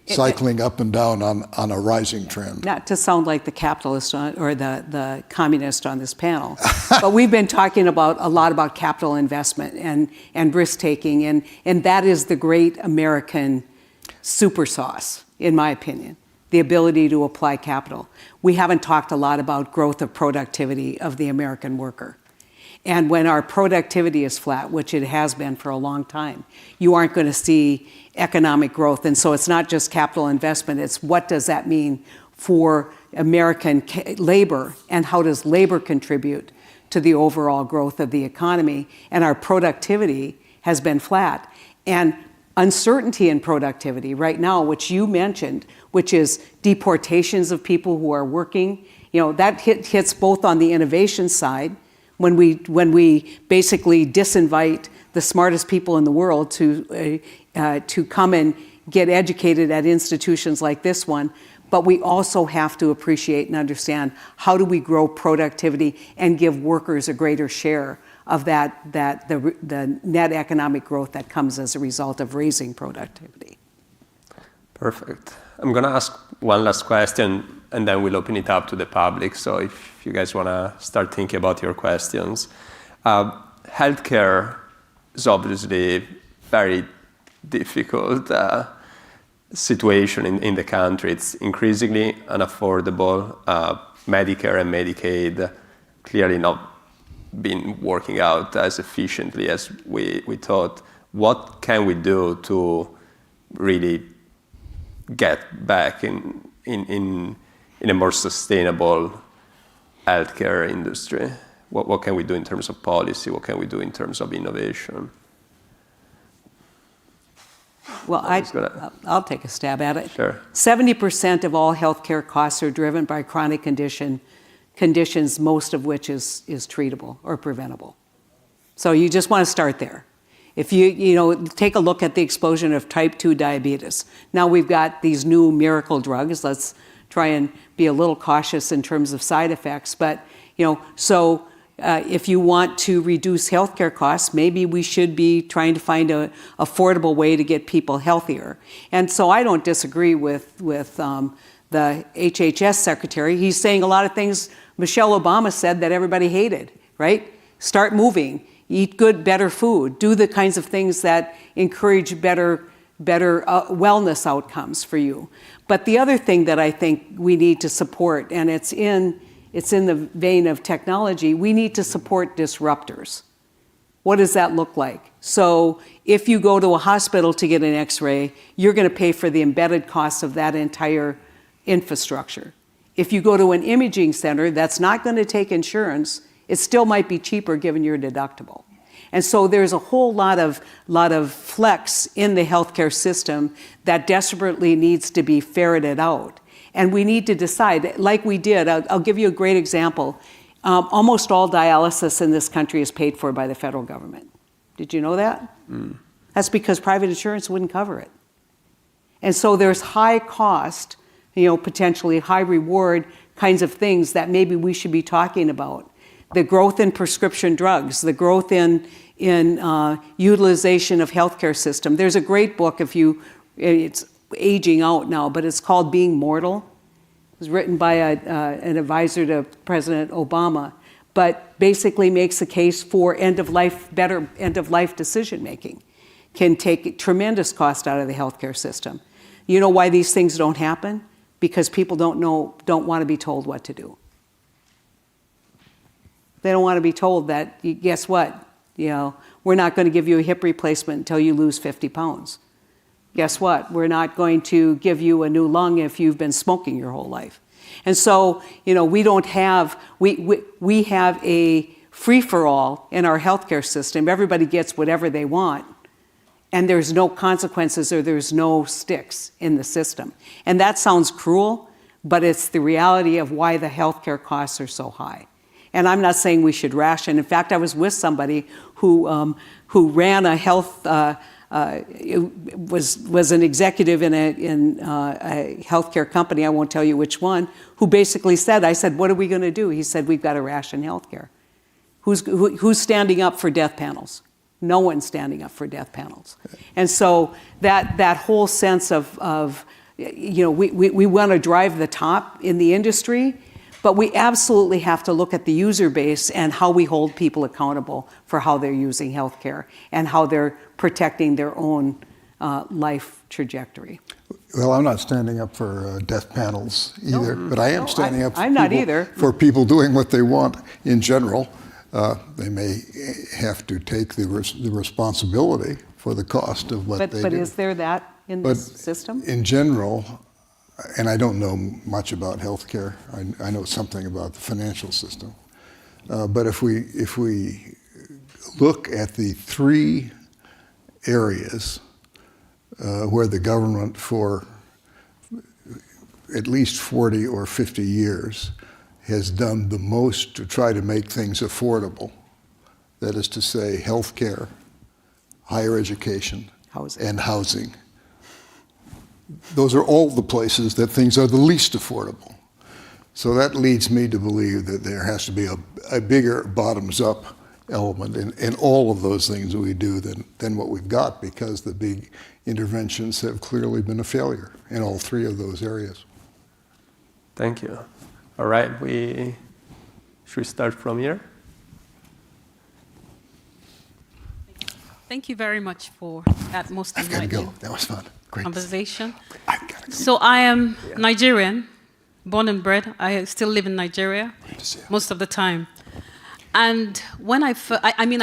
cycling up and down on a rising trend. Not to sound like the capitalist or the communist on this panel, but we've been talking a lot about capital investment and risk-taking, and that is the great American super sauce, in my opinion, the ability to apply capital. We haven't talked a lot about growth of productivity of the American worker. And when our productivity is flat, which it has been for a long time, you aren't going to see economic growth. And so it's not just capital investment, it's what does that mean for American labor, and how does labor contribute to the overall growth of the economy? And our productivity has been flat. And uncertainty in productivity right now, which you mentioned, which is deportations of people who are working, that hits both on the innovation side, when we basically disinvite the smartest people in the world to come and get educated at institutions like this one, but we also have to appreciate and understand how do we grow productivity and give workers a greater share of the net economic growth that comes as a result of raising productivity. Perfect. I'm going to ask one last question, and then we'll open it up to the public. So if you guys want to start thinking about your questions. Healthcare is obviously very difficult situation in the country. It's increasingly unaffordable. Medicare and Medicaid clearly not been working out as efficiently as we thought. What can we do to really get back in a more sustainable healthcare industry? What can we do in terms of policy? What can we do in terms of innovation? Well, I'll take a stab at it. Sure. 70% of all healthcare costs are driven by chronic conditions, most of which is treatable or preventable. So you just want to start there. If you take a look at the explosion of type 2 diabetes. Now we've got these new miracle drugs. Let's try and be a little cautious in terms of side effects. But, if you want to reduce healthcare costs, maybe we should be trying to find an affordable way to get people healthier. And so I don't disagree with the HHS secretary. He's saying a lot of things Michelle Obama said that everybody hated, right? Start moving, eat good, better food, do the kinds of things that encourage better wellness outcomes for you. But the other thing that I think we need to support, and it's in the vein of technology, we need to support disruptors. What does that look like? So if you go to a hospital to get an X-ray, you're going to pay for the embedded costs of that entire infrastructure. If you go to an imaging center that's not going to take insurance, it still might be cheaper given your deductible. And so there's a whole lot of flex in the healthcare system that desperately needs to be ferreted out. And we need to decide, like we did, I'll give you a great example. Almost all dialysis in this country is paid for by the federal government. Did you know that? That's because private insurance wouldn't cover it. And so there's high cost, potentially high reward kinds of things that maybe we should be talking about. The growth in prescription drugs, the growth in utilization of healthcare system. There's a great book, it's aging out now, but it's called Being Mortal. It was written by an advisor to President Obama, but basically makes a case for better end-of-life decision-making. Can take tremendous cost out of the healthcare system. You know why these things don't happen? Because people don't want to be told what to do. They don't want to be told that, guess what? We're not going to give you a hip replacement until you lose 50 pounds. Guess what? We're not going to give you a new lung if you've been smoking your whole life. And so, we have a free-for-all in our healthcare system. Everybody gets whatever they want. And there's no consequences or there's no sticks in the system. And that sounds cruel, but it's the reality of why the healthcare costs are so high. And I'm not saying we should ration. In fact, I was with somebody who ran a health, was an executive in a healthcare company, I won't tell you which one, who basically said, I said, what are we going to do? He said, we've got to ration healthcare. Who's standing up for death panels? No one's standing up for death panels. And so that whole sense of we want to drive the top in the industry, but we absolutely have to look at the user base and how we hold people accountable for how they're using healthcare and how they're protecting their own life trajectory. Well, I'm not standing up for death panels either, but I am standing up for people doing what they want in general. They may have to take the responsibility for the cost of what they do. But is there that in this system? In general, and I don't know much about healthcare. I know something about the financial system. But if we look at the three areas where the government for at least 40 or 50 years has done the most to try to make things affordable, that is to say healthcare, higher education, and housing. Those are all the places that things are the least affordable. So that leads me to believe that there has to be a bigger bottoms-up element in all of those things that we do than what we've got, because the big interventions have clearly been a failure in all three of those areas. Thank you. All right, should we start from here? Thank you very much for that most enlightening That was fun. Great. Conversation. So I am Nigerian, born and bred. I still live in Nigeria most of the time. And when I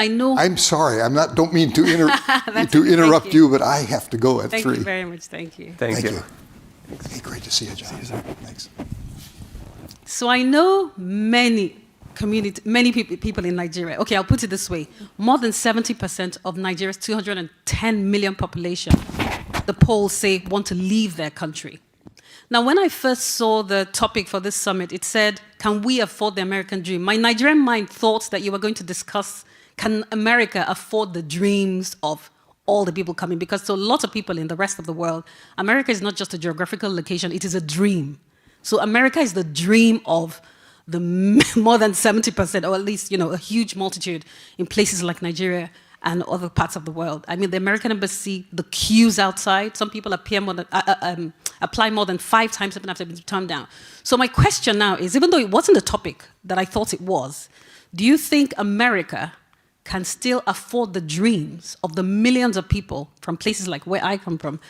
know... I'm sorry, don't mean to interrupt you, but I have to go at 3. Thank you very much, thank you. Thank you. Hey, great to see you, John. Thanks. So I know many people in Nigeria. Okay, I'll put it this way. More than 70% of Nigeria's 210 million population, the polls say, want to leave their country. Now, when I first saw the topic for this summit, it said, can we afford the American dream? My Nigerian mind thought that you were going to discuss, can America afford the dreams of all the people coming? Because to a lot of people in the rest of the world, America is not just a geographical location, it is a dream. So America is the dream of the more than 70%, or at least, a huge multitude in places like Nigeria and other parts of the world. I mean, the American embassy, the queues outside, some people apply more than 5 times even after being turned down. So my question now is, even though it wasn't the topic that I thought it was, do you think America can still afford the dreams of the millions of people from places like where I come from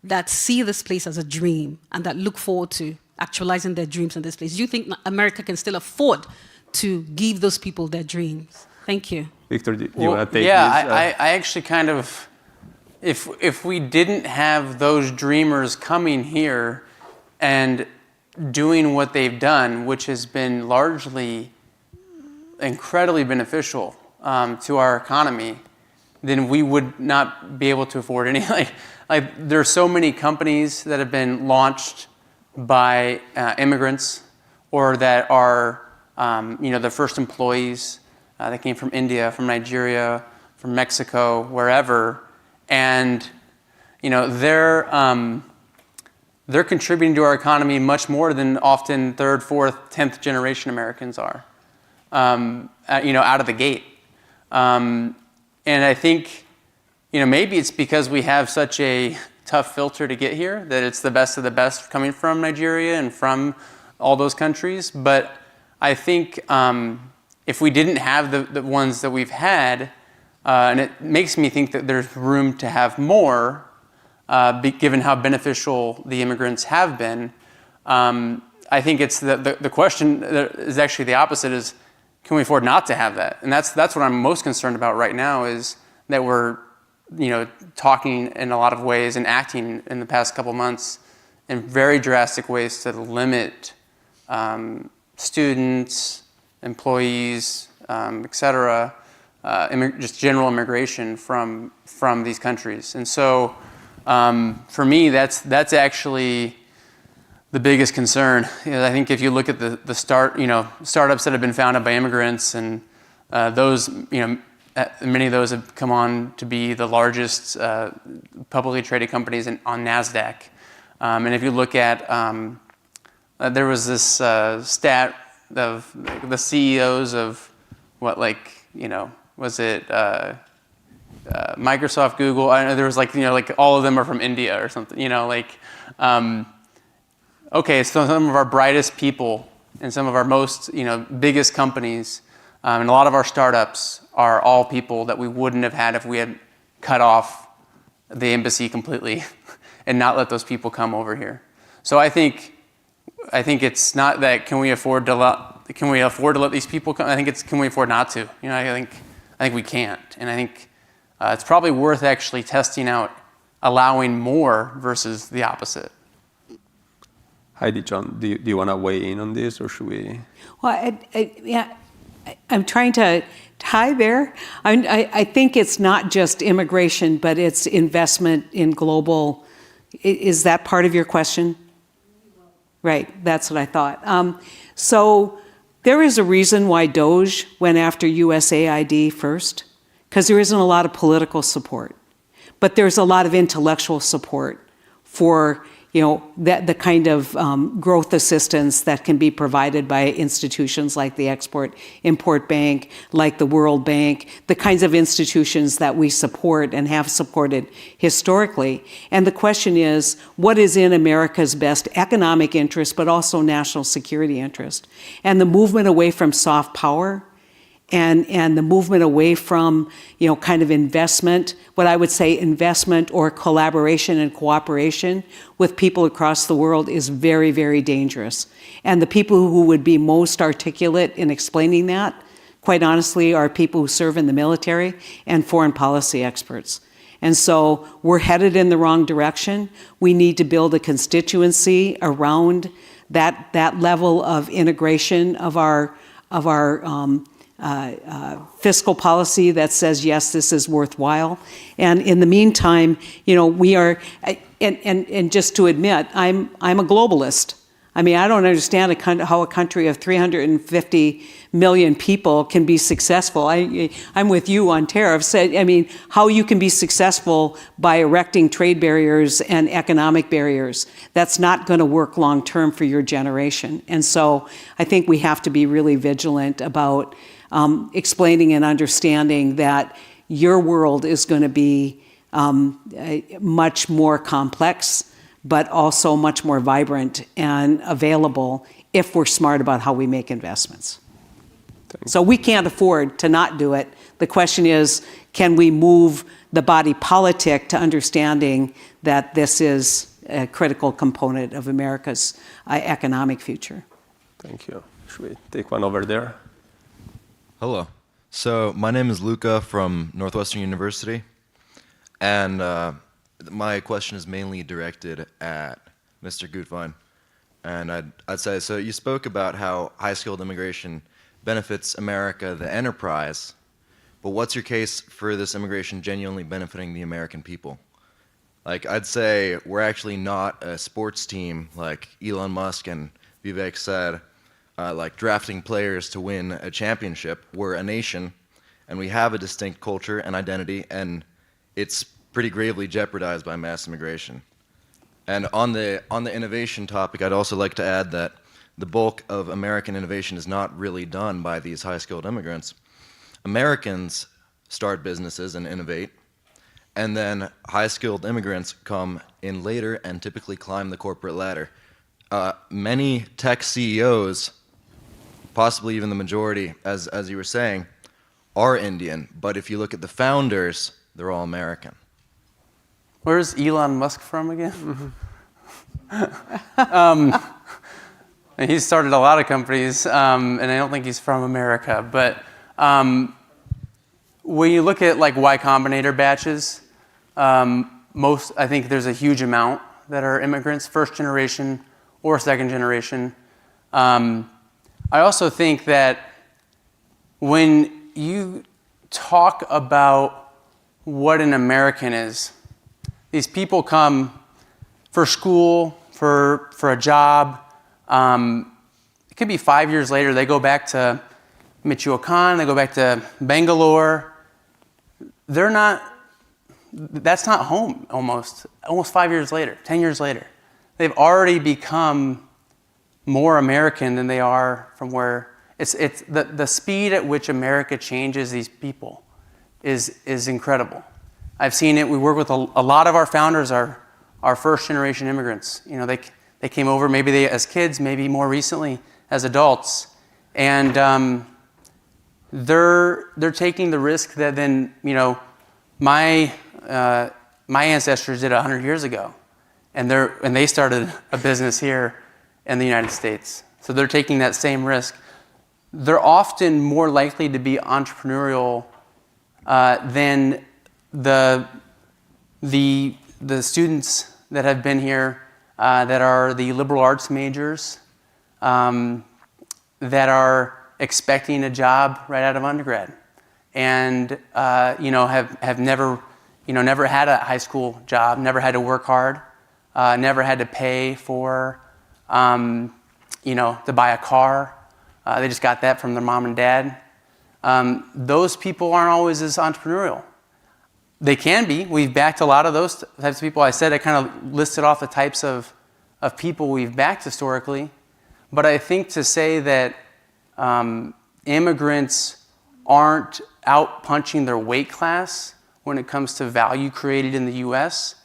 that see this place as a dream and that look forward to actualizing their dreams in this place? Do you think America can still afford to give those people their dreams? Thank you. Victor, do you want to take this? I actually kind of, if we didn't have those dreamers coming here and doing what they've done, which has been largely incredibly beneficial to our economy, then we would not be able to afford any. Like there are so many companies that have been launched by immigrants, or that are the first employees that came from India, from Nigeria, from Mexico, wherever, and they're contributing to our economy much more than often 3rd, 4th, 10th generation Americans are, out of the gate. And I think, maybe it's because we have such a tough filter to get here, that it's the best of the best coming from Nigeria and from all those countries. But I think if we didn't have the ones that we've had, and it makes me think that there's room to have more, given how beneficial the immigrants have been. I think it's the question that is actually the opposite, is can we afford not to have that? And that's what I'm most concerned about right now, is that we're talking in a lot of ways and acting in the past couple months in very drastic ways to limit students, employees, et cetera, just general immigration from these countries. And so for me, that's actually the biggest concern. I think if you look at the startups that have been founded by immigrants, and those, many of those have come on to be the largest publicly traded companies on NASDAQ. And if you look at, there was this stat of the CEOs of was it Microsoft, Google? I know there was like all of them are from India or something. okay, so some of our brightest people and some of our most, biggest companies and a lot of our startups are all people that we wouldn't have had if we had cut off the embassy completely and not let those people come over here. So I think it's not that can we afford to let these people come? I think it's can we afford not to? I think we can't, and I think it's probably worth actually testing out allowing more versus the opposite. Heidi, John, do you want to weigh in on this, or should we? Well, I'm trying to tie there. I think it's not just immigration, but it's investment in global. Is that part of your question? Right, that's what I thought. So there is a reason why DOGE went after USAID first, because there isn't a lot of political support, but there's a lot of intellectual support for the kind of growth assistance that can be provided by institutions like the Export-Import Bank, like the World Bank, the kinds of institutions that we support and have supported historically. And the question is, what is in America's best economic interest, but also national security interest? And the movement away from soft power and the movement away from, kind of investment, what I would say investment or collaboration and cooperation with people across the world is very, very dangerous. And the people who would be most articulate in explaining that, quite honestly, are people who serve in the military and foreign policy experts. And so we're headed in the wrong direction. We need to build a constituency around that level of integration of our fiscal policy that says, yes, this is worthwhile. And in the meantime, we are, and just to admit, I'm a globalist. I mean, I don't understand how a country of 350 million people can be successful. I'm with you on tariffs. I mean, how you can be successful by erecting trade barriers and economic barriers, that's not going to work long term for your generation. And so I think we have to be really vigilant about explaining and understanding that your world is going to be much more complex, but also much more vibrant and available if we're smart about how we make investments. So we can't afford to not do it. The question is, can we move the body politic to understanding that this is a critical component of America's economic future? Thank you. Should we take one over there? Hello. So my name is Luca from Northwestern University, and my question is mainly directed at Mr. Gutwein. And I'd say, so you spoke about how high-skilled immigration benefits America, the enterprise, but what's your case for this immigration genuinely benefiting the American people? Like, I'd say we're actually not a sports team like Elon Musk and Vivek said, like drafting players to win a championship. We're a nation, and we have a distinct culture and identity, and it's pretty gravely jeopardized by mass immigration. And on the innovation topic, I'd also like to add that the bulk of American innovation is not really done by these high-skilled immigrants. Americans start businesses and innovate, and then high-skilled immigrants come in later and typically climb the corporate ladder. Many tech CEOs, possibly even the majority, as you were saying, are Indian, but if you look at the founders, they're all American. Where's Elon Musk from again? He's started a lot of companies, and I don't think he's from America. But when you look at like Y Combinator batches, I think there's a huge amount that are immigrants, first generation or second generation. I also think that when you talk about what an American is, these people come for school, for a job. It could be 5 years later, they go back to Michoacan, they go back to Bangalore. That's not home almost 5 years later, 10 years later. They've already become more American than they are from where, it's the speed at which America changes these people is incredible. I've seen it. We work with a lot of our founders are first generation immigrants. They came over maybe as kids, maybe more recently as adults, and they're taking the risk that then my ancestors did 100 years ago, and they started a business here in the United States. So they're taking that same risk. They're often more likely to be entrepreneurial than the students that have been here that are the liberal arts majors that are expecting a job right out of undergrad, and have never had a high school job, never had to work hard, never had to pay for to buy a car. They just got that from their mom and dad. Those people aren't always as entrepreneurial. They can be. We've backed a lot of those types of people. I kind of listed off the types of people we've backed historically. But I think to say that immigrants aren't out punching their weight class when it comes to value created in the U.S.,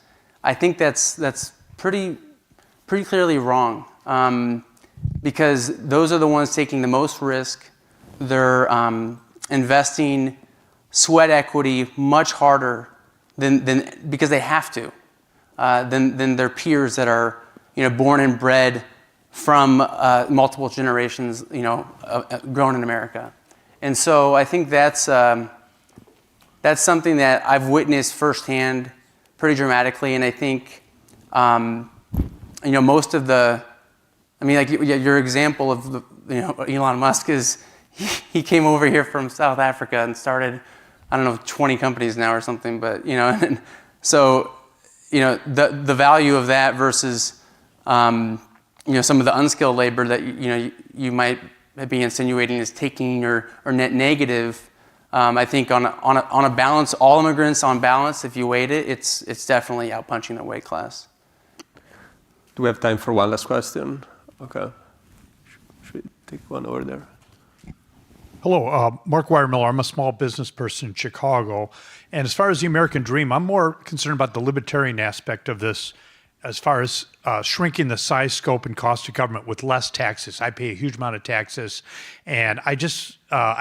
I think that's pretty clearly wrong. Because those are the ones taking the most risk. They're investing sweat equity much harder than because they have to than their peers that are born and bred from multiple generations grown in America. And so I think that's something that I've witnessed firsthand pretty dramatically. And I think most of the your example of Elon Musk is he came over here from South Africa and started, 20 companies now or something. But so the value of that versus some of the unskilled labor that you might be insinuating is taking or net negative. I think on a balance, all immigrants on balance, if you weight it, it's definitely outpunching their weight class. Do we have time for one last question? Okay. Should we take one over there? Hello, Mark Weirmiller. I'm a small business person in Chicago. And as far as the American dream, I'm more concerned about the libertarian aspect of this as far as shrinking the size, scope, and cost of government with less taxes. I pay a huge amount of taxes. And I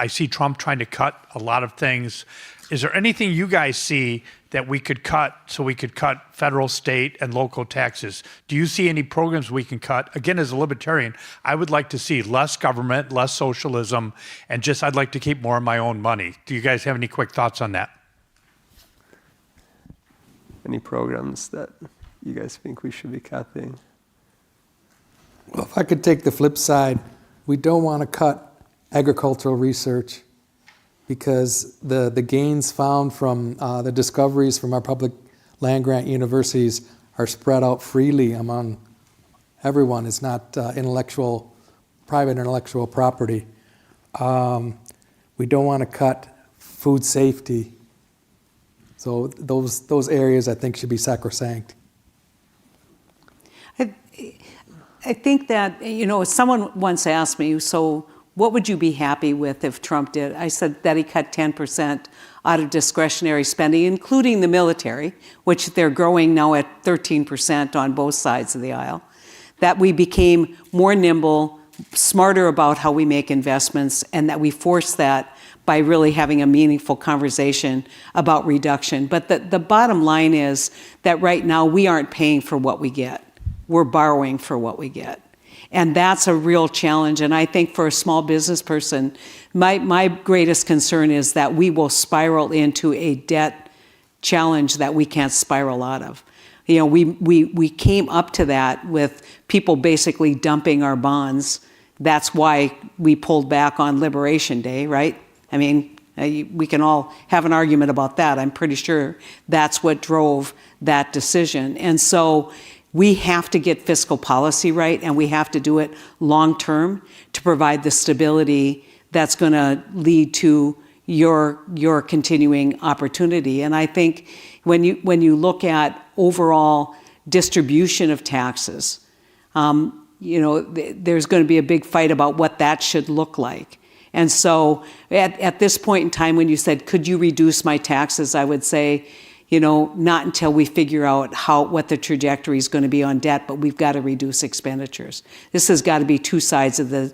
see Trump trying to cut a lot of things. Is there anything you guys see that we could cut so we could cut federal, state, and local taxes? Do you see any programs we can cut? Again, as a libertarian, I would like to see less government, less socialism, and I'd like to keep more of my own money. Do you guys have any quick thoughts on that? Any programs that you guys think we should be cutting? Well, if I could take the flip side, we don't want to cut agricultural research, because the gains found from the discoveries from our public land-grant universities are spread out freely among everyone. It's not private intellectual property. We don't want to cut food safety. So those areas, I think, should be sacrosanct. I think that, someone once asked me, so what would you be happy with if Trump did? I said that he cut 10% out of discretionary spending, including the military, which they're growing now at 13% on both sides of the aisle. That we became more nimble, smarter about how we make investments, and that we force that by really having a meaningful conversation about reduction. But the bottom line is that right now we aren't paying for what we get. We're borrowing for what we get. And that's a real challenge. And I think for a small business person, my greatest concern is that we will spiral into a debt challenge that we can't spiral out of. We came up to that with people basically dumping our bonds. That's why we pulled back on Liberation Day, right? I mean, we can all have an argument about that. I'm pretty sure that's what drove that decision. And so we have to get fiscal policy right, and we have to do it long term to provide the stability that's going to lead to your continuing opportunity. And I think when you look at overall distribution of taxes, there's going to be a big fight about what that should look like. And so at this point in time, when you said, could you reduce my taxes, I would say, not until we figure out what the trajectory is going to be on debt, but we've got to reduce expenditures. This has got to be two sides of the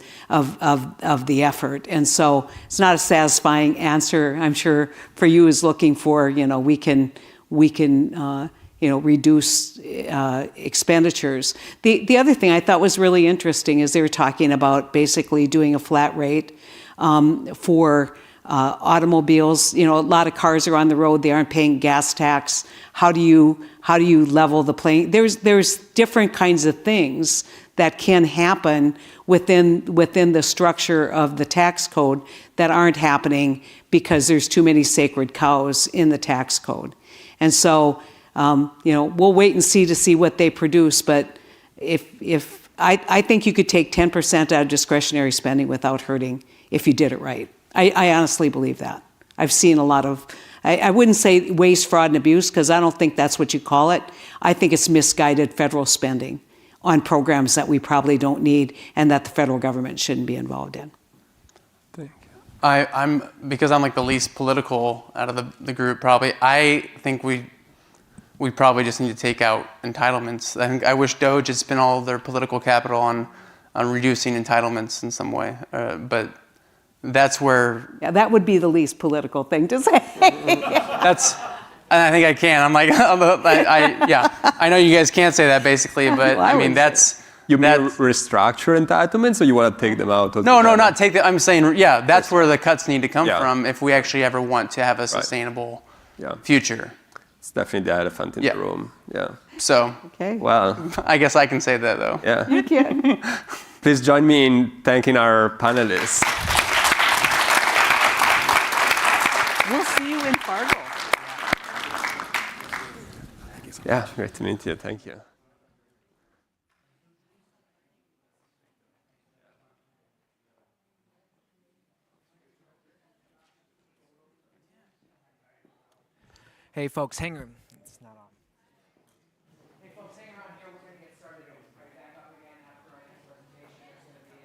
effort. And so it's not a satisfying answer, I'm sure, for you is looking for, we can reduce expenditures. The other thing I thought was really interesting is they were talking about basically doing a flat rate for automobiles. A lot of cars are on the road; they aren't paying gas tax. How do you level the playing? There's different kinds of things that can happen within the structure of the tax code that aren't happening because there's too many sacred cows in the tax code. And so, we'll wait and see what they produce. But if I think you could take 10% out of discretionary spending without hurting if you did it right. I honestly believe that. I've seen a lot of, I wouldn't say waste, fraud, and abuse, because I don't think that's what you call it. I think it's misguided federal spending on programs that we probably don't need and that the federal government shouldn't be involved in. Because I'm like the least political out of the group probably, I think we probably just need to take out entitlements. I wish Doge had spent all their political capital on reducing entitlements in some way, but that's where... Yeah, that would be the least political thing to say. And I think I can. I'm like, I know you guys can't say that basically, but Well, I mean, that's... You mean restructure entitlements, or you want to take them out? No, not take them. I'm saying, that's where the cuts need to come from if we actually ever want to have a sustainable future. It's definitely the elephant in the room. Yeah. So, well, I guess I can say that though. Yeah. You can. Please join me in thanking our panelists. We'll see you in Fargo. Yeah, great to meet you. Thank you. Hey folks, hang on. It's not on. Hey folks, hang around here. We're going to get started right back up again after our next presentation. There's going to be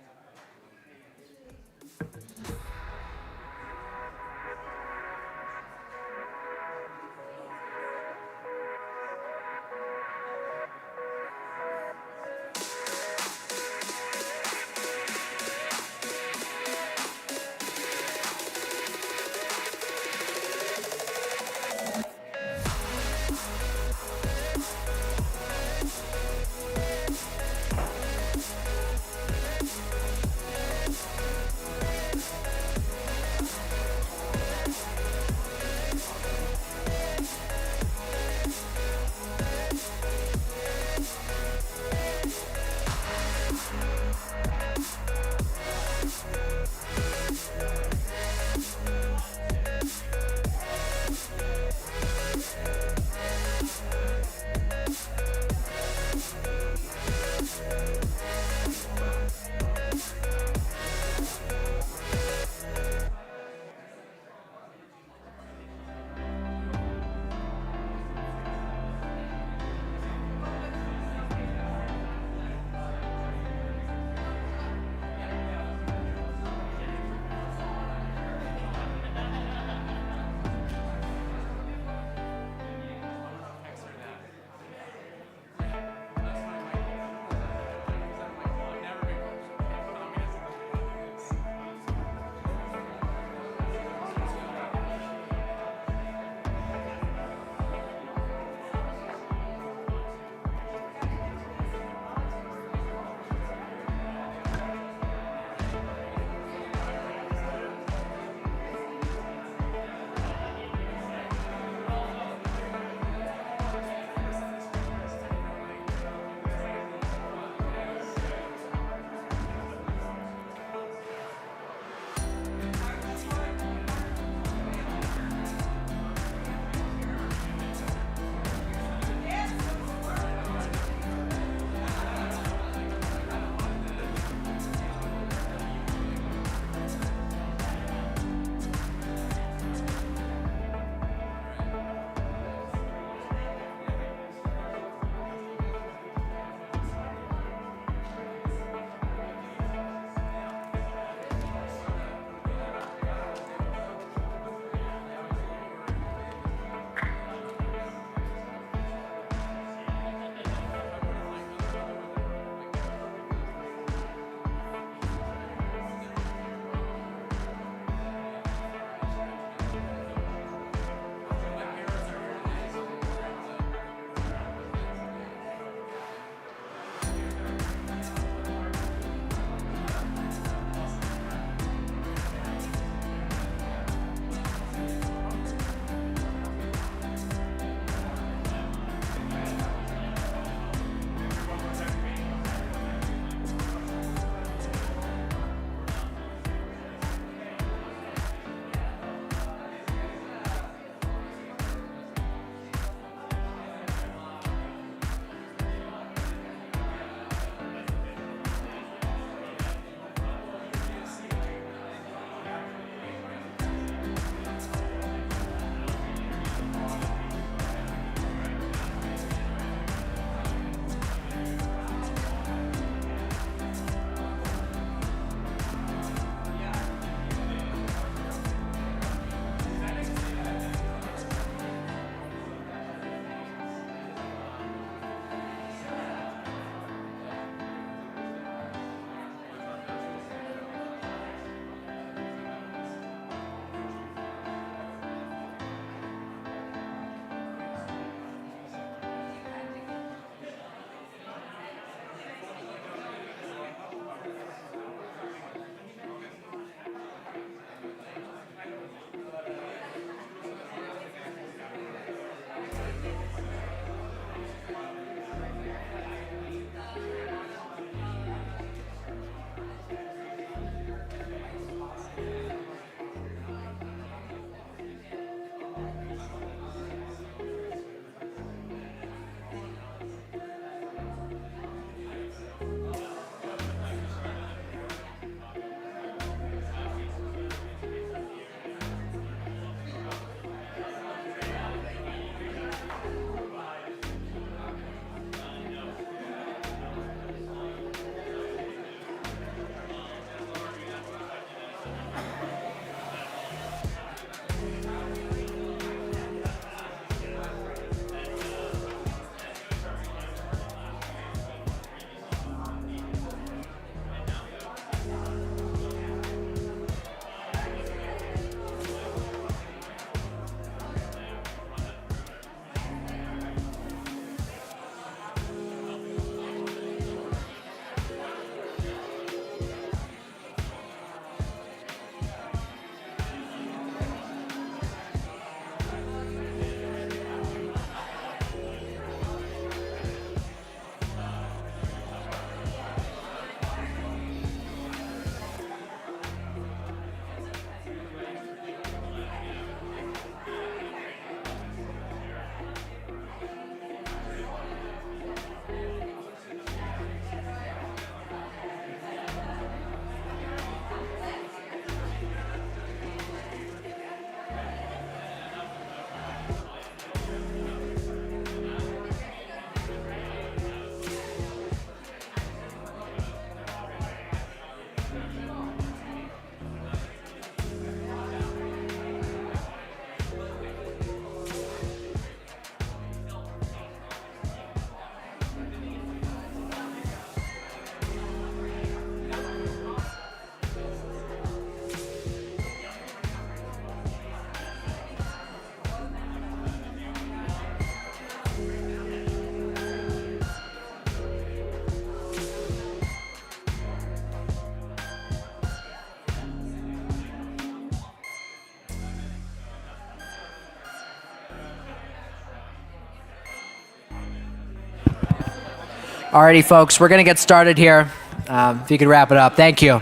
Alrighty, folks, we're going to get started here. If you could wrap it up. Thank you.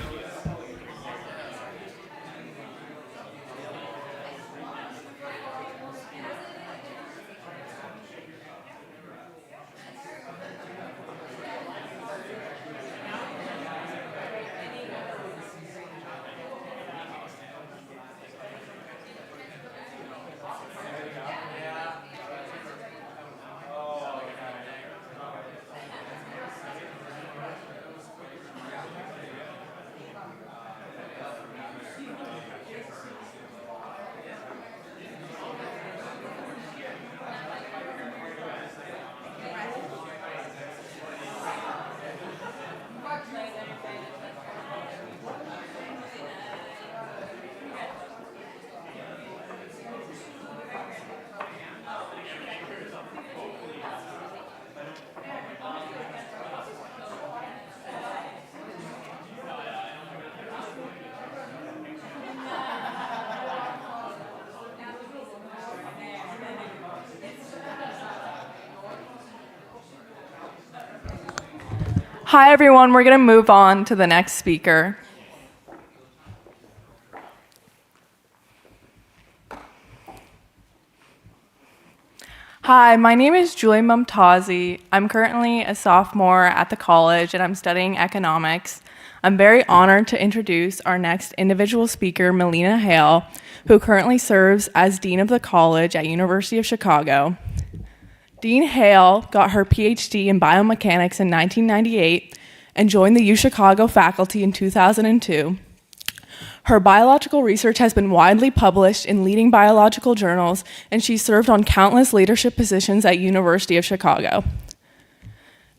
Hi, everyone. We're going to move on to the next speaker. Hi, my name is Julie Mumtazi. I'm currently a sophomore at the college, and I'm studying economics. I'm very honored to introduce our next individual speaker, Melina Hale, who currently serves as Dean of the College at University of Chicago. Dean Hale got her PhD in biomechanics in 1998 and joined the UChicago faculty in 2002. Her biological research has been widely published in leading biological journals, and she served on countless leadership positions at University of Chicago.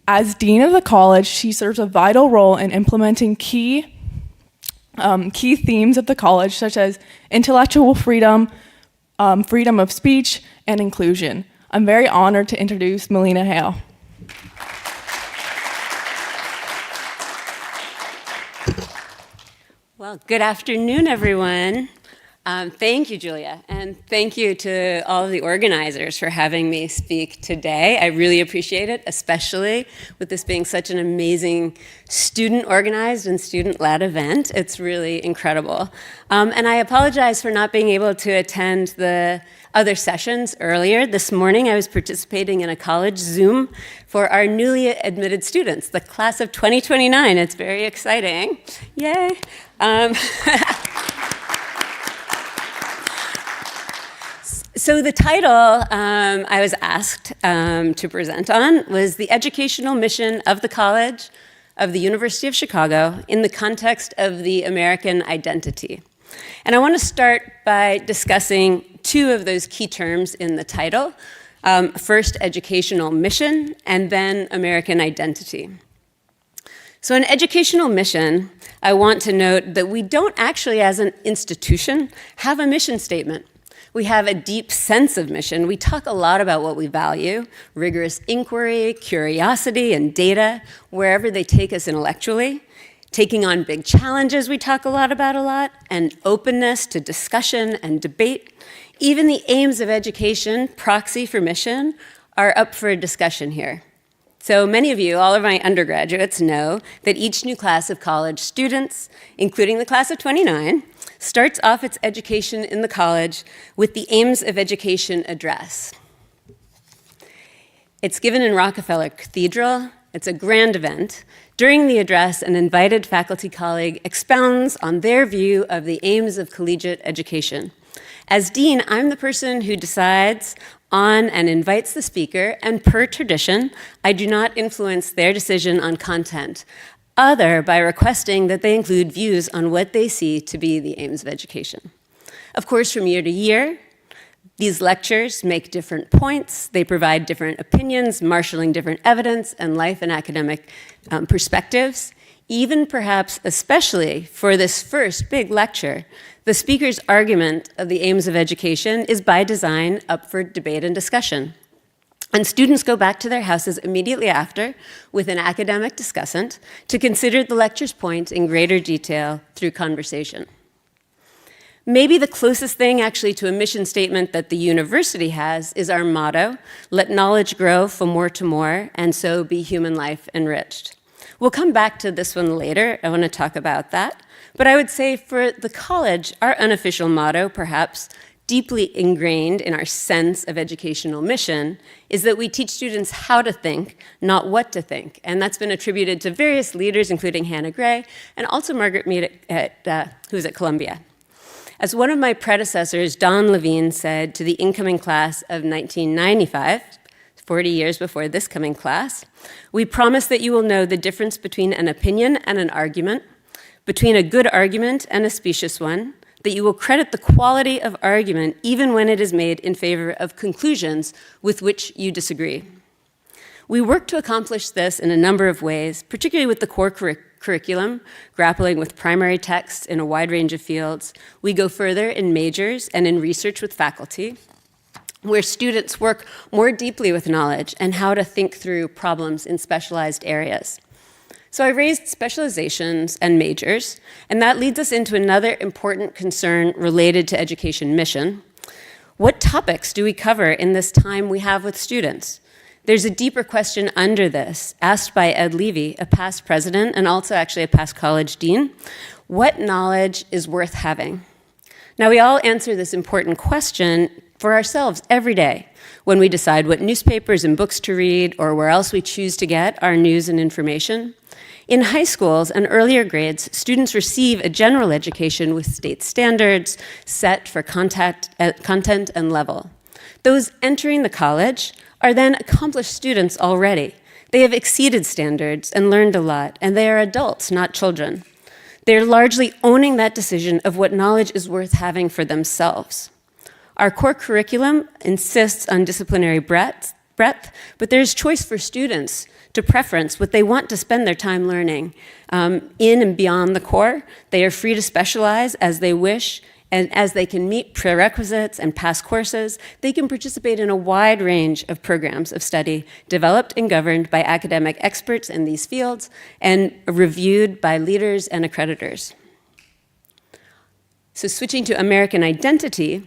As Dean of the College, she serves a vital role in implementing key themes of the college, such as intellectual freedom, freedom of speech, and inclusion. I'm very honored to introduce Melina Hale. Well, good afternoon, everyone. Thank you, Julia, and thank you to all of the organizers for having me speak today. I really appreciate it, especially with this being such an amazing student-organized and student-led event. It's really incredible. And I apologize for not being able to attend the other sessions earlier. This morning, I was participating in a college Zoom for our newly admitted students, the class of 2029. It's very exciting. Yay. So the title I was asked to present on was The Educational Mission of the College of the University of Chicago in the Context of the American Identity. And I want to start by discussing two of those key terms in the title. First, educational mission, and then American identity. So in educational mission, I want to note that we don't actually, as an institution, have a mission statement. We have a deep sense of mission. We talk a lot about what we value, rigorous inquiry, curiosity, and data, wherever they take us intellectually. Taking on big challenges we talk a lot about, and openness to discussion and debate. Even the aims of education, proxy for mission, are up for a discussion here. So many of you, all of my undergraduates, know that each new class of college students, including the class of 29, starts off its education in the college with the Aims of Education address. It's given in Rockefeller Cathedral. It's a grand event. During the address, an invited faculty colleague expounds on their view of the aims of collegiate education. As dean, I'm the person who decides on and invites the speaker, and per tradition, I do not influence their decision on content, other by requesting that they include views on what they see to be the aims of education. Of course, from year to year, these lectures make different points. They provide different opinions, marshaling different evidence and life and academic perspectives. Even perhaps especially for this first big lecture, the speaker's argument of the aims of education is by design up for debate and discussion. And students go back to their houses immediately after with an academic discussant to consider the lecture's point in greater detail through conversation. Maybe the closest thing actually to a mission statement that the university has is our motto, let knowledge grow from more to more, and so be human life enriched. We'll come back to this one later. I want to talk about that. But I would say for the college, our unofficial motto, perhaps deeply ingrained in our sense of educational mission, is that we teach students how to think, not what to think. And that's been attributed to various leaders, including Hannah Gray, and also Margaret Mead, who's at Columbia. As one of my predecessors, Don Levine, said to the incoming class of 1995, 40 years before this coming class, we promise that you will know the difference between an opinion and an argument, between a good argument and a specious one, that you will credit the quality of argument even when it is made in favor of conclusions with which you disagree. We work to accomplish this in a number of ways, particularly with the core curriculum, grappling with primary texts in a wide range of fields. We go further in majors and in research with faculty, where students work more deeply with knowledge and how to think through problems in specialized areas. So I raised specializations and majors, and that leads us into another important concern related to education mission. What topics do we cover in this time we have with students? There's a deeper question under this, asked by Ed Levy, a past president and also actually a past college dean. What knowledge is worth having? Now, we all answer this important question for ourselves every day when we decide what newspapers and books to read or where else we choose to get our news and information. In high schools and earlier grades, students receive a general education with state standards set for content and level. Those entering the college are then accomplished students already. They have exceeded standards and learned a lot, and they are adults, not children. They're largely owning that decision of what knowledge is worth having for themselves. Our core curriculum insists on disciplinary breadth, but there's choice for students to preference what they want to spend their time learning. In and beyond the core, they are free to specialize as they wish, and as they can meet prerequisites and pass courses, they can participate in a wide range of programs of study developed and governed by academic experts in these fields and reviewed by leaders and accreditors. So switching to American identity,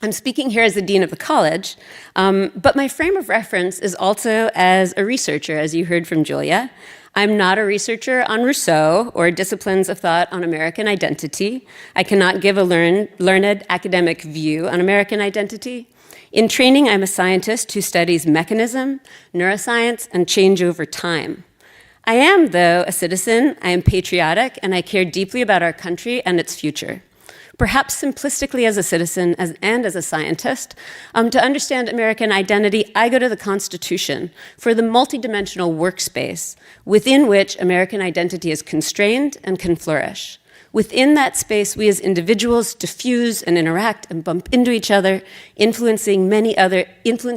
I'm speaking here as the dean of the college, but my frame of reference is also as a researcher, as you heard from Julia. I'm not a researcher on Rousseau or disciplines of thought on American identity. I cannot give a learned academic view on American identity. In training, I'm a scientist who studies mechanism, neuroscience, and change over time. I am, though, a citizen. I am patriotic, and I care deeply about our country and its future. Perhaps simplistically as a citizen and as a scientist, to understand American identity, I go to the Constitution for the multidimensional workspace within which American identity is constrained and can flourish. Within that space, we as individuals diffuse and interact and bump into each other, influenced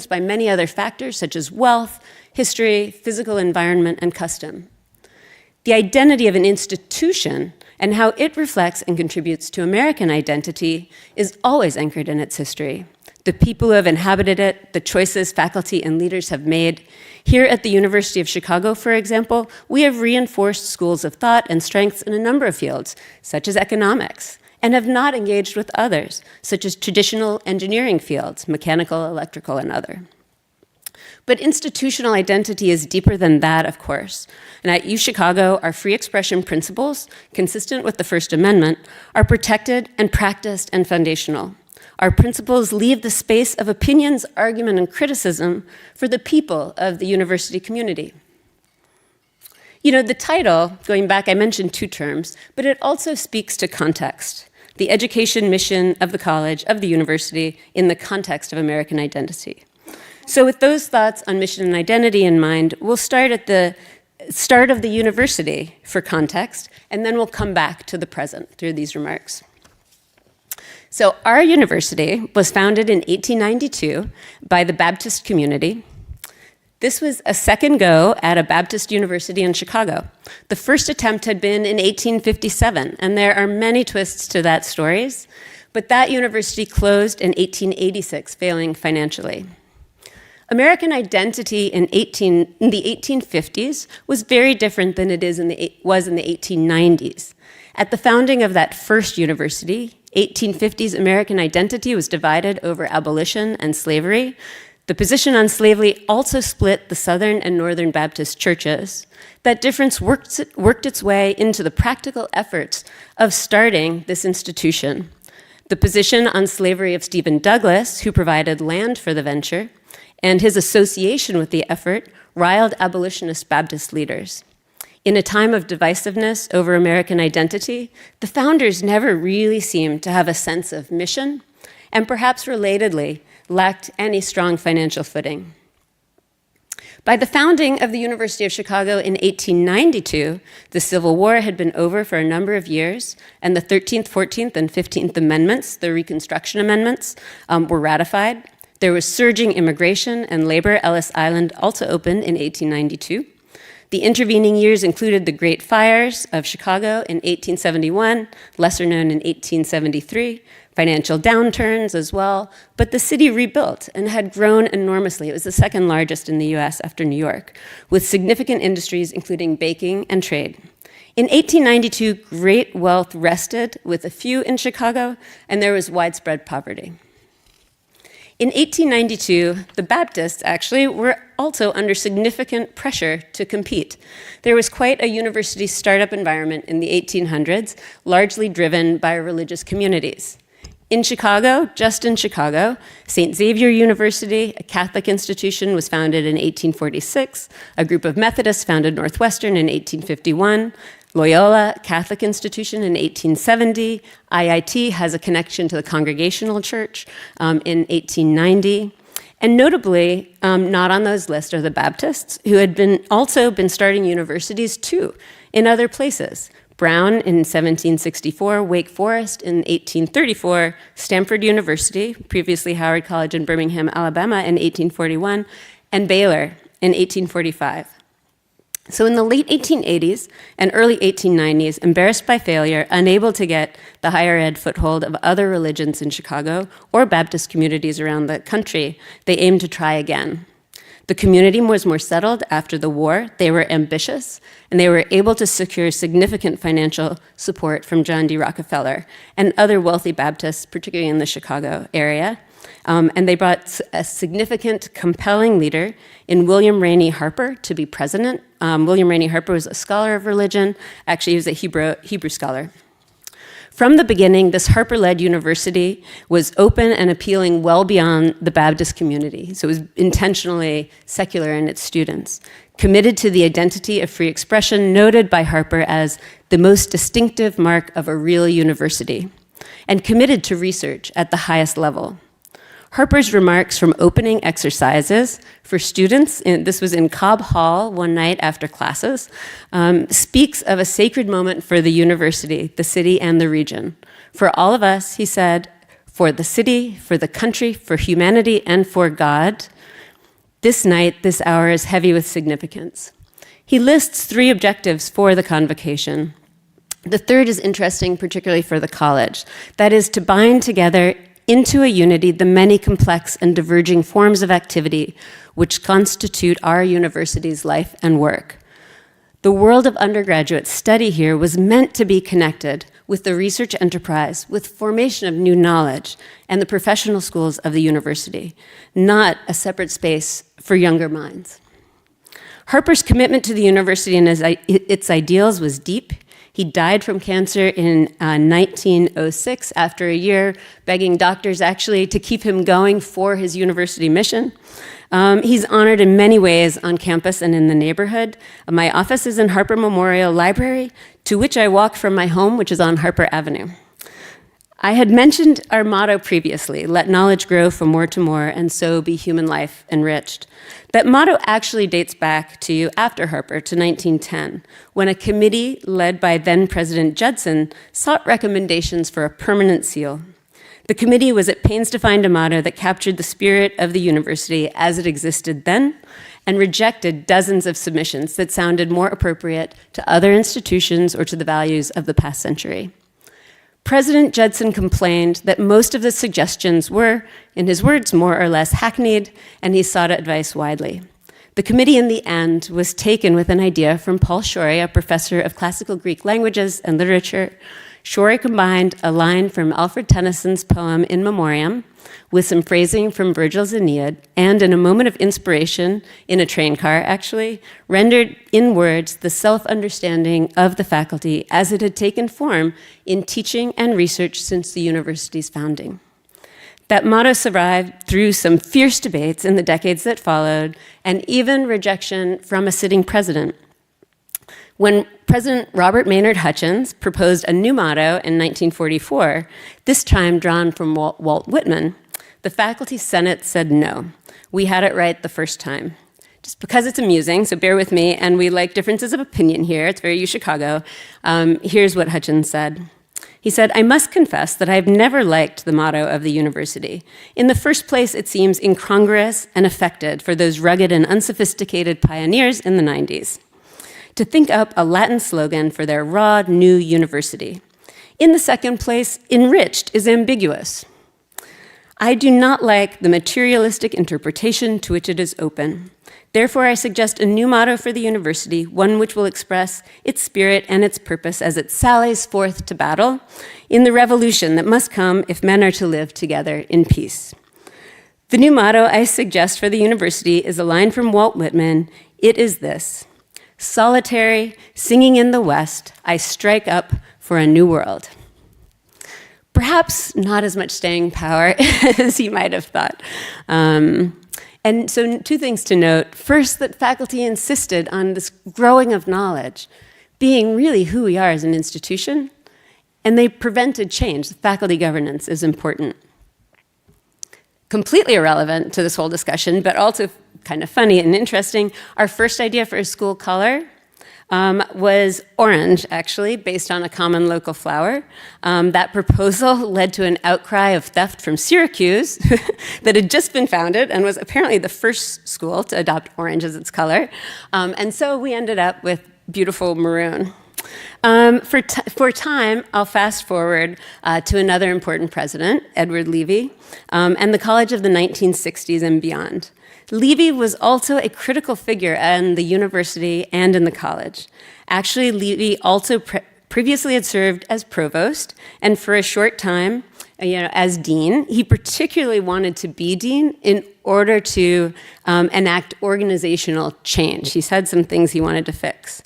by many other factors such as wealth, history, physical environment, and custom. The identity of an institution and how it reflects and contributes to American identity is always anchored in its history. The people who have inhabited it, the choices faculty and leaders have made. Here at the University of Chicago, for example, we have reinforced schools of thought and strengths in a number of fields, such as economics, and have not engaged with others, such as traditional engineering fields, mechanical, electrical, and other. But institutional identity is deeper than that, of course. And at UChicago, our free expression principles, consistent with the First Amendment, are protected and practiced and foundational. Our principles leave the space of opinions, argument, and criticism for the people of the university community. You know, the title, going back, I mentioned two terms, but it also speaks to context, the education mission of the college, of the university, in the context of American identity. So with those thoughts on mission and identity in mind, we'll start at the start of the university for context, and then we'll come back to the present through these remarks. So our university was founded in 1892 by the Baptist community. This was a second go at a Baptist university in Chicago. The first attempt had been in 1857, and there are many twists to that story, but that university closed in 1886, failing financially. American identity in the 1850s was very different than it was in the 1890s. At the founding of that first university, 1850s American identity was divided over abolition and slavery. The position on slavery also split the Southern and Northern Baptist churches. That difference worked its way into the practical efforts of starting this institution. The position on slavery of Stephen Douglas, who provided land for the venture, and his association with the effort riled abolitionist Baptist leaders. In a time of divisiveness over American identity, the founders never really seemed to have a sense of mission, and perhaps relatedly, lacked any strong financial footing. By the founding of the University of Chicago in 1892, the Civil War had been over for a number of years, and the 13th, 14th, and 15th Amendments, the Reconstruction Amendments, were ratified. There was surging immigration and labor. Ellis Island also opened in 1892. The intervening years included the Great Fires of Chicago in 1871, lesser known in 1873, financial downturns as well, but the city rebuilt and had grown enormously. It was the second largest in the US after New York, with significant industries including baking and trade. In 1892, great wealth rested with a few in Chicago, and there was widespread poverty. In 1892, the Baptists actually were also under significant pressure to compete. There was quite a university startup environment in the 1800s, largely driven by religious communities. In Chicago, just in Chicago, St. Xavier University, a Catholic institution, was founded in 1846. A group of Methodists founded Northwestern in 1851. Loyola, a Catholic institution, in 1870. IIT has a connection to the Congregational Church in 1890. And notably, not on those lists are the Baptists, who had also been starting universities too in other places. Brown in 1764, Wake Forest in 1834, Stanford University, previously Howard College in Birmingham, Alabama in 1841, and Baylor in 1845. So in the late 1880s and early 1890s, embarrassed by failure, unable to get the higher ed foothold of other religions in Chicago or Baptist communities around the country, they aimed to try again. The community was more settled after the war. They were ambitious, and they were able to secure significant financial support from John D. Rockefeller and other wealthy Baptists, particularly in the Chicago area. And they brought a significant, compelling leader in William Rainey Harper to be president. William Rainey Harper was a scholar of religion. Actually, he was a Hebrew scholar. From the beginning, this Harper-led university was open and appealing well beyond the Baptist community. So it was intentionally secular in its students, committed to the identity of free expression, noted by Harper as the most distinctive mark of a real university, and committed to research at the highest level. Harper's remarks from opening exercises for students, this was in Cobb Hall one night after classes, speaks of a sacred moment for the university, the city, and the region. For all of us, he said, for the city, for the country, for humanity, and for God, this night, this hour is heavy with significance. He lists 3 objectives for the convocation. The third is interesting, particularly for the college. That is to bind together into a unity the many complex and diverging forms of activity which constitute our university's life and work. The world of undergraduate study here was meant to be connected with the research enterprise, with formation of new knowledge, and the professional schools of the university, not a separate space for younger minds. Harper's commitment to the university and its ideals was deep. He died from cancer in 1906 after a year begging doctors actually to keep him going for his university mission. He's honored in many ways on campus and in the neighborhood. My office is in Harper Memorial Library, to which I walk from my home, which is on Harper Avenue. I had mentioned our motto previously, let knowledge grow from more to more, and so be human life enriched. That motto actually dates back to after Harper, to 1910, when a committee led by then President Judson sought recommendations for a permanent seal. The committee was at pains to find a motto that captured the spirit of the university as it existed then, and rejected dozens of submissions that sounded more appropriate to other institutions or to the values of the past century. President Judson complained that most of the suggestions were, in his words, more or less hackneyed, and he sought advice widely. The committee in the end was taken with an idea from Paul Shorey, a professor of classical Greek languages and literature. Shorey combined a line from Alfred Tennyson's poem In Memoriam with some phrasing from Virgil's Aeneid, and in a moment of inspiration, in a train car actually, rendered in words the self-understanding of the faculty as it had taken form in teaching and research since the university's founding. That motto survived through some fierce debates in the decades that followed, and even rejection from a sitting president. When President Robert Maynard Hutchins proposed a new motto in 1944, this time drawn from Walt Whitman, the faculty senate said no. We had it right the first time. Just because it's amusing, so bear with me, and we like differences of opinion here, it's very UChicago, here's what Hutchins said. He said, I must confess that I've never liked the motto of the university. In the first place, it seems incongruous and affected for those rugged and unsophisticated pioneers in the 90s to think up a Latin slogan for their raw new university. In the second place, enriched is ambiguous. I do not like the materialistic interpretation to which it is open. Therefore, I suggest a new motto for the university, one which will express its spirit and its purpose as it sallies forth to battle in the revolution that must come if men are to live together in peace. The new motto I suggest for the university is a line from Walt Whitman. It is this: solitary, singing in the West, I strike up for a new world. Perhaps not as much staying power as you might have thought. And so 2 things to note. First, that faculty insisted on this growing of knowledge being really who we are as an institution, and they prevented change. Faculty governance is important. Completely irrelevant to this whole discussion, but also kind of funny and interesting, our first idea for a school color was orange, actually, based on a common local flower. That proposal led to an outcry of theft from Syracuse that had just been founded and was apparently the first school to adopt orange as its color. And so we ended up with beautiful maroon. For time, I'll fast forward to another important president, Edward Levy, and the college of the 1960s and beyond. Levy was also a critical figure in the university and in the college. Actually, Levy also previously had served as provost, and for a short time, as dean. He particularly wanted to be dean in order to enact organizational change. He said some things he wanted to fix.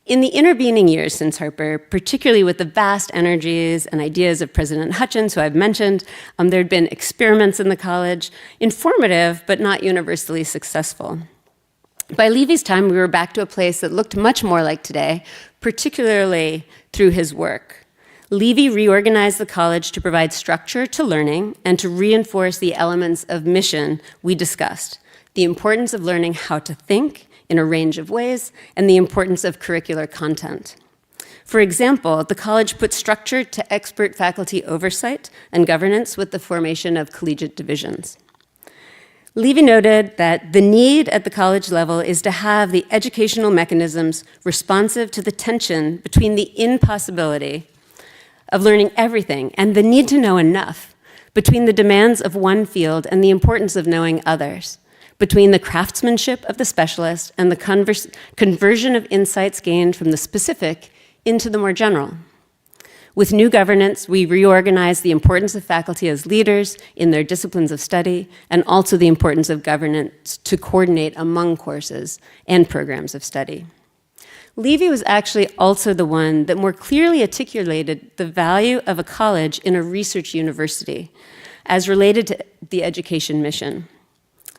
In the intervening years since Harper, particularly with the vast energies and ideas of President Hutchins, who I've mentioned, there had been experiments in the college, informative but not universally successful. By Levy's time, we were back to a place that looked much more like today, particularly through his work. Levy reorganized the college to provide structure to learning and to reinforce the elements of mission we discussed, the importance of learning how to think in a range of ways, and the importance of curricular content. For example, the college put structure to expert faculty oversight and governance with the formation of collegiate divisions. Levy noted that the need at the college level is to have the educational mechanisms responsive to the tension between the impossibility of learning everything and the need to know enough, between the demands of one field and the importance of knowing others, between the craftsmanship of the specialist and the conversion of insights gained from the specific into the more general. With new governance, we reorganized the importance of faculty as leaders in their disciplines of study, and also the importance of governance to coordinate among courses and programs of study. Levy was actually also the one that more clearly articulated the value of a college in a research university as related to the education mission.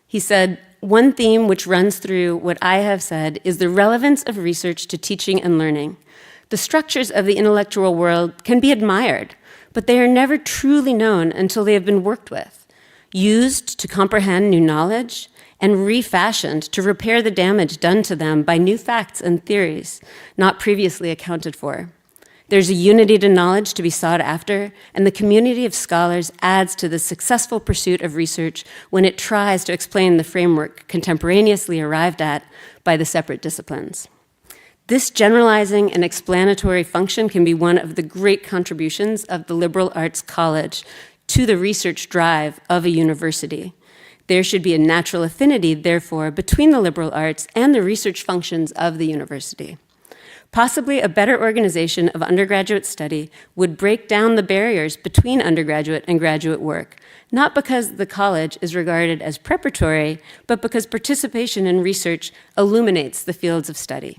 He said, one theme which runs through what I have said is the relevance of research to teaching and learning. The structures of the intellectual world can be admired, but they are never truly known until they have been worked with, used to comprehend new knowledge, and refashioned to repair the damage done to them by new facts and theories not previously accounted for. There's a unity to knowledge to be sought after, and the community of scholars adds to the successful pursuit of research when it tries to explain the framework contemporaneously arrived at by the separate disciplines. This generalizing and explanatory function can be one of the great contributions of the liberal arts college to the research drive of a university. There should be a natural affinity, therefore, between the liberal arts and the research functions of the university. Possibly a better organization of undergraduate study would break down the barriers between undergraduate and graduate work, not because the college is regarded as preparatory, but because participation in research illuminates the fields of study.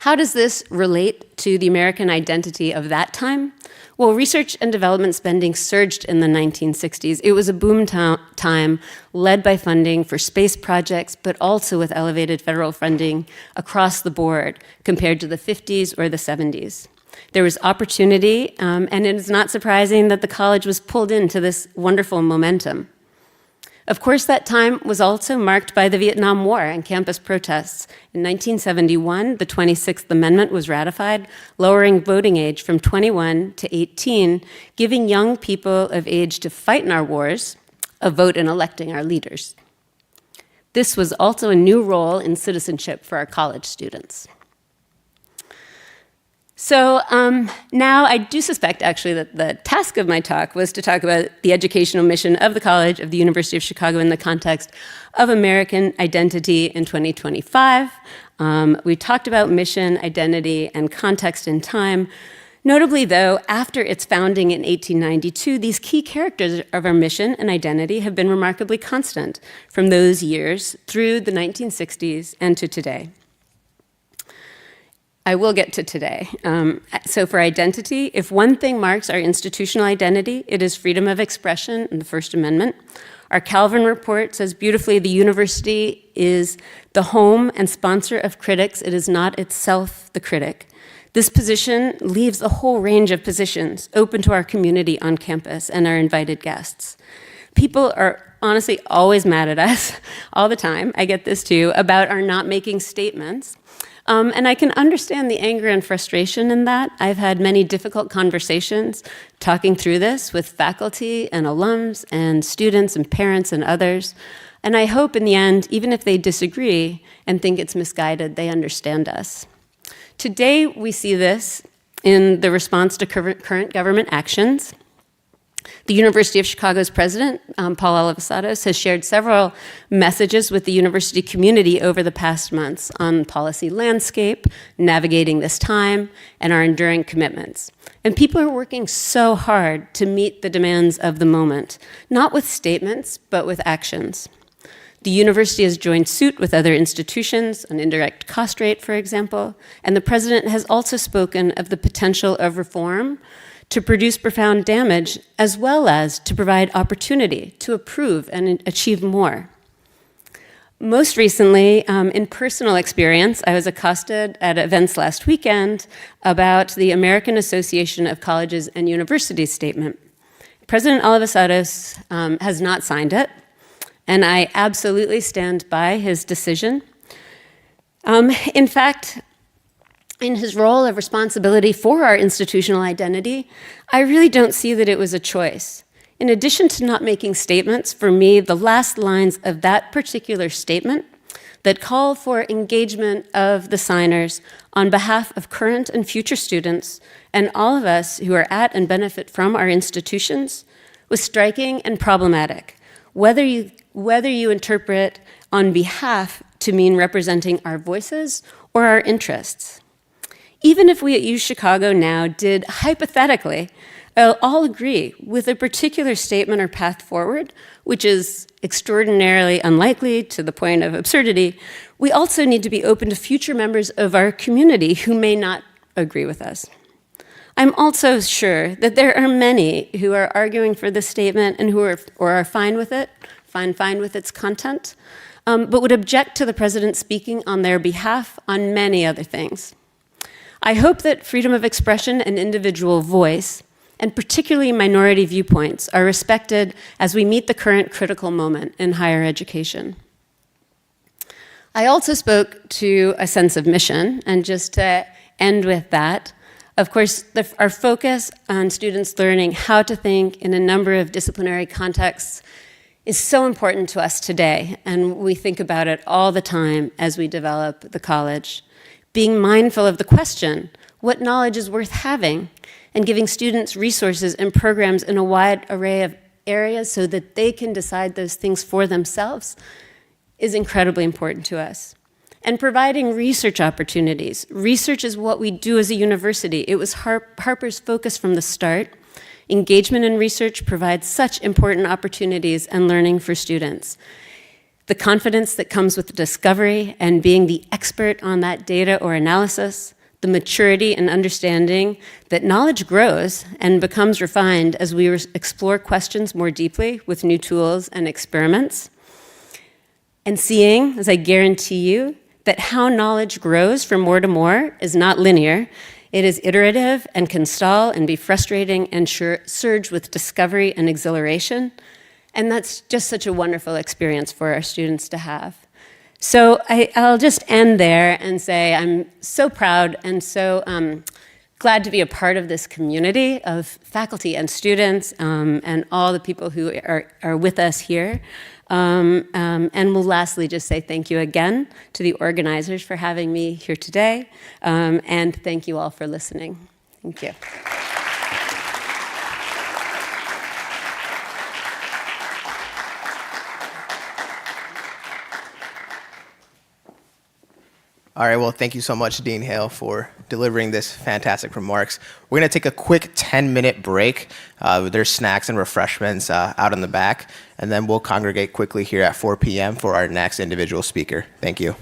How does this relate to the American identity of that time? Well, research and development spending surged in the 1960s. It was a boom time led by funding for space projects, but also with elevated federal funding across the board compared to the 50s or the 70s. There was opportunity, and it is not surprising that the college was pulled into this wonderful momentum. Of course, that time was also marked by the Vietnam War and campus protests. In 1971, the 26th Amendment was ratified, lowering voting age from 21 to 18, giving young people of age to fight in our wars a vote in electing our leaders. This was also a new role in citizenship for our college students. So now I do suspect, actually, that the task of my talk was to talk about the educational mission of the College of the University of Chicago in the context of American identity in 2025. We talked about mission, identity, and context in time. Notably, though, after its founding in 1892, these key characters of our mission and identity have been remarkably constant from those years through the 1960s and to today. I will get to today. So for identity, if one thing marks our institutional identity, it is freedom of expression and the First Amendment. Our Calvin report says beautifully, the university is the home and sponsor of critics. It is not itself the critic. This position leaves a whole range of positions open to our community on campus and our invited guests. People are honestly always mad at us all the time, I get this too, about our not making statements. And I can understand the anger and frustration in that. I've had many difficult conversations talking through this with faculty and alums and students and parents and others. And I hope in the end, even if they disagree and think it's misguided, they understand us. Today, we see this in the response to current government actions. The University of Chicago's president, Paul Alivisatos, has shared several messages with the university community over the past months on policy landscape, navigating this time, and our enduring commitments. And people are working so hard to meet the demands of the moment, not with statements, but with actions. The university has joined suit with other institutions on indirect cost rate, for example, and the president has also spoken of the potential of reform to produce profound damage, as well as to provide opportunity to approve and achieve more. Most recently, in personal experience, I was accosted at events last weekend about the American Association of Colleges and Universities statement. President Alivisatos has not signed it, and I absolutely stand by his decision. In fact, in his role of responsibility for our institutional identity, I really don't see that it was a choice. In addition to not making statements, for me, the last lines of that particular statement that call for engagement of the signers on behalf of current and future students and all of us who are at and benefit from our institutions was striking and problematic, whether you interpret on behalf to mean representing our voices or our interests. Even if we at U Chicago now did hypothetically all agree with a particular statement or path forward, which is extraordinarily unlikely to the point of absurdity, we also need to be open to future members of our community who may not agree with us. I'm also sure that there are many who are arguing for this statement and who are fine with it, fine with its content, but would object to the president speaking on their behalf on many other things. I hope that freedom of expression and individual voice, and particularly minority viewpoints, are respected as we meet the current critical moment in higher education. I also spoke to a sense of mission, and just to end with that, of course, our focus on students learning how to think in a number of disciplinary contexts is so important to us today, and we think about it all the time as we develop the college. Being mindful of the question, what knowledge is worth having, and giving students resources and programs in a wide array of areas so that they can decide those things for themselves is incredibly important to us. and providing research opportunities. Research is what we do as a university. It was Harper's focus from the start. Engagement in research provides such important opportunities and learning for students. The confidence that comes with discovery and being the expert on that data or analysis, the maturity and understanding that knowledge grows and becomes refined as we explore questions more deeply with new tools and experiments. And seeing, as I guarantee you, that how knowledge grows from more to more is not linear. It is iterative and can stall and be frustrating and surge with discovery and exhilaration. And that's just such a wonderful experience for our students to have. So I'll just end there and say I'm so proud and so glad to be a part of this community of faculty and students and all the people who are with us here. And we'll lastly just say thank you again to the organizers for having me here today. And thank you all for listening. Thank you. All right, well, thank you so much, Dean Hale, for delivering this fantastic remarks. We're going to take a quick 10-minute break. There's snacks and refreshments out in the back, and then we'll congregate quickly here at 4 p.m. for our next individual speaker. Thank you.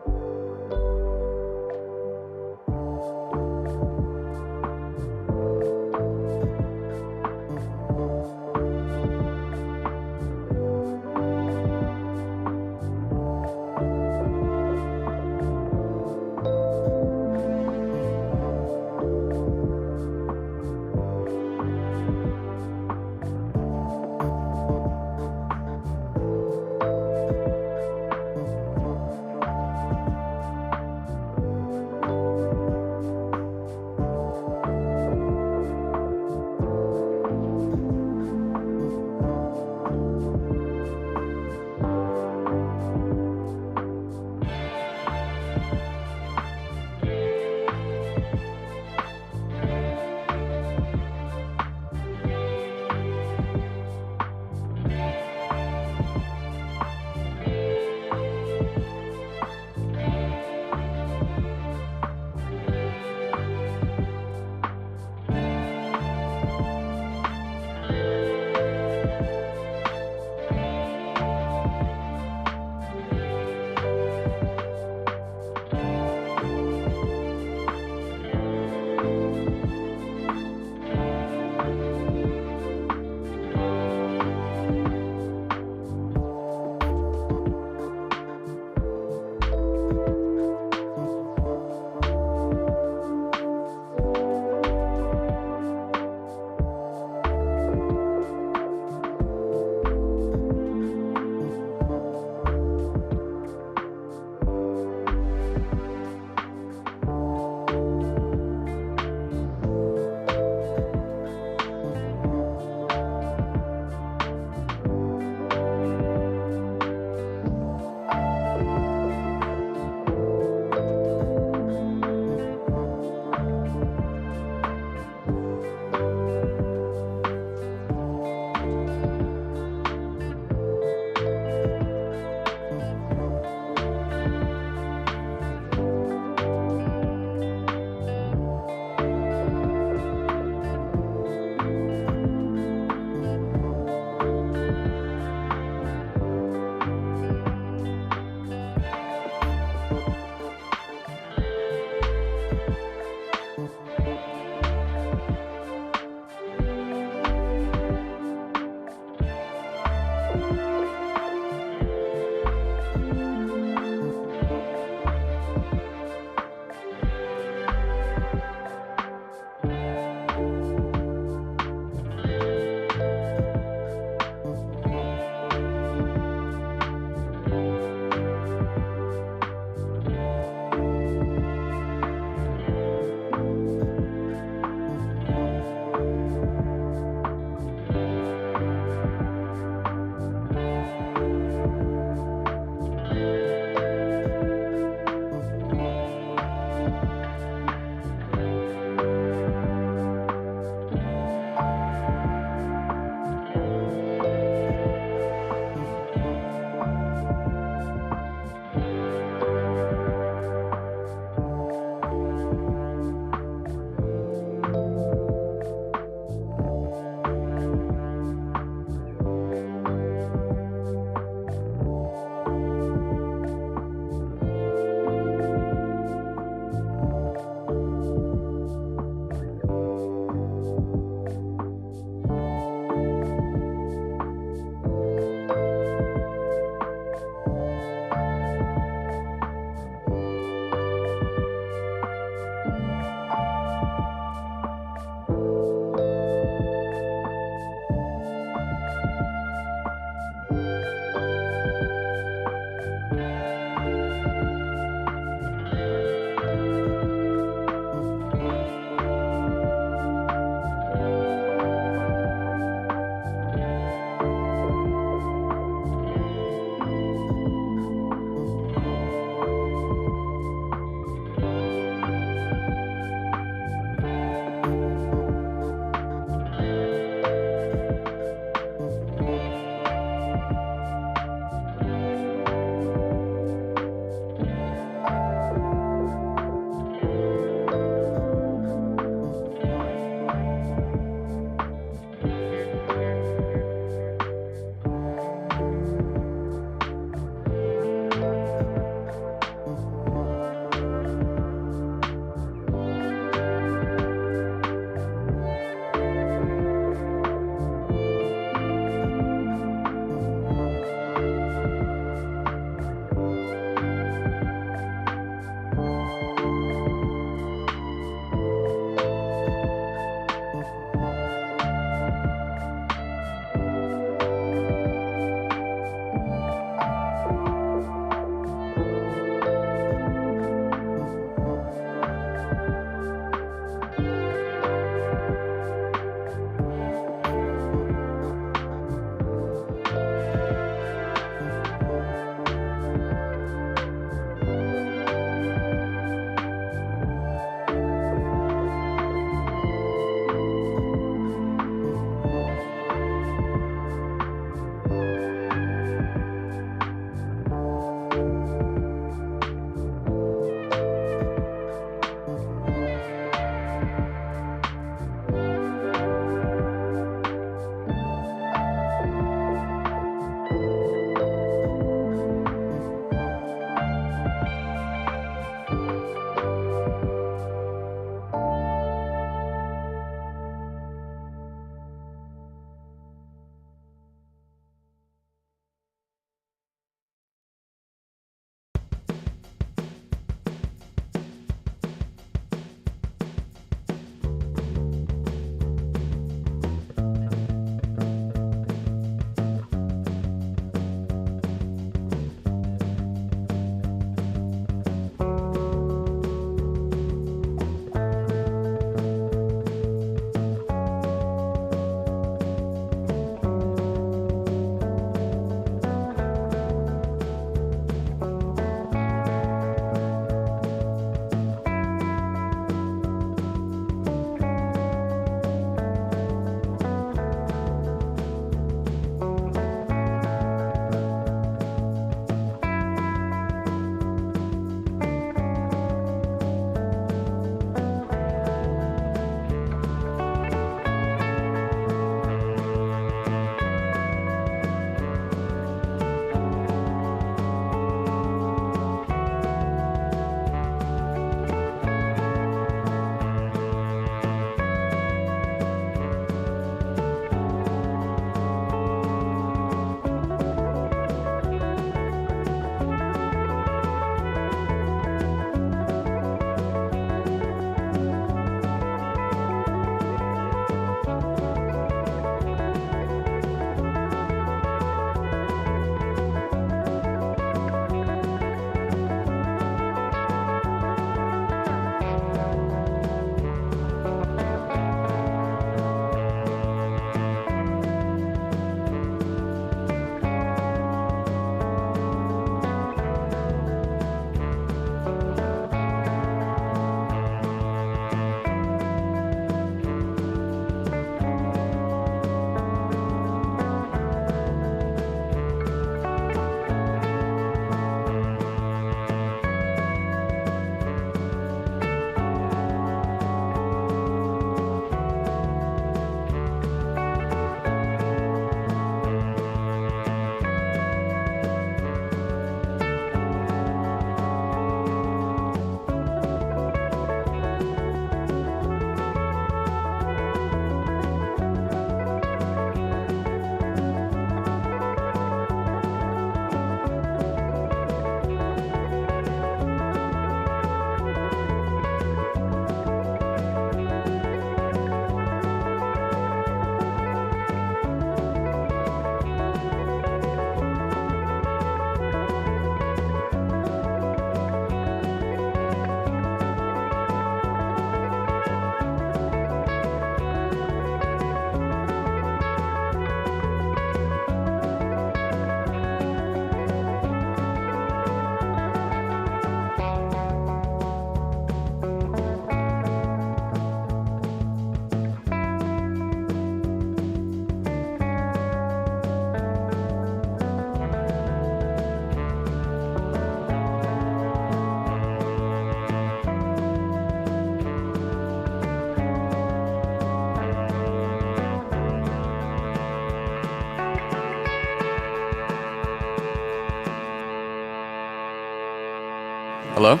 Hello?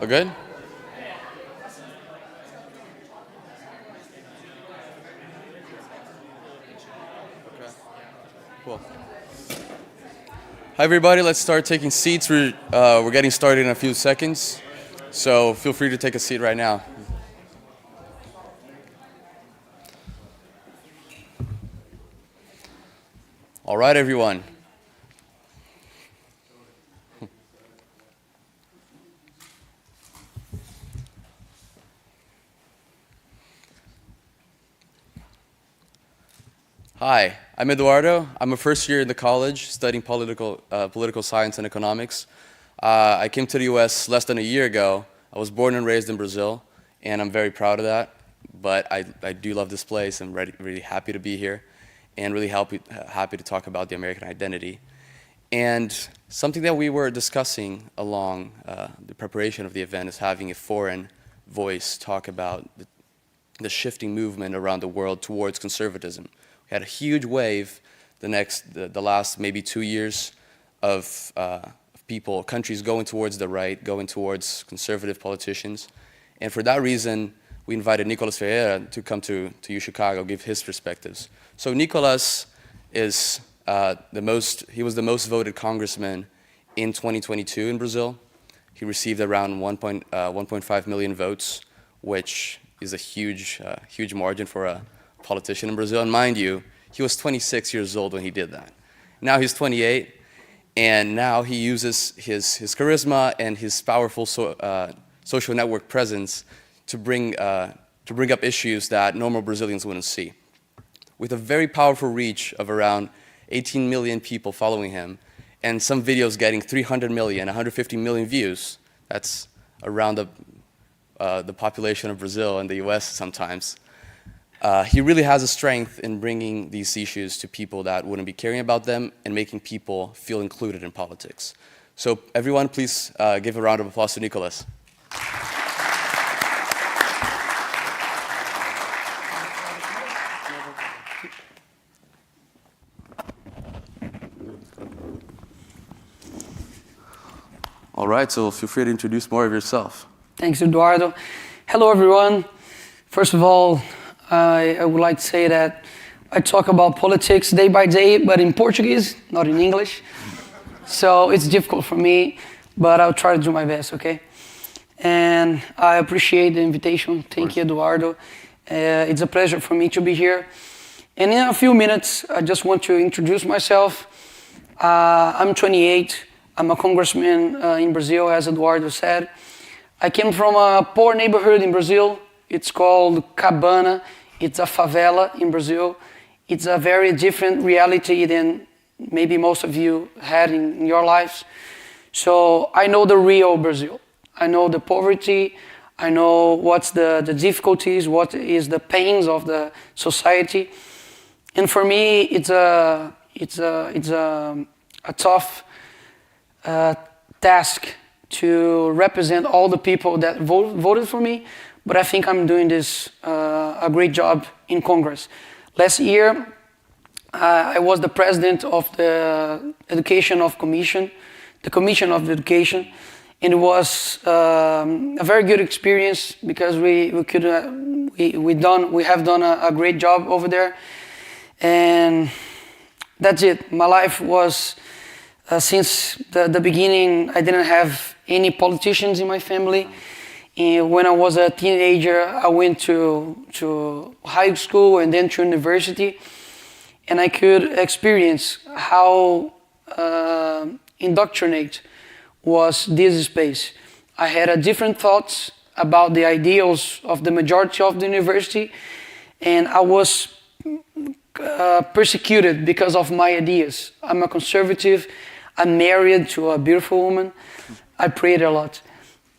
All good? Cool. Hi, everybody. Let's start taking seats. We're getting started in a few seconds, so feel free to take a seat right now. All right, everyone. Hi, I'm Eduardo. I'm a first year in the college studying political science and economics. I came to the US less than a year ago. I was born and raised in Brazil, and I'm very proud of that. But I do love this place. I'm really happy to be here and really happy to talk about the American identity. And something that we were discussing along the preparation of the event is having a foreign voice talk about the shifting movement around the world towards conservatism. We had a huge wave the last maybe 2 years of countries going towards the right, going towards conservative politicians. And for that reason, we invited Nicolas Ferreira to come to UChicago, give his perspectives. So Nicolas is he was the most voted congressman in 2022 in Brazil. He received around 1.5 million votes, which is a huge margin for a politician in Brazil. And mind you, he was 26 years old when he did that. Now he's 28, and now he uses his charisma and his powerful social network presence to bring up issues that normal Brazilians wouldn't see. With a very powerful reach of around 18 million people following him, and some videos getting 300 million, 150 million views, that's around the population of Brazil and the US sometimes. He really has a strength in bringing these issues to people that wouldn't be caring about them and making people feel included in politics. So everyone, please give a round of applause to Nicolas. All right, so feel free to introduce more of yourself. Thanks, Eduardo. Hello, everyone. First of all, I would like to say that I talk about politics day by day, but in Portuguese, not in English. So it's difficult for me, but I'll try to do my best, okay? And I appreciate the invitation. Thank you, Eduardo. It's a pleasure for me to be here. And in a few minutes, I just want to introduce myself. I'm 28. I'm a congressman in Brazil, as Eduardo said. I came from a poor neighborhood in Brazil. It's called Cabana. It's a favela in Brazil. It's a very different reality than maybe most of you had in your lives. So I know the real Brazil. I know the poverty. I know what's the difficulties, what is the pains of the society. And for me, it's a tough task to represent all the people that voted for me, but I think I'm doing this a great job in Congress. Last year, I was the president of the Education of Commission, the Commission of Education, and it was a very good experience because we have done a great job over there, and that's it. My life was. Since the beginning, I didn't have any politicians in my family. And when I was a teenager, I went to high school and then to university. And I could experience how indoctrinate was this space. I had different thoughts about the ideals of the majority of the university. And I was persecuted because of my ideas. I'm a conservative. I'm married to a beautiful woman. I prayed a lot.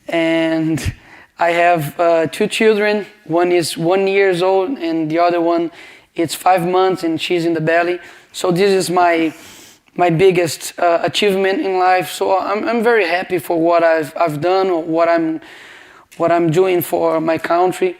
And I have 2 children. One is 1 year old and the other one is 5 months and she's in the belly. So this is my biggest achievement in life. So I'm very happy for what I've done, or what I'm doing for my country.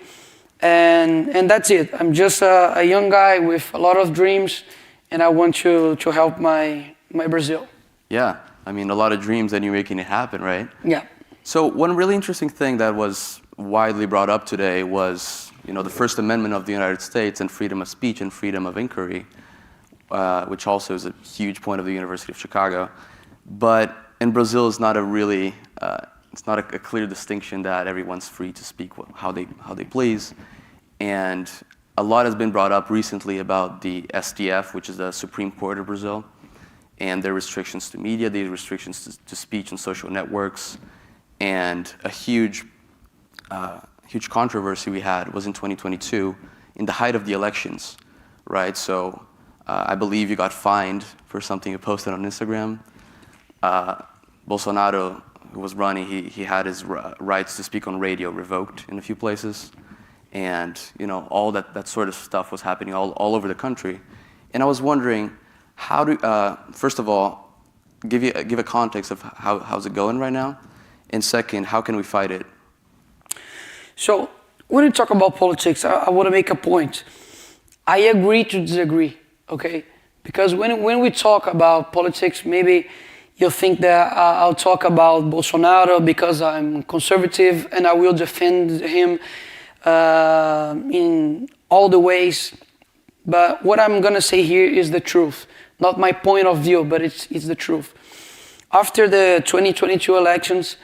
And that's it. I'm just a young guy with a lot of dreams and I want to help my Brazil. Yeah, I mean, a lot of dreams and you're making it happen, right? Yeah. So one really interesting thing that was widely brought up today was, the First Amendment of the United States and freedom of speech and freedom of inquiry, which also is a huge point of the University of Chicago. But in Brazil, it's not it's not a clear distinction that everyone's free to speak how they please. And a lot has been brought up recently about the STF, which is the Supreme Court of Brazil, and their restrictions to media, the restrictions to speech and social networks. And a huge controversy we had was in 2022, in the height of the elections, right? So I believe you got fined for something you posted on Instagram. Bolsonaro, who was running, he had his rights to speak on radio revoked in a few places. And all that sort of stuff was happening all over the country. And I was wondering, how do, first of all, give a context of how's it going right now? And second, how can we fight it? So when we talk about politics, I want to make a point. I agree to disagree, okay? Because when we talk about politics, maybe you'll think that I'll talk about Bolsonaro because I'm conservative and I will defend him in all the ways. But what I'm going to say here is the truth. Not my point of view, but it's the truth. After the 2022 elections,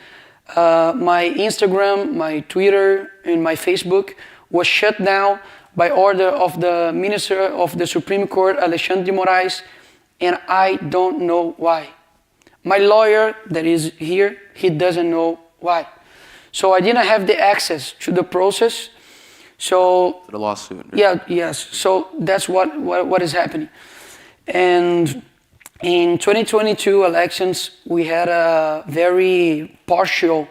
my Instagram, my Twitter, and my Facebook was shut down by order of the Minister of the Supreme Court, Alexandre de Moraes, and I don't know why. My lawyer that is here, he doesn't know why. So I didn't have the access to the process. So the lawsuit. Yeah, yes. So that's what is happening. And in 2022 elections, we had a very partial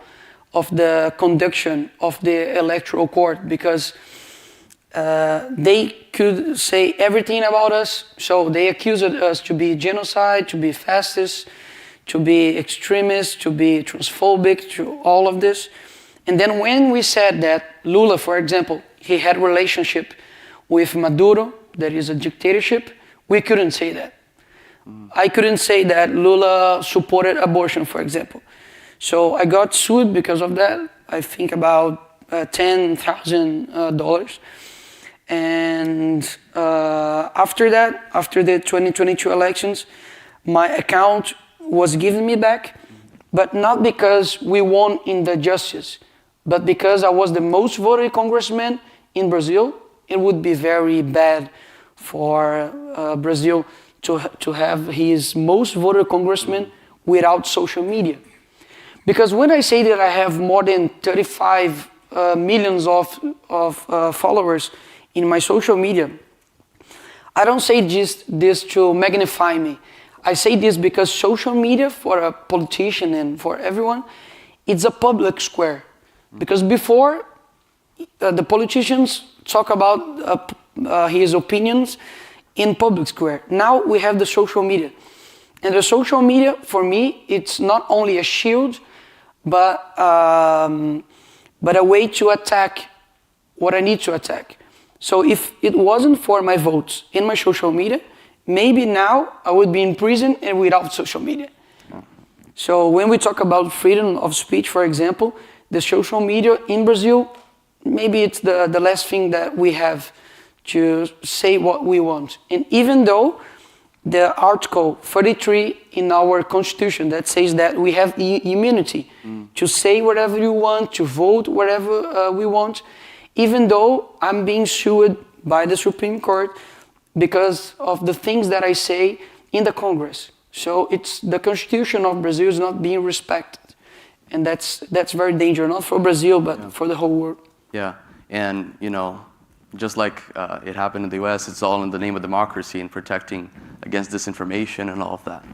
of the conduction of the electoral court because they could say everything about us. So they accused us to be genocide, to be fascist, to be extremist, to be transphobic, to all of this. And then when we said that Lula, for example, he had relationship with Maduro, that is a dictatorship, we couldn't say that. I couldn't say that Lula supported abortion, for example. So I got sued because of that. I think about $10,000. And after that, after the 2022 elections, my account was given me back, but not because we won in the justice, but because I was the most voted congressman in Brazil. It would be very bad for Brazil to have his most voted congressman without social media. Because when I say that I have more than 35 millions of followers in my social media, I don't say just this to magnify me. I say this because social media for a politician and for everyone, it's a public square. Because before, the politicians talk about his opinions in public square. Now we have the social media. And the social media, for me, it's not only a shield, but a way to attack what I need to attack. So if it wasn't for my votes in my social media, maybe now I would be in prison and without social media. So when we talk about freedom of speech, for example, the social media in Brazil, maybe it's the last thing that we have to say what we want. And even though the Article 33 in our Constitution that says that we have immunity to say whatever you want, to vote whatever we want, even though I'm being sued by the Supreme Court because of the things that I say in the Congress. So it's the Constitution of Brazil is not being respected. And that's very dangerous, not for Brazil, but for the whole world. Yeah, and just like it happened in the US, it's all in the name of democracy and protecting against disinformation and all of that.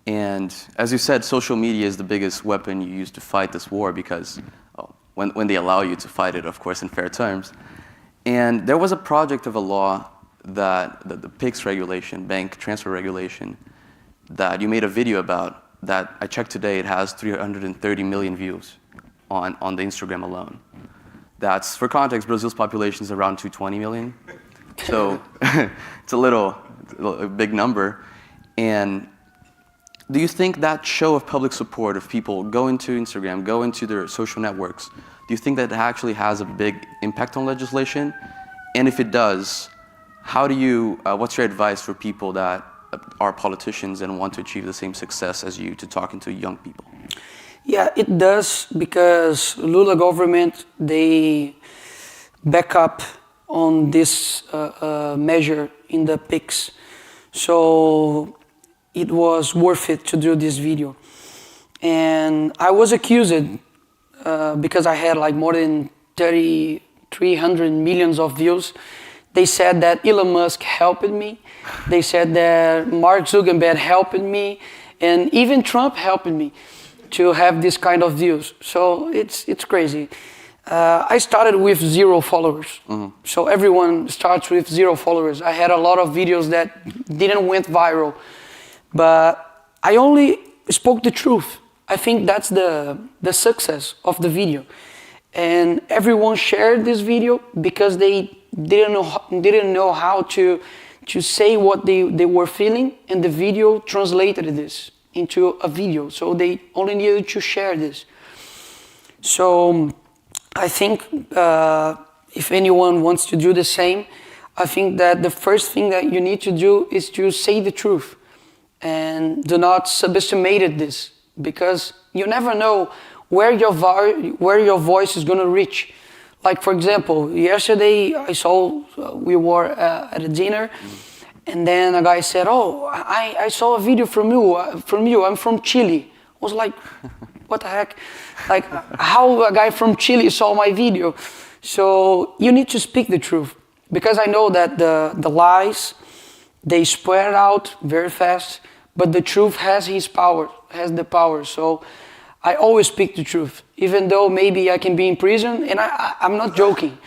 And as you said, social media is the biggest weapon you use to fight this war because when they allow you to fight it, of course, in fair terms. And there was a project of a law that the PIX regulation, bank transfer regulation, that you made a video about that I checked today, it has 330 million views on the Instagram alone. That's, for context, Brazil's population is around 220 million. So it's a little a big number. And do you think that show of public support of people going to Instagram, going to their social networks, do you think that actually has a big impact on legislation? And if it does, how do you, what's your advice for people that are politicians and want to achieve the same success as you to talking to young people? Yeah, it does, because Lula government, they back up on this measure in the PICs. So it was worth it to do this video. And I was accused because I had like more than 300 millions of views. They said that Elon Musk helped me. They said that Mark Zuckerberg helped me, and even Trump helped me to have this kind of views. So it's crazy. I started with 0 followers. So everyone starts with 0 followers. I had a lot of videos that didn't went viral, but I only spoke the truth. I think that's the success of the video. And everyone shared this video because they didn't know how to say what they were feeling, and the video translated this into a video. So they only needed to share this. So I think if anyone wants to do the same, I think that the first thing that you need to do is to say the truth, and do not subestimate this, because you never know where your voice is going to reach. Like, for example, yesterday I saw we were at a dinner, and then a guy said, "Oh, I saw a video from you. I'm from Chile." I was like, "What the heck? Like, how a guy from Chile saw my video?" So you need to speak the truth, because I know that the lies, they spread out very fast, but the truth has the power. So I always speak the truth, even though maybe I can be in prison, and I'm not joking.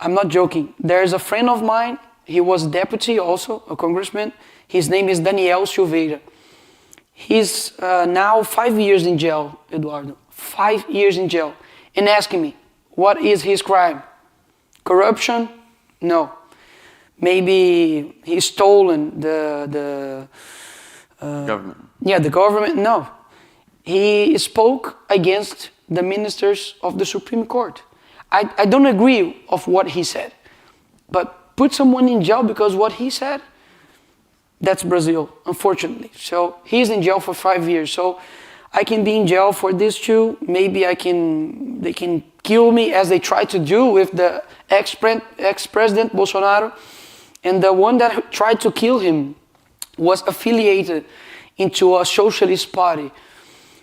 I'm not joking. There's a friend of mine, he was deputy also, a congressman. His name is Daniel Silveira. He's now 5 years in jail, Eduardo. 5 years in jail. And asking me, what is his crime? Corruption? No. Maybe he's stolen the government. Yeah, the government? No. He spoke against the ministers of the Supreme Court. I don't agree of what he said, but put someone in jail because what he said, that's Brazil, unfortunately. So he's in jail for 5 years. So I can be in jail for this too. Maybe they can kill me, as they tried to do with the ex-president Bolsonaro. And the one that tried to kill him was affiliated into a socialist party.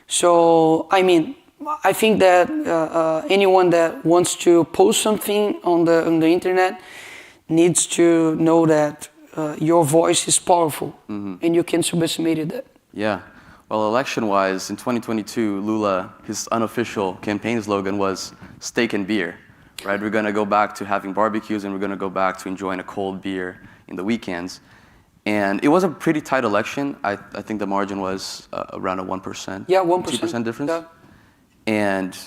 So, I mean, I think that anyone that wants to post something on the internet needs to know that your voice is powerful, and you can subestimate that. Yeah. Well, election-wise, in 2022, Lula, his unofficial campaign slogan was steak and beer, right? We're going to go back to having barbecues, and we're going to go back to enjoying a cold beer in the weekends. And it was a pretty tight election. I think the margin was around a 1%. Yeah, 1%. 2% difference. Yeah. And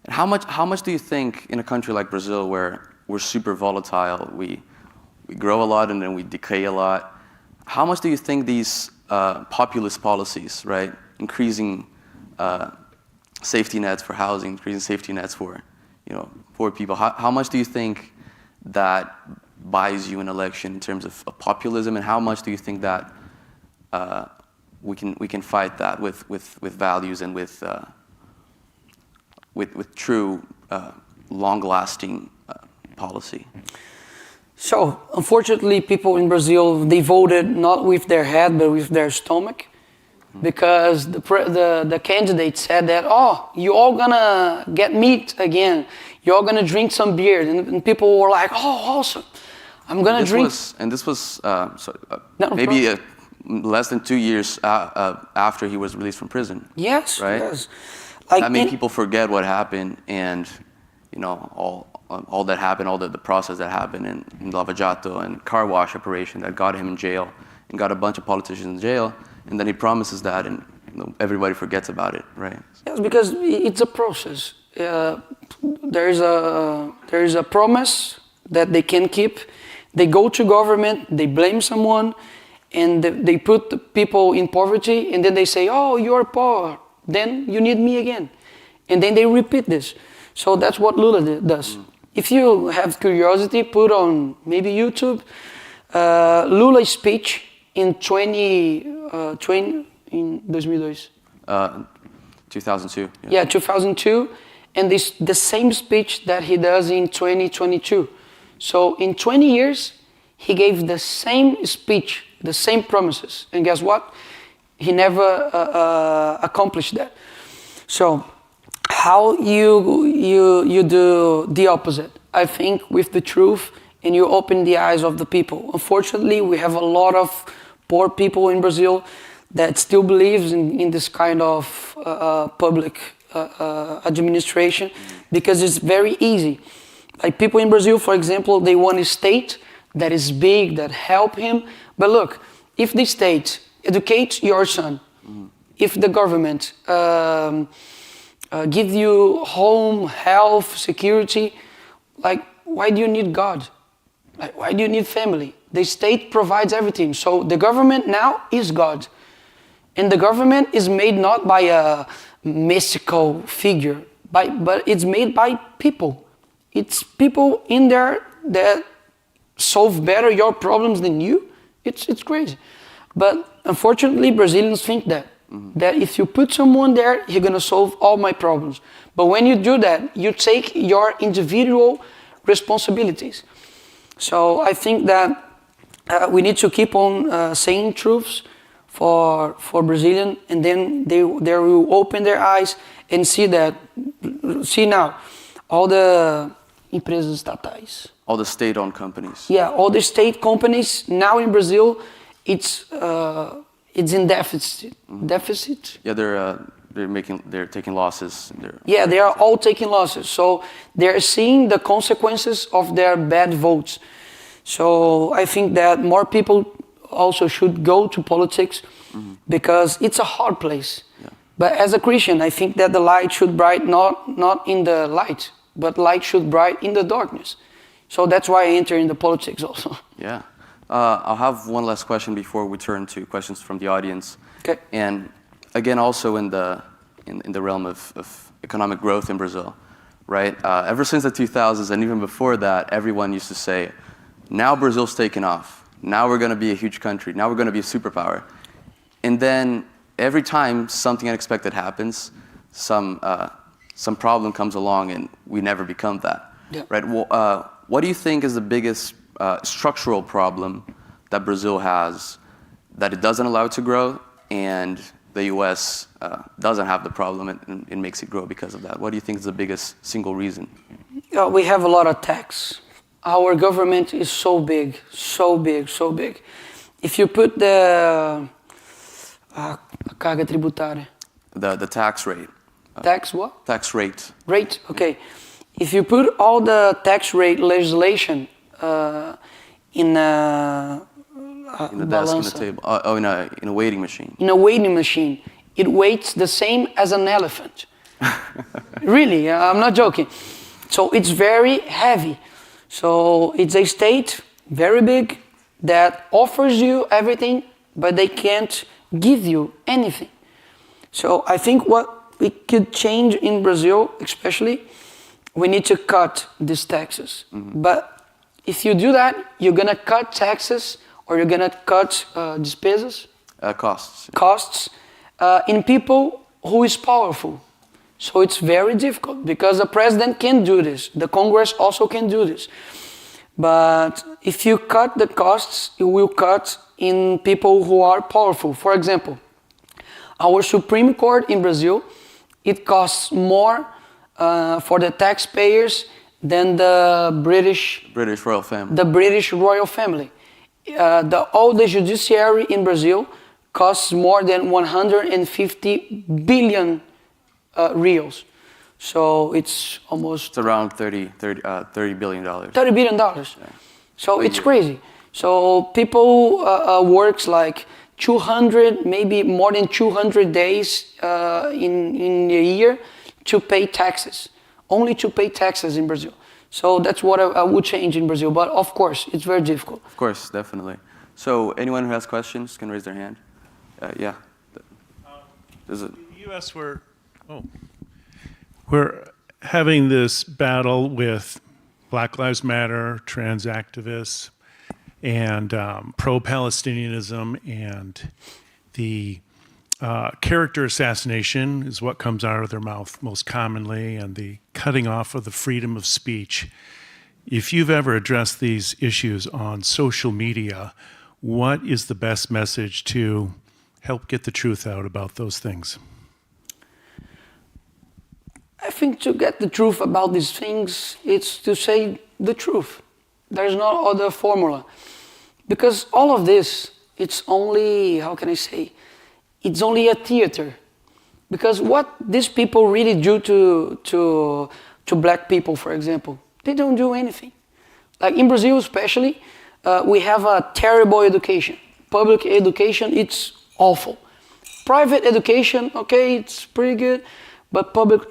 how much do you think in a country like Brazil, where we're super volatile, we grow a lot and then we decay a lot, how much do you think these populist policies, right, increasing safety nets for housing, increasing safety nets for poor people, how much do you think that buys you an election in terms of populism, and how much do you think that we can fight that with values and with true long-lasting policy? So, unfortunately, people in Brazil, they voted not with their head, but with their stomach, because the candidate said that, "Oh, you all gonna get meat again. You're all gonna drink some beer," and people were like, "Oh, awesome. I'm gonna drink." This was maybe less than 2 years after he was released from prison. Yes, right? Yes. I mean, people forget what happened, and all that happened, all the process that happened in Lava Jato and car wash operation that got him in jail and got a bunch of politicians in jail, and then he promises that, and everybody forgets about it, right? Yes, because it's a process. There is a promise that they can keep. They go to government, they blame someone, and they put the people in poverty, and then they say, oh, you're poor, then you need me again. And then they repeat this. So that's what Lula does. If you have curiosity, put on maybe YouTube, Lula's speech in 2002. 2002. Yeah, 2002. And the same speech that he does in 2022. So in 20 years, he gave the same speech, the same promises. And guess what? He never accomplished that. So how you do the opposite? I think with the truth, and you open the eyes of the people. Unfortunately, we have a lot of poor people in Brazil that still believes in this kind of public administration, because it's very easy. Like people in Brazil, for example, they want a state that is big, that help him. But look, if the state educates your son, if the government gives you home, health, security, like why do you need God? Like, why do you need family? The state provides everything. So the government now is God. And the government is made not by a mystical figure, but it's made by people. It's people in there that solve better your problems than you. It's crazy. But unfortunately, Brazilians think that if you put someone there, he's going to solve all my problems. But when you do that, you take your individual responsibilities. So I think that we need to keep on saying truths for Brazilian, and then they will open their eyes and see now all the empresas estatais. All the state-owned companies. Yeah, all the state companies now in Brazil, it's in deficit. Deficit. Yeah, they're taking losses. Yeah, they are all taking losses. So they're seeing the consequences of their bad votes. So I think that more people also should go to politics because it's a hard place. Yeah. But as a Christian, I think that the light should bright not in the light, but light should bright in the darkness. So that's why I enter into politics also. Yeah. I'll have one last question before we turn to questions from the audience. Okay. And again, also in the realm of economic growth in Brazil, right? Ever since the 2000s and even before that, everyone used to say, now Brazil's taken off. Now we're going to be a huge country. Now we're going to be a superpower. And then every time something unexpected happens, some problem comes along and we never become that. Yeah. Right? Well, what do you think is the biggest structural problem that Brazil has that it doesn't allow it to grow, and the US doesn't have the problem and makes it grow because of that? What do you think is the biggest single reason? We have a lot of tax. Our government is so big, so big, so big. If you put the carga tributária. The tax rate. Tax what? Tax rate. Rate, okay. If you put all the tax rate legislation in the desk, in the table. In a weighing machine. In a weighing machine, it weighs the same as an elephant. Really, I'm not joking. So it's very heavy. So it's a state, very big, that offers you everything, but they can't give you anything. So I think what we could change in Brazil, especially, we need to cut these taxes. But if you do that, you're going to cut taxes, or you're going to cut despesas? Costs in people who is powerful. So it's very difficult because the president can do this. The Congress also can do this. But if you cut the costs, you will cut in people who are powerful. For example, our Supreme Court in Brazil, it costs more for the taxpayers than the British royal family. The British royal family. All the judiciary in Brazil costs more than 150 billion reals. So it's almost... It's around $30 billion. $30 billion. Yeah. So it's crazy. So people works like 200, maybe more than 200 days in a year to pay taxes. Only to pay taxes in Brazil. So that's what I would change in Brazil. But of course, it's very difficult. Of course, definitely. So anyone who has questions can raise their hand. Yeah. Is it? In the U.S., we're having this battle with Black Lives Matter, trans activists, and pro-Palestinianism, and the character assassination is what comes out of their mouth most commonly, and the cutting off of the freedom of speech. If you've ever addressed these issues on social media, what is the best message to help get the truth out about those things? I think to get the truth about these things, it's to say the truth. There's no other formula. Because all of this, it's only, how can I say, it's only a theater. Because what these people really do to black people, for example, they don't do anything. Like in Brazil especially, we have a terrible education. Public education, it's awful. Private education, okay, it's pretty good, but public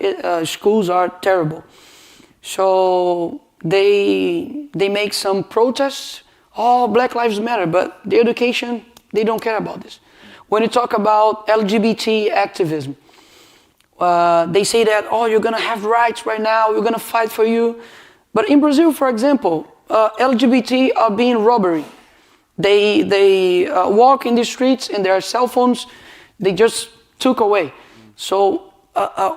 schools are terrible. So they make some protests, oh, Black Lives Matter, but the education, they don't care about this. When you talk about LGBT activism, they say that, oh, you're gonna have rights right now, we're gonna fight for you. But in Brazil, for example, LGBT are being robbed. They walk in the streets and their cell phones, they just took away. So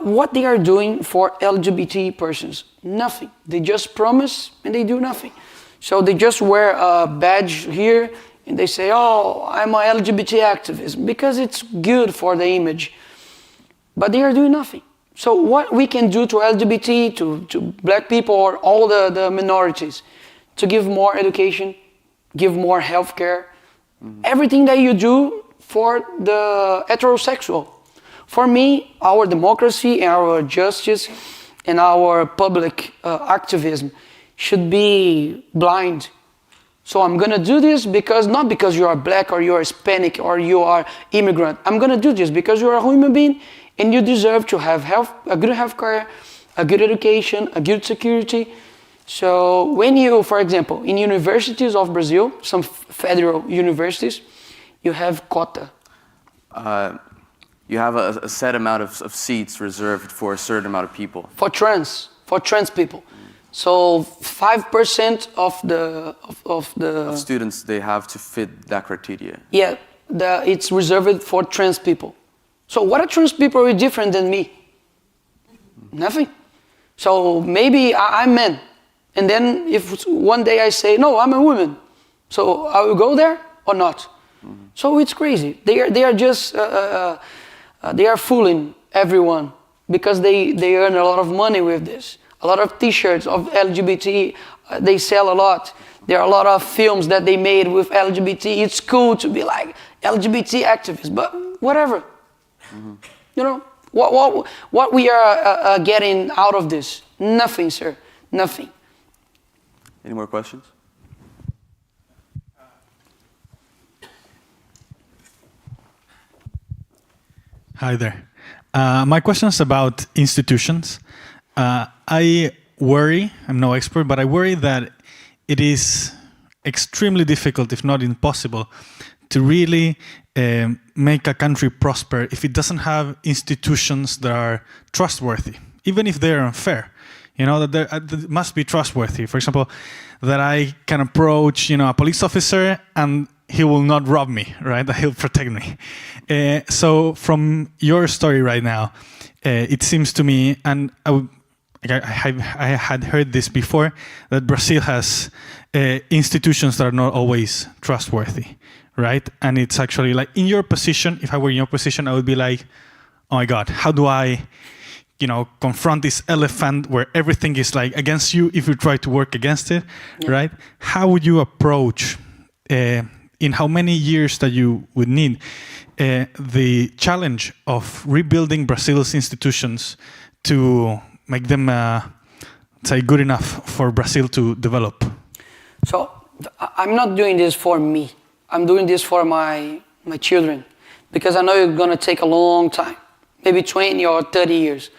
what they are doing for LGBT persons? Nothing. They just promise and they do nothing. So they just wear a badge here and they say, oh, I'm an LGBT activist because it's good for the image. But they are doing nothing. So what we can do to LGBT, to black people or all the minorities, to give more education, give more healthcare, everything that you do for the heterosexual. For me, our democracy and our justice and our public activism should be blind. So I'm gonna do this because, not because you are black or you are Hispanic or you are immigrant. I'm gonna do this because you are a human being and you deserve to have a good healthcare, a good education, a good security. So when you, for example, in universities of Brazil, some federal universities, you have quota. You have a set amount of seats reserved for a certain amount of people. For trans people. So 5% of students, they have to fit that criteria. Yeah, it's reserved for trans people. So what are trans people are different than me? Nothing. So maybe I'm man. And then if one day I say, no, I'm a woman. So I will go there or not? So it's crazy. They are just, they are fooling everyone because they earn a lot of money with this. A lot of t-shirts of LGBT, they sell a lot. There are a lot of films that they made with LGBT. It's cool to be like LGBT activists, but whatever. You know, what we are getting out of this? Nothing, sir, nothing. Any more questions? Hi there. My question is about institutions. I worry, I'm no expert, but I worry that it is extremely difficult, if not impossible, to really make a country prosper if it doesn't have institutions that are trustworthy, even if they're unfair. You know, that they must be trustworthy. For example, that I can approach, a police officer and he will not rob me, right? That he'll protect me. So from your story right now, it seems to me, and I had heard this before, that Brazil has institutions that are not always trustworthy, right? And it's actually like, in your position, if I were in your position, I would be like, oh my God, how do I, confront this elephant where everything is like against you if you try to work against it, right? How would you approach, in how many years that you would need, the challenge of rebuilding Brazil's institutions to make them, say, good enough for Brazil to develop? So I'm not doing this for me. I'm doing this for my children, because I know it's gonna take a long time, maybe 20 or 30 years.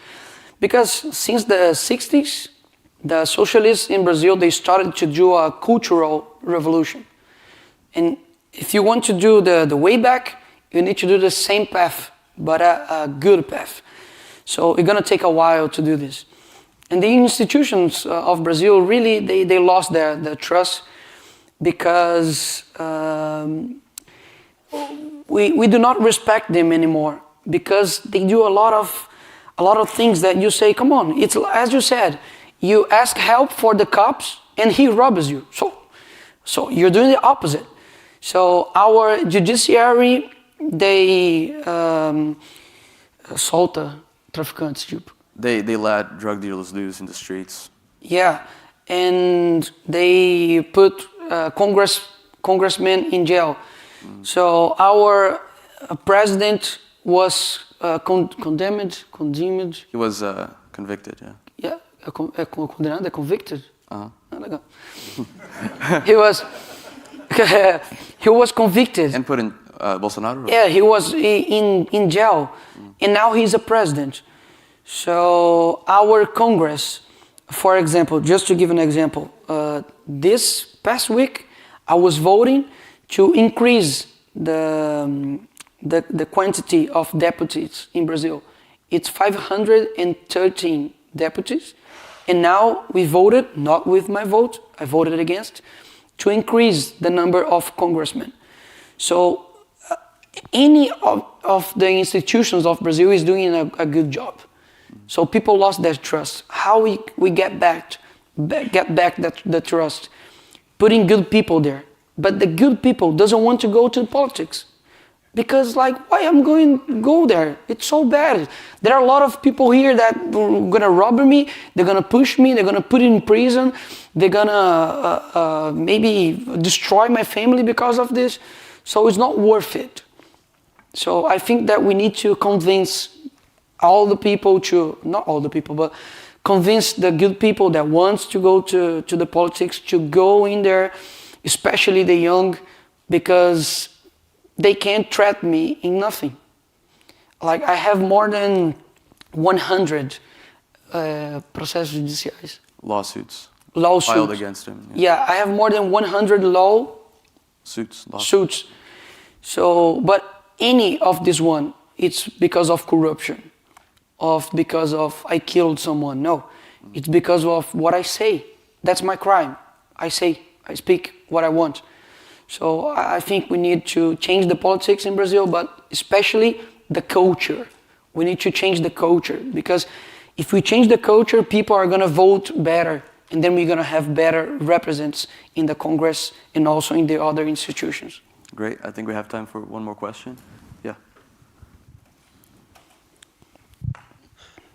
Because since the 60s, the socialists in Brazil, they started to do a cultural revolution. And if you want to do the way back, you need to do the same path, but a good path. So it's going to take a while to do this. And the institutions of Brazil, really, they lost their trust because we do not respect them anymore, because they do a lot of things that you say, come on, it's as you said, you ask help for the cops and he robs you. So you're doing the opposite. So our judiciary, they solta traficantes, tipo. They let drug dealers loose in the streets. Yeah, and they put congressmen in jail. So our president was condemned. He was convicted, yeah. Yeah, condenado, convicted. Uh-huh. Ah, legal. He was convicted. And put in Bolsonaro? Yeah, he was in jail, and now he's a president. So our Congress, for example, just to give an example, this past week I was voting to increase the quantity of deputies in Brazil. It's 513 deputies, and now we voted, not with my vote, I voted against, to increase the number of congressmen. So any of the institutions of Brazil is doing a good job. So people lost their trust. How we get back the trust? Putting good people there. But the good people doesn't want to go to politics. Because why I'm going to go there? It's so bad. There are a lot of people here that are going to rob me, they're going to push me, they're going to put me in prison, they're going to maybe destroy my family because of this. So it's not worth it. So I think that we need to convince all the people not all the people, but convince the good people that wants to go to the politics to go in there, especially the young, because they can't trap me in nothing. I have more than 100 processos judiciais. Lawsuits. Lawsuits. Filed against him. Yeah, I have more than 100 suits. So, but any of this one, it's because of corruption, because of I killed someone. No, it's because of what I say. That's my crime. I speak what I want. So I think we need to change the politics in Brazil, but especially the culture. We need to change the culture, because if we change the culture, people are going to vote better, and then we're going to have better representatives in the Congress and also in the other institutions. Great. I think we have time for one more question. Yeah.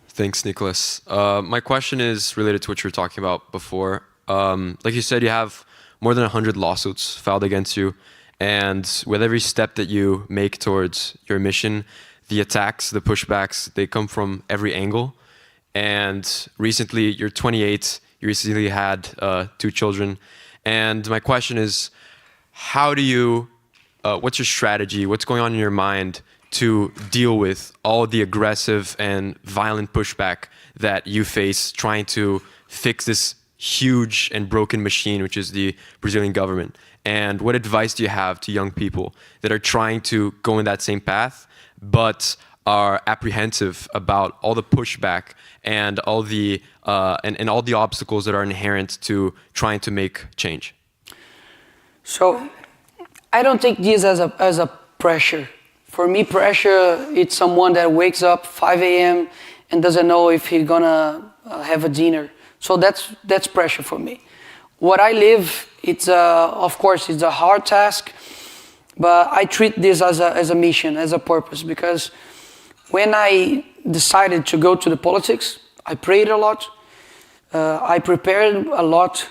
Thanks, Nicholas. My question is related to what you were talking about before. Like you said, you have more than 100 lawsuits filed against you, and with every step that you make towards your mission, the attacks, the pushbacks, they come from every angle. And recently, you're 28, you recently had 2 children, and my question is, how do you, what's your strategy, what's going on in your mind to deal with all the aggressive and violent pushback that you face trying to fix this huge and broken machine, which is the Brazilian government? And what advice do you have to young people that are trying to go in that same path, but are apprehensive about all the pushback and all the and all the obstacles that are inherent to trying to make change? So I don't take this as a pressure. For me, pressure, it's someone that wakes up 5 a.m. and doesn't know if he's gonna have a dinner. So that's pressure for me. What I live, it's of course it's a hard task, but I treat this as a mission, as a purpose, because when I decided to go to the politics, I prayed a lot, I prepared a lot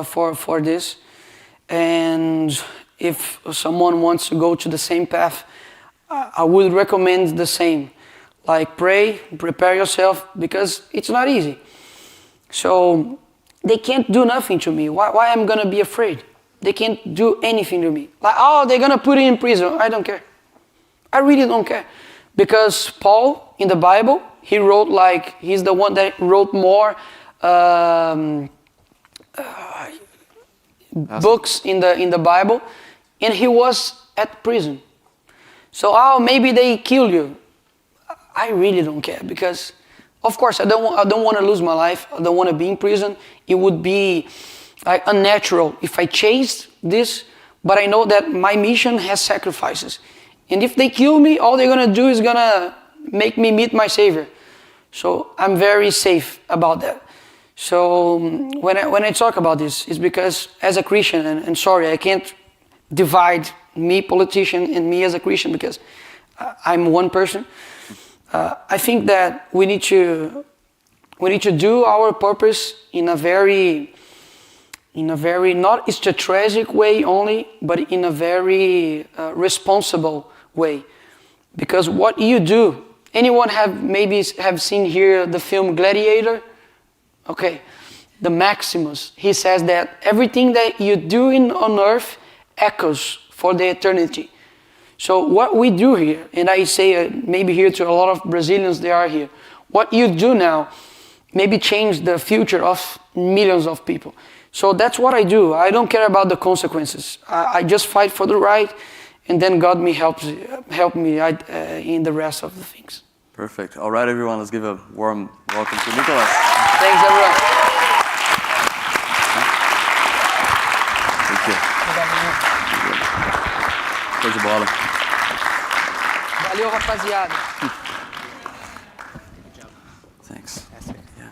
for this, and if someone wants to go to the same path, I would recommend the same. Pray, prepare yourself, because it's not easy. So they can't do nothing to me. Why I'm gonna be afraid? They can't do anything to me. They're gonna put me in prison. I don't care. I really don't care. Because Paul, in the Bible, he wrote he's the one that wrote more books in the Bible, and he was at prison. So, oh, maybe they kill you. I really don't care because, of course, I don't want to lose my life. I don't want to be in prison. It would be unnatural if I chased this, but I know that my mission has sacrifices. And if they kill me, all they're going to do is going to make me meet my Savior. So I'm very safe about that. So when I talk about this, it's because as a Christian, and sorry, I can't divide me, politician, and me as a Christian because I'm one person. I think that we need to do our purpose in a very not strategic way only, but in a very responsible way. Because what you do, anyone have seen here the film Gladiator? Okay, the Maximus, he says that everything that you do on earth echoes for the eternity. So what we do here, and I say maybe here to a lot of Brazilians, they are here, what you do now maybe change the future of millions of people. So that's what I do. I don't care about the consequences. I just fight for the right, and then God help me in the rest of the things. Perfect. All right, everyone, let's give a warm welcome to Nicholas. Thanks, everyone. Thank you. Coisa de bola. Valeu, rapaziada. Thanks. Yeah.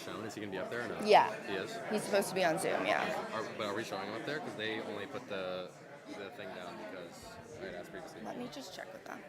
shown? Is he going to be up there or no? Yeah. He is? He's supposed to be on Zoom, yeah. But are we showing him up there? Because they only put the thing down because I had asked previously. Let me just check with them.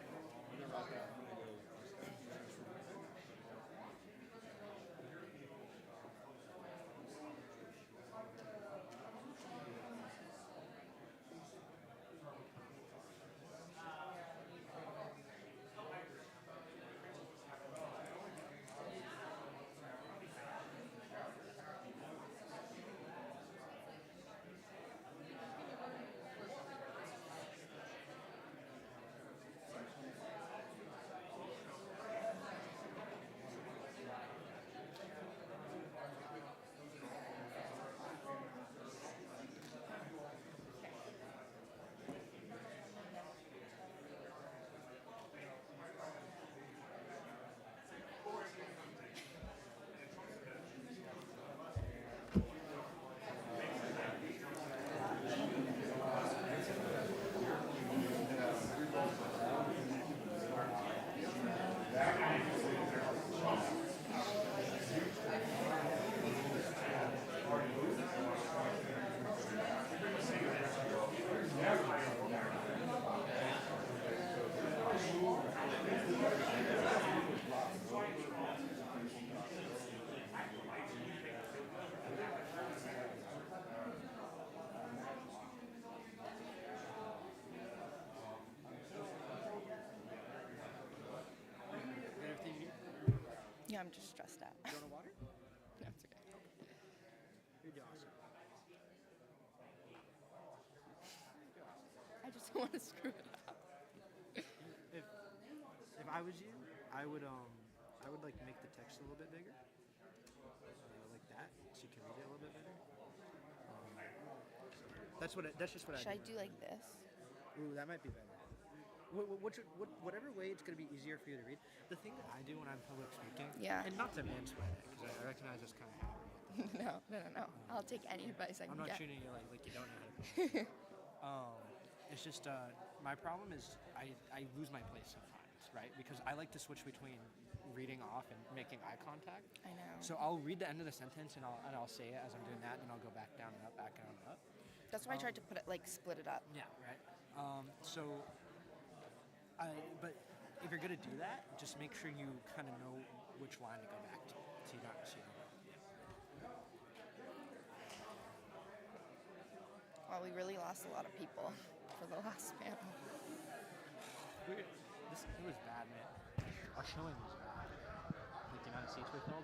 Yeah, I'm just stressed out. Do you want water? No, it's okay. You're doing awesome. I just don't want to screw it up. If I was you, I would like make the text a little bit bigger, like that, so you can read it a little bit better. That's just what I. Should I do like this? Ooh, that might be better. Whatever way it's going to be easier for you to read. The thing that I do when I'm public speaking, Yeah. and not to mansplain it, because I recognize it's kind of No. I'll take any advice I can I'm not get. treating you like you don't know how to. It's just my problem is I lose my place sometimes, right? Because I like to switch between reading off and making eye contact. I know. So I'll read the end of the sentence and I'll say it as I'm doing that, and I'll go back down and up, back down and up. That's why I tried to put it split it up. Yeah, right. But if you're gonna do that, just make sure you kind of know which line to go back to, so you don't. Well, we really lost a lot of people for the last panel. It was bad, man. Our showing was bad. Like the amount of seats we filled.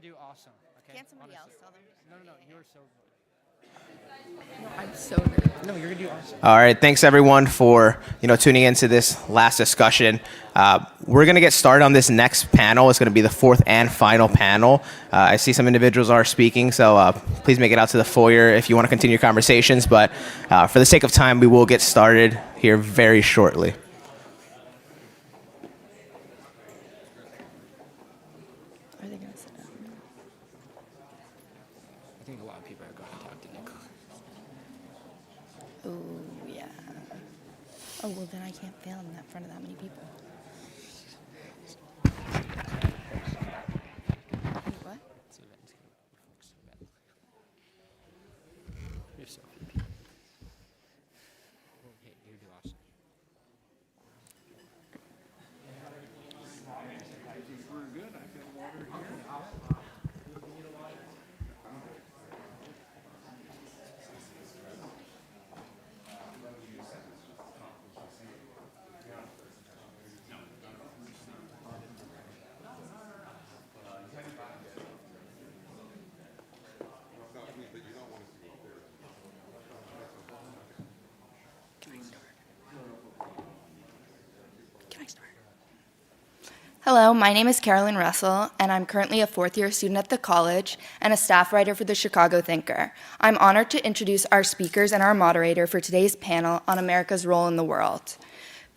do awesome. Okay. Can't somebody Honestly. else tell them? No, you're so good. No, I'm so nervous. No, you're gonna do awesome. All right, thanks everyone for tuning into this last discussion. We're gonna get started on this next panel. It's gonna be the fourth and final panel. I see some individuals are speaking, so please make it out to the foyer if you want to continue your conversations. But for the sake of time, we will get started here very shortly. Are they gonna sit down? I think a lot of people are going to talk to Nick. Oh yeah. Oh well, then I can't fail in front of that many people. What? You're so few people. Okay, you do awesome. Hello, my name is Carolyn Russell, and I'm currently a fourth-year student at the college and a staff writer for the Chicago Thinker. I'm honored to introduce our speakers and our moderator for today's panel on America's role in the world.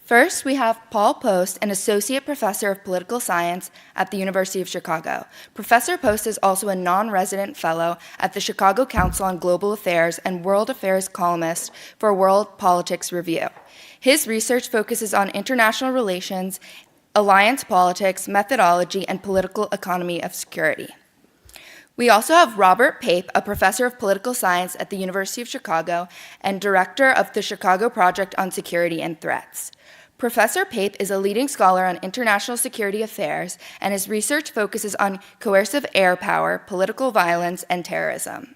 First, we have Paul Post, an associate professor of political science at the University of Chicago. Professor Post is also a non-resident fellow at the Chicago Council on Global Affairs and World Affairs columnist for World Politics Review. His research focuses on international relations, alliance politics, methodology, and political economy of security. We also have Robert Pape, a professor of political science at the University of Chicago and director of the Chicago Project on Security and Threats. Professor Pape is a leading scholar on international security affairs, and his research focuses on coercive air power, political violence, and terrorism.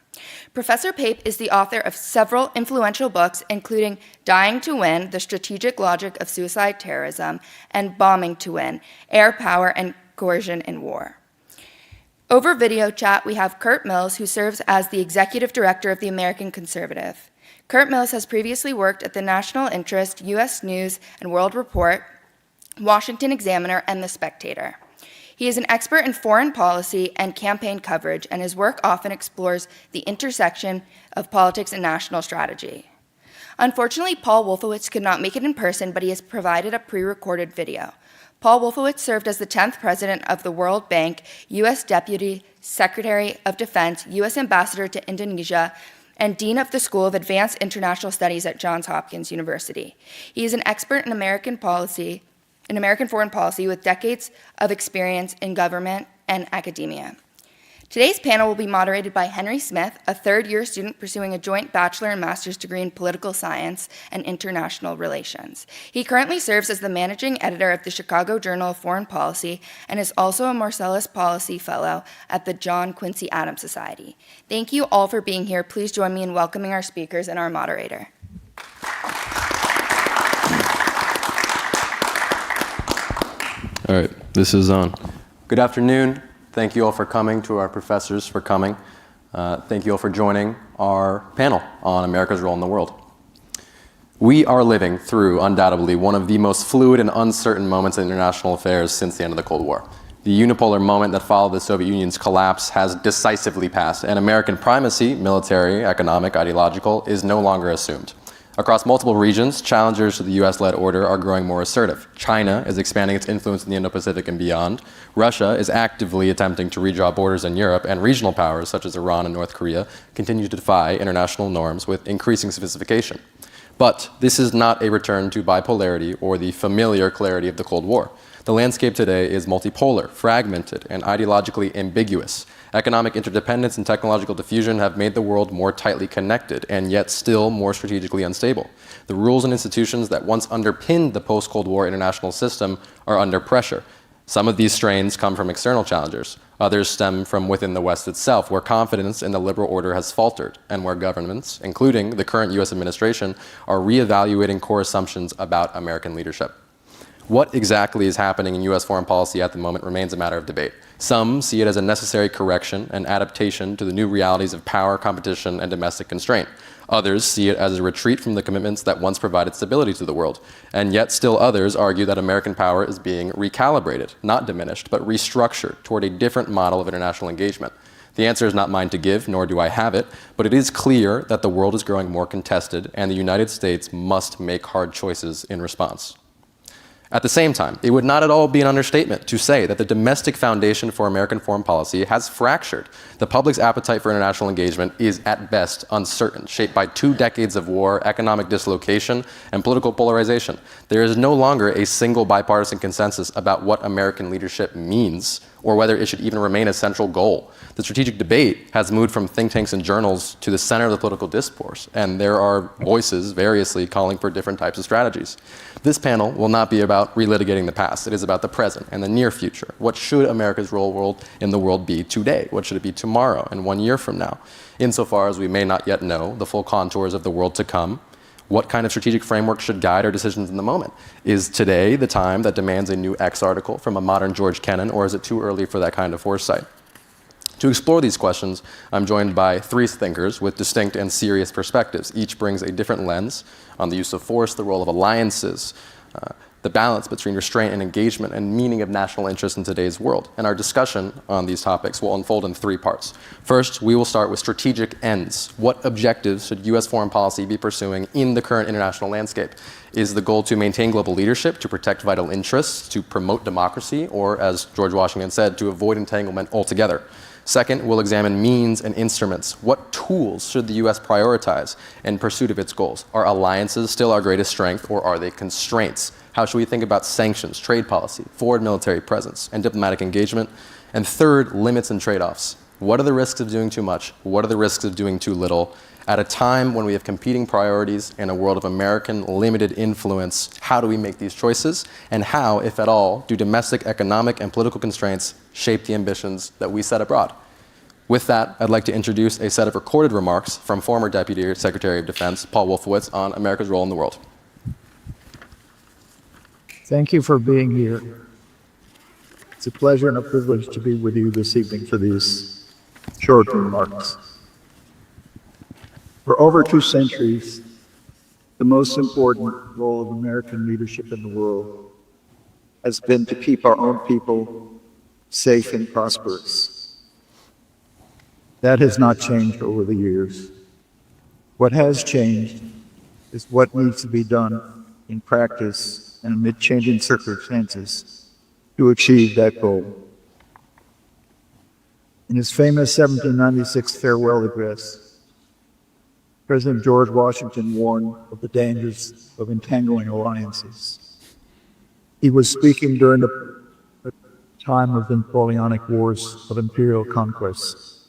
Professor Pape is the author of several influential books, including Dying to Win, The Strategic Logic of Suicide Terrorism, and Bombing to Win, Air Power and Coercion in War. Over video chat, we have Kurt Mills, who serves as the executive director of the American Conservative. Kurt Mills has previously worked at the National Interest, U.S. News and World Report, Washington Examiner, and The Spectator. He is an expert in foreign policy and campaign coverage, and his work often explores the intersection of politics and national strategy. Unfortunately, Paul Wolfowitz could not make it in person, but he has provided a pre-recorded video. Paul Wolfowitz served as the 10th president of the World Bank, U.S. Deputy Secretary of Defense, U.S. Ambassador to Indonesia, and Dean of the School of Advanced International Studies at Johns Hopkins University. He is an expert in American foreign policy with decades of experience in government and academia. Today's panel will be moderated by Henry Smith, a third-year student pursuing a joint bachelor and master's degree in political science and international relations. He currently serves as the managing editor of the Chicago Journal of Foreign Policy and is also a Marcellus Policy Fellow at the John Quincy Adams Society. Thank you all for being here. Please join me in welcoming our speakers and our moderator. All right, this is on. Good afternoon. Thank you all for coming, to our professors for coming. Thank you all for joining our panel on America's role in the world. We are living through, undoubtedly, one of the most fluid and uncertain moments in international affairs since the end of the Cold War. The unipolar moment that followed the Soviet Union's collapse has decisively passed, and American primacy, military, economic, ideological, is no longer assumed. Across multiple regions, challengers to the US-led order are growing more assertive. China is expanding its influence in the Indo-Pacific and beyond. Russia is actively attempting to redraw borders in Europe, and regional powers such as Iran and North Korea continue to defy international norms with increasing sophistication. But this is not a return to bipolarity or the familiar clarity of the Cold War. The landscape today is multipolar, fragmented, and ideologically ambiguous. Economic interdependence and technological diffusion have made the world more tightly connected and yet still more strategically unstable. The rules and institutions that once underpinned the post-Cold War international system are under pressure. Some of these strains come from external challengers. Others stem from within the West itself, where confidence in the liberal order has faltered and where governments, including the current US administration, are reevaluating core assumptions about American leadership. What exactly is happening in US foreign policy at the moment remains a matter of debate. Some see it as a necessary correction and adaptation to the new realities of power, competition, and domestic constraint. Others see it as a retreat from the commitments that once provided stability to the world. And yet still others argue that American power is being recalibrated, not diminished, but restructured toward a different model of international engagement. The answer is not mine to give, nor do I have it, but it is clear that the world is growing more contested and the United States must make hard choices in response. At the same time, it would not at all be an understatement to say that the domestic foundation for American foreign policy has fractured. The public's appetite for international engagement is at best uncertain, shaped by 2 decades of war, economic dislocation, and political polarization. There is no longer a single bipartisan consensus about what American leadership means or whether it should even remain a central goal. The strategic debate has moved from think tanks and journals to the center of the political discourse, and there are voices variously calling for different types of strategies. This panel will not be about relitigating the past. It is about the present and the near future. What should America's role in the world be today? What should it be tomorrow and 1 year from now? Insofar as we may not yet know the full contours of the world to come, what kind of strategic framework should guide our decisions in the moment? Is today the time that demands a new X article from a modern George Kennan, or is it too early for that kind of foresight? To explore these questions, I'm joined by 3 thinkers with distinct and serious perspectives. Each brings a different lens on the use of force, the role of alliances, the balance between restraint and engagement, and meaning of national interest in today's world. And our discussion on these topics will unfold in 3 parts. First, we will start with strategic ends. What objectives should US foreign policy be pursuing in the current international landscape? Is the goal to maintain global leadership, to protect vital interests, to promote democracy, or, as George Washington said, to avoid entanglement altogether? Second, we'll examine means and instruments. What tools should the US prioritize in pursuit of its goals? Are alliances still our greatest strength, or are they constraints? How should we think about sanctions, trade policy, forward military presence, and diplomatic engagement? And third, limits and trade-offs. What are the risks of doing too much? What are the risks of doing too little? At a time when we have competing priorities in a world of American limited influence, how do we make these choices? And how, if at all, do domestic economic and political constraints shape the ambitions that we set abroad? With that, I'd like to introduce a set of recorded remarks from former Deputy Secretary of Defense Paul Wolfowitz on America's role in the world. Thank you for being here. It's a pleasure and a privilege to be with you this evening for these short remarks. For over 2 centuries, the most important role of American leadership in the world has been to keep our own people safe and prosperous. That has not changed over the years. What has changed is what needs to be done in practice and amid changing circumstances to achieve that goal. In his famous 1796 farewell address, President George Washington warned of the dangers of entangling alliances. He was speaking during the time of the Napoleonic Wars of imperial conquest,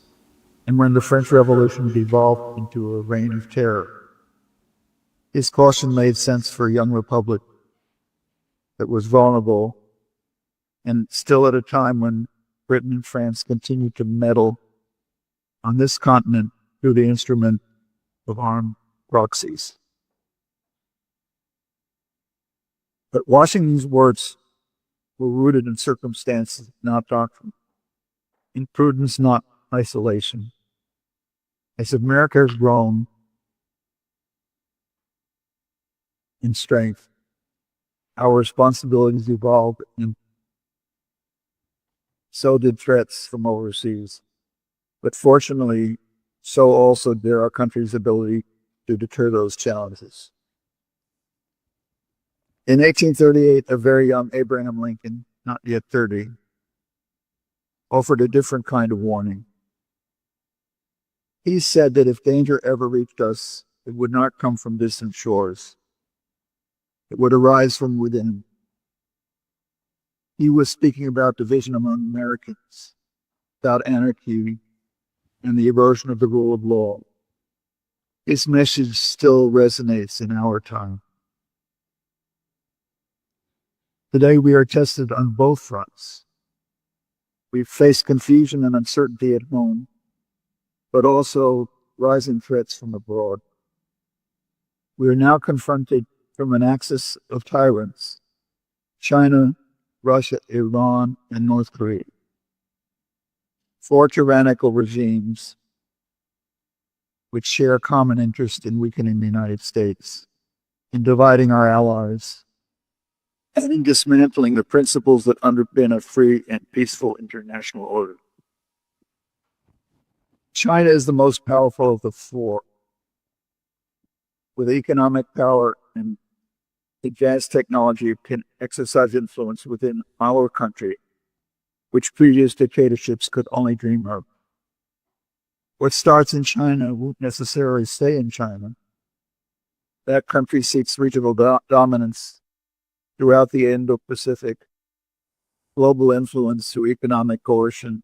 and when the French Revolution devolved into a reign of terror. His caution made sense for a young republic that was vulnerable, and still at a time when Britain and France continued to meddle on this continent through the instrument of armed proxies. But Washington's words were rooted in circumstances, not doctrine, in prudence, not isolation. As America has grown in strength, our responsibilities evolved, and so did threats from overseas. But fortunately, so also did our country's ability to deter those challenges. In 1838, a very young Abraham Lincoln, not yet 30, offered a different kind of warning. He said that if danger ever reached us, it would not come from distant shores. It would arise from within. He was speaking about division among Americans, about anarchy, and the erosion of the rule of law. His message still resonates in our time. Today we are tested on both fronts. We face confusion and uncertainty at home, but also rising threats from abroad. We are now confronted from an axis of tyrants, China, Russia, Iran, and North Korea. 4 tyrannical regimes which share a common interest in weakening the United States, in dividing our allies, and in dismantling the principles that underpin a free and peaceful international order. China is the most powerful of the 4, with economic power and advanced technology. It can exercise influence within our country, which previous dictatorships could only dream of. What starts in China won't necessarily stay in China. That country seeks regional dominance throughout the Indo-Pacific, global influence through economic coercion,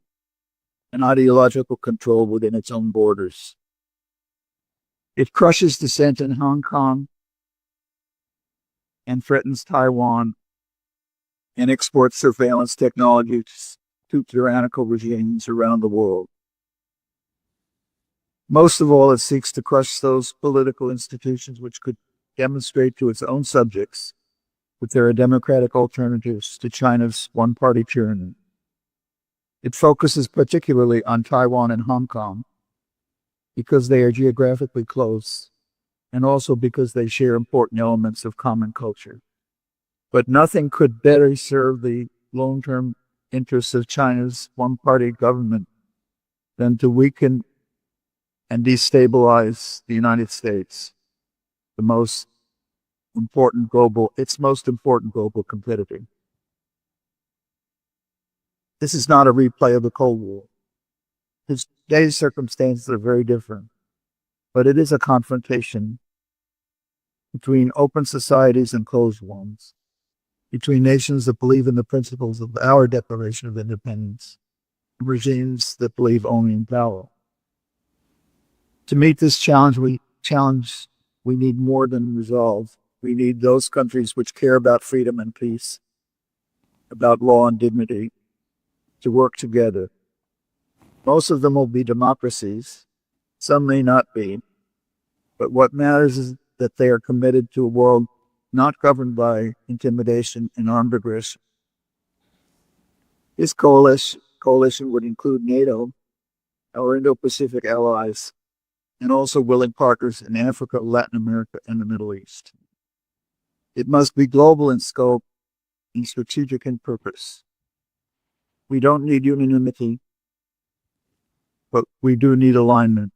and ideological control within its own borders. It crushes dissent in Hong Kong and threatens Taiwan and exports surveillance technologies to tyrannical regimes around the world. Most of all, it seeks to crush those political institutions which could demonstrate to its own subjects that there are democratic alternatives to China's one-party tyranny. It focuses particularly on Taiwan and Hong Kong because they are geographically close and also because they share important elements of common culture. But nothing could better serve the long-term interests of China's one-party government than to weaken and destabilize the United States, its most important global competitor. This is not a replay of the Cold War. Today's circumstances are very different, but it is a confrontation between open societies and closed ones, between nations that believe in the principles of our Declaration of Independence, and regimes that believe only in power. To meet this challenge, we need more than resolve. We need those countries which care about freedom and peace, about law and dignity, to work together. Most of them will be democracies. Some may not be. But what matters is that they are committed to a world not governed by intimidation and armed aggression. This coalition would include NATO, our Indo-Pacific allies, and also willing partners in Africa, Latin America, and the Middle East. It must be global in scope and strategic in purpose. We don't need unanimity, but we do need alignment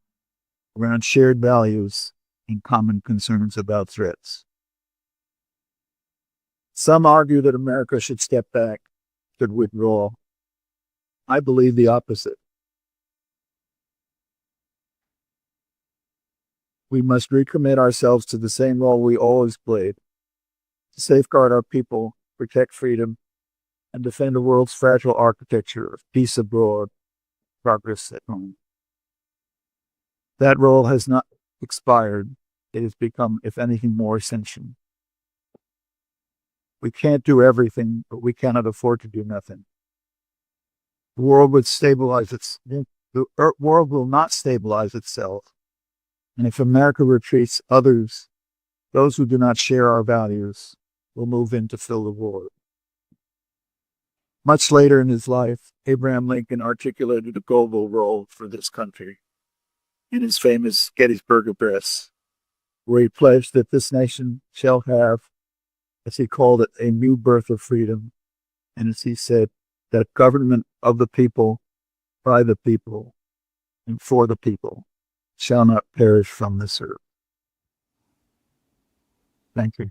around shared values and common concerns about threats. Some argue that America should step back, should withdraw. I believe the opposite. We must recommit ourselves to the same role we always played, to safeguard our people, protect freedom, and defend the world's fragile architecture of peace abroad, progress at home. That role has not expired. It has become, if anything, more essential. We can't do everything, but we cannot afford to do nothing. The world will not stabilize itself. And if America retreats, others, those who do not share our values, will move in to fill the void. Much later in his life, Abraham Lincoln articulated a global role for this country in his famous Gettysburg Address, where he pledged that this nation shall have, as he called it, a new birth of freedom, and as he said, that government of the people, by the people, and for the people, shall not perish from this earth. Thank you.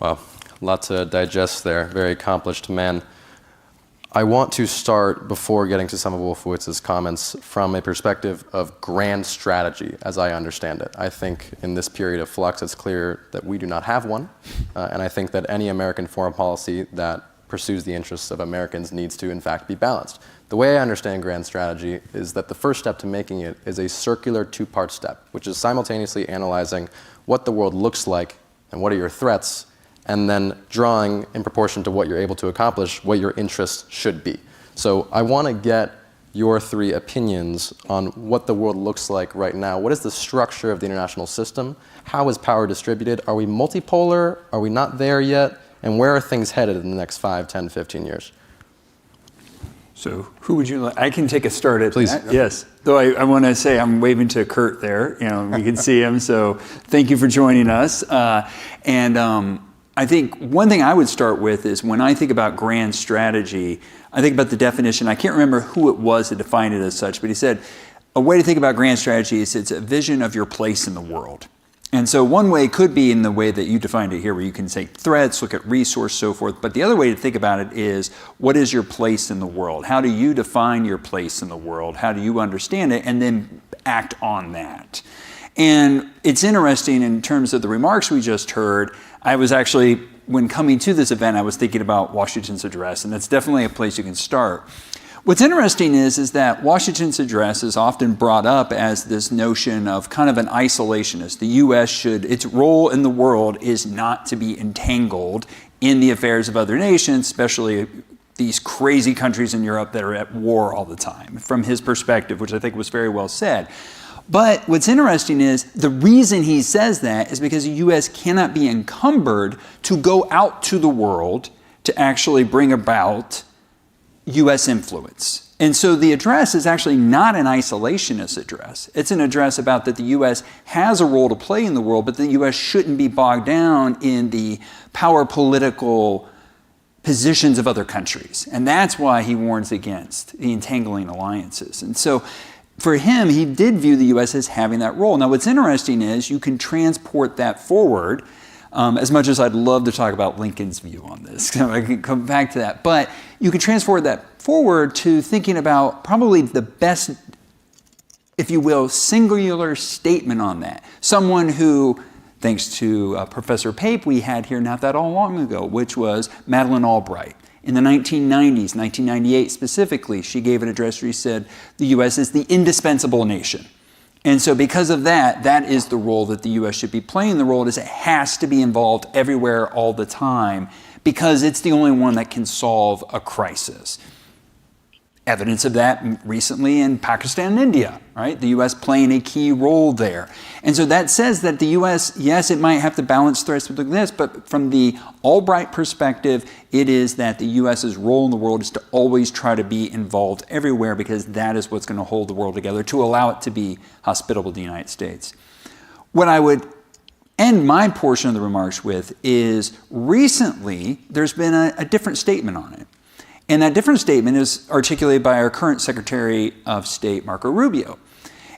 Wow, a lot to digest there. Very accomplished man. I want to start, before getting to some of Wolfowitz's comments, from a perspective of grand strategy, as I understand it. I think in this period of flux, it's clear that we do not have one, and I think that any American foreign policy that pursues the interests of Americans needs to, in fact, be balanced. The way I understand grand strategy is that the first step to making it is a circular two-part step, which is simultaneously analyzing what the world looks like and what are your threats, and then drawing, in proportion to what you're able to accomplish, what your interests should be. So I want to get your three opinions on what the world looks like right now. What is the structure of the international system? How is power distributed? Are we multipolar? Are we not there yet? And where are things headed in the next 5, 10, 15 years? So who would you like? I can take a start at Please. that. Yes. Though I want to say I'm waving to Kurt there. You know, we can see him. So thank you for joining us. I think one thing I would start with is when I think about grand strategy, I think about the definition. I can't remember who it was that defined it as such, but he said a way to think about grand strategy is it's a vision of your place in the world. And so one way could be in the way that you defined it here, where you can say threats, look at resource, so forth. But the other way to think about it is, what is your place in the world? How do you define your place in the world? How do you understand it? And then act on that. And it's interesting in terms of the remarks we just heard. I was actually, when coming to this event, I was thinking about Washington's address, and that's definitely a place you can start. What's interesting is that Washington's address is often brought up as this notion of kind of an isolationist. The U.S. its role in the world is not to be entangled in the affairs of other nations, especially these crazy countries in Europe that are at war all the time, from his perspective, which I think was very well said. But what's interesting is the reason he says that is because the U.S. cannot be encumbered to go out to the world to actually bring about U.S. influence. And so the address is actually not an isolationist address. It's an address about that the U.S. has a role to play in the world, but the U.S. shouldn't be bogged down in the power political positions of other countries. And that's why he warns against the entangling alliances. And so for him, he did view the U.S. as having that role. Now, what's interesting is you can transport that forward, as much as I'd love to talk about Lincoln's view on this. I can come back to that. But you can transport that forward to thinking about probably the best, if you will, singular statement on that. Someone who, thanks to Professor Pape we had here not that long ago, which was Madeleine Albright. In the 1990s, 1998 specifically, she gave an address where she said, the U.S. is the indispensable nation. And so because of that, that is the role that the U.S. should be playing. The role is it has to be involved everywhere all the time because it's the only one that can solve a crisis. Evidence of that recently in Pakistan and India, right? The U.S. playing a key role there. And so that says that the U.S., yes, it might have to balance threats with this, but from the Albright perspective, it is that the U.S.'s role in the world is to always try to be involved everywhere because that is what's going to hold the world together, to allow it to be hospitable to the United States. What I would end my portion of the remarks with is recently there's been a different statement on it. And that different statement is articulated by our current Secretary of State, Marco Rubio.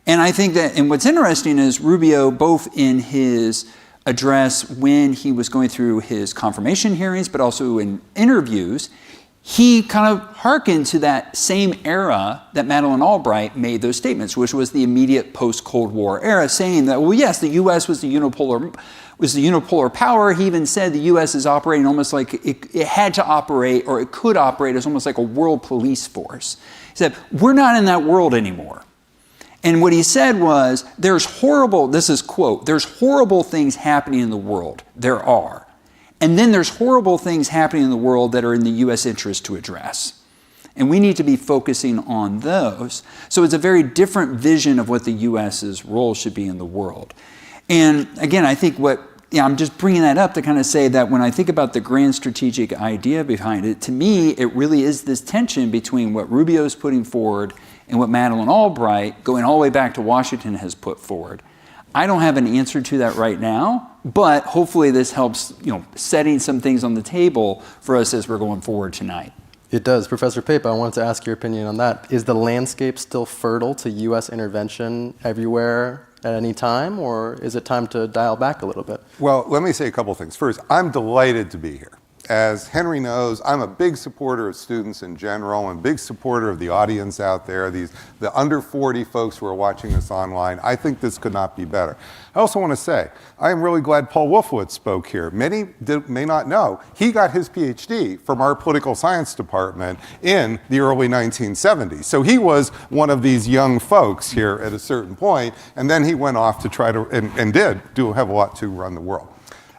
And I think that, and what's interesting is Rubio, both in his address when he was going through his confirmation hearings, but also in interviews, he kind of hearkened to that same era that Madeleine Albright made those statements, which was the immediate post-Cold War era, saying that, well, yes, the U.S. was the unipolar power. He even said the U.S. is operating almost like it had to operate, or it could operate as almost like a world police force. He said, we're not in that world anymore. And what he said was, this is quote, there's horrible things happening in the world. There are. And then there's horrible things happening in the world that are in the U.S. interest to address. And we need to be focusing on those. So it's a very different vision of what the U.S.'s role should be in the world. And again, I think I'm just bringing that up to kind of say that when I think about the grand strategic idea behind it, to me, it really is this tension between what Rubio is putting forward and what Madeleine Albright, going all the way back to Washington, has put forward. I don't have an answer to that right now, but hopefully this helps, setting some things on the table for us as we're going forward tonight. It does. Professor Pape, I wanted to ask your opinion on that. Is the landscape still fertile to U.S. intervention everywhere at any time, or is it time to dial back a little bit? Well, let me say a couple things. First, I'm delighted to be here. As Henry knows, I'm a big supporter of students in general and a big supporter of the audience out there, the under 40 folks who are watching this online. I think this could not be better. I also want to say, I am really glad Paul Wolfowitz spoke here. Many may not know, he got his PhD from our political science department in the early 1970s. So he was one of these young folks here at a certain point, and then he went off to try to, and did have a lot to run the world.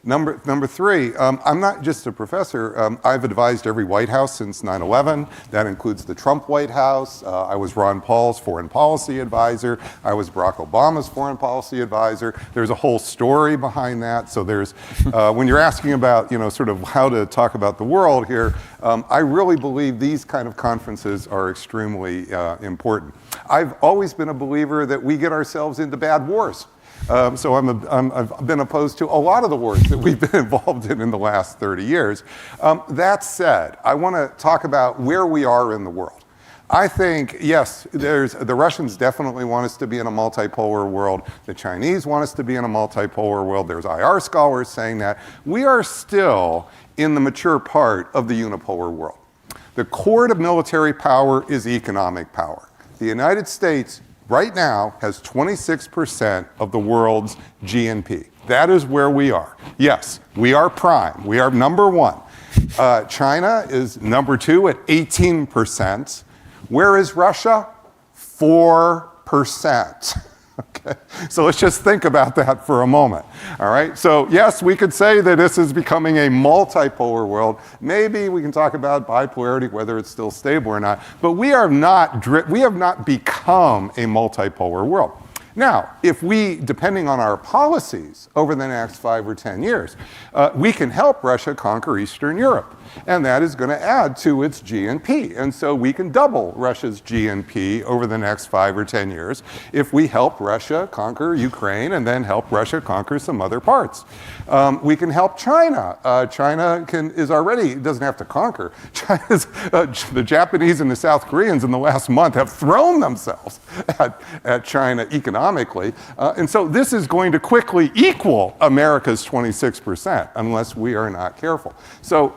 Number three, I'm not just a professor. I've advised every White House since 9/11. That includes the Trump White House. I was Ron Paul's foreign policy advisor. I was Barack Obama's foreign policy advisor. There's a whole story behind that. So there's, when you're asking about, sort of how to talk about the world here, I really believe these kind of conferences are extremely important. I've always been a believer that we get ourselves into bad wars. So I've been opposed to a lot of the wars that we've been involved in the last 30 years. That said, I want to talk about where we are in the world. I think, yes, the Russians definitely want us to be in a multipolar world. The Chinese want us to be in a multipolar world. There's IR scholars saying that. We are still in the mature part of the unipolar world. The core to military power is economic power. The United States right now has 26% of the world's GNP. That is where we are. Yes, we are prime. We are number one. China is number two at 18%. Where is Russia? 4%. Okay, so let's just think about that for a moment. All right, so yes, we could say that this is becoming a multipolar world. Maybe we can talk about bipolarity, whether it's still stable or not, but we have not become a multipolar world. Now, if we, depending on our policies over the next 5 or 10 years, we can help Russia conquer Eastern Europe. And that is going to add to its GNP. And so we can double Russia's GNP over the next 5 or 10 years if we help Russia conquer Ukraine and then help Russia conquer some other parts. We can help China. China doesn't have to conquer. The Japanese and the South Koreans in the last month have thrown themselves at China economically. And so this is going to quickly equal America's 26% unless we are not careful. So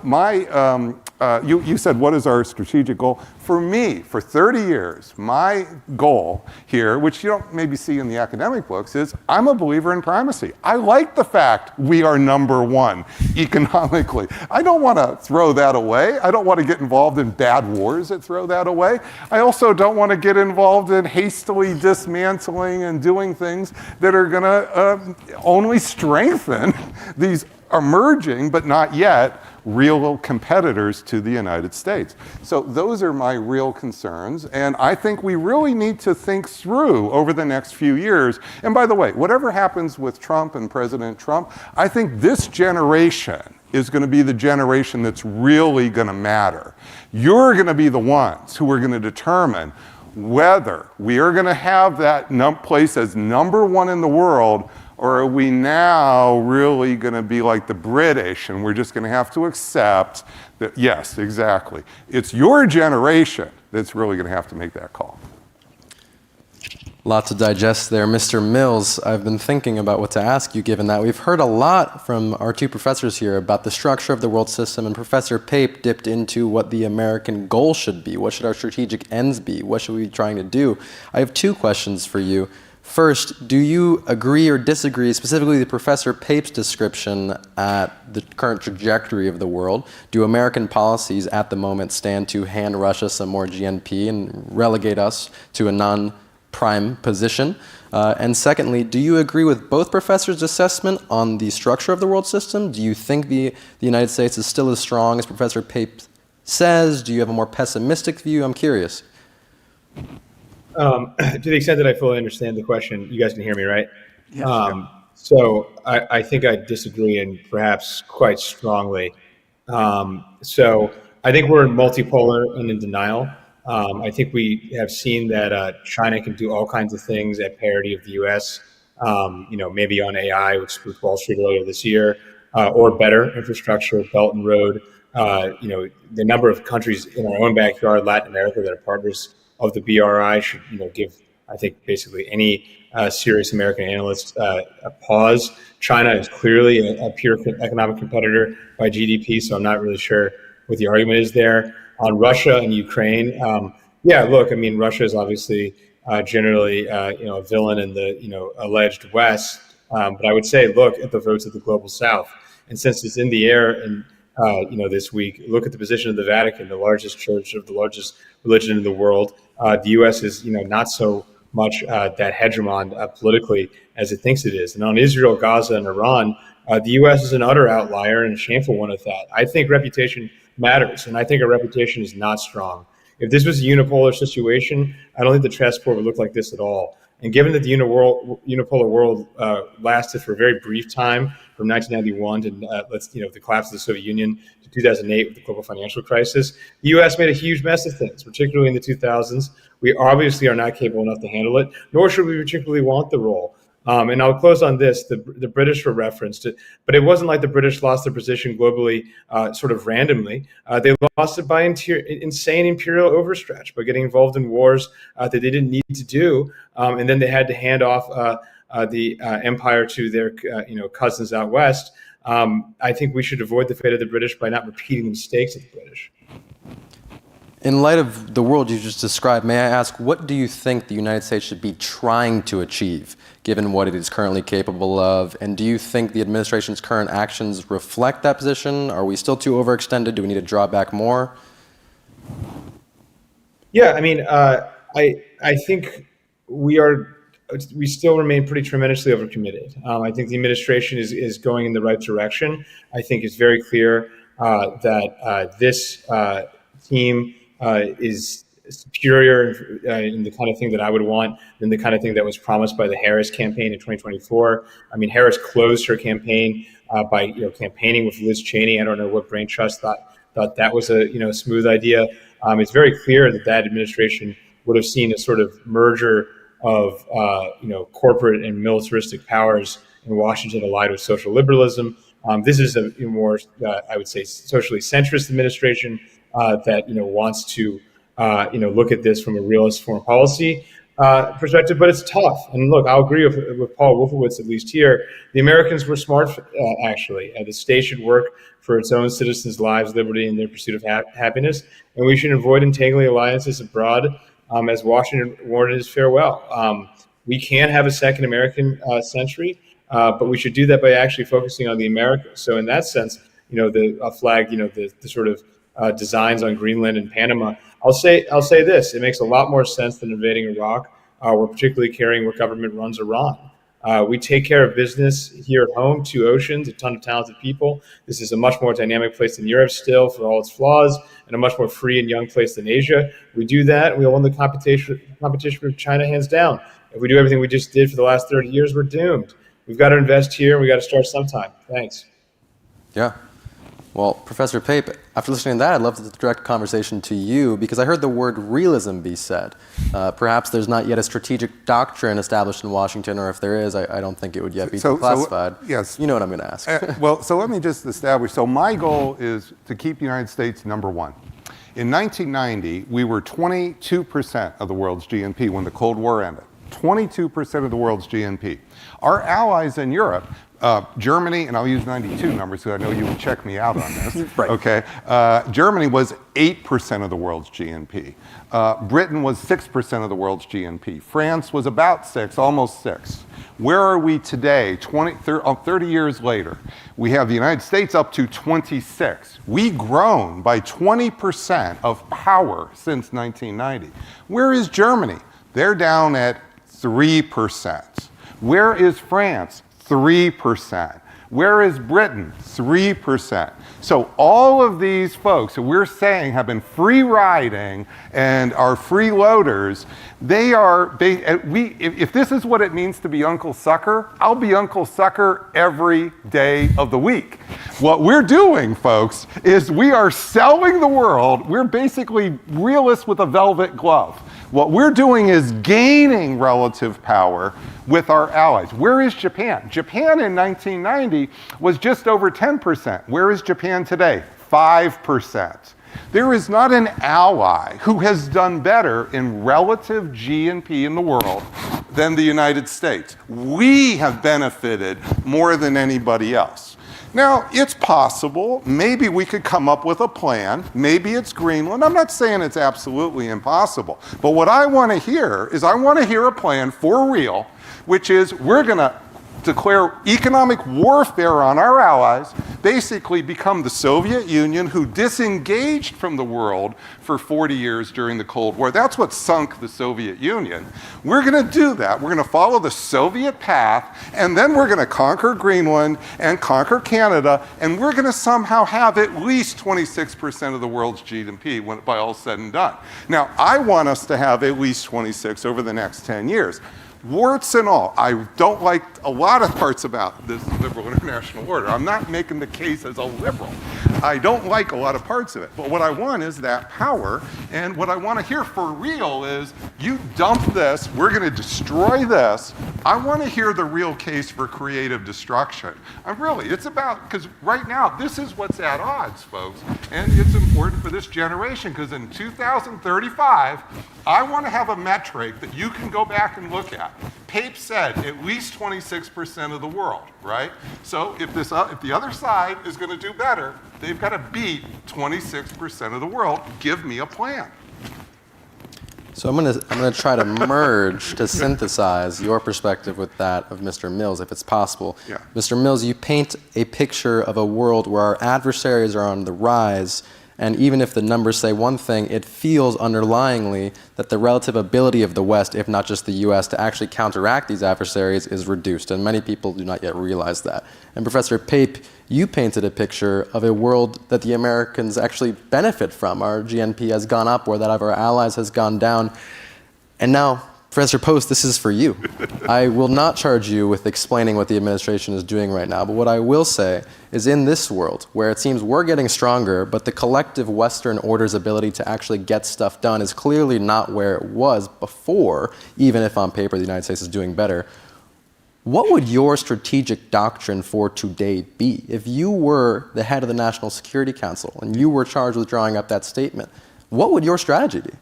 you said, what is our strategic goal? For me, for 30 years, my goal here, which you don't maybe see in the academic books, is I'm a believer in primacy. I like the fact we are number one economically. I don't want to throw that away. I don't want to get involved in bad wars that throw that away. I also don't want to get involved in hastily dismantling and doing things that are going to only strengthen these emerging, but not yet, real competitors to the United States. So those are my real concerns, and I think we really need to think through over the next few years. And by the way, whatever happens with Trump and President Trump, I think this generation is going to be the generation that's really going to matter. You're going to be the ones who are going to determine whether we are going to have that place as number one in the world, or are we now really going to be like the British and we're just going to have to accept that, yes, exactly. It's your generation that's really going to have to make that call. Lot to digest there. Mr. Mills, I've been thinking about what to ask you, given that we've heard a lot from our two professors here about the structure of the world system, and Professor Pape dipped into what the American goal should be. What should our strategic ends be? What should we be trying to do? I have two questions for you. First, do you agree or disagree, specifically the Professor Pape's description at the current trajectory of the world? Do American policies at the moment stand to hand Russia some more GNP and relegate us to a non-prime position? And secondly, do you agree with both professors' assessment on the structure of the world system? Do you think the United States is still as strong as Professor Pape says? Do you have a more pessimistic view? I'm curious. To the extent that I fully understand the question, you guys can hear me, right? Yeah, So I think I disagree, and perhaps quite strongly. So I think we're multipolar and in denial. I think we have seen that China can do all kinds of things at parity of the U.S., maybe on AI, which spooked Wall Street earlier this year, or better infrastructure, Belt and Road. The number of countries in our own backyard, Latin America, that are partners of the BRI should, give, I think, basically any serious American analyst a pause. China is clearly a pure economic competitor by GDP, so I'm not really sure what the argument is there. On Russia and Ukraine, Russia is obviously generally, a villain in the, alleged West. But I would say, look at the votes of the global South. And since it's in the air and, this week, look at the position of the Vatican, the largest church of the largest religion in the world. The U.S. is, not so much that hegemon politically as it thinks it is. And on Israel, Gaza, and Iran, The U.S. is an utter outlier and a shameful one at that. I think reputation matters, and I think our reputation is not strong. If this was a unipolar situation, I don't think the chessboard would look like this at all. And given that the unipolar world lasted for a very brief time, from 1991 to the collapse of the Soviet Union to 2008 with the global financial crisis, the U.S. made a huge mess of things, particularly in the 2000s. We obviously are not capable enough to handle it, nor should we particularly want the role. And I'll close on this. The British were referenced, but it wasn't like the British lost their position globally sort of randomly. They lost it by insane imperial overstretch, by getting involved in wars that they didn't need to do. And then they had to hand off the empire to their cousins out west. I think we should avoid the fate of the British by not repeating the mistakes of the British. In light of the world you just described, may I ask, what do you think the United States should be trying to achieve, given what it is currently capable of? And do you think the administration's current actions reflect that position? Are we still too overextended? Do we need to draw back more? Yeah, I mean, I think we still remain pretty tremendously overcommitted. I think the administration is going in the right direction. I think it's very clear that this team is superior in the kind of thing that I would want than the kind of thing that was promised by the Harris campaign in 2024. I mean, Harris closed her campaign by campaigning with Liz Cheney. I don't know what brain trust thought that was a smooth idea. It's very clear that administration would have seen a sort of merger of corporate and militaristic powers in Washington allied with social liberalism. This is a more, I would say, socially centrist administration that wants to look at this from a realist foreign policy perspective, but it's tough. And look, I'll agree with Paul Wolfowitz, at least here. The Americans were smart, actually. The state should work for its own citizens' lives, liberty, and their pursuit of happiness. And we should avoid entangling alliances abroad as Washington warned his farewell. We can have a second American century, but we should do that by actually focusing on the Americas. So in that sense, the flag, the sort of designs on Greenland and Panama. I'll say this: it makes a lot more sense than invading Iraq, or particularly caring what government runs Iran. We take care of business here at home, 2 oceans, a ton of talented people. This is a much more dynamic place than Europe still, for all its flaws, and a much more free and young place than Asia. We do that, we'll win the competition with China hands down. If we do everything we just did for the last 30 years, we're doomed. We've got to invest here, and we've got to start sometime. Thanks. Yeah. Well, Professor Pape, after listening to that, I'd love to direct conversation to you, because I heard the word realism be said. Perhaps there's not yet a strategic doctrine established in Washington, or if there is, I don't think it would yet be classified. Yes. You know what I'm going to ask. So let me just establish. So my goal is to keep the United States #1. In 1990, we were 22% of the world's GNP when the Cold War ended. 22% of the world's GNP. Our allies in Europe, Germany, and I'll use 92 numbers because I know you would check me out on this. Right. Okay. Germany was 8% of the world's GNP. Britain was 6% of the world's GNP. France was about 6, almost 6. Where are we today, 30 years later? We have the United States up to 26. We've grown by 20% of power since 1990. Where is Germany? They're down at 3%. Where is France? 3%. Where is Britain? 3%. So all of these folks who we're saying have been free riding and are freeloaders, they are, if this is what it means to be Uncle Sucker, I'll be Uncle Sucker every day of the week. What we're doing, folks, is we are selling the world. We're basically realists with a velvet glove. What we're doing is gaining relative power with our allies. Where is Japan? Japan in 1990 was just over 10%. Where is Japan today? 5%. There is not an ally who has done better in relative GNP in the world than the United States. We have benefited more than anybody else. Now, it's possible, maybe we could come up with a plan, maybe it's Greenland. I'm not saying it's absolutely impossible, but what I want to hear is I want to hear a plan for real, which is we're going to declare economic warfare on our allies, basically become the Soviet Union, who disengaged from the world for 40 years during the Cold War. That's what sunk the Soviet Union. We're going to do that. We're going to follow the Soviet path, and then we're going to conquer Greenland and conquer Canada, and we're going to somehow have at least 26% of the world's GDP when by all said and done. Now, I want us to have at least 26 over the next 10 years. Warts and all, I don't like a lot of parts about this liberal international order. I'm not making the case as a liberal. I don't like a lot of parts of it. But what I want is that power, and what I want to hear for real is, you dump this, we're going to destroy this. I want to hear the real case for creative destruction. It's about, because right now, this is what's at odds, folks. And it's important for this generation, because in 2035, I want to have a metric that you can go back and look at. Pape said at least 26% of the world, right? So if the other side is going to do better, they've got to beat 26% of the world. Give me a plan. So I'm gonna try to merge, to synthesize your perspective with that of Mr. Mills, if it's possible. Yeah. Mr. Mills, you paint a picture of a world where our adversaries are on the rise, and even if the numbers say one thing, it feels underlyingly that the relative ability of the West, if not just the US, to actually counteract these adversaries is reduced, and many people do not yet realize that. And Professor Pape, you painted a picture of a world that the Americans actually benefit from. Our GNP has gone up, or that of our allies has gone down. And now, Professor Post, this is for you. I will not charge you with explaining what the administration is doing right now, but what I will say is, in this world, where it seems we're getting stronger, but the collective Western order's ability to actually get stuff done is clearly not where it was before, even if on paper the United States is doing better. What would your strategic doctrine for today be? If you were the head of the National Security Council and you were charged with drawing up that statement, what would your strategy be?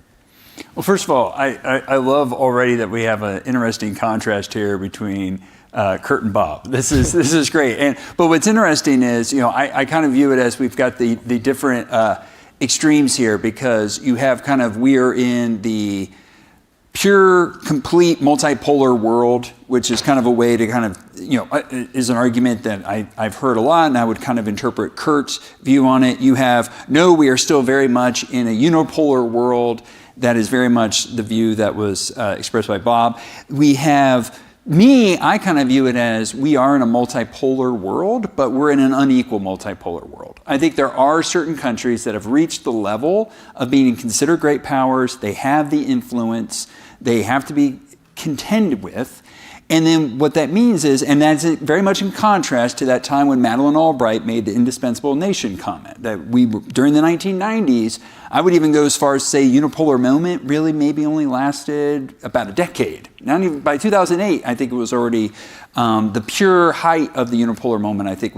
Well, first of all, I love already that we have an interesting contrast here between Kurt and Bob. This is great. But what's interesting is, I kind of view it as we've got the different extremes here, because you have we are in the pure, complete multipolar world, which is kind of a way to is an argument that I've heard a lot, and I would kind of interpret Kurt's view on it. You have, no, we are still very much in a unipolar world. That is very much the view that was expressed by Bob. We have I kind of view it as, we are in a multipolar world, but we're in an unequal multipolar world. I think there are certain countries that have reached the level of being considered great powers. They have the influence. They have to be contended with. And then what that means is, and that's very much in contrast to that time when Madeleine Albright made the indispensable nation comment, that during the 1990s, I would even go as far as say unipolar moment really maybe only lasted about a decade. Not even by 2008, I think it was already, the pure height of the unipolar moment, I think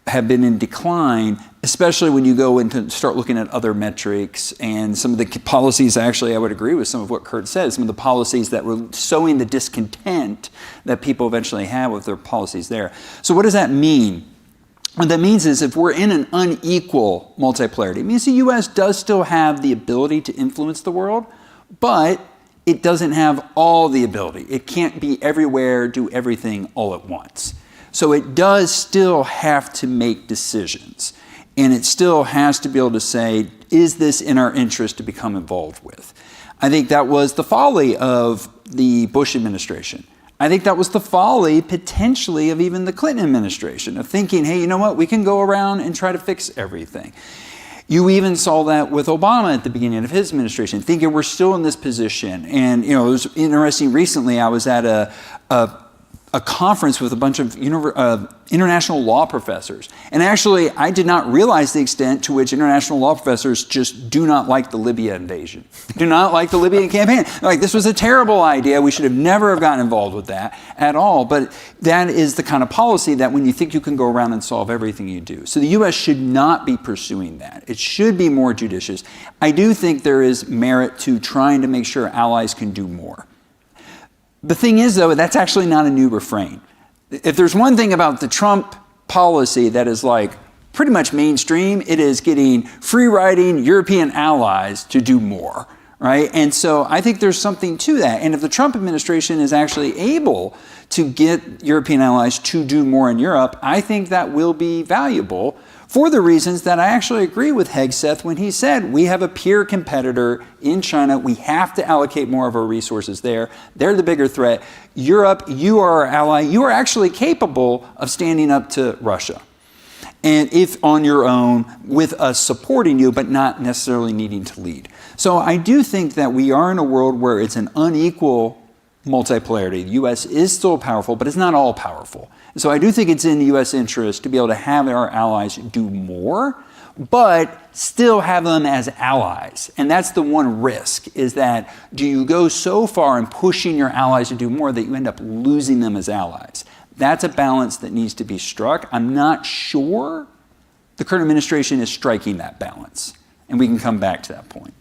had been in decline, especially when you go into start looking at other metrics and some of the policies. Actually, I would agree with some of what Kurt said. Some of the policies that were sowing the discontent that people eventually have with their policies there. So what does that mean? What that means is, if we're in an unequal multipolarity, it means the U.S. does still have the ability to influence the world, but it doesn't have all the ability. It can't be everywhere, do everything all at once. So it does still have to make decisions, and it still has to be able to say, is this in our interest to become involved with? I think that was the folly of the Bush administration. I think that was the folly, potentially, of even the Clinton administration, of thinking, hey, you know what, we can go around and try to fix everything. You even saw that with Obama at the beginning of his administration, thinking we're still in this position. And it was interesting, recently I was at a conference with a bunch of international law professors. And actually, I did not realize the extent to which international law professors just do not like the Libya invasion, do not like the Libyan campaign. Like, this was a terrible idea. We should have never have gotten involved with that at all. But that is the kind of policy that when you think you can go around and solve everything, you do. So the U.S. should not be pursuing that. It should be more judicious. I do think there is merit to trying to make sure allies can do more. The thing is, though, that's actually not a new refrain. If there's one thing about the Trump policy that is pretty much mainstream, it is getting free-riding European allies to do more, right? And so I think there's something to that. And if the Trump administration is actually able to get European allies to do more in Europe, I think that will be valuable for the reasons that I actually agree with Hegseth when he said we have a peer competitor in China. We have to allocate more of our resources there. They're the bigger threat. Europe, you are our ally. You are actually capable of standing up to Russia. And if on your own, with us supporting you, but not necessarily needing to lead. So I do think that we are in a world where it's an unequal multipolarity. The U.S. is still powerful, but it's not all powerful. So I do think it's in the U.S. interest to be able to have our allies do more, but still have them as allies. And that's the one risk, is that do you go so far in pushing your allies to do more that you end up losing them as allies? That's a balance that needs to be struck. I'm not sure the current administration is striking that balance. And we can come back to that point.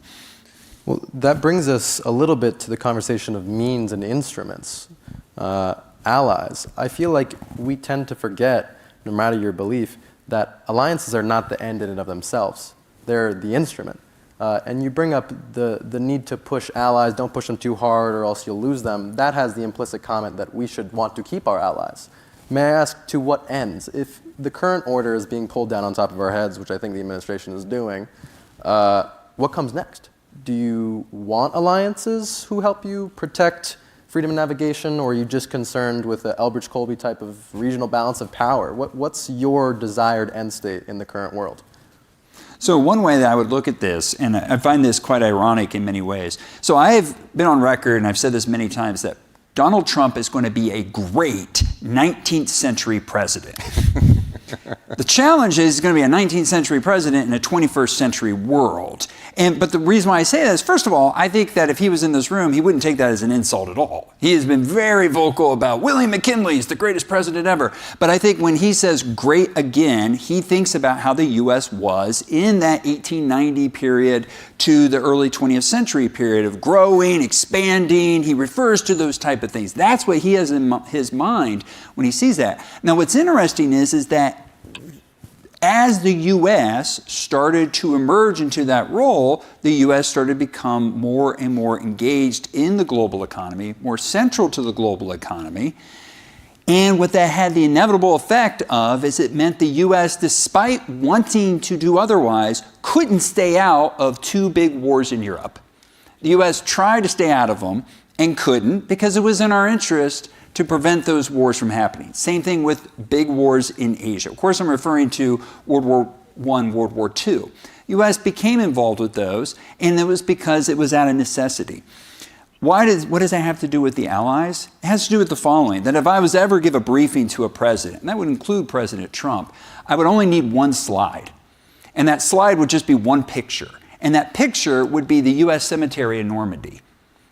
Well, that brings us a little bit to the conversation of means and instruments. Allies. I feel like we tend to forget, no matter your belief, that alliances are not the end in and of themselves. They're the instrument. And you bring up the need to push allies, don't push them too hard or else you'll lose them. That has the implicit comment that we should want to keep our allies. May I ask, to what ends? If the current order is being pulled down on top of our heads, which I think the administration is doing, what comes next? Do you want alliances who help you protect freedom of navigation, or are you just concerned with the Elbridge Colby type of regional balance of power? What's your desired end state in the current world? So one way that I would look at this, and I find this quite ironic in many ways. So I have been on record, and I've said this many times, that Donald Trump is going to be a great 19th century president. The challenge is he's going to be a 19th century president in a 21st century world. But the reason why I say that is, first of all, I think that if he was in this room, he wouldn't take that as an insult at all. He has been very vocal about William McKinley is the greatest president ever. But I think when he says great again, he thinks about how the U.S. was in that 1890 period to the early 20th century period of growing, expanding. He refers to those type of things. That's what he has in his mind when he sees that. Now, what's interesting is that as the U.S. started to emerge into that role, the U.S. started to become more and more engaged in the global economy, more central to the global economy. And what that had the inevitable effect of is it meant the U.S., despite wanting to do otherwise, couldn't stay out of two big wars in Europe. The U.S. tried to stay out of them and couldn't because it was in our interest to prevent those wars from happening. Same thing with big wars in Asia. Of course, I'm referring to World War I, World War II. U.S. became involved with those, and it was because it was out of necessity. What does that have to do with the allies? It has to do with the following, that if I was to ever give a briefing to a president, and that would include President Trump, I would only need one slide. And that slide would just be one picture. And that picture would be the U.S. cemetery in Normandy.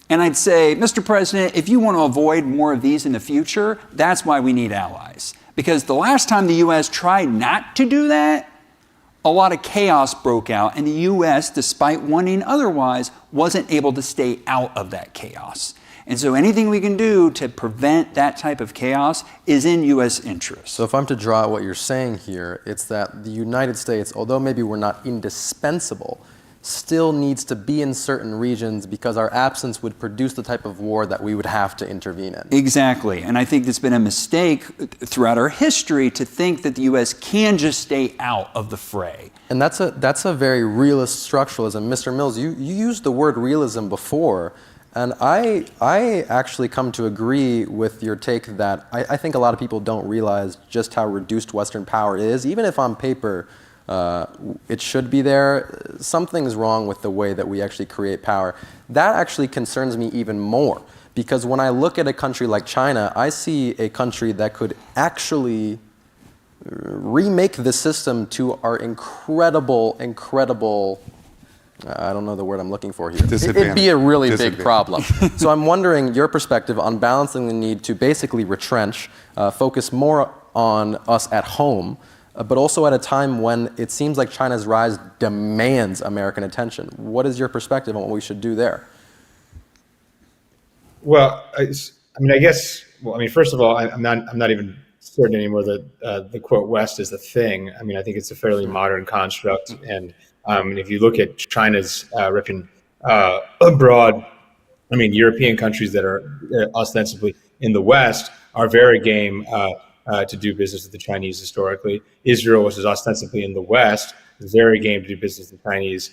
And I'd say, Mr. President, if you want to avoid more of these in the future, that's why we need allies. Because the last time the U.S. tried not to do that, a lot of chaos broke out, and the U.S., despite wanting otherwise, wasn't able to stay out of that chaos. And so anything we can do to prevent that type of chaos is in U.S. interest. So if I'm to draw out what you're saying here, it's that the United States, although maybe we're not indispensable, still needs to be in certain regions because our absence would produce the type of war that we would have to intervene in. Exactly. And I think it's been a mistake throughout our history to think that the U.S. can just stay out of the fray. And that's a very realist structuralism. Mr. Mills, you used the word realism before, and I actually come to agree with your take that I think a lot of people don't realize just how reduced Western power is, even if on paper it should be there. Something's wrong with the way that we actually create power. That actually concerns me even more, because when I look at a country like China, I see a country that could actually remake the system to our incredible, I don't know the word I'm looking for here. It'd be a really big problem. So I'm wondering your perspective on balancing the need to basically retrench, focus more on us at home, but also at a time when it seems like China's rise demands American attention. What is your perspective on what we should do there? Well, I guess, first of all, I'm not even certain anymore that the quote West is the thing. I think it's a fairly modern construct, and if you look at China's abroad. I mean, European countries that are ostensibly in the West are very game to do business with the Chinese historically. Israel, which is ostensibly in the West, is very game to do business with the Chinese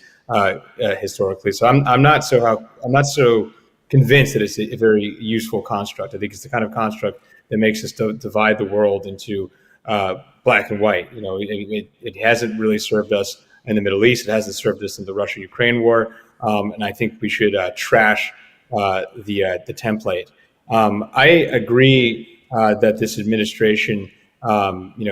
historically. So I'm not so convinced that it's a very useful construct. I think it's the kind of construct that makes us divide the world into black and white. You know, it hasn't really served us in the Middle East. It hasn't served us in the Russia-Ukraine war, and I think we should trash the template. I agree that this administration,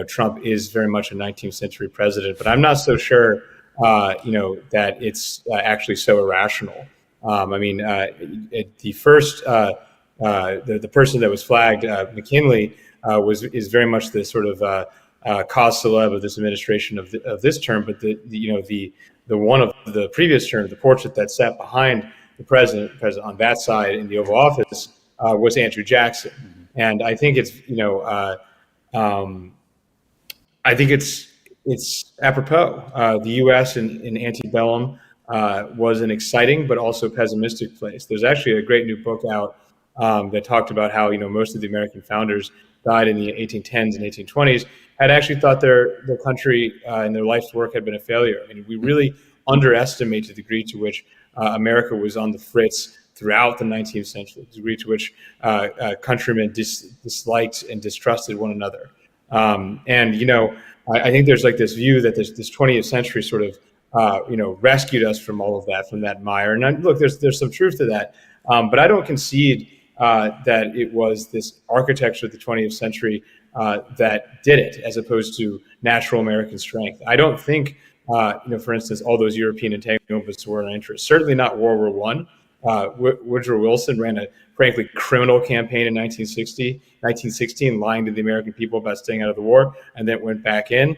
Trump is very much a 19th century president, but I'm not so sure, that it's actually so irrational. The first, the person that was flagged, McKinley, is very much the sort of cause célèbre of this administration of this term, but the one of the previous term, the portrait that sat behind the president on that side in the Oval Office was Andrew Jackson, and I think it's it's apropos. The U.S. in antebellum was an exciting but also pessimistic place. There's actually a great new book out that talked about how most of the American founders died in the 1810s and 1820s had actually thought their country and their life's work had been a failure. I mean, we really underestimate the degree to which America was on the fritz throughout the 19th century, the degree to which countrymen disliked and distrusted one another. I think there's like this view that this 20th century sort of rescued us from all of that, from that mire. And look, there's some truth to that, but I don't concede that it was this architecture of the 20th century that did it, as opposed to natural American strength. I don't think, for instance, all those European entanglements were an interest. Certainly not World War I. Woodrow Wilson ran a frankly criminal campaign in 1916, lying to the American people about staying out of the war, and then went back in.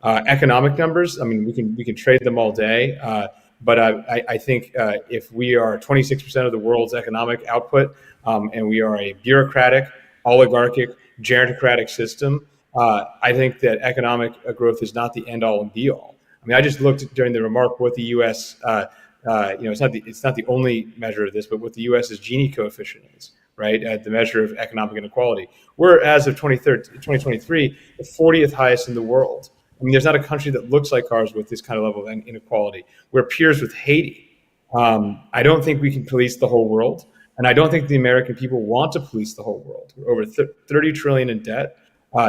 Economic numbers, I mean, we can trade them all day, but I think if we are 26% of the world's economic output, and we are a bureaucratic, oligarchic, gerontocratic system, I think that economic growth is not the end-all and be-all. I mean, I just looked during the remark what the U.S. It's not the only measure of this, but what the U.S.'s Gini coefficient is, right? The measure of economic inequality. We're, as of 2023, the 40th highest in the world. I mean, there's not a country that looks like ours with this kind of level of inequality. We're peers with Haiti. I don't think we can police the whole world, and I don't think the American people want to police the whole world. We're over 30 trillion in debt.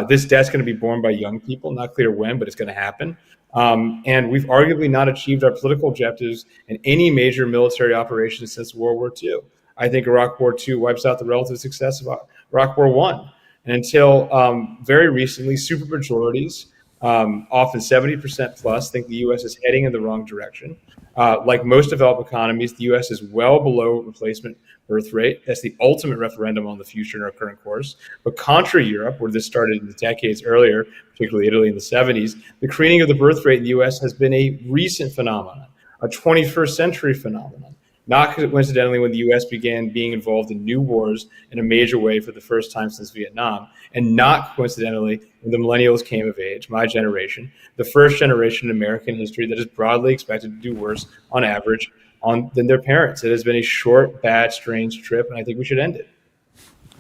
This debt's going to be borne by young people. Not clear when, but it's going to happen. And we've arguably not achieved our political objectives in any major military operation since World War II. I think Iraq War II wipes out the relative success of Iraq War I. And until very recently, supermajorities, often 70% plus, think the U.S. is heading in the wrong direction. Like most developed economies, the U.S. is well below replacement birth rate. That's the ultimate referendum on the future in our current course. But contra Europe, where this started in the decades earlier, particularly Italy in the 70s, the careening of the birth rate in the U.S. has been a recent phenomenon, a 21st century phenomenon. Not coincidentally when the U.S. began being involved in new wars in a major way for the first time since Vietnam, and not coincidentally when the millennials came of age, my generation, the first generation in American history that is broadly expected to do worse on average than their parents. It has been a short, bad, strange trip, and I think we should end it.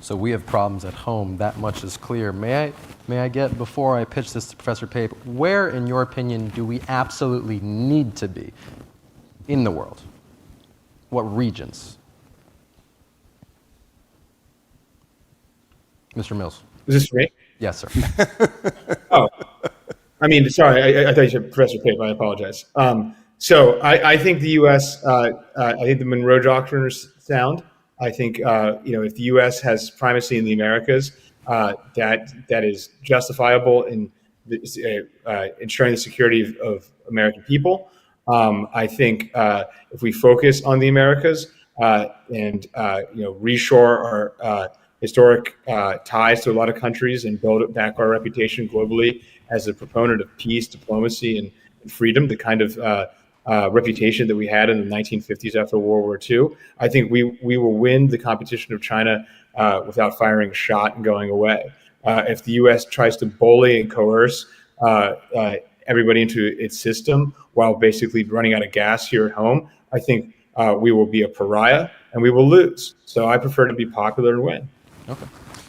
So we have problems at home. That much is clear. May I get, before I pitch this to Professor Pape, where, in your opinion, do we absolutely need to be in the world? What regions? Mr. Mills. Is this for me? Yes, sir. Oh, I mean, sorry, I thought you said Professor Pape. I apologize. So I think the U.S., I think the Monroe Doctrine is sound. I think, if the U.S. has primacy in the Americas, that is justifiable in ensuring the security of American people. I think if we focus on the Americas and reshore our historic ties to a lot of countries and build back our reputation globally as a proponent of peace, diplomacy, and freedom, the kind of reputation that we had in the 1950s after World War II, I think we will win the competition of China without firing a shot and going away. If the U.S. tries to bully and coerce everybody into its system while basically running out of gas here at home, I think we will be a pariah and we will lose. So I prefer to be popular and win. Okay.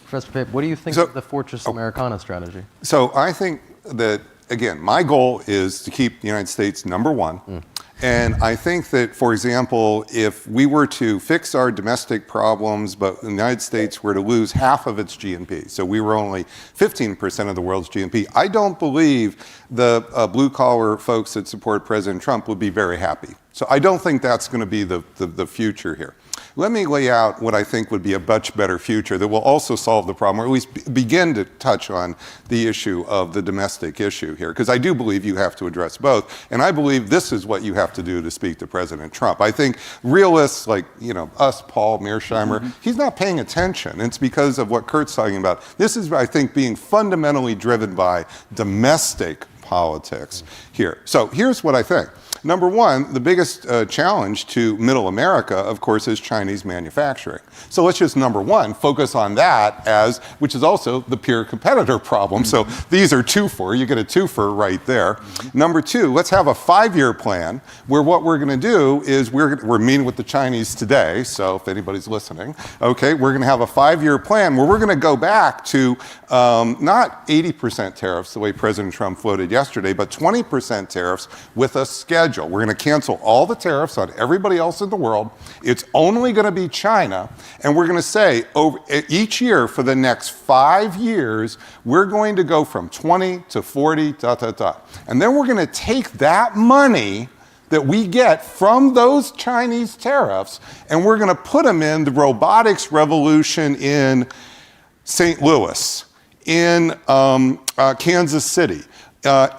Professor Pape, what do you think of the Fortress Americana strategy? So I think that, again, my goal is to keep the United States number one. And I think that, for example, if we were to fix our domestic problems, but the United States were to lose half of its GNP, so we were only 15% of the world's GNP, I don't believe the blue-collar folks that support President Trump would be very happy. So I don't think that's going to be the future here. Let me lay out what I think would be a much better future that will also solve the problem, or at least begin to touch on the issue of the domestic issue here, because I do believe you have to address both, and I believe this is what you have to do to speak to President Trump. I think realists like, us, Paul Mearsheimer, he's not paying attention. It's because of what Kurt's talking about. This is, I think, being fundamentally driven by domestic politics here. So here's what I think. Number one, the biggest challenge to middle America, of course, is Chinese manufacturing. So let's just, number one, focus on that which is also the peer competitor problem. So these are twofer, you get a twofer right there. Number two, let's have a 5-year plan where what we're gonna do is we're meeting with the Chinese today, so if anybody's listening, okay, we're gonna have a 5-year plan where we're gonna go back to not 80% tariffs the way President Trump floated yesterday, but 20% tariffs with a schedule. We're going to cancel all the tariffs on everybody else in the world. It's only going to be China. And we're going to say each year for the next 5 years, we're going to go from 20 to 40, And then we're going to take that money that we get from those Chinese tariffs, and we're going to put them in the robotics revolution in St. Louis, in Kansas City,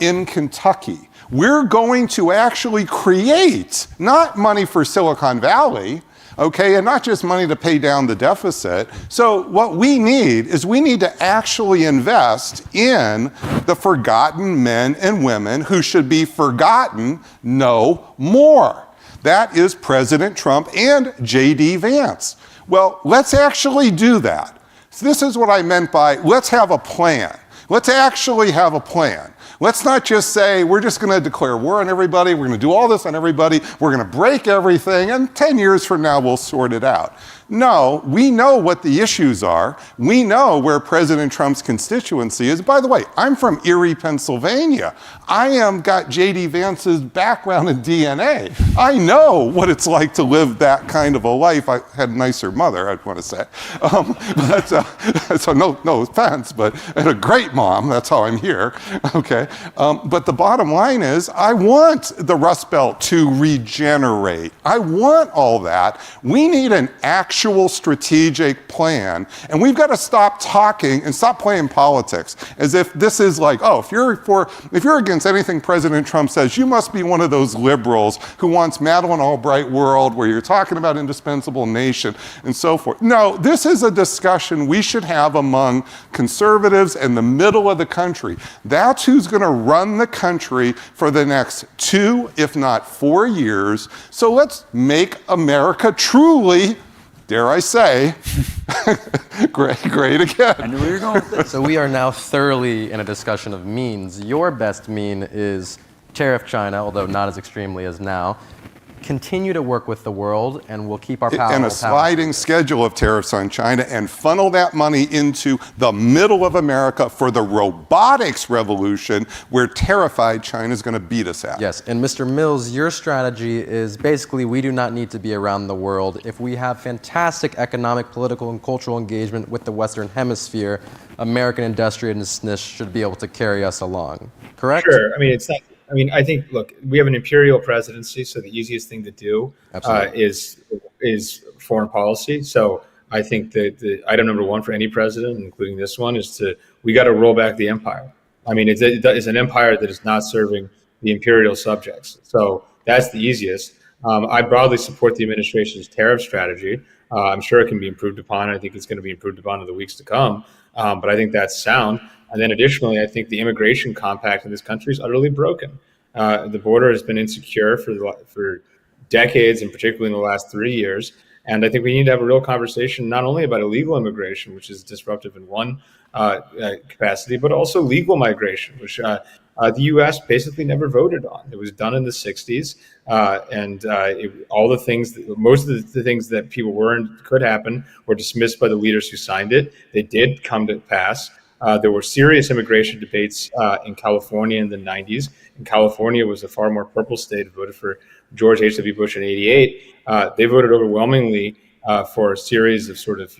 in Kentucky. We're going to actually create not money for Silicon Valley, okay, and not just money to pay down the deficit. So what we need is we need to actually invest in the forgotten men and women who should be forgotten no more. That is President Trump and J.D. Vance. Well, let's actually do that. So this is what I meant by let's have a plan. Let's actually have a plan. Let's not just say, we're just going to declare war on everybody, we're going to do all this on everybody, we're going to break everything, and 10 years from now we'll sort it out. No, we know what the issues are. We know where President Trump's constituency is. By the way, I'm from Erie, Pennsylvania. I got J.D. Vance's background in DNA. I know what it's like to live that kind of a life. I had a nicer mother, I'd want to say. So no offense, but I had a great mom. That's how I'm here. Okay. But the bottom line is, I want the Rust Belt to regenerate. I want all that. We need an actual strategic plan, and we've got to stop talking and stop playing politics as if this is like, oh, if you're against anything President Trump says, you must be one of those liberals who wants Madeleine Albright world where you're talking about indispensable nation and so forth. No, this is a discussion we should have among conservatives and the middle of the country. That's who's going to run the country for the next 2, if not 4 years. So let's make America truly, dare I say, great again. I knew where you were going with this. So we are now thoroughly in a discussion of means. Your best mean is tariff China, although not as extremely as now. Continue to work with the world, and we'll keep our power. And a sliding schedule of tariffs on China, and funnel that money into the middle of America for the robotics revolution, where terrified China's going to beat us at. Yes, and Mr. Mills, your strategy is basically we do not need to be around the world. If we have fantastic economic, political, and cultural engagement with the Western Hemisphere, American industriousness should be able to carry us along. Correct? Sure. I think, look, we have an imperial presidency, so the easiest thing to do is foreign policy. So I think that the item number one for any president, including this one, is we got to roll back the empire. It's an empire that is not serving the imperial subjects. So that's the easiest. I broadly support the administration's tariff strategy. I'm sure it can be improved upon. I think it's going to be improved upon in the weeks to come. But I think that's sound. And then additionally, I think the immigration compact in this country is utterly broken. The border has been insecure for decades, and particularly in the last 3 years. And I think we need to have a real conversation, not only about illegal immigration, which is disruptive in one capacity, but also legal migration, which the U.S. basically never voted on. It was done in the 60s, all the things, most of the things that people could happen were dismissed by the leaders who signed it. They did come to pass. There were serious immigration debates in California in the 90s. And California was a far more purple state. It voted for George H.W. Bush in '88. They voted overwhelmingly for a series of sort of,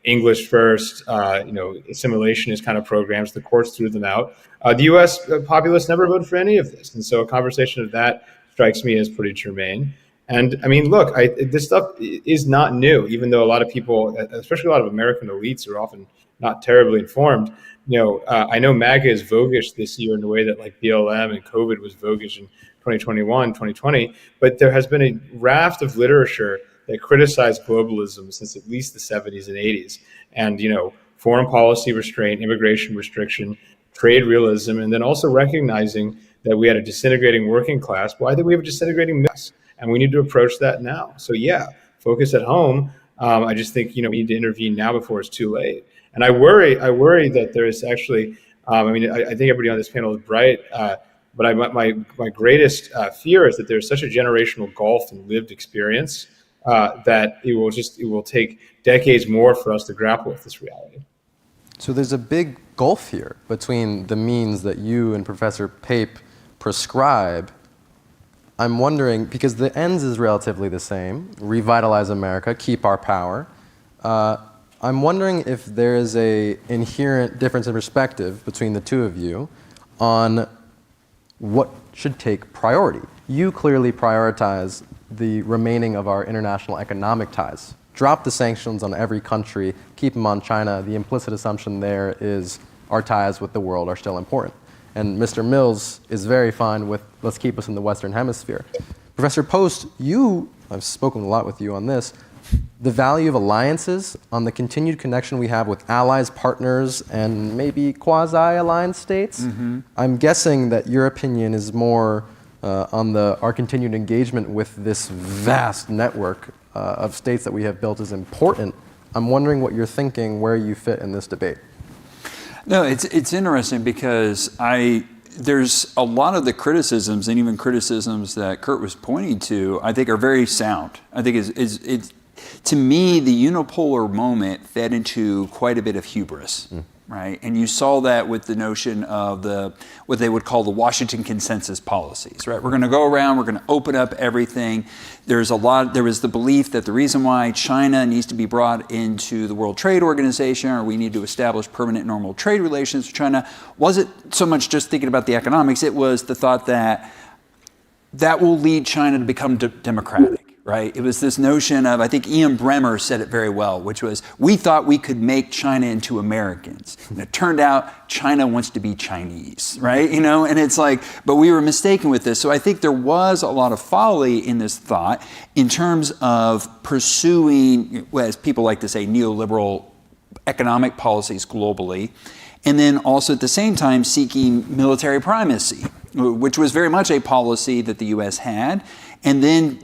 English first, assimilationist kind of programs. The courts threw them out. The U.S. populace never voted for any of this. And so a conversation of that strikes me as pretty germane. And I mean, look, this stuff is not new, even though a lot of people, especially a lot of American elites, are often not terribly informed. I know MAGA is voguish this year in a way that like BLM and COVID was voguish in 2021, 2020, but there has been a raft of literature that criticized globalism since at least the 70s and 80s. And, foreign policy restraint, immigration restriction, trade realism, and then also recognizing that we had a disintegrating working class. Why did we have a disintegrating middle class? And we need to approach that now. So yeah, focus at home. I just think, we need to intervene now before it's too late. And I worry that there is actually, I think everybody on this panel is bright, but my greatest fear is that there's such a generational gulf in lived experience that it will take decades more for us to grapple with this reality. So there's a big gulf here between the means that you and Professor Pape prescribe. I'm wondering, because the ends is relatively the same, revitalize America, keep our power. I'm wondering if there is a inherent difference in perspective between the two of you on what should take priority. You clearly prioritize the remaining of our international economic ties. Drop the sanctions on every country, keep them on China. The implicit assumption there is our ties with the world are still important. And Mr. Mills is very fine with let's keep us in the Western Hemisphere. Professor Post, I've spoken a lot with you on this, the value of alliances, on the continued connection we have with allies, partners, and maybe quasi-aligned states. Mm-hmm. I'm guessing that your opinion is more on our continued engagement with this vast network of states that we have built is important. I'm wondering what you're thinking, where you fit in this debate. No, it's interesting because there's a lot of the criticisms and even criticisms that Kurt was pointing to, I think are very sound. I think it's to me, the unipolar moment fed into quite a bit of hubris, right? And you saw that with the notion of what they would call the Washington consensus policies, right? We're going to go around, we're going to open up everything. There was the belief that the reason why China needs to be brought into the World Trade Organization, or we need to establish permanent normal trade relations with China, wasn't so much just thinking about the economics, it was the thought that will lead China to become democratic. Right? It was this notion of, I think Ian Bremmer said it very well, which was, we thought we could make China into Americans. And it turned out China wants to be Chinese, right? And it's like, but we were mistaken with this. So I think there was a lot of folly in this thought in terms of pursuing, as people like to say, neoliberal economic policies globally. And then also at the same time seeking military primacy, which was very much a policy that the US had. And then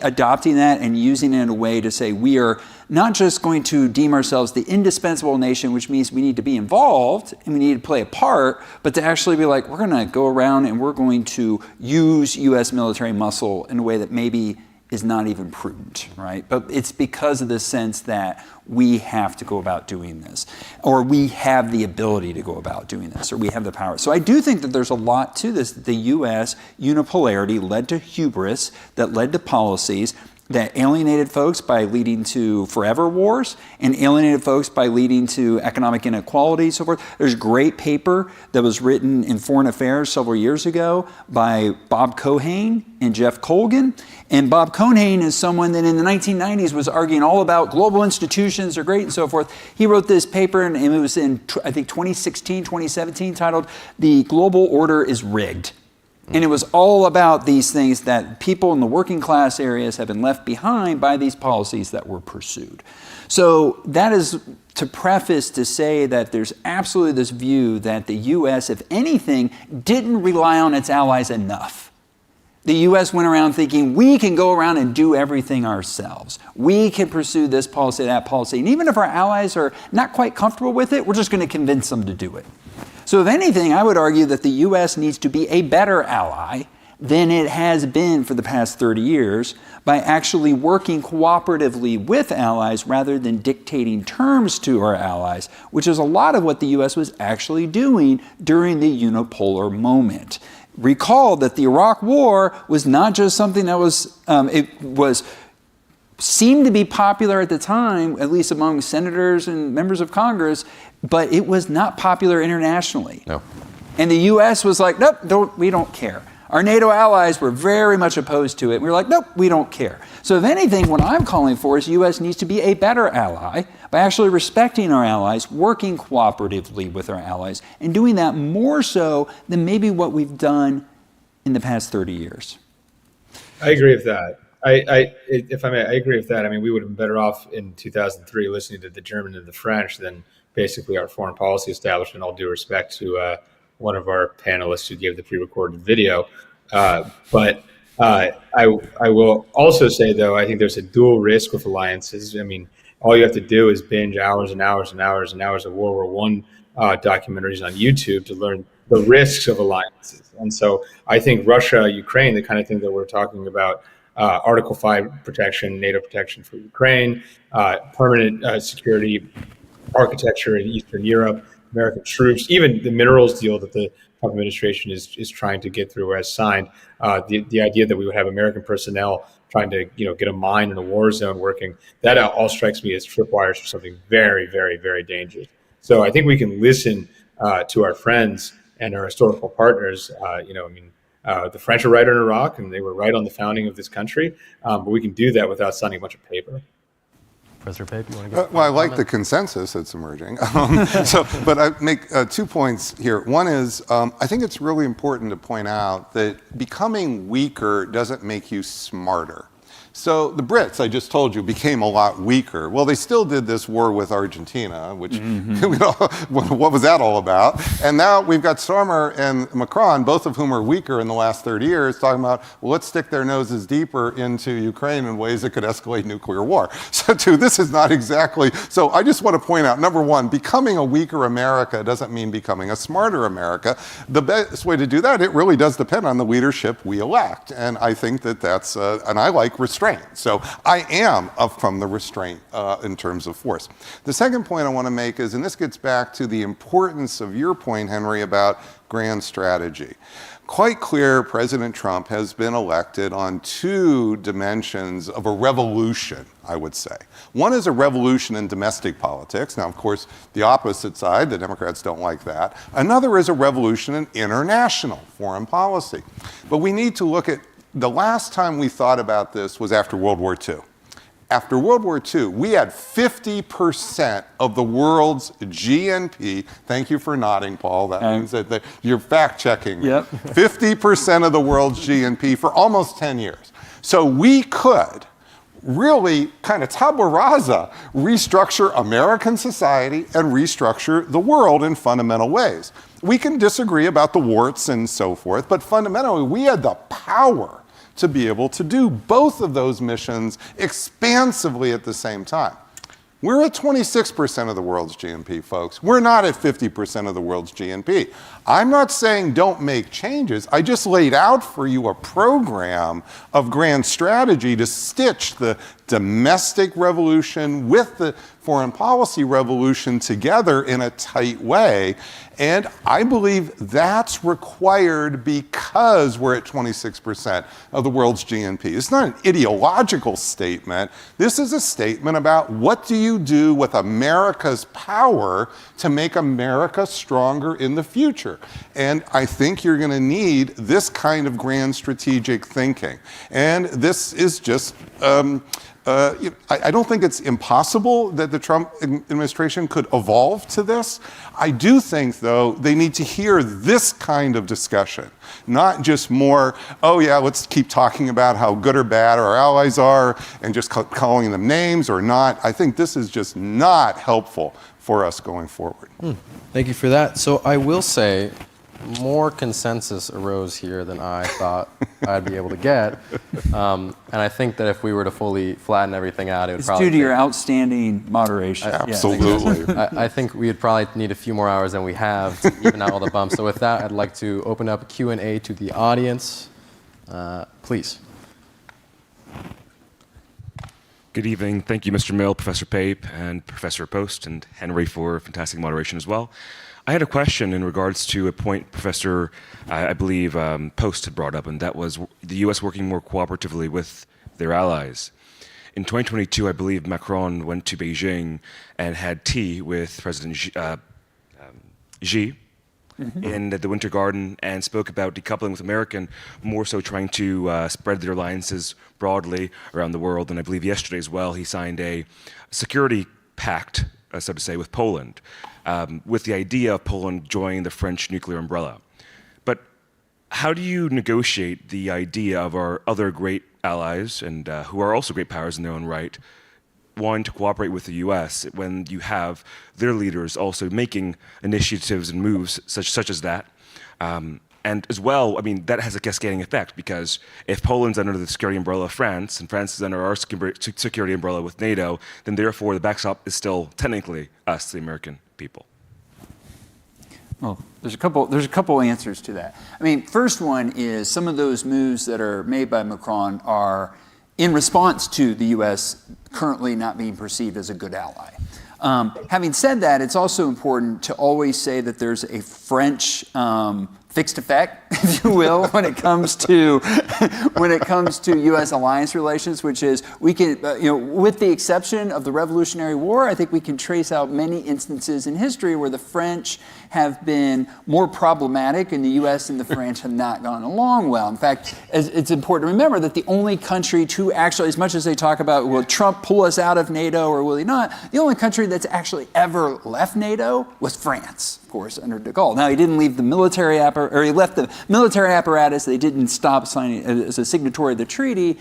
adopting that and using it in a way to say we are not just going to deem ourselves the indispensable nation, which means we need to be involved and we need to play a part, but to actually be like, we're going to go around and we're going to use U.S. military muscle in a way that maybe is not even prudent, right? But it's because of this sense that we have to go about doing this, or we have the ability to go about doing this, or we have the power. So I do think that there's a lot to this. The U.S. unipolarity led to hubris, that led to policies that alienated folks by leading to forever wars and alienated folks by leading to economic inequality and so forth. There's a great paper that was written in Foreign Affairs several years ago by Bob Keohane and Jeff Colgan. And Bob Keohane is someone that in the 1990s was arguing all about global institutions are great and so forth. He wrote this paper, and it was in, I think, 2016, 2017, titled "The Global Order is Rigged." And it was all about these things that people in the working class areas have been left behind by these policies that were pursued. So that is to preface to say that there's absolutely this view that the U.S., if anything, didn't rely on its allies enough. The U.S. went around thinking, we can go around and do everything ourselves. We can pursue this policy, that policy. And even if our allies are not quite comfortable with it, we're just going to convince them to do it. So if anything, I would argue that the U.S. needs to be a better ally than it has been for the past 30 years by actually working cooperatively with allies rather than dictating terms to our allies, which is a lot of what the U.S. was actually doing during the unipolar moment. Recall that the Iraq War was not just something that seemed to be popular at the time, at least among senators and members of Congress, but it was not popular internationally. No. And the U.S. was like, nope, we don't care. Our NATO allies were very much opposed to it. We were like, nope, we don't care. So if anything, what I'm calling for is the U.S. needs to be a better ally by actually respecting our allies, working cooperatively with our allies, and doing that more so than maybe what we've done in the past 30 years. I agree with that. If I may, I agree with that. I mean, we would have been better off in 2003 listening to the German and the French than basically our foreign policy establishment, all due respect to one of our panelists who gave the pre-recorded video. But I will also say, though, I think there's a dual risk with alliances. I mean, all you have to do is binge hours and hours and hours and hours of World War I documentaries on YouTube to learn the risks of alliances. And so I think Russia, Ukraine, the kind of thing that we're talking about, Article 5 protection, NATO protection for Ukraine, permanent security architecture in Eastern Europe, American troops, even the minerals deal that the Trump administration is trying to get through or has signed, the idea that we would have American personnel trying to get a mine in a war zone working, that all strikes me as tripwires for something very, very, very dangerous. So I think we can listen to our friends and our historical partners. The French are right in Iraq, and they were right on the founding of this country. But we can do that without signing a bunch of paper. Professor Pape, you want to go? Well, I like the consensus that's emerging. But I make 2 points here. One is, I think it's really important to point out that becoming weaker doesn't make you smarter. So the Brits, I just told you, became a lot weaker. Well, they still did this war with Argentina, which, what was that all about? And now we've got Starmer and Macron, both of whom are weaker in the last 30 years, talking about, well, let's stick their noses deeper into Ukraine in ways that could escalate nuclear war. So this is not exactly, so I just want to point out, number one, becoming a weaker America doesn't mean becoming a smarter America. The best way to do that, it really does depend on the leadership we elect. And I think that that's, and I like restraint. So I am from the restraint in terms of force. The second point I want to make is, and this gets back to the importance of your point, Henry, about grand strategy. Quite clear, President Trump has been elected on 2 dimensions of a revolution, I would say. One is a revolution in domestic politics. Now, of course, the opposite side, the Democrats don't like that. Another is a revolution in international foreign policy. But we need to look at the last time we thought about this was after World War II. After World War II, we had 50% of the world's GNP. Thank you for nodding, Paul. That means that you're fact-checking. Yep. 50% of the world's GNP for almost 10 years. So we could really kind of tabula rasa restructure American society and restructure the world in fundamental ways. We can disagree about the warts and so forth, but fundamentally we had the power to be able to do both of those missions expansively at the same time. We're at 26% of the world's GNP, folks. We're not at 50% of the world's GNP. I'm not saying don't make changes. I just laid out for you a program of grand strategy to stitch the domestic revolution with the foreign policy revolution together in a tight way. And I believe that's required because we're at 26% of the world's GNP. It's not an ideological statement. This is a statement about what do you do with America's power to make America stronger in the future. And I think you're going to need this kind of grand strategic thinking. And this is just, I don't think it's impossible that the Trump administration could evolve to this. I do think, though, they need to hear this kind of discussion, not just more, oh yeah, let's keep talking about how good or bad our allies are and just calling them names or not. I think this is just not helpful for us going forward. Thank you for that. So I will say, more consensus arose here than I thought I'd be able to get. And I think that if we were to fully flatten everything out, it would It's probably due to your outstanding moderation. Absolutely. I think we'd probably need a few more hours than we have to even out all the bumps. So with that, I'd like to open up Q&A to the audience. Please. Good evening. Thank you, Mr. Mill, Professor Pape, and Professor Post, and Henry for fantastic moderation as well. I had a question in regards to a point Professor, I believe, Post had brought up, and that was the U.S. working more cooperatively with their allies. In 2022, I believe Macron went to Beijing and had tea with President Xi in the Winter Garden and spoke about decoupling with America and more so trying to spread their alliances broadly around the world. And I believe yesterday as well, he signed a security pact, so to say, with Poland, with the idea of Poland joining the French nuclear umbrella. But how do you negotiate the idea of our other great allies, and who are also great powers in their own right, wanting to cooperate with the U.S. when you have their leaders also making initiatives and moves such as that? And as well, I mean, that has a cascading effect, because if Poland's under the security umbrella of France and France is under our security umbrella with NATO, then therefore the backstop is still technically us, the American people. Well, there's a couple answers to that. I mean, first one is some of those moves that are made by Macron are in response to the U.S. currently not being perceived as a good ally. Having said that, it's also important to always say that there's a French fixed effect, if you will, when it comes to U.S. alliance relations, which is we can, with the exception of the Revolutionary War, I think we can trace out many instances in history where the French have been more problematic and the U.S. and the French have not gone along well. In fact, it's important to remember that the only country to actually, as much as they talk about, will Trump pull us out of NATO or will he not, the only country that's actually ever left NATO was France, of course, under de Gaulle. Now, he didn't leave the military apparatus, or he left the military apparatus. They didn't stop signing as a signatory of the treaty.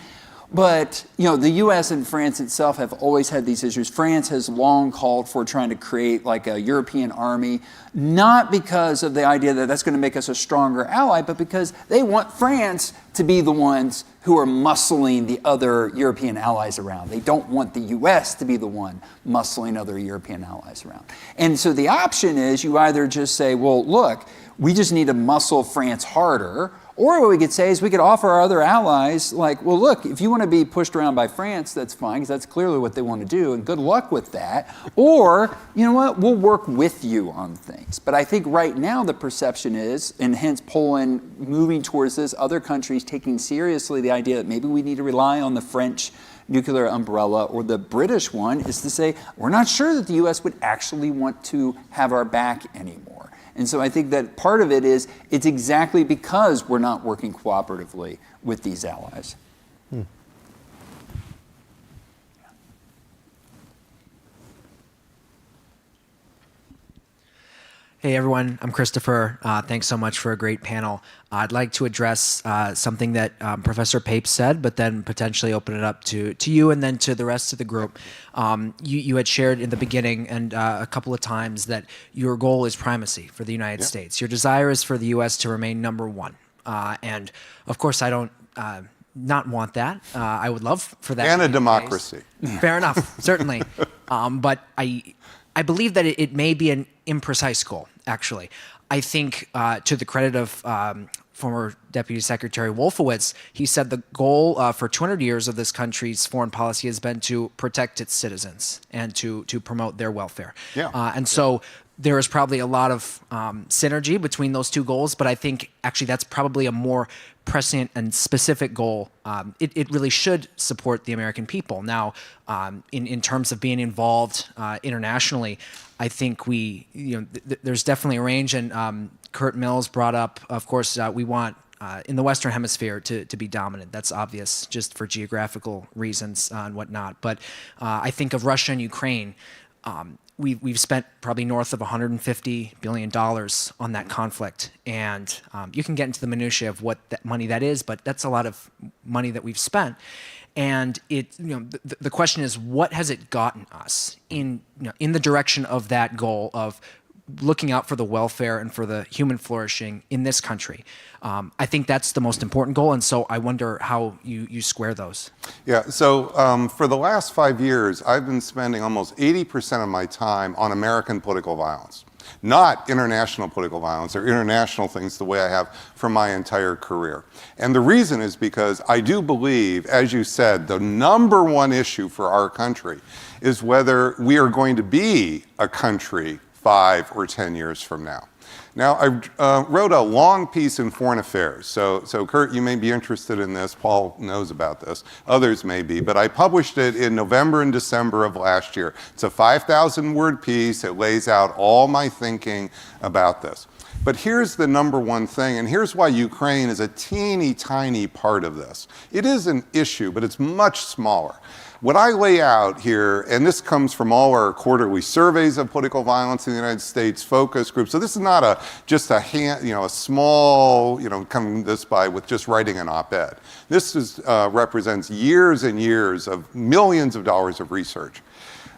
But, the U.S. and France itself have always had these issues. France has long called for trying to create like a European army, not because of the idea that that's going to make us a stronger ally, but because they want France to be the ones who are muscling the other European allies around. They don't want the U.S. to be the one muscling other European allies around. And so the option is you either just say, well, look, we just need to muscle France harder. Or what we could say is we could offer our other allies, like, well, look, if you want to be pushed around by France, that's fine, because that's clearly what they want to do, and good luck with that. Or, you know what, we'll work with you on things. But I think right now the perception is, and hence Poland moving towards this, other countries taking seriously the idea that maybe we need to rely on the French nuclear umbrella, or the British one, is to say, we're not sure that the U.S. would actually want to have our back anymore. And so I think that part of it is it's exactly because we're not working cooperatively with these allies. Hey everyone, I'm Christopher. Thanks so much for a great panel. I'd like to address something that Professor Pape said, but then potentially open it up to you and then to the rest of the group. You had shared in the beginning and a couple of times that your goal is primacy for the United States. Your desire is for the U.S. to remain number one. And of course, I don't not want that. I would love for that. And a democracy. Fair enough, certainly. But I believe that it may be an imprecise goal, actually. I think to the credit of former Deputy Secretary Wolfowitz, he said the goal for 200 years of this country's foreign policy has been to protect its citizens and to promote their welfare. So there is probably a lot of synergy between those two goals, but I think actually that's probably a more prescient and specific goal. It really should support the American people. Now, in terms of being involved internationally, I think there's definitely a range, and Kurt Mills brought up, of course, we want in the Western Hemisphere to be dominant. That's obvious just for geographical reasons and whatnot. But I think of Russia and Ukraine. We've spent probably north of $150 billion on that conflict. And you can get into the minutiae of what that money that is, but that's a lot of money that we've spent. And the question is, what has it gotten us in the direction of that goal of looking out for the welfare and for the human flourishing in this country. I think that's the most important goal, and so I wonder how you square those. Yeah, so for the last 5 years, I've been spending almost 80% of my time on American political violence, not international political violence or international things the way I have for my entire career. And the reason is because I do believe, as you said, the number one issue for our country is whether we are going to be a country 5 or 10 years from now. Now, I wrote a long piece in Foreign Affairs. So Kurt, you may be interested in this. Paul knows about this. Others may be. But I published it in November and December of last year. It's a 5,000-word piece. It lays out all my thinking about this. But here's the number one thing, and here's why Ukraine is a teeny tiny part of this. It is an issue, but it's much smaller. What I lay out here, and this comes from all our quarterly surveys of political violence in the United States, focus groups. So this is not just a small, coming this by with just writing an op-ed. This represents years and years of millions of dollars of research.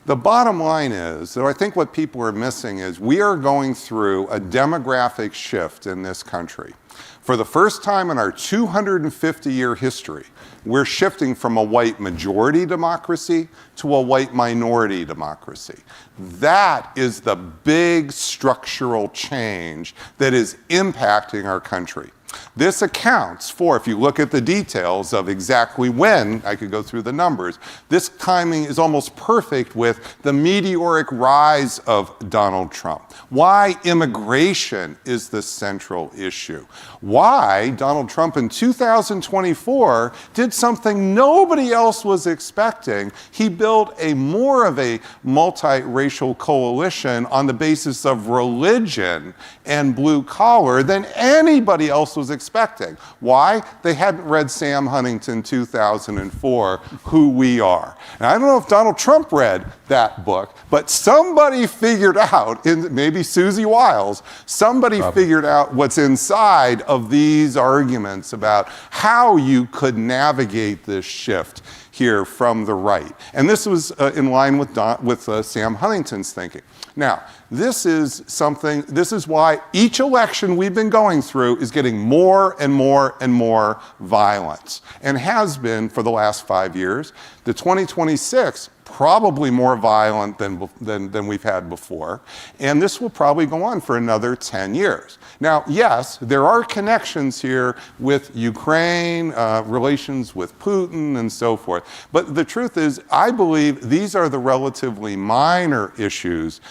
The bottom line is that I think what people are missing is we are going through a demographic shift in this country. For the first time in our 250-year history, we're shifting from a white majority democracy to a white minority democracy. That is the big structural change that is impacting our country. This accounts for, if you look at the details of exactly when, I could go through the numbers, this timing is almost perfect with the meteoric rise of Donald Trump. Why immigration is the central issue. Why Donald Trump in 2024 did something nobody else was expecting. He built more of a multiracial coalition on the basis of religion and blue collar than anybody else was expecting. Why? They hadn't read Sam Huntington 2004, Who We Are. And I don't know if Donald Trump read that book, but somebody figured out, maybe Susie Wiles, somebody figured out what's inside of these arguments about how you could navigate this shift here from the right. And this was in line with Sam Huntington's thinking. Now, this is why each election we've been going through is getting more and more and more violent, and has been for the last 5 years. The 2026, probably more violent than we've had before, and this will probably go on for another 10 years. Now, yes, there are connections here with Ukraine, relations with Putin, and so forth, but the truth is, I believe these are the relatively minor issues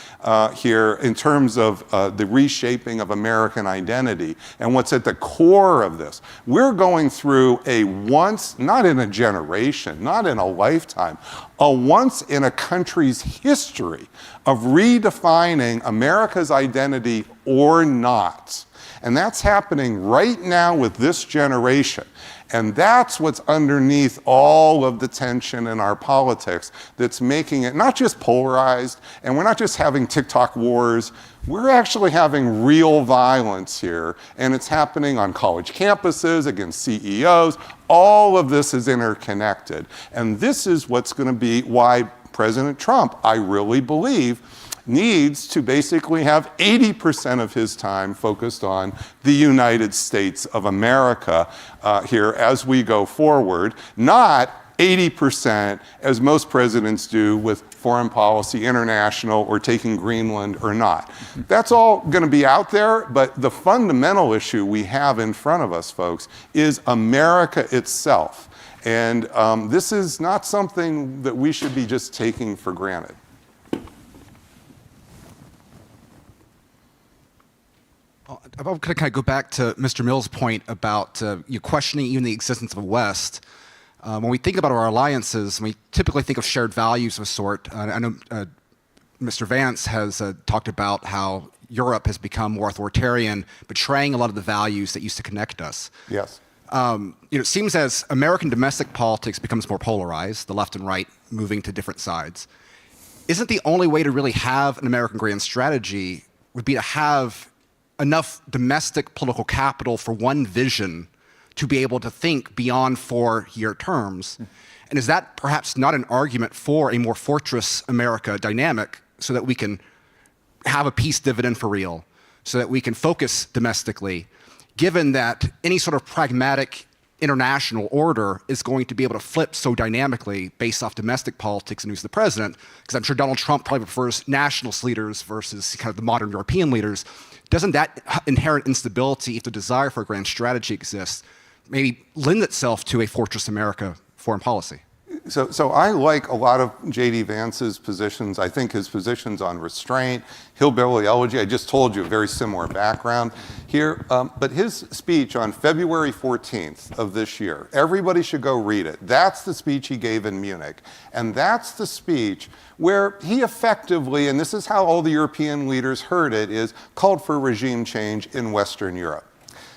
here in terms of the reshaping of American identity and what's at the core of this. We're going through a once, not in a generation, not in a lifetime, a once in a country's history of redefining America's identity or not. And that's happening right now with this generation. And that's what's underneath all of the tension in our politics that's making it not just polarized, and we're not just having TikTok wars, we're actually having real violence here, and it's happening on college campuses, against CEOs. All of this is interconnected. And this is what's going to be why President Trump, I really believe, needs to basically have 80% of his time focused on the United States of America here as we go forward, not 80% as most presidents do with foreign policy, international, or taking Greenland or not. That's all going to be out there, but the fundamental issue we have in front of us, folks, is America itself. And this is not something that we should be just taking for granted. I'm going to kind of go back to Mr. Mill's point about you questioning even the existence of the West. When we think about our alliances, we typically think of shared values of a sort. I know Mr. Vance has talked about how Europe has become more authoritarian, betraying a lot of the values that used to connect us. Yes. It seems as American domestic politics becomes more polarized, the left and right moving to different sides, isn't the only way to really have an American grand strategy would be to have enough domestic political capital for one vision to be able to think beyond 4-year terms? And is that perhaps not an argument for a more fortress America dynamic so that we can have a peace dividend for real so that we can focus domestically, given that any sort of pragmatic international order is going to be able to flip so dynamically based off domestic politics and who's the president, because I'm sure Donald Trump probably prefers nationalist leaders versus kind of the modern European leaders. Doesn't that inherent instability, if the desire for a grand strategy exists, maybe lend itself to a Fortress America foreign policy? So I like a lot of J.D. Vance's positions. I think his positions on restraint, hillbilly elegy, I just told you a very similar background here. But his speech on February 14th of this year, everybody should go read it. That's the speech he gave in Munich. And that's the speech where he effectively, and this is how all the European leaders heard it, is called for regime change in Western Europe.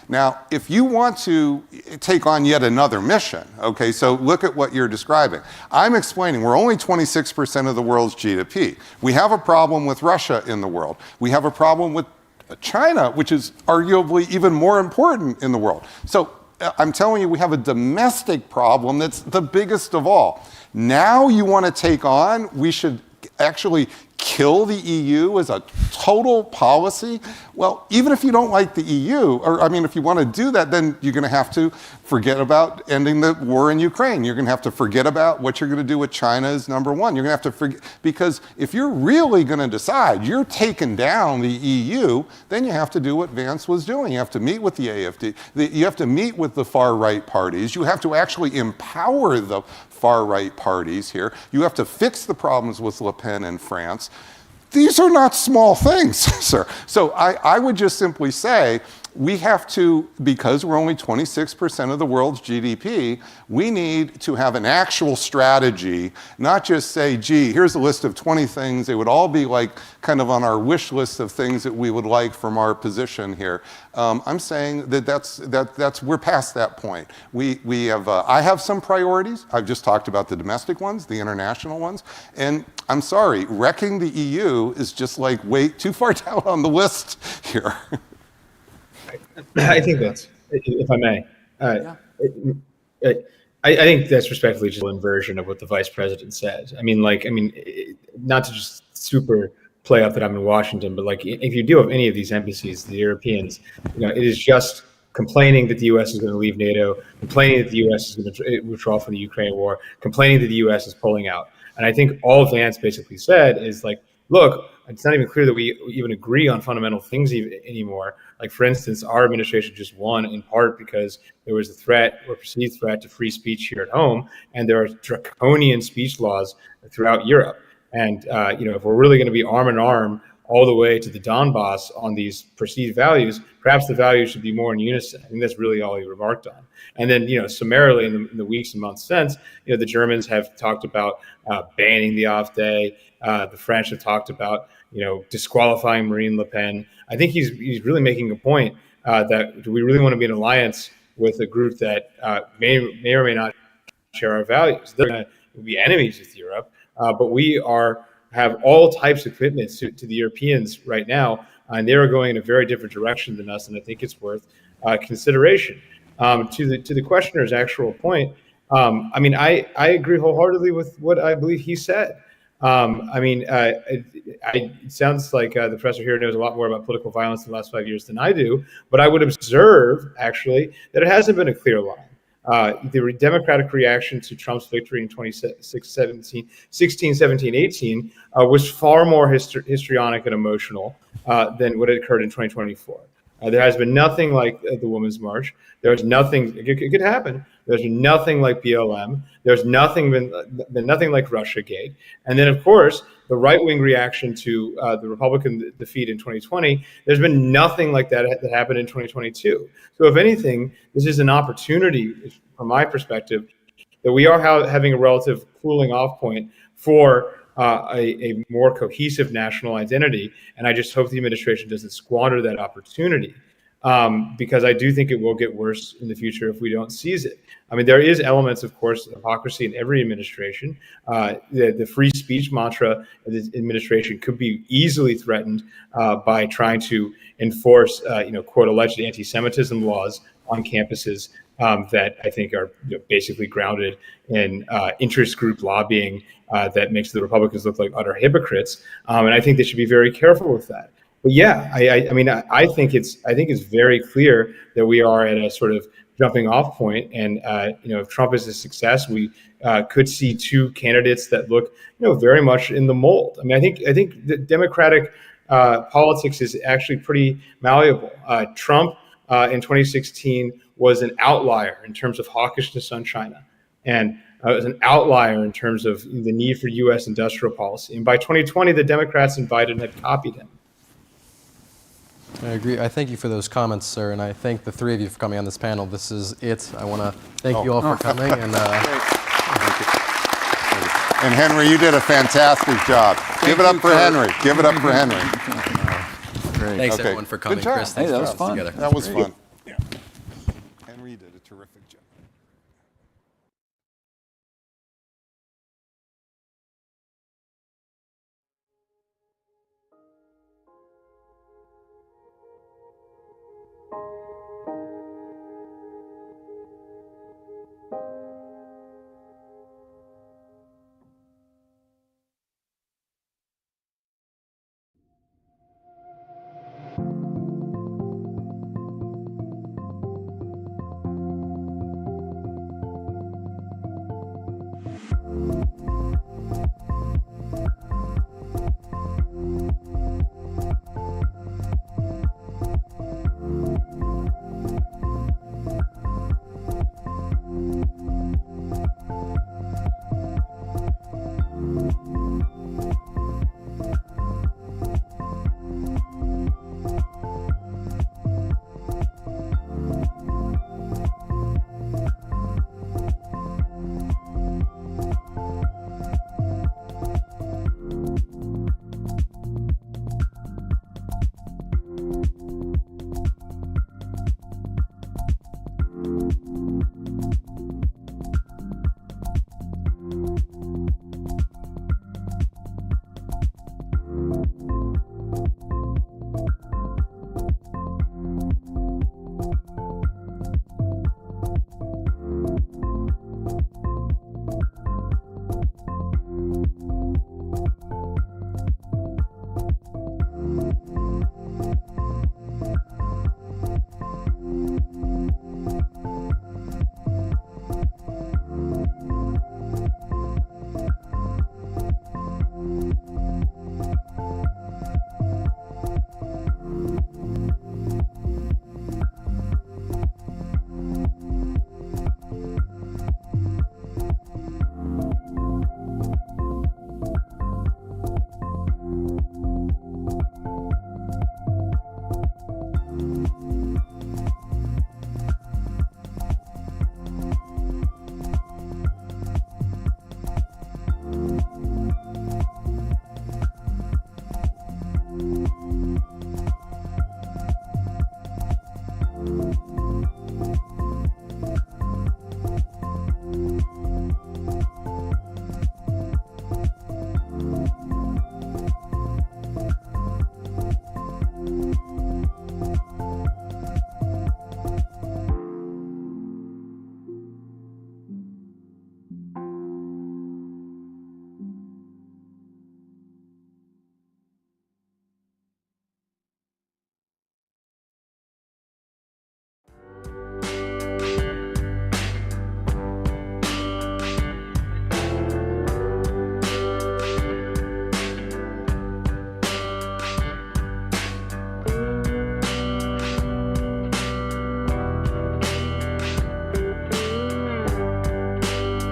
Now, if you want to take on yet another mission, okay, so look at what you're describing. I'm explaining we're only 26% of the world's GDP. We have a problem with Russia in the world. We have a problem with China, which is arguably even more important in the world. So I'm telling you, we have a domestic problem that's the biggest of all. Now you want to take on, we should actually kill the EU as a total policy? Well, even if you don't like the EU, or I mean, if you want to do that, then you're going to have to forget about ending the war in Ukraine. You're going to have to forget about what you're going to do with China as number one. You're going to have to forget, because if you're really going to decide you're taking down the EU, then you have to do what Vance was doing. You have to meet with the AfD. You have to meet with the far-right parties. You have to actually empower the far-right parties here. You have to fix the problems with Le Pen in France. These are not small things, sir. So I would just simply say, we have to, because we're only 26% of the world's GDP, we need to have an actual strategy, not just say, gee, here's a list of 20 things. They would all be like kind of on our wish list of things that we would like from our position here. I'm saying that we're past that point. We have, I have some priorities. I've just talked about the domestic ones, the international ones, and I'm sorry, wrecking the EU is just like way too far down on the list here. I think that's, if I may, I think that's respectfully just an inversion of what the vice president said. I mean, not to just super play up that I'm in Washington, but like, if you deal with any of these embassies, the Europeans, it is just complaining that the U.S. is going to leave NATO, complaining that the U.S. is going to withdraw from the Ukraine war, complaining that the U.S. is pulling out. And I think all Vance basically said is like, look, it's not even clear that we even agree on fundamental things anymore. Like, for instance, our administration just won in part because there was a threat or perceived threat to free speech here at home, and there are draconian speech laws throughout Europe. And if we're really going to be arm in arm all the way to the Donbass on these perceived values, perhaps the values should be more in unison. I think that's really all he remarked on. And then, summarily in the weeks and months since, the Germans have talked about banning the off day. The French have talked about, disqualifying Marine Le Pen. I think he's really making a point that do we really want to be in alliance with a group that may or may not share our values? They're going to be enemies with Europe, but we have all types of commitments to the Europeans right now, and they are going in a very different direction than us, and I think it's worth consideration. To the questioner's actual point, I agree wholeheartedly with what I believe he said. It sounds like the professor here knows a lot more about political violence in the last 5 years than I do, but I would observe, actually, that it hasn't been a clear line. The Democratic reaction to Trump's victory in 2016, 17, 18 was far more histrionic and emotional than what occurred in 2024. There has been nothing like the Women's March. There's nothing, it could happen. There's been nothing like BLM. There's been nothing like Russiagate. And then, of course, the right-wing reaction to the Republican defeat in 2020, there's been nothing like that happened in 2022. So if anything, this is an opportunity, from my perspective, that we are having a relative cooling off point for a more cohesive national identity. And I just hope the administration doesn't squander that opportunity, because I do think it will get worse in the future if we don't seize it. There is elements, of course, of hypocrisy in every administration. The free speech mantra of the administration could be easily threatened by trying to enforce, quote, alleged anti-Semitism laws on campuses that I think are basically grounded in interest group lobbying that makes the Republicans look like utter hypocrites. And I think they should be very careful with that. But yeah, I think it's very clear that we are at a sort of jumping off point, and if Trump is a success, we could see two candidates that look very much in the mold. I think the Democratic politics is actually pretty malleable. Trump in 2016 was an outlier in terms of hawkishness on China, and was an outlier in terms of the need for U.S. industrial policy. And by 2020, the Democrats and Biden had copied him. I agree. I thank you for those comments, sir, and I thank the three of you for coming on this panel. This is it. I want to thank you all for coming. And And Henry, you did a fantastic job. Give it up for Henry. Give it up for Henry. Great. Thanks everyone for coming. Good job. Chris, thanks Hey, that for was us fun. together. That was fun. Yeah. Henry did a terrific job.